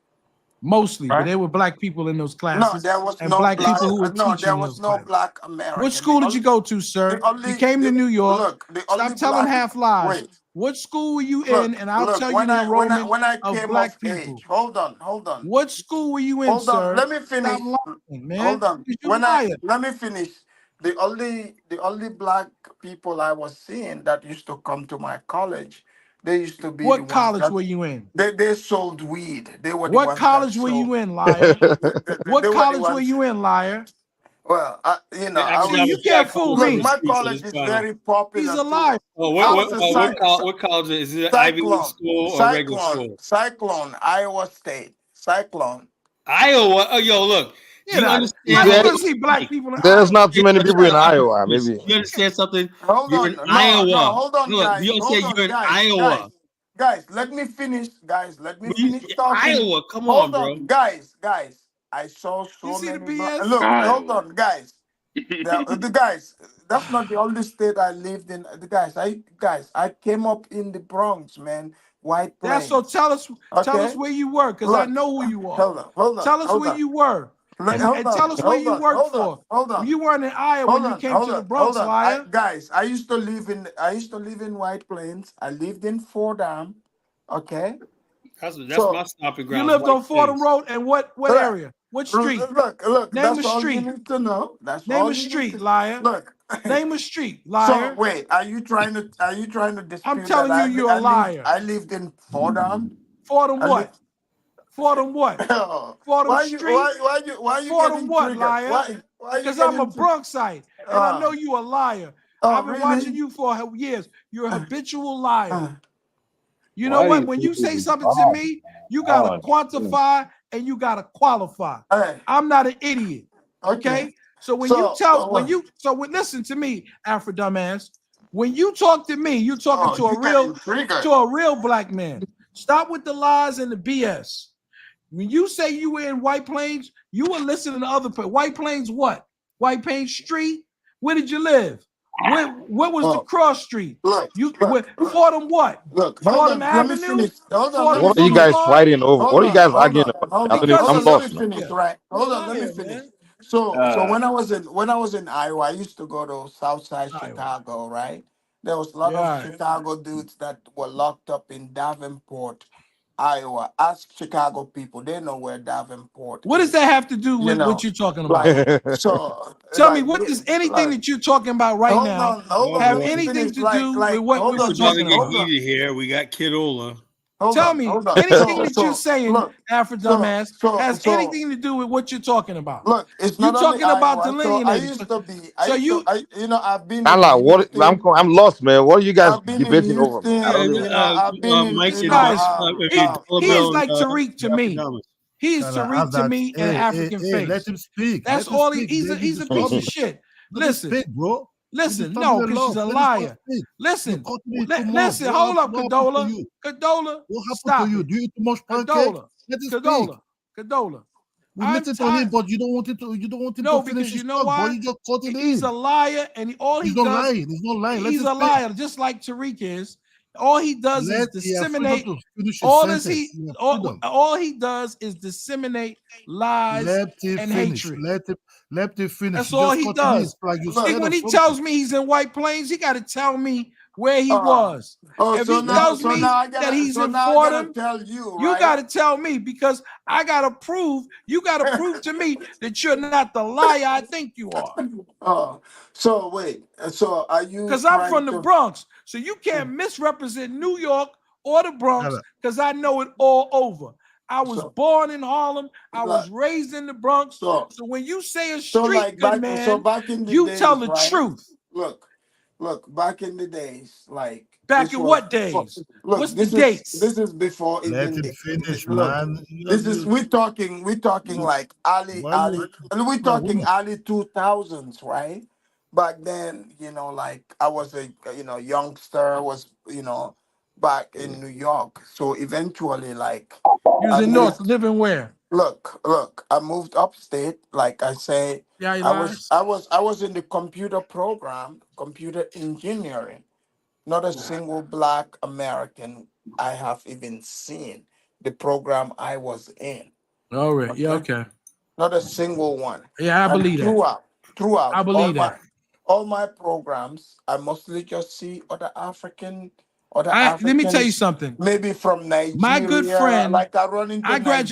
Mostly, right? But there were Black people in those classes. No, there was and no Black people who were teaching there was those no classes. Black American. What school did you go to, sir? You came to New York. Look, stop telling half lies. Wait. What school were you in? And I'll tell you the enrollment of Black people. Hold on. What school were you in, hold sir? On, let me finish. Stop lying, man. Hold on. Let me finish. The only Black people I was seeing that used to come to my college, they used to be. What college were you in? They sold weed. They were. What college were you in, liar? What college were you in, liar? Well, you can't fool me. Look, my college is very popular. He's a liar. What college is it? Ivy League school or regular school? Cyclone, Iowa State. Cyclone. Iowa. Oh, yo, look. You understand? See Black people in There's not too many people in Iowa. Maybe you understand something? Hold you're on. in Iowa. No, hold on, look, guys. You understand? You're in Iowa. Guys, let me finish. Finish talking. Iowa, come on, bro. Guys. I saw so many. Look, hold on, guys. The guys, that's not the only state I lived in. The guys, I came up in the Bronx, man. White Plains. So tell us where you were, because I know who you are. Tell us where you were. And tell us where you worked for. Hold on. You weren't in Iowa when you came to the Bronx, liar. Guys, I used to live in White Plains. I lived in Fordham. Okay. That's my stopping ground. You lived on Fordham Road, and what area? What street? Look. Name that's a all street. you need to know. That's Name all a you street, need to... liar. Look. Name a street, liar. So wait, are you trying to dispute? I'm telling you, you're a liar. I lived in Fordham. Fordham what? Fordham what? Fordham Street. Why you Fordham getting what, triggered? liar? Because I'm a Bronxite, and I know you a liar. I've been watching you for years. You're a habitual liar. You know what? When you say something to me, you gotta quantify and you gotta qualify. I'm not an idiot. Okay? So listen to me, Afro dumbass. When you talk to me, you're talking to a real black man. Stop with the lies and the BS. When you say you were in White Plains, you were listening to other people. White Plains what? White Plains Street? Where did you live? What was the cross street? Fordham what? Fordham Avenue? What are you guys fighting over? What are you guys arguing about? I'm lost now. Hold on, let me finish. So when I was in Iowa, I used to go to Southside Chicago, right? There was a lot of Chicago dudes that were locked up in Davenport, Iowa. Ask Chicago people; they know where Davenport. What does that have to do with what you're talking about? Tell me, what does anything that you're talking about right now have anything to do with what we're talking about? Get heated here. We got Kidola. Tell me anything that you're saying, Afro dumbass, has anything to do with what you're talking about. Look, it's you're not talking about delineation. I used to be. I've been. I'm lost, man. What are you guys debating over? He's like Tariq to me. He's Tariq to me in African face. Let him speak. That's all he's a piece of shit. Listen, bro. Listen, no, because she's a liar. Listen, hold up, Cadola. Cadola, what happened stop to you? it. Do you eat too much pancake? Cadola. We listen to him, but you don't want it to. You don't want him to finish his talk, boy. You just cut it in. He's a liar, and he's not lying. He's not lying. He's a liar, just like Tariq is. All he does is disseminate. All he does is disseminate lies and hatred. Let him finish. That's all he does. When he tells me he's in White Plains, he got to tell me where he was. If he tells me that he's in Fordham, you got to tell me, because I got to prove. You got to prove to me that you're not the liar I think you are. So wait. So are you? Because I'm from the Bronx, so you can't misrepresent New York or the Bronx, because I know it all over. I was born in Harlem. I was raised in the Bronx. So when you say a street good man, you tell the truth. Look, back in the days, like back in what days? What's the dates? This is before. Let him finish, man. This is we're talking like early 2000s, right? Back then, like I was a youngster, back in New York. So eventually, like you was in North, living where? Look, I moved upstate. Like I say, I was in the computer program, computer engineering. Not a single Black American I have even seen the program I was in. All right. Okay? Yeah. Okay. Not a single one. Yeah, I believe that. Throughout. I believe that. All my programs, I mostly just see other Africans. Let me tell you something. Maybe from Nigeria. My good friend, like I run into Nigeria.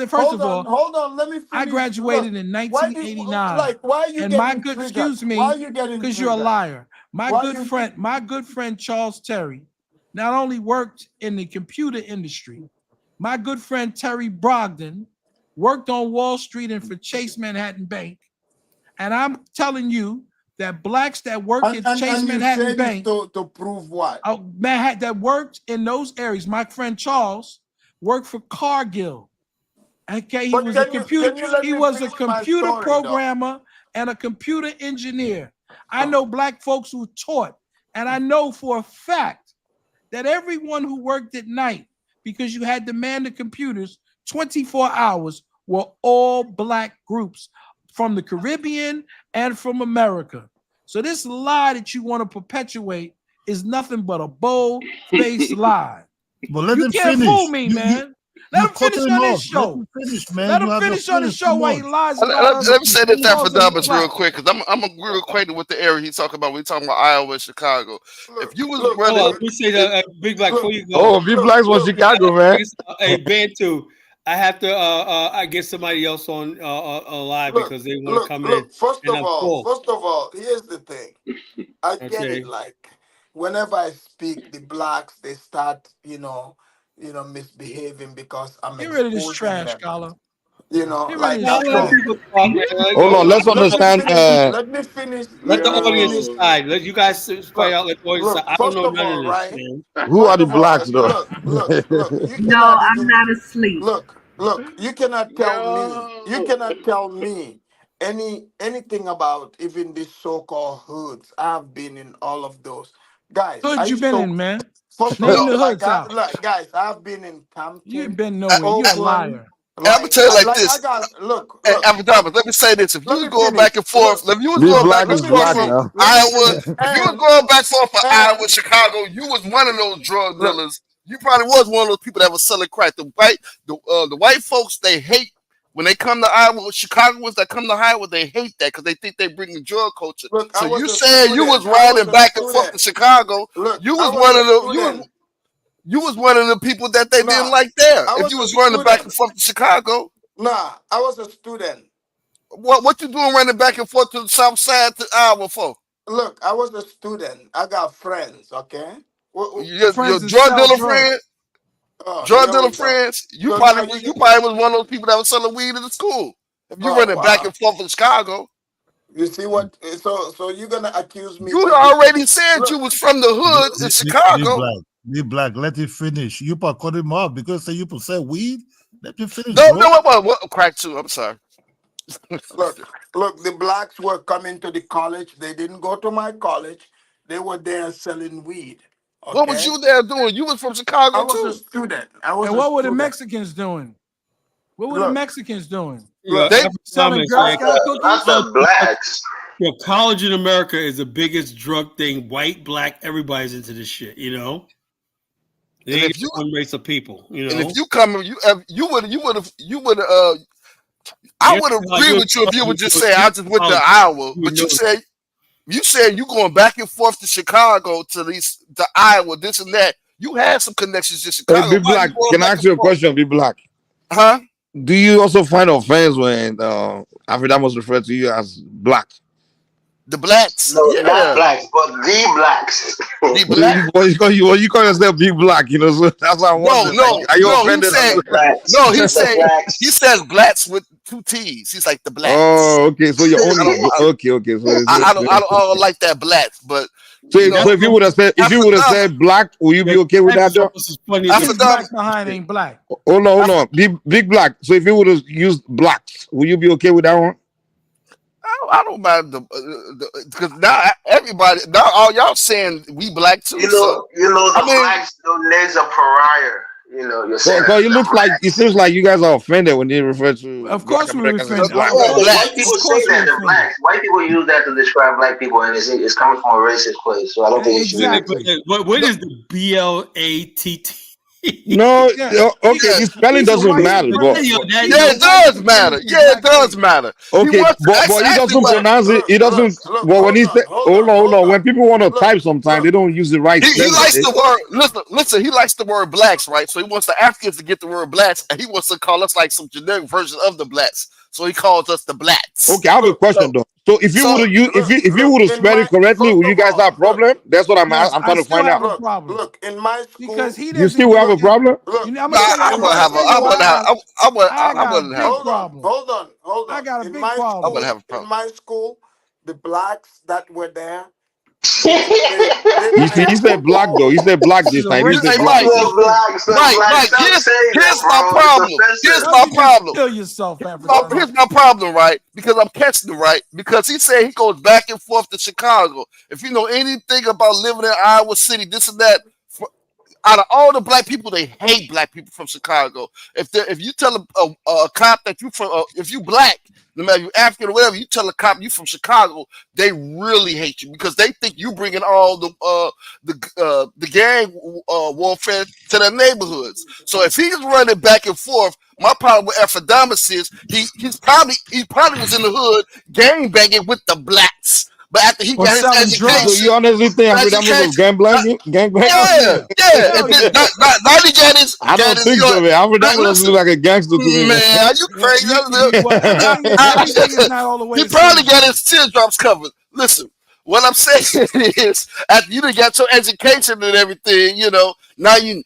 Hold on, let me finish. I graduated in 1989. Why are you and getting my good, triggered? excuse me, why are you getting because you're a liar. My good friend Charles Terry not only worked in the computer industry, my good friend Terry Brogdon worked on Wall Street and for Chase Manhattan Bank. And I'm telling you that blacks that work at Chase Manhattan Bank to prove what? That worked in those areas. My friend Charles worked for Cargill. Okay, he was a computer programmer and a computer engineer. I know black folks who taught, and I know for a fact that everyone who worked at night, because you had to man the computers 24 hours, were all black groups. from the Caribbean and from America. So this lie that you want to perpetuate is nothing but a bold-faced lie. But let you him can't finish. fool me, man. Let him finish on this show. Let him finish on the show while he lies about us. Let me say this calls us affidavit real black. quick, because I'm real acquainted with the area he's talking about. We're talking about Iowa and Chicago. If you was running, let me say that, Big Black, before you go. Oh, Big Black's from Chicago, man. Hey, Bantu, I have to I get somebody else on live because they want to come in. First of all, here's the thing. I get it. Like whenever I speak, the blacks they start, misbehaving because I'm Get rid of this exposing trash, them. Scholar. Like hold on, let's understand. Let me finish. Let the audience decide. Let you guys fight out. Let the audience decide. I don't know none of this, right? man. Who are the blacks, though? Look. You No, I'm not asleep. Look. You cannot tell me anything about even these so-called hoods. I've been in all of those. Guys, Hoods you been in, man? First Name of all, the hoods out. guys, I've been in Compton. You ain't been nowhere. You're a liar. I'm gonna tell you like this. Look. Affidavit, let me say this: if you was going back and forth, if you was Big going Black back is and forth black from now. Iowa, if you was going back and forth from Iowa, Chicago, you was one of those drug dealers. You probably was one of those people that was selling crack. The white folks, they hate when they come to Iowa. Chicagoans that come to Iowa, they hate that because they think they bring the drug culture. Look, so you saying you was riding back and forth to Chicago? You was one of the you was one of the people that they didn't like there. If you was running back and forth to Chicago. Nah, I was a student. What you doing running back and forth to the south side to Iowa for? Look, I was a student. I got friends, okay? Your drug dealer friends? Drug dealer friends? You probably was one of those people that was selling weed in the school. If you running back and forth to Chicago. You see what? So you're gonna accuse me? You already said you was from the hood in Chicago. Be black. Let him finish. You cut him off because you sell weed. Let him finish. No, what crack too? I'm sorry. Look. The blacks were coming to the college. They didn't go to my college. They were there selling weed. Okay? What was you there doing? You was from Chicago too. I was a student. And what were the Mexicans doing? What were the Mexicans doing? They selling Girl Scout cookies. Not the blacks. Yo, college in America is the biggest drug thing. White, black, everybody's into this shit. They ain't one race of people. And if you come, you would have. I would agree with you if you would just say I just went to Iowa, but you said you going back and forth to Chicago to Iowa, this and that. You had some connections to Chicago. Hey, Big Black, can I ask you a question, Big Black? Huh? Do you also find offense when Africa was referred to you as black? The blacks? No, not blacks, but the blacks. The black. You call yourself Big Black, so that's why I wonder. No. Are you offended? He says blacks with 2 T's. He's like the blacks. Oh, okay. So you're only okay. So I don't like that blacks, but so if you would have said black, will you be okay with that? Blacks behind ain't black. Hold on. Big Black. So if you would have used blacks, will you be okay with that one? I don't mind because now all y'all saying we black too. Blacks. There's a pariah. It seems like you guys are offended when they refer to. Of course, we're offended. White people say that the blacks. White people use that to describe black people, and it's coming from a racist place. So I don't think exactly. What is the BLATT? No, okay, the spelling doesn't matter, but it does matter. Yeah, it does matter. Okay, but he doesn't pronounce it. He doesn't. Well, when he said, hold on. When people want to type, sometimes they don't use the right. He likes the word. Listen. He likes the word blacks, right? So he wants the Africans to get the word blacks, and he wants to call us like some generic version of the blacks. So he calls us the blacks. Okay, I have a question though. So if you would have spelled it correctly, would you guys have a problem? That's what I'm trying to find out. Look, in my school, because he you still have a problem? I wouldn't have a problem. Hold on. I got a big problem. I wouldn't have a problem. In my school, the blacks that were there. You said black though. You said black this time. You said black. Right. Here's my problem. Kill yourself, here's my problem, right? Because I'm catching him, right? Because he said he goes back and forth to Chicago. If you know anything about living in Iowa City, this and that, out of all the black people, they hate black people from Chicago. If you tell a cop that you from if you black, no matter you African or whatever, you tell a cop you from Chicago, they really hate you because they think you bringing all the gang warfare to their neighborhoods. So if he's running back and forth, my problem with Ephraidamus is he probably was in the hood gang banging with the blacks. But after he got his education, so you honestly think Ephraidamus was gang banging? Yeah. Now he got his. I don't think so, man. Ephraidamus doesn't look like a gangster to me, man. Man, are you crazy? Everything is not all the way. He probably got his teardrops covered. Listen, what I'm saying is, after you done got your education and everything, now you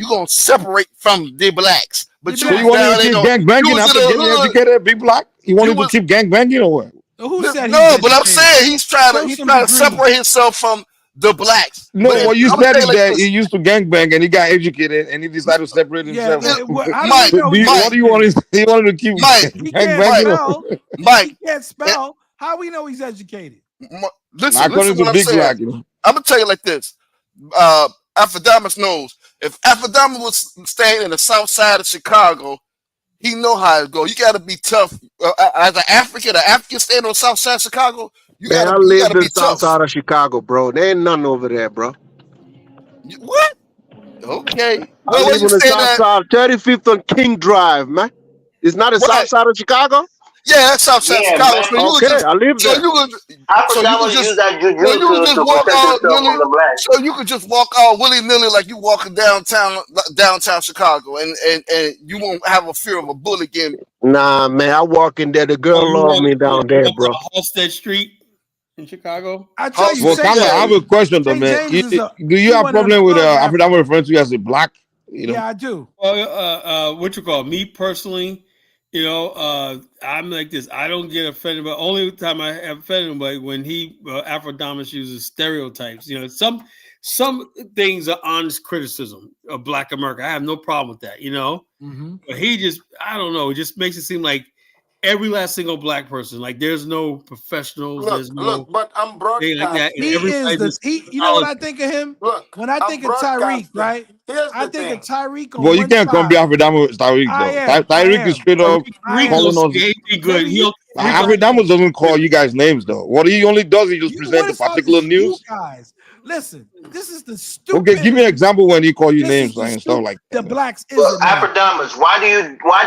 gonna separate from the blacks. But you want to keep gang banging after getting educated, be black? You wanted to keep gang banging or what? Who said no, but I'm saying he's trying to separate himself from the blacks. No, what you said is that he used to gangbang and he got educated and he decided to separate himself. Mike, what do you want? He wanted to keep gangbanging. Mike, he can't spell. How we know he's educated? Listen what I'm saying. I'm gonna tell you like this. Ephraidamus knows if Ephraidamus was staying in the south side of Chicago, he know how it go. You got to be tough as an African staying on the south side of Chicago. Man, I live in the south side of Chicago, bro. There ain't nothing over there, bro. What? Okay. I live on the south side, 35th on King Drive, man. It's not the south side of Chicago? Yeah, that's south side of Chicago. So I live there. So you could just walk out willy-nilly like you walking downtown Chicago, and you won't have a fear of a bullet getting. Nah, man, I walk in there. The girl love me down there, bro. Halstead Street in Chicago. I tell you, I have a question though, man. Do you have a problem with Ephraidamus referring to you as a black? Yeah, I do. What you call me personally? I'm like this. I don't get offended, but only time I have offended, but when Ephraidamus uses stereotypes. Some things are honest criticism of Black America. I have no problem with that. But he just, I don't know. It just makes it seem like every last single black person, like there's no professionals. Look, but I'm broadcasting. Like that. You know what I think of him? Look, when I think of Tyreek, right? I think of Tyreek. Well, you can't come be Ephraidamus with Tyreek though. Tyreek is straight up calling us. Ephraidamus doesn't call you guys names though. What he only does, he just presents the particular news. Guys, listen, this is the stupid. Okay, give me an example when he call you names and stuff like that. The blacks is Ephraidamus. Why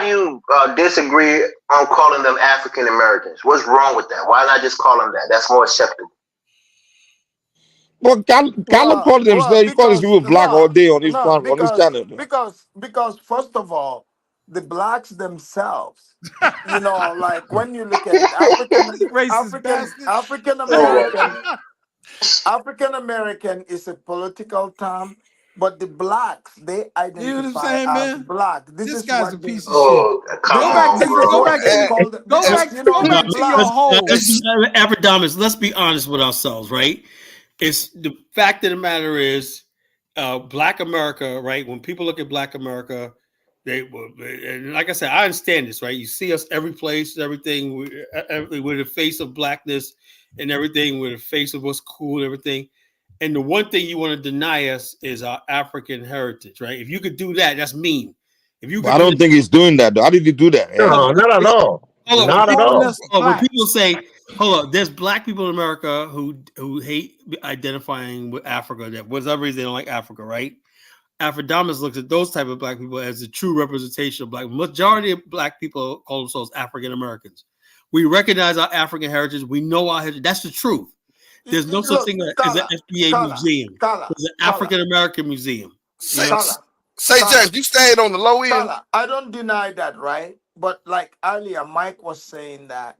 do you disagree on calling them African Americans? What's wrong with that? Why not just call them that? That's more acceptable. Well, Callum called himself. He called his people black all day on his channel. Because first of all, the blacks themselves, like when you look at African American is a political term, but the blacks they identify as black. This guy's a piece of shit. Go back to your hole. Ephraidamus, let's be honest with ourselves, right? It's the fact of the matter is, Black America, right? When people look at Black America, and like I said, I understand this, right? You see us every place, everything. We're the face of blackness and everything. We're the face of what's cool and everything. And the one thing you want to deny us is our African heritage, right? If you could do that, that's mean. I don't think he's doing that, though. How did he do that? No, not at all. Not at all. When people say, hold on, there's black people in America who hate identifying with Africa, that for whatever reason they don't like Africa, right? Ephraidamus looks at those type of black people as the true representation of black. Majority of black people call themselves African Americans. We recognize our African heritage. We know our heritage. That's the truth. There's no such thing as an FBA museum. There's an African American museum. Say, James, you stayed on the low end. I don't deny that, right? But like earlier, Mike was saying that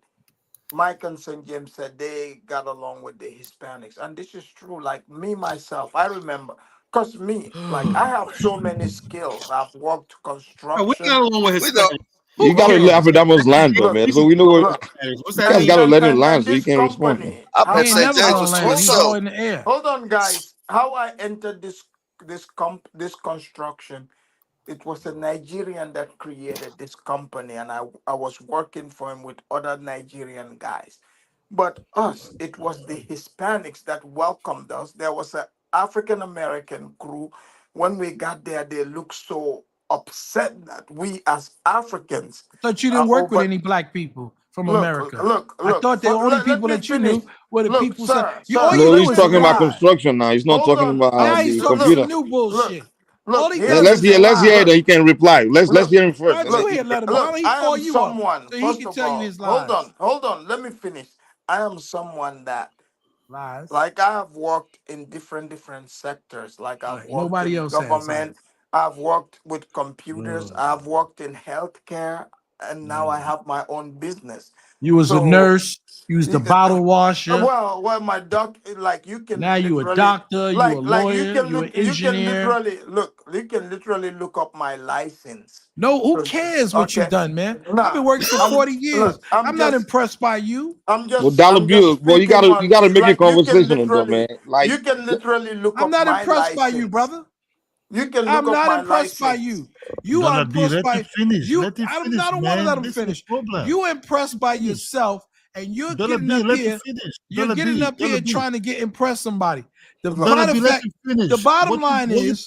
Mike and St. James said they got along with the Hispanics. And this is true. Like me, myself, I remember. Because me, like I have so many skills. I've worked construction. We got along with Hispanics. You gotta let Ephraidamus land, though, man. So we know what you guys gotta let him land so he can't respond. I ain't never gonna land. He's all in the air. Hold on, guys. How I entered this construction, it was a Nigerian that created this company, and I was working for him with other Nigerian guys. But us, it was the Hispanics that welcomed us. There was an African American crew. when we got there, they looked so upset that we as Africans. I thought you didn't work with any black people from America. Look. I thought the only people that you knew were the people. Sir, no, he's talking about construction now. He's not talking about the computer. New bullshit. Look, let's hear it. He can reply. Let's hear him first. I am someone. First of all, hold on. Let me finish. I am someone that like I have worked in different sectors. Like I've worked in government. I've worked with computers. I've worked in healthcare, and now I have my own business. You was a nurse. You was the bottle washer. Well, my doc, like you can. Now you a doctor. You a lawyer. You an engineer. You can literally look up my license. No, who cares what you've done, man? I've been working for 40 years. I'm not impressed by you. I'm just. Well, dollar bills. Well, you gotta make a conversation with them, man. Like you can literally look up. I'm not impressed by you, brother. You can look I'm up not my impressed by license. you. You are impressed by you. I don't want to let him finish. You impressed by yourself, and you're getting up here. You're getting up here trying to get impress somebody. The bottom line is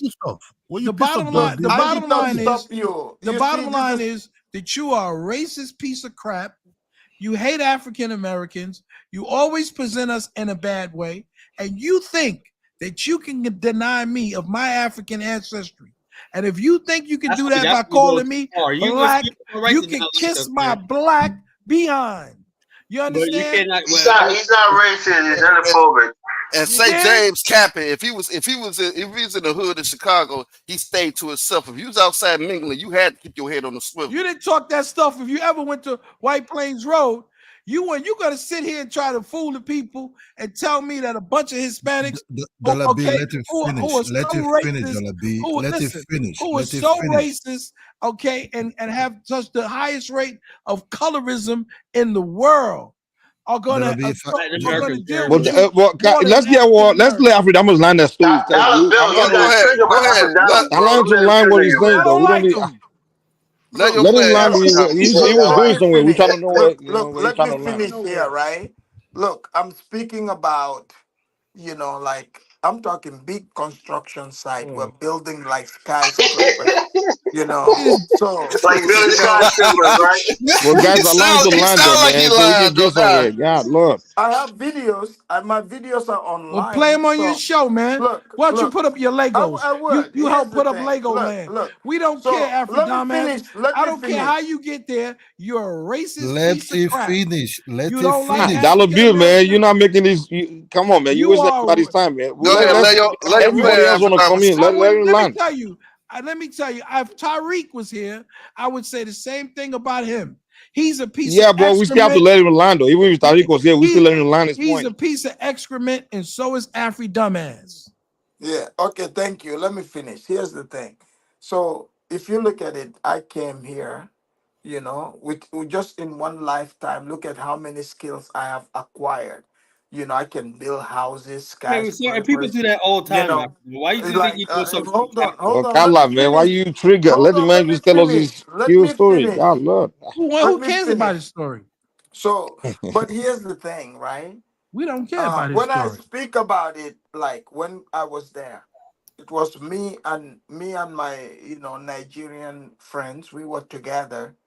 that you are a racist piece of crap. You hate African Americans. You always present us in a bad way, and you think that you can deny me of my African ancestry. And if you think you can do that by calling me black, you can kiss my black behind. You understand? He's not racist. He's xenophobic. And St. James capping. If he was in the hood of Chicago, he stayed to himself. If he was outside mingling, you had to keep your head on the swivel. You didn't talk that stuff. If you ever went to White Plains Road, you gonna sit here and try to fool the people and tell me that a bunch of Hispanics who are so racist, okay, and have such the highest rate of colorism in the world are gonna deal with you. Let's let Africanos land that story. Allow him to line what he's saying, though. We don't need. Let him land. He was going somewhere. We're trying to know what. Let me finish here, right? Look, I'm speaking about, like I'm talking big construction site. We're building like skyscrapers, So like building skyscrapers, right? Well, guys, allow him to land, though, man. So we can get somewhere. God, look. I have videos. My videos are online. Well, play them on your show, man. Why don't you put up your Legos? I would. You help put up Lego land. We don't care, African. I don't care how you get there. You're a racist. Let it finish. Let it finish. Dollar bill, man. You're not making this. Come on, man. You waste everybody's time, man. Everybody else want to come in. Let him land. Let me tell you. If Tariq was here, I would say the same thing about him. He's a piece of excrement. Yeah, but we still have to let him land, though. Even if Tariq was here, we still let him land his point. He's a piece of excrement, and so is Afri dumbass. Yeah, okay, thank you. Let me finish. Here's the thing. So, if you look at it, I came here, with just in one lifetime, look at how many skills I have acquired. I can build houses, skyscrapers. People do that all the time. Why you think you do something? Hold on. Carla, man, why you trigger? Let the man just tell us his story. God, look. Who cares about his story? So, but here's the thing, right? We don't care about his when story. I speak about it, like when I was there, it was me and my Nigerian friends. We were together.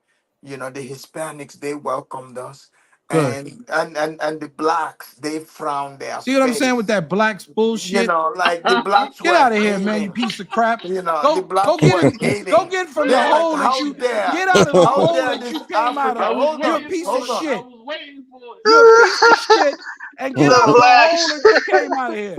The Hispanics, they welcomed us. Good. And the blacks, they frowned their See what I'm saying with that blacks bullshit? Like the blacks. Get out of here, man, you piece of crap. The blacks go get from the hole that you get out of the hole that you came out of. You're a piece of shit. You're a piece of shit. And get out of the hole that you came out of here.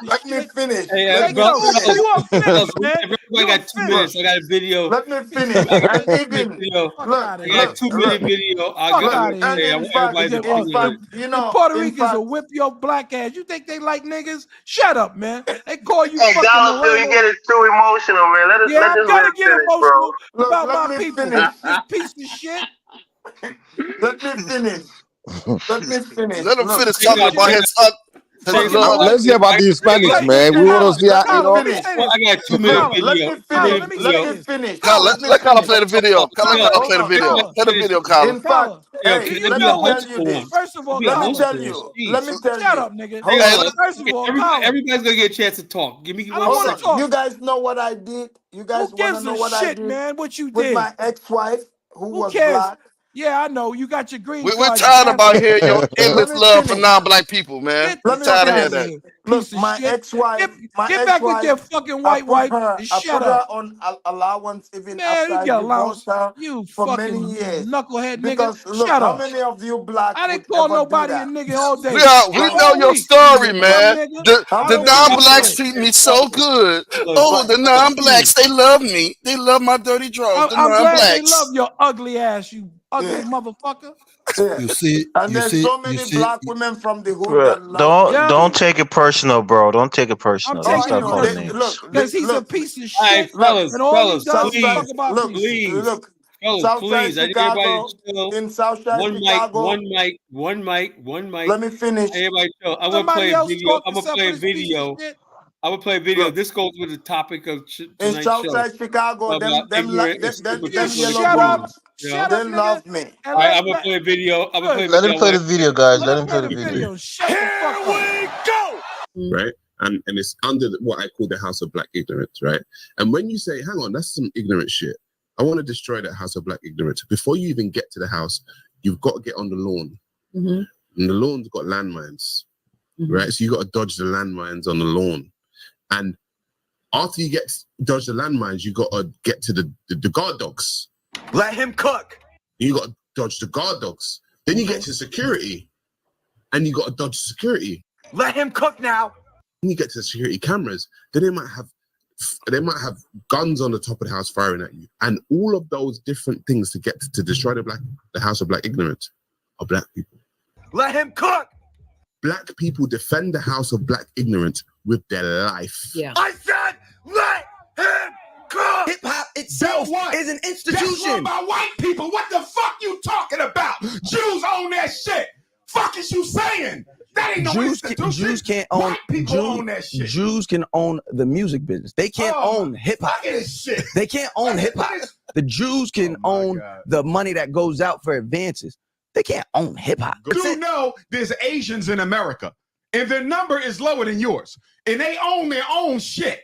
Let me finish. You are finished, man. I got 2 minutes. I got a video. Let me finish. And even look, I got a 2-minute video. I got everybody's Puerto Ricans will whip your black ass. You think they like niggas? Shut up, man. They call you fucking Dollar Bill, you getting too emotional, man. Let I gotta get emotional about let my me people. finish. This piece of shit. Let me finish. Let him finish talking about his Let's hear about the Hispanics, man. We want to see how, you know. I got 2 minute video. Let me finish. Let Carla play the video. Carla play the video. Play the video, Carla. In fact, hey, let me tell you this. First of all, let me tell you. Shut up, nigga. First of all, everybody's gonna get a chance to talk. Give me I don't want to talk. You guys know what I did. You guys want to know what I did? Man, what you with did my ex-wife who was cares? black. Yeah, I know. You got your green card. We're tired about hearing your endless love for non-black people, man. We're tired of hearing that. Look, my ex-wife, get back with your fucking white wife and shut I put up. her on allowance even Man, after I divorced her for many years. Knucklehead because, nigga. Look, Shut how up. many of you black I didn't call nobody a nigga all day. We know your story, man. The non-blacks treat me so good. Oh, the non-blacks, they love me. They love my dirty drawers. The I'm glad they non-blacks. love your ugly ass, you ugly motherfucker. You see, and there's so many black women from the hood that love Don't take it personal, bro. Don't take it personal. Don't start calling names. Look, because he's a piece of shit. Fellas, and all he does is talk about please. Southside Chicago, in Southside Chicago. One mic. Let me finish. Everybody chill. I'm gonna play a video. I'm gonna play a video. This goes with the topic of in tonight's Southside show. Chicago. Them yellow bones. They love me. All right, I'm gonna play a video. Let him play the video, guys. Let him play the video. Here we go. Right. And it's under what I call the house of black ignorance, right? And when you say, hang on, that's some ignorant shit. I want to destroy that house of black ignorance. Before you even get to the house, you've got to get on the lawn. And the lawn's got landmines, right? So you got to dodge the landmines on the lawn. And after you dodge the landmines, you got to get to the guard dogs. Let him cook. You got to dodge the guard dogs. Then you get to security, and you got to dodge security. Let him cook now. When you get to the security cameras, then they might have guns on the top of the house firing at you, and all of those different things to get to destroy the house of black ignorance are black people. Let him cook. Black people defend the house of black ignorance with their life. Yeah. I said, let him cook. Hip hop itself is an institution. That's run by white people. What the fuck you talking about? Jews own that shit. Fuck is you saying? That ain't no institution. Jews can't own. White people own that shit. Jews can own the music business. They can't own hip hop. Look at this shit. They can't own hip hop. The Jews can own the money that goes out for advances. They can't own hip hop. You know there's Asians in America, and their number is lower than yours, and they own their own shit.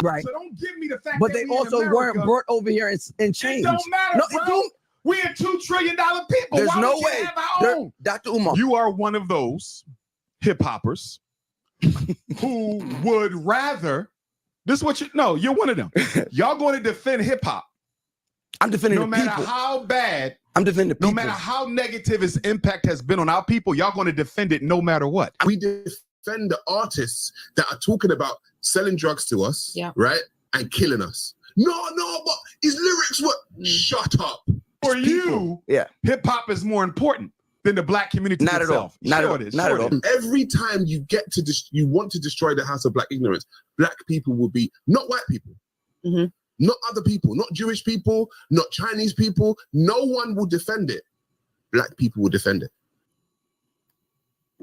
Right. So don't give me the fact but that they also weren't brought over here and changed. It don't matter, bro. We're $2 trillion people. There's Why no we way. can't have our own? Dr. Umar. You are one of those hip hoppers who would rather. This is what you're one of them. Y'all going to defend hip hop. I'm defending no the matter people. How bad. I'm defending the people. No matter how negative its impact has been on our people, y'all going to defend it no matter what. We defend the artists that are talking about selling drugs to us, right, and killing us. No, but his lyrics were shut up. For you, hip hop is more important than the black community Not itself. At all. Not at all. Every time you get to you want to destroy the house of black ignorance, black people will be not white people, not other people, not Jewish people, not Chinese people. No one will defend it. Black people will defend it.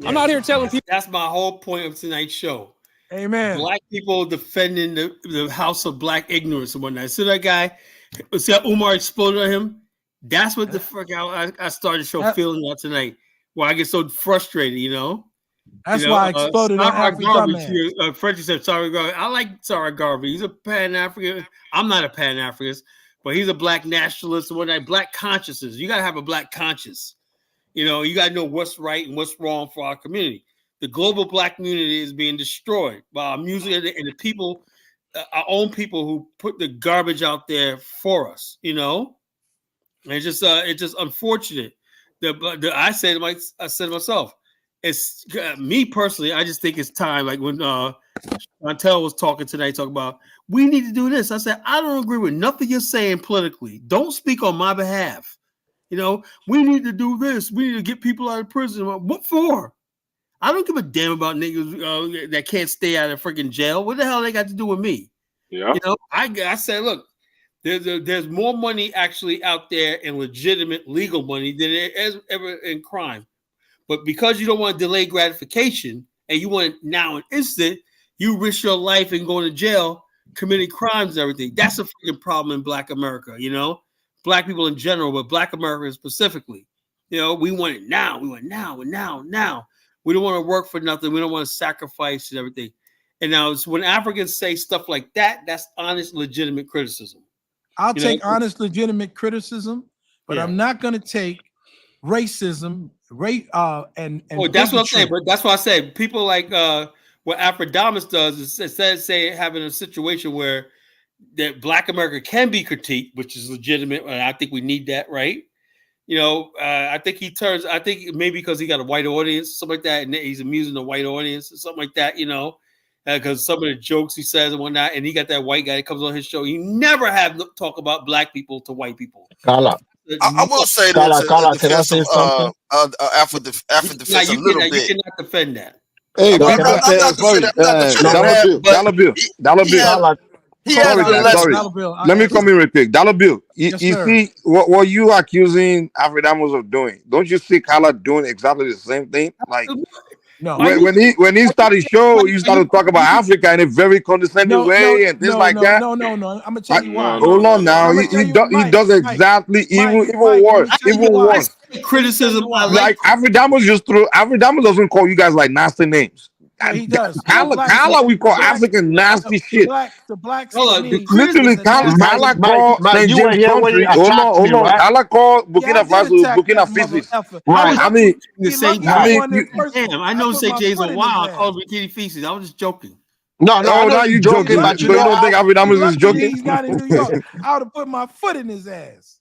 I'm not here telling people. That's my whole point of tonight's show. Amen. Black people defending the house of black ignorance and whatnot. So that guy, see how Umar exploded on him? That's what the fuck I started the show feeling out tonight. Where I get so frustrated, you know? That's why I exploded on Africa. Frenchie said Sarah Garvey. I like Sarah Garvey. He's a Pan-African. I'm not a Pan-Africanist, but he's a black nationalist and whatnot. Black consciousness. You got to have a black conscience. You know, you got to know what's right and what's wrong for our community. The global black community is being destroyed by our music and the people, our own people who put the garbage out there for us, you know? And it's just unfortunate. I said to myself, it's me personally, I just think it's time. Like when Chantel was talking about, we need to do this. I said, I don't agree with nothing you're saying politically. Don't speak on my behalf. You know, we need to do this. We need to get people out of prison. What for? I don't give a damn about niggas that can't stay out of freaking jail. What the hell they got to do with me? Yeah. You know, I said, look, There's more money actually out there in legitimate legal money than there is ever in crime. But because you don't want to delay gratification and you want now an instant, you risk your life and going to jail, committing crimes and everything. That's a freaking problem in Black America, you know? Black people in general, but Black America specifically. You know, we want it now. We want now and now and now. We don't want to work for nothing. We don't want to sacrifice and everything. And now it's when Africans say stuff like that, that's honest, legitimate criticism. I'll take honest, legitimate criticism, but I'm not going to take racism, and that's what I'm saying. But that's why I said people like what Afrodamus does is instead of saying having a situation where that Black America can be critiqued, which is legitimate, and I think we need that, right? You know, I think maybe because he got a white audience, something like that, and he's amusing the white audience or something like that, you know, because some of the jokes he says and whatnot, and he got that white guy that comes on his show. He never have talk about Black people to white people. Kala. I will say Kala, this can I say something? After defense a little bit. You cannot defend that. Hey, I'm not sorry. Let me come in real quick. Dollar Bill, you see what you accusing Afrodamus of doing? Don't you see Kala doing exactly the same thing? Like, no, when he started show, you started to talk about Africa in a very condescending way and things like that. No. I'm gonna tell you why. Hold on now. He does exactly even worse. Even worse. Criticism. Like Afrodamus Afrodamus doesn't call you guys like nasty names. He does. Kala, we call African nasty shit. The blacks. Literally, Kala called St. James country. Hold on. Kala called Burkina Faso, Burkina Faso. Right. I mean, I know St. James a while. I called Burkina Faso. I was just joking. No, now you joking, but you don't think Afrodamus is joking? He's not in New York. I would have put my foot in his ass.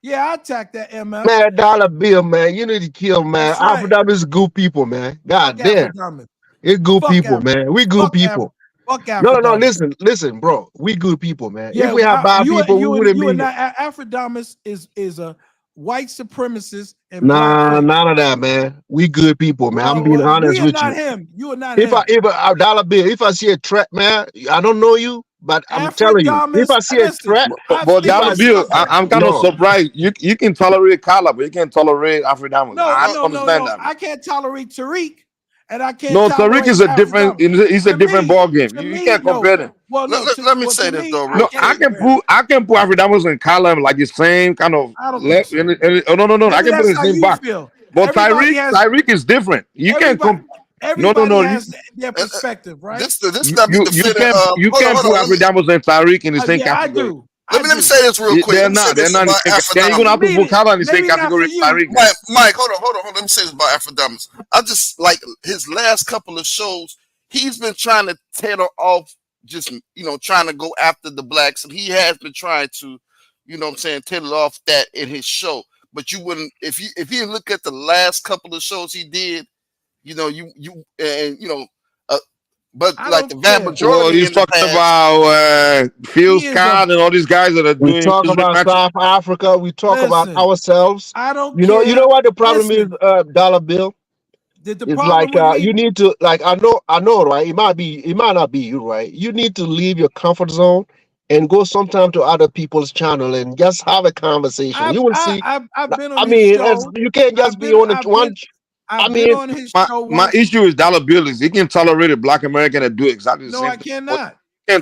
Yeah, I attacked that MF. Man, Dollar Bill, man. You need to kill, man. Afrodamus is good people, man. God damn. It's good people, man. We good people. No. Listen, bro. We good people, man. If we have bad people, we wouldn't be. Afrodamus is a white supremacist. And none of that, man. We good people, man. I'm being honest with you. Not him. You are not him. If Dollar Bill, if I see a threat, man, I don't know you, but I'm telling you, if I see a threat, but Dollar Bill, I'm kind of surprised. You can tolerate Kala, but you can't tolerate Afrodamus. I understand that. I can't tolerate Tariq. And I can't. No, Tariq is a different. He's a different ball game. You can't compare them. Well, let me say this though. No, I can put Afrodamus and Kala like the same kind of. No. I can put in the same box. But Tariq is different. You can't come. Everybody has their perspective, right? You can't put Afrodamus and Tariq in the same category. Let me say this real quick. They're not. You're gonna have to put Kala in the same category as Tariq. Mike, hold on. Let me say this about Afrodamus. I just like his last couple of shows. He's been trying to tailor off, just trying to go after the blacks, and he has been trying to, tailor off that in his show. But you wouldn't if you look at the last couple of shows he did, but like the vast majority. Well, he's talking about Phil Scott and all these guys that are doing. We talk about South Africa. We talk about ourselves. I don't. You know what the problem is, Dollar Bill. It's like you need to I know, right? It might not be you, right? You need to leave your comfort zone and go sometime to other people's channel and just have a conversation. You will see. I've been on his show. You can't just be on the one. On his show my issue is Dollar Bill is he can tolerate a Black American and do exactly the same. No, I cannot. I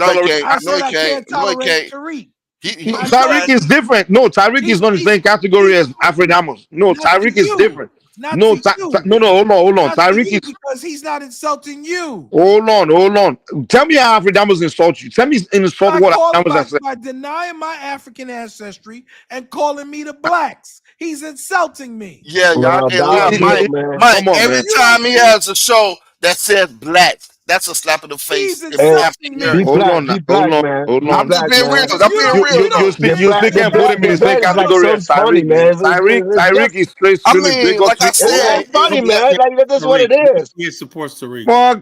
can't tolerate Tariq. Tariq is different. No, Tariq is not the same category as Afrodamus. No, Tariq is different. No, hold on. Tariq is because he's not insulting you. Hold on. Tell me how Afrodamus insults you. Tell me insult what Afrodamus said. By denying my African ancestry and calling me the blacks. He's insulting me. Yeah, Mike, every time he has a show that says blacks, that's a slap in the face. Hold on. I'm just being real. You still can't put him in the same category as Tariq. Tariq is straight. I mean, like I said, it's funny, man. Like that's what it is. He supports Tariq. Well,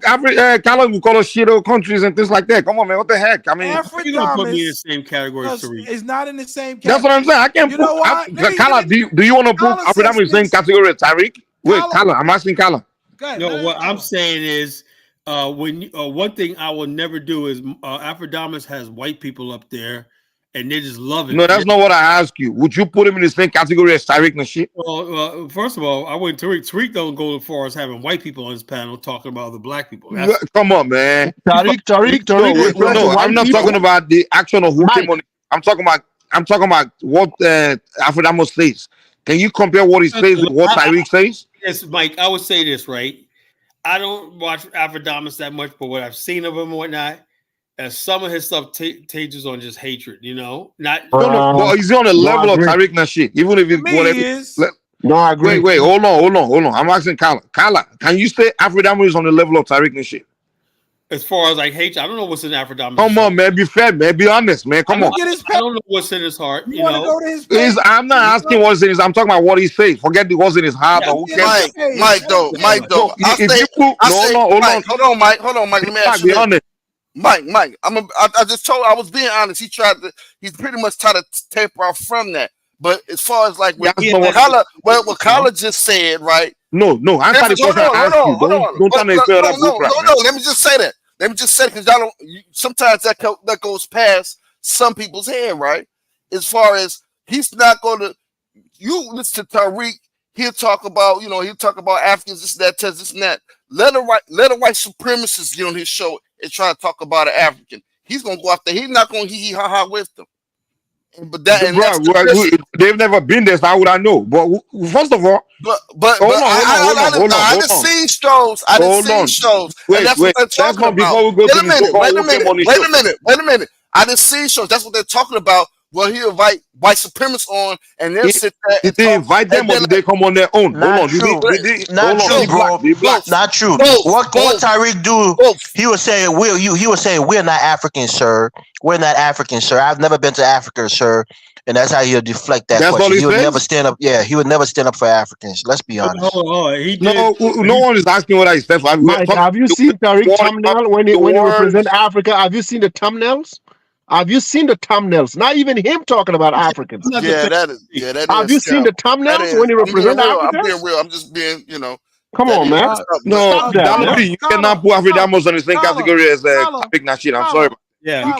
Kala will call us shit countries and things like that. Come on, man. What the heck? I mean, you're gonna put me in the same category as Tariq. It's not in the same category. That's what I'm saying. I can't put Kala. Do you want to put Afrodamus in the same category as Tariq? Wait, Kala. I'm asking Kala. No, what I'm saying is. One thing I will never do is Afrodamus has white people up there, and they just love it. No, that's not what I asked you. Would you put him in the same category as Tariq Nasheed? Well, first of all, I wouldn't. Tariq don't go as far as having white people on his panel talking about the black people. Come on, man. Tariq. No, I'm not talking about the action of who came on. I'm talking about what Afrodamo says. Can you compare what he says with what Tariq says? Yes, Mike. I would say this, right? I don't watch Afrodamus that much, but what I've seen of him and whatnot, some of his stuff tages on just hatred, Not but he's on the level of Tariq Nasheed, even if it's whatever. No, I agree. Wait, hold on. I'm asking Kala. Kala, can you say Afrodamus is on the level of Tariq Nasheed? As far as like hatred, I don't know what's in Afrodamus. Come on, man. Be fair, man. Be honest, man. Come on. I don't know what's in his heart. You want to go to his page? I'm not asking what's in his. I'm talking about what he says. Forget what's in his heart. Or who cares? Mike, though. Hold on, Mike. Let me ask you. Be honest. Mike. I just told. I was being honest. He's pretty much tried to taper off from that. But as far as like what Kala just said, right? No. Answer the question I asked you. Don't try to explain that bullcrap. No. Let me just say that. Because y'all don't. Sometimes that goes past some people's head, right? As far as he's not going to. You listen to Tariq. He'll talk about Africans, this and that. Let a white supremacist get on his show and try to talk about an African. He's gonna go out there. He's not gonna hee ha ha with them. But they've never been there, so how would I know? But first of all, I just seen shows. Wait, that's not before we go to the Wait a minute. I just seen shows. That's what they're talking about. Well, he invite white supremacists on, and they'll sit there. Did they invite them, or did they come on their own? Not true, bro. Not true. What Tariq do? He was saying, he was saying, we're not African, sir. We're not African, sir. I've never been to Africa, sir. And that's how he'll deflect that question. He would never stand up. Yeah, he would never stand up for Africans. Let's be honest. No one is asking what I said. Mike, have you seen Tariq thumbnail when he represent Africa? Have you seen the thumbnails? Have you seen the thumbnails? Not even him talking about Africans. That is. Have you seen the thumbnails when he represent Africans? I'm being real. I'm just being, Come on, man. No, you cannot put Afrodamos on the same category as Tariq Nasheed. I'm sorry. Yeah.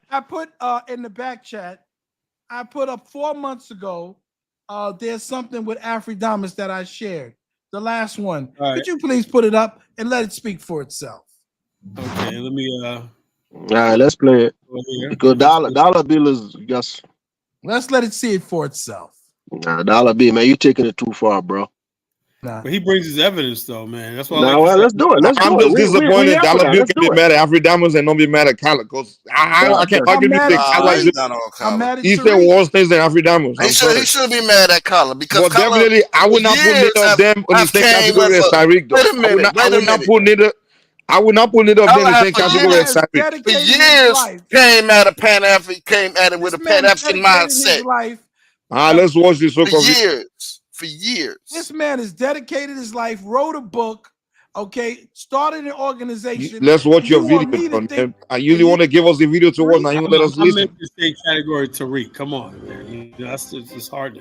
I put in the back chat. I put up 4 months ago. There's something with Afrodamus that I shared. The last one. Could you please put it up and let it speak for itself? Okay, let me. All right, let's play it. Because dollar bill is just. Let's let it see it for itself. Nah, dollar bill, man, you taking it too far, bro. But he brings his evidence, though, man. That's why. Let's do it. I'm just disappointed. Dollar bill can be mad at Afrodamus and don't be mad at Kala, because I can't argue with Kala. He said worse things than Afrodamus. He should be mad at Kala because. But definitely, I would not put neither of them on the same category as Tariq, though. Wait a minute. I would not put it up there in the same category as Tariq. For years, came at it with a Pan-African mindset. Let's watch this. For years. This man has dedicated his life, wrote a book, started an organization. Let's watch your video, man. I usually want to give us the video to watch, now you let us listen. I'm in the same category Tariq. Come on, man. That's just hard.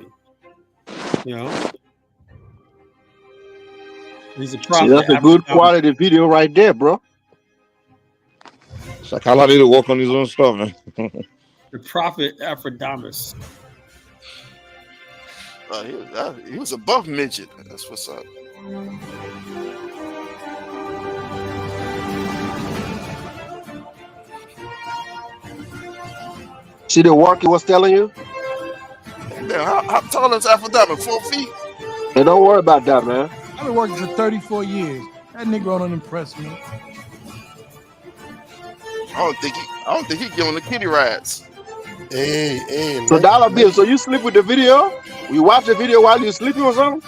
He's a prophet. See, that's a good quality video right there, bro. Shakala need to work on his own stuff, man. The prophet Afrodamus. He was above midget. That's what's up. See the work he was telling you? Yeah, how tall is Afrodamus? 4 feet? Hey, don't worry about that, man. I've been working for 34 years. That nigga don't impress me. I don't think he get on the kiddie rides. Hey. So dollar bill. So you sleep with the video? You watch the video while you're sleeping or something?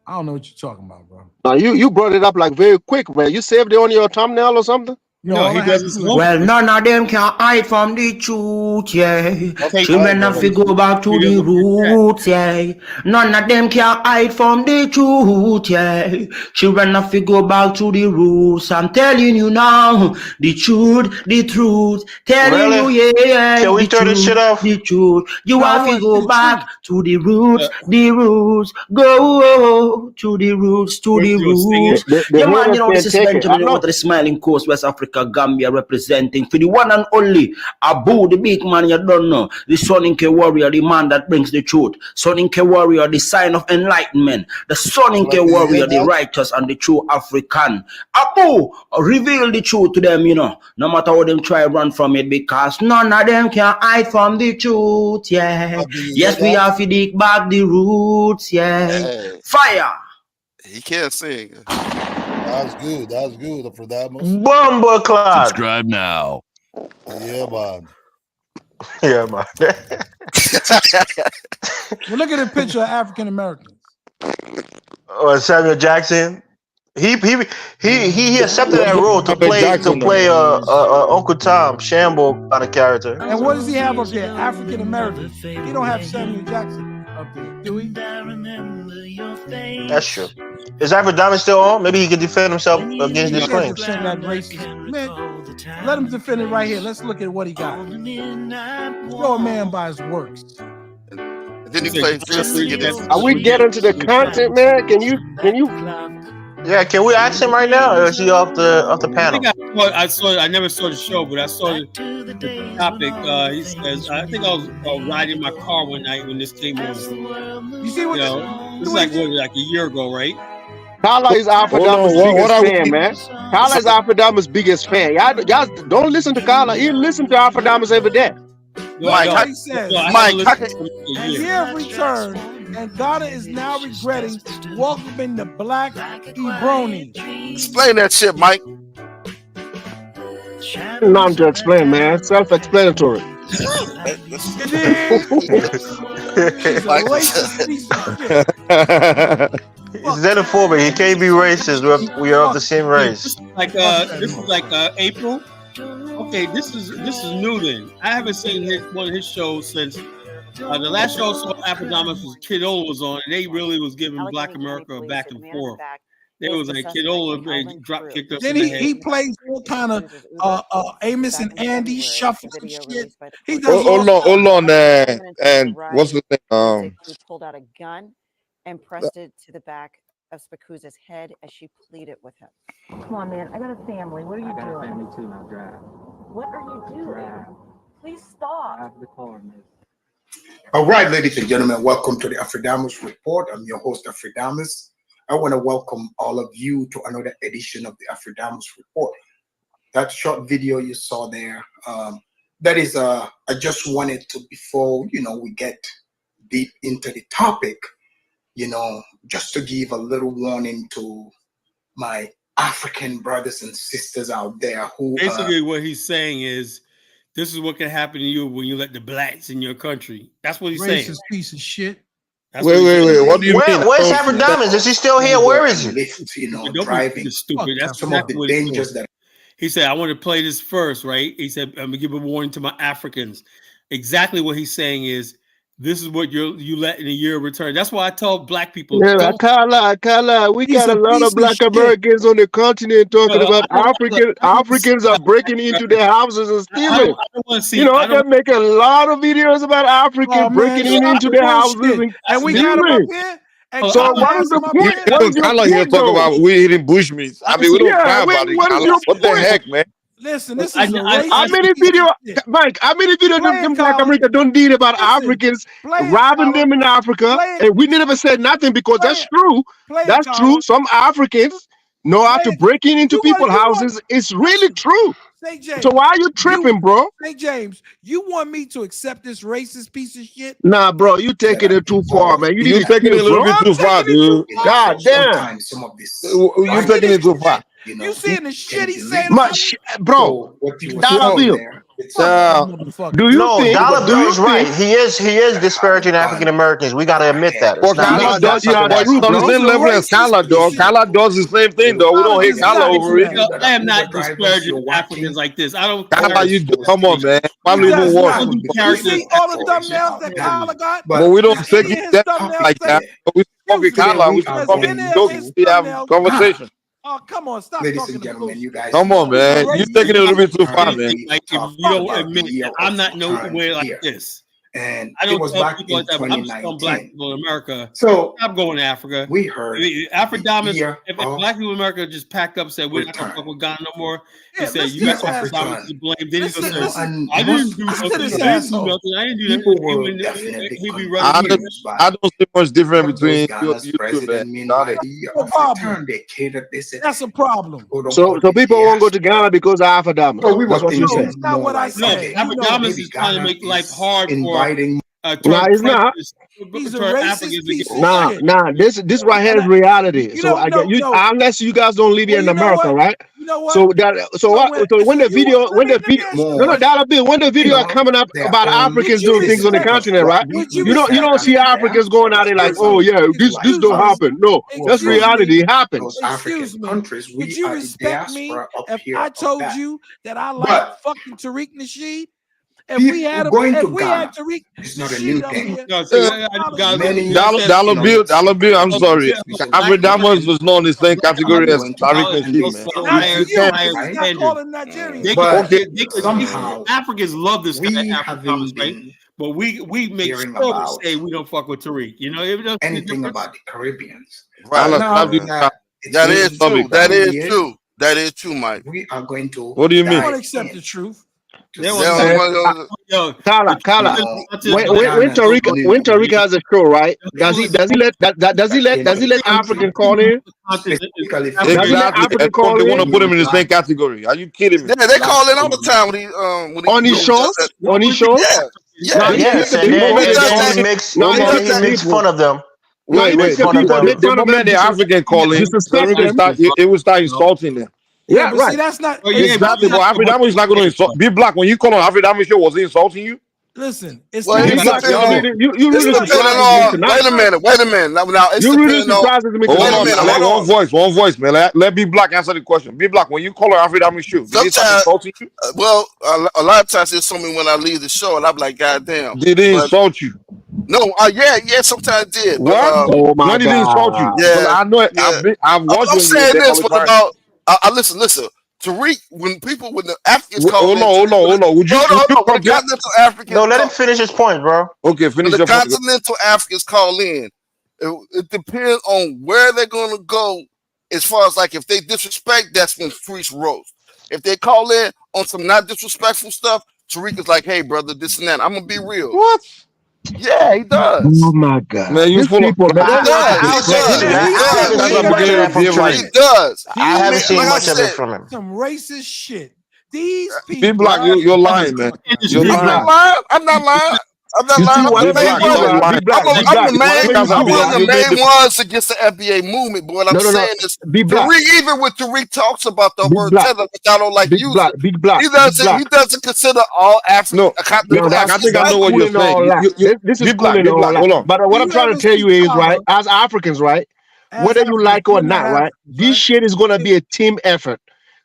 I don't know what you're talking about, bro. No, you brought it up like very quick, man. You saved it on your thumbnail or something? No, he doesn't. Well, none of them can hide from the truth, yeah. Children have to go back to the roots, yeah. None of them can hide from the truth, yeah. Children have to go back to the roots. I'm telling you now, the truth. Telling you, yeah. Can we turn this shit off? The truth. You have to go back to the roots, Go to the roots, Yeah, man, this is Benjamin, the Smiling Coast, West Africa. Africa, Gambia representing for the one and only Abu, the big man you don't know, the Soninke warrior, the man that brings the truth, Soninke warrior, the sign of enlightenment, the Soninke warrior, the righteous and the true African. Abu, reveal the truth to them, no matter how them try run from it, because none of them can hide from the truth, yeah. Yes, we have to dig back the roots, yeah. Hey. Fire. He can't sing. That's good. That's good. Bumble clad. Subscribe now. Yeah, man. Yeah, man. Well, look at the picture of African Americans. Samuel Jackson. He accepted that role to play Uncle Tom Shambo kind of character. And what does he have up there? African American. He don't have Samuel Jackson up there, do he? That's true. Is Diamond still on? Maybe he can defend himself against this claim. Man, let him defend it right here. Let's look at what he got. Throw a man by his works. Then he plays just to get his. Are we getting to the content, man? Can you? Yeah, can we ask him right now, or is he off the panel? I never saw the show, but I saw the topic. He says, I think I was riding my car one night when this came on. You see what? This is like a year ago, right? Kala is Alfredamus' biggest fan, man. Kala is Alfredamus' biggest fan. Y'all don't listen to Kala. He listen to Alfredamus every day. Mike, he says, and he have returned, and Ghana is now regretting welcoming the black Ebroni. Explain that shit, Mike. Nothing to explain, man. Self-explanatory. He's xenophobic. He can't be racist. We are of the same race. This is like April. Okay, this is new then. I haven't seen one of his shows since the last show I saw Afrodamus was Kid Ola was on, and they really was giving Black America back and forth. There was like Kid Ola drop kicked up. Then he plays all kind of Amos and Andy shuffle and shit. He does hold on, and what's the thing? He pulled out a gun and pressed it to the back of Spakuza's head as she pleaded with him. Come on, man. I got a family. What are you doing? I got a family too. Now drive. What are you doing? Drive. Please stop. I have the car, miss. All right, ladies and gentlemen, welcome to the Afrodamus Report. I'm your host, Afrodamus. I want to welcome all of you to another edition of the Afrodamus Report. That short video you saw there, that is, I just wanted to, before, we get deep into the topic, just to give a little warning to my African brothers and sisters out there who basically what he's saying is this is what can happen to you when you let the blacks in your country. That's what he's saying. Racist piece of shit. Wait. What do you mean? Where's Afrodamus? Is he still here? Where is he? Driving. Stupid. That's some of the dangers that. He said, I want to play this first, right? He said, I'm gonna give a warning to my Africans. Exactly what he's saying is this is what you let in a year of return. That's why I tell black people. Yeah, Kala, we got a lot of black Americans on the continent talking about Africans are breaking into their houses and stealing. They're making a lot of videos about Africans breaking into their houses and we got them up here. So what is the point? Kala here talk about we eating bushmeats. I mean, we don't cry about it. What the heck, man? Listen, this is how many videos, Mike? How many videos them Black America don't need about Africans robbing them in Africa, and we never said nothing because that's true. That's true. Some Africans know how to break into people's houses. It's really true. So why are you tripping, bro? Hey James, you want me to accept this racist piece of shit? Nah, bro, you taking it too far, man. You taking it a little bit too far, dude. God damn. You taking it too far. You seeing the shit he's saying? Bro, Dollar Bill. Do you think? Dollar Bill is right. He is disparaging African Americans. We got to admit that. Kala does the same level as Kala, dog. Kala does the same thing, though. We don't hate Kala over it. I am not disparaging Africans like this. I don't. Kala, you come on, man. Probably even worse. You see all the thumbnails that Kala got? But we don't take it like that. We talk Kala. We talk jokes. We have conversation. Oh, come on, stop. Ladies and gentlemen, you guys. Come on, man. You're taking it a little bit too far, man. Like, if you don't admit it, I'm not nowhere like this. And I don't it was tell back people in like that, but I'm just telling black 2019. people in America. So stop going to Africa. we heard Afrodominants. year If of black people in America just packed up and said we're not gonna return. fuck with Ghana no more, he Yeah, said let's you get got his ass Afrodominants to blame. Then he's gonna say, and I most didn't do Let's get nothing. his I didn't do asshole. nothing. I didn't do people that. were definitely He'd be running I here. confused by don't see much difference what those between Ghana's you two, man. president mean by the year No of problem. return. They catered. They said That's a problem. So people won't go to Ghana because of Afrodamas. So we were That's what you thinking say. It's not more what I like, said. okay, You know Afrodominants maybe is trying to Ghana make life is hard for inviting. Nah, it's not. He's a turn racist Africans piece against of shit. Nah. This right here is reality. You So know, I get you no. unless you guys don't live here Well, in you know America, what? right? You know what? So that so So what? when- So when so the you video want- when the let me video ask you a no question. dollar bill when the video You are know, coming up their about own Africans Would you doing things on the respect- continent, right? would You you don't respect- see Africans going out there like, oh yeah, this don't happen. No, that's reality. It happens. Those African Excuse me. countries, Would we you are the respect me diaspora up if here. I of told that. you that I like But fucking Tariq Nasheed? If people we had going if to we Ghana had Tariq is not a new Nasheed up thing. here, No, see, Many Dollar bill. I'm sorry. Afrodamas is not in the same category as Tariq and Sheik, man. not you, can't- because he's not calling Nigerians. They But somehow Africans love this guy, we Afrikaners, right? But we make hearing sure to about say we don't fuck with Tariq. You know, if it anything about the Caribbeans. Right. But now That it's that been is true. 2 That is years, true. That is true, Mike. we are going to. What do you mean? They dive won't accept in the truth. to They see want Kala, when Tariq has a show, right? Does he let African call in? specifically Does he let Exactly. African They call want to in put him in the same category. Are you kidding me? Yeah, they call in all the time when he on his shows? On his shows? Yeah. Yes, and then he makes fun of them. Wait. The moment the African call in, it will start insulting them. Yeah, but right. see, that's not Exactly. But African is not going to insult. Be black when you call on African show, was he insulting you? Listen, it's Well, not it's Black, depending on. you It's really depending surprises me on. tonight. Wait a minute. Now it's You really depending on. surprises me Hold tonight. on, minute, like hold one voice, man. Let Be Black answer the question. Be Black, when you call her African show, did he start Sometimes, insulting you? well, a lot of times it's something when I leave the show, and I'm like, God damn. Did he But insult you? no, yeah, sometimes it did. What? But, Oh my When did he insult you? God. Because yeah, I know it. yeah. I've watched I'm when you saying there all this the time. about. Listen. Tariq, when the Africans call Hold in, on. Would you when the compare? continental Africans, No, let him finish his point, bro. Okay, when finish the your point. continental Africans call in, it depends on where they're going to go. As far as like if they disrespect, that's when Freeze roast. If they call in on some not disrespectful stuff, Tariq is like, "Hey, brother, this and that. I'm gonna be real." What? Yeah, he does. Oh my God. Man, you These full of. people, man, He does. I haven't seen Like much I of it said, from him. some racist shit. These people. Be Black, you're lying, man. You're lying. I'm not lying. I'm You see one what of the main ones. I'm one of the main ones against the FBA movement. But what I'm saying is, even with Tariq talks about the word tether, which I don't like using, he doesn't consider all African. No, I think I know what you're saying. This is Be Black. Hold on. But what I'm trying to tell you is, right, as Africans, right, whether you like or not, right, this shit is going to be a team effort.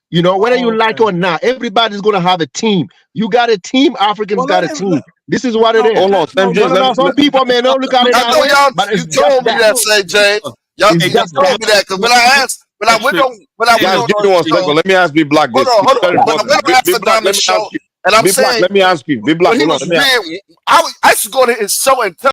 You know, whether you like or not, everybody's going to have a team. You got a team, Africans got a team. This is what it is. Hold on, some people may not look at it I know that way, but you told me that, say James. Y'all told me that because when I asked, when I went on give me 1 second. Let me ask Be Black this. Hold on. When I went on After show, and I'm saying, let me ask you. Be Black. When he was I used to go to his show and tell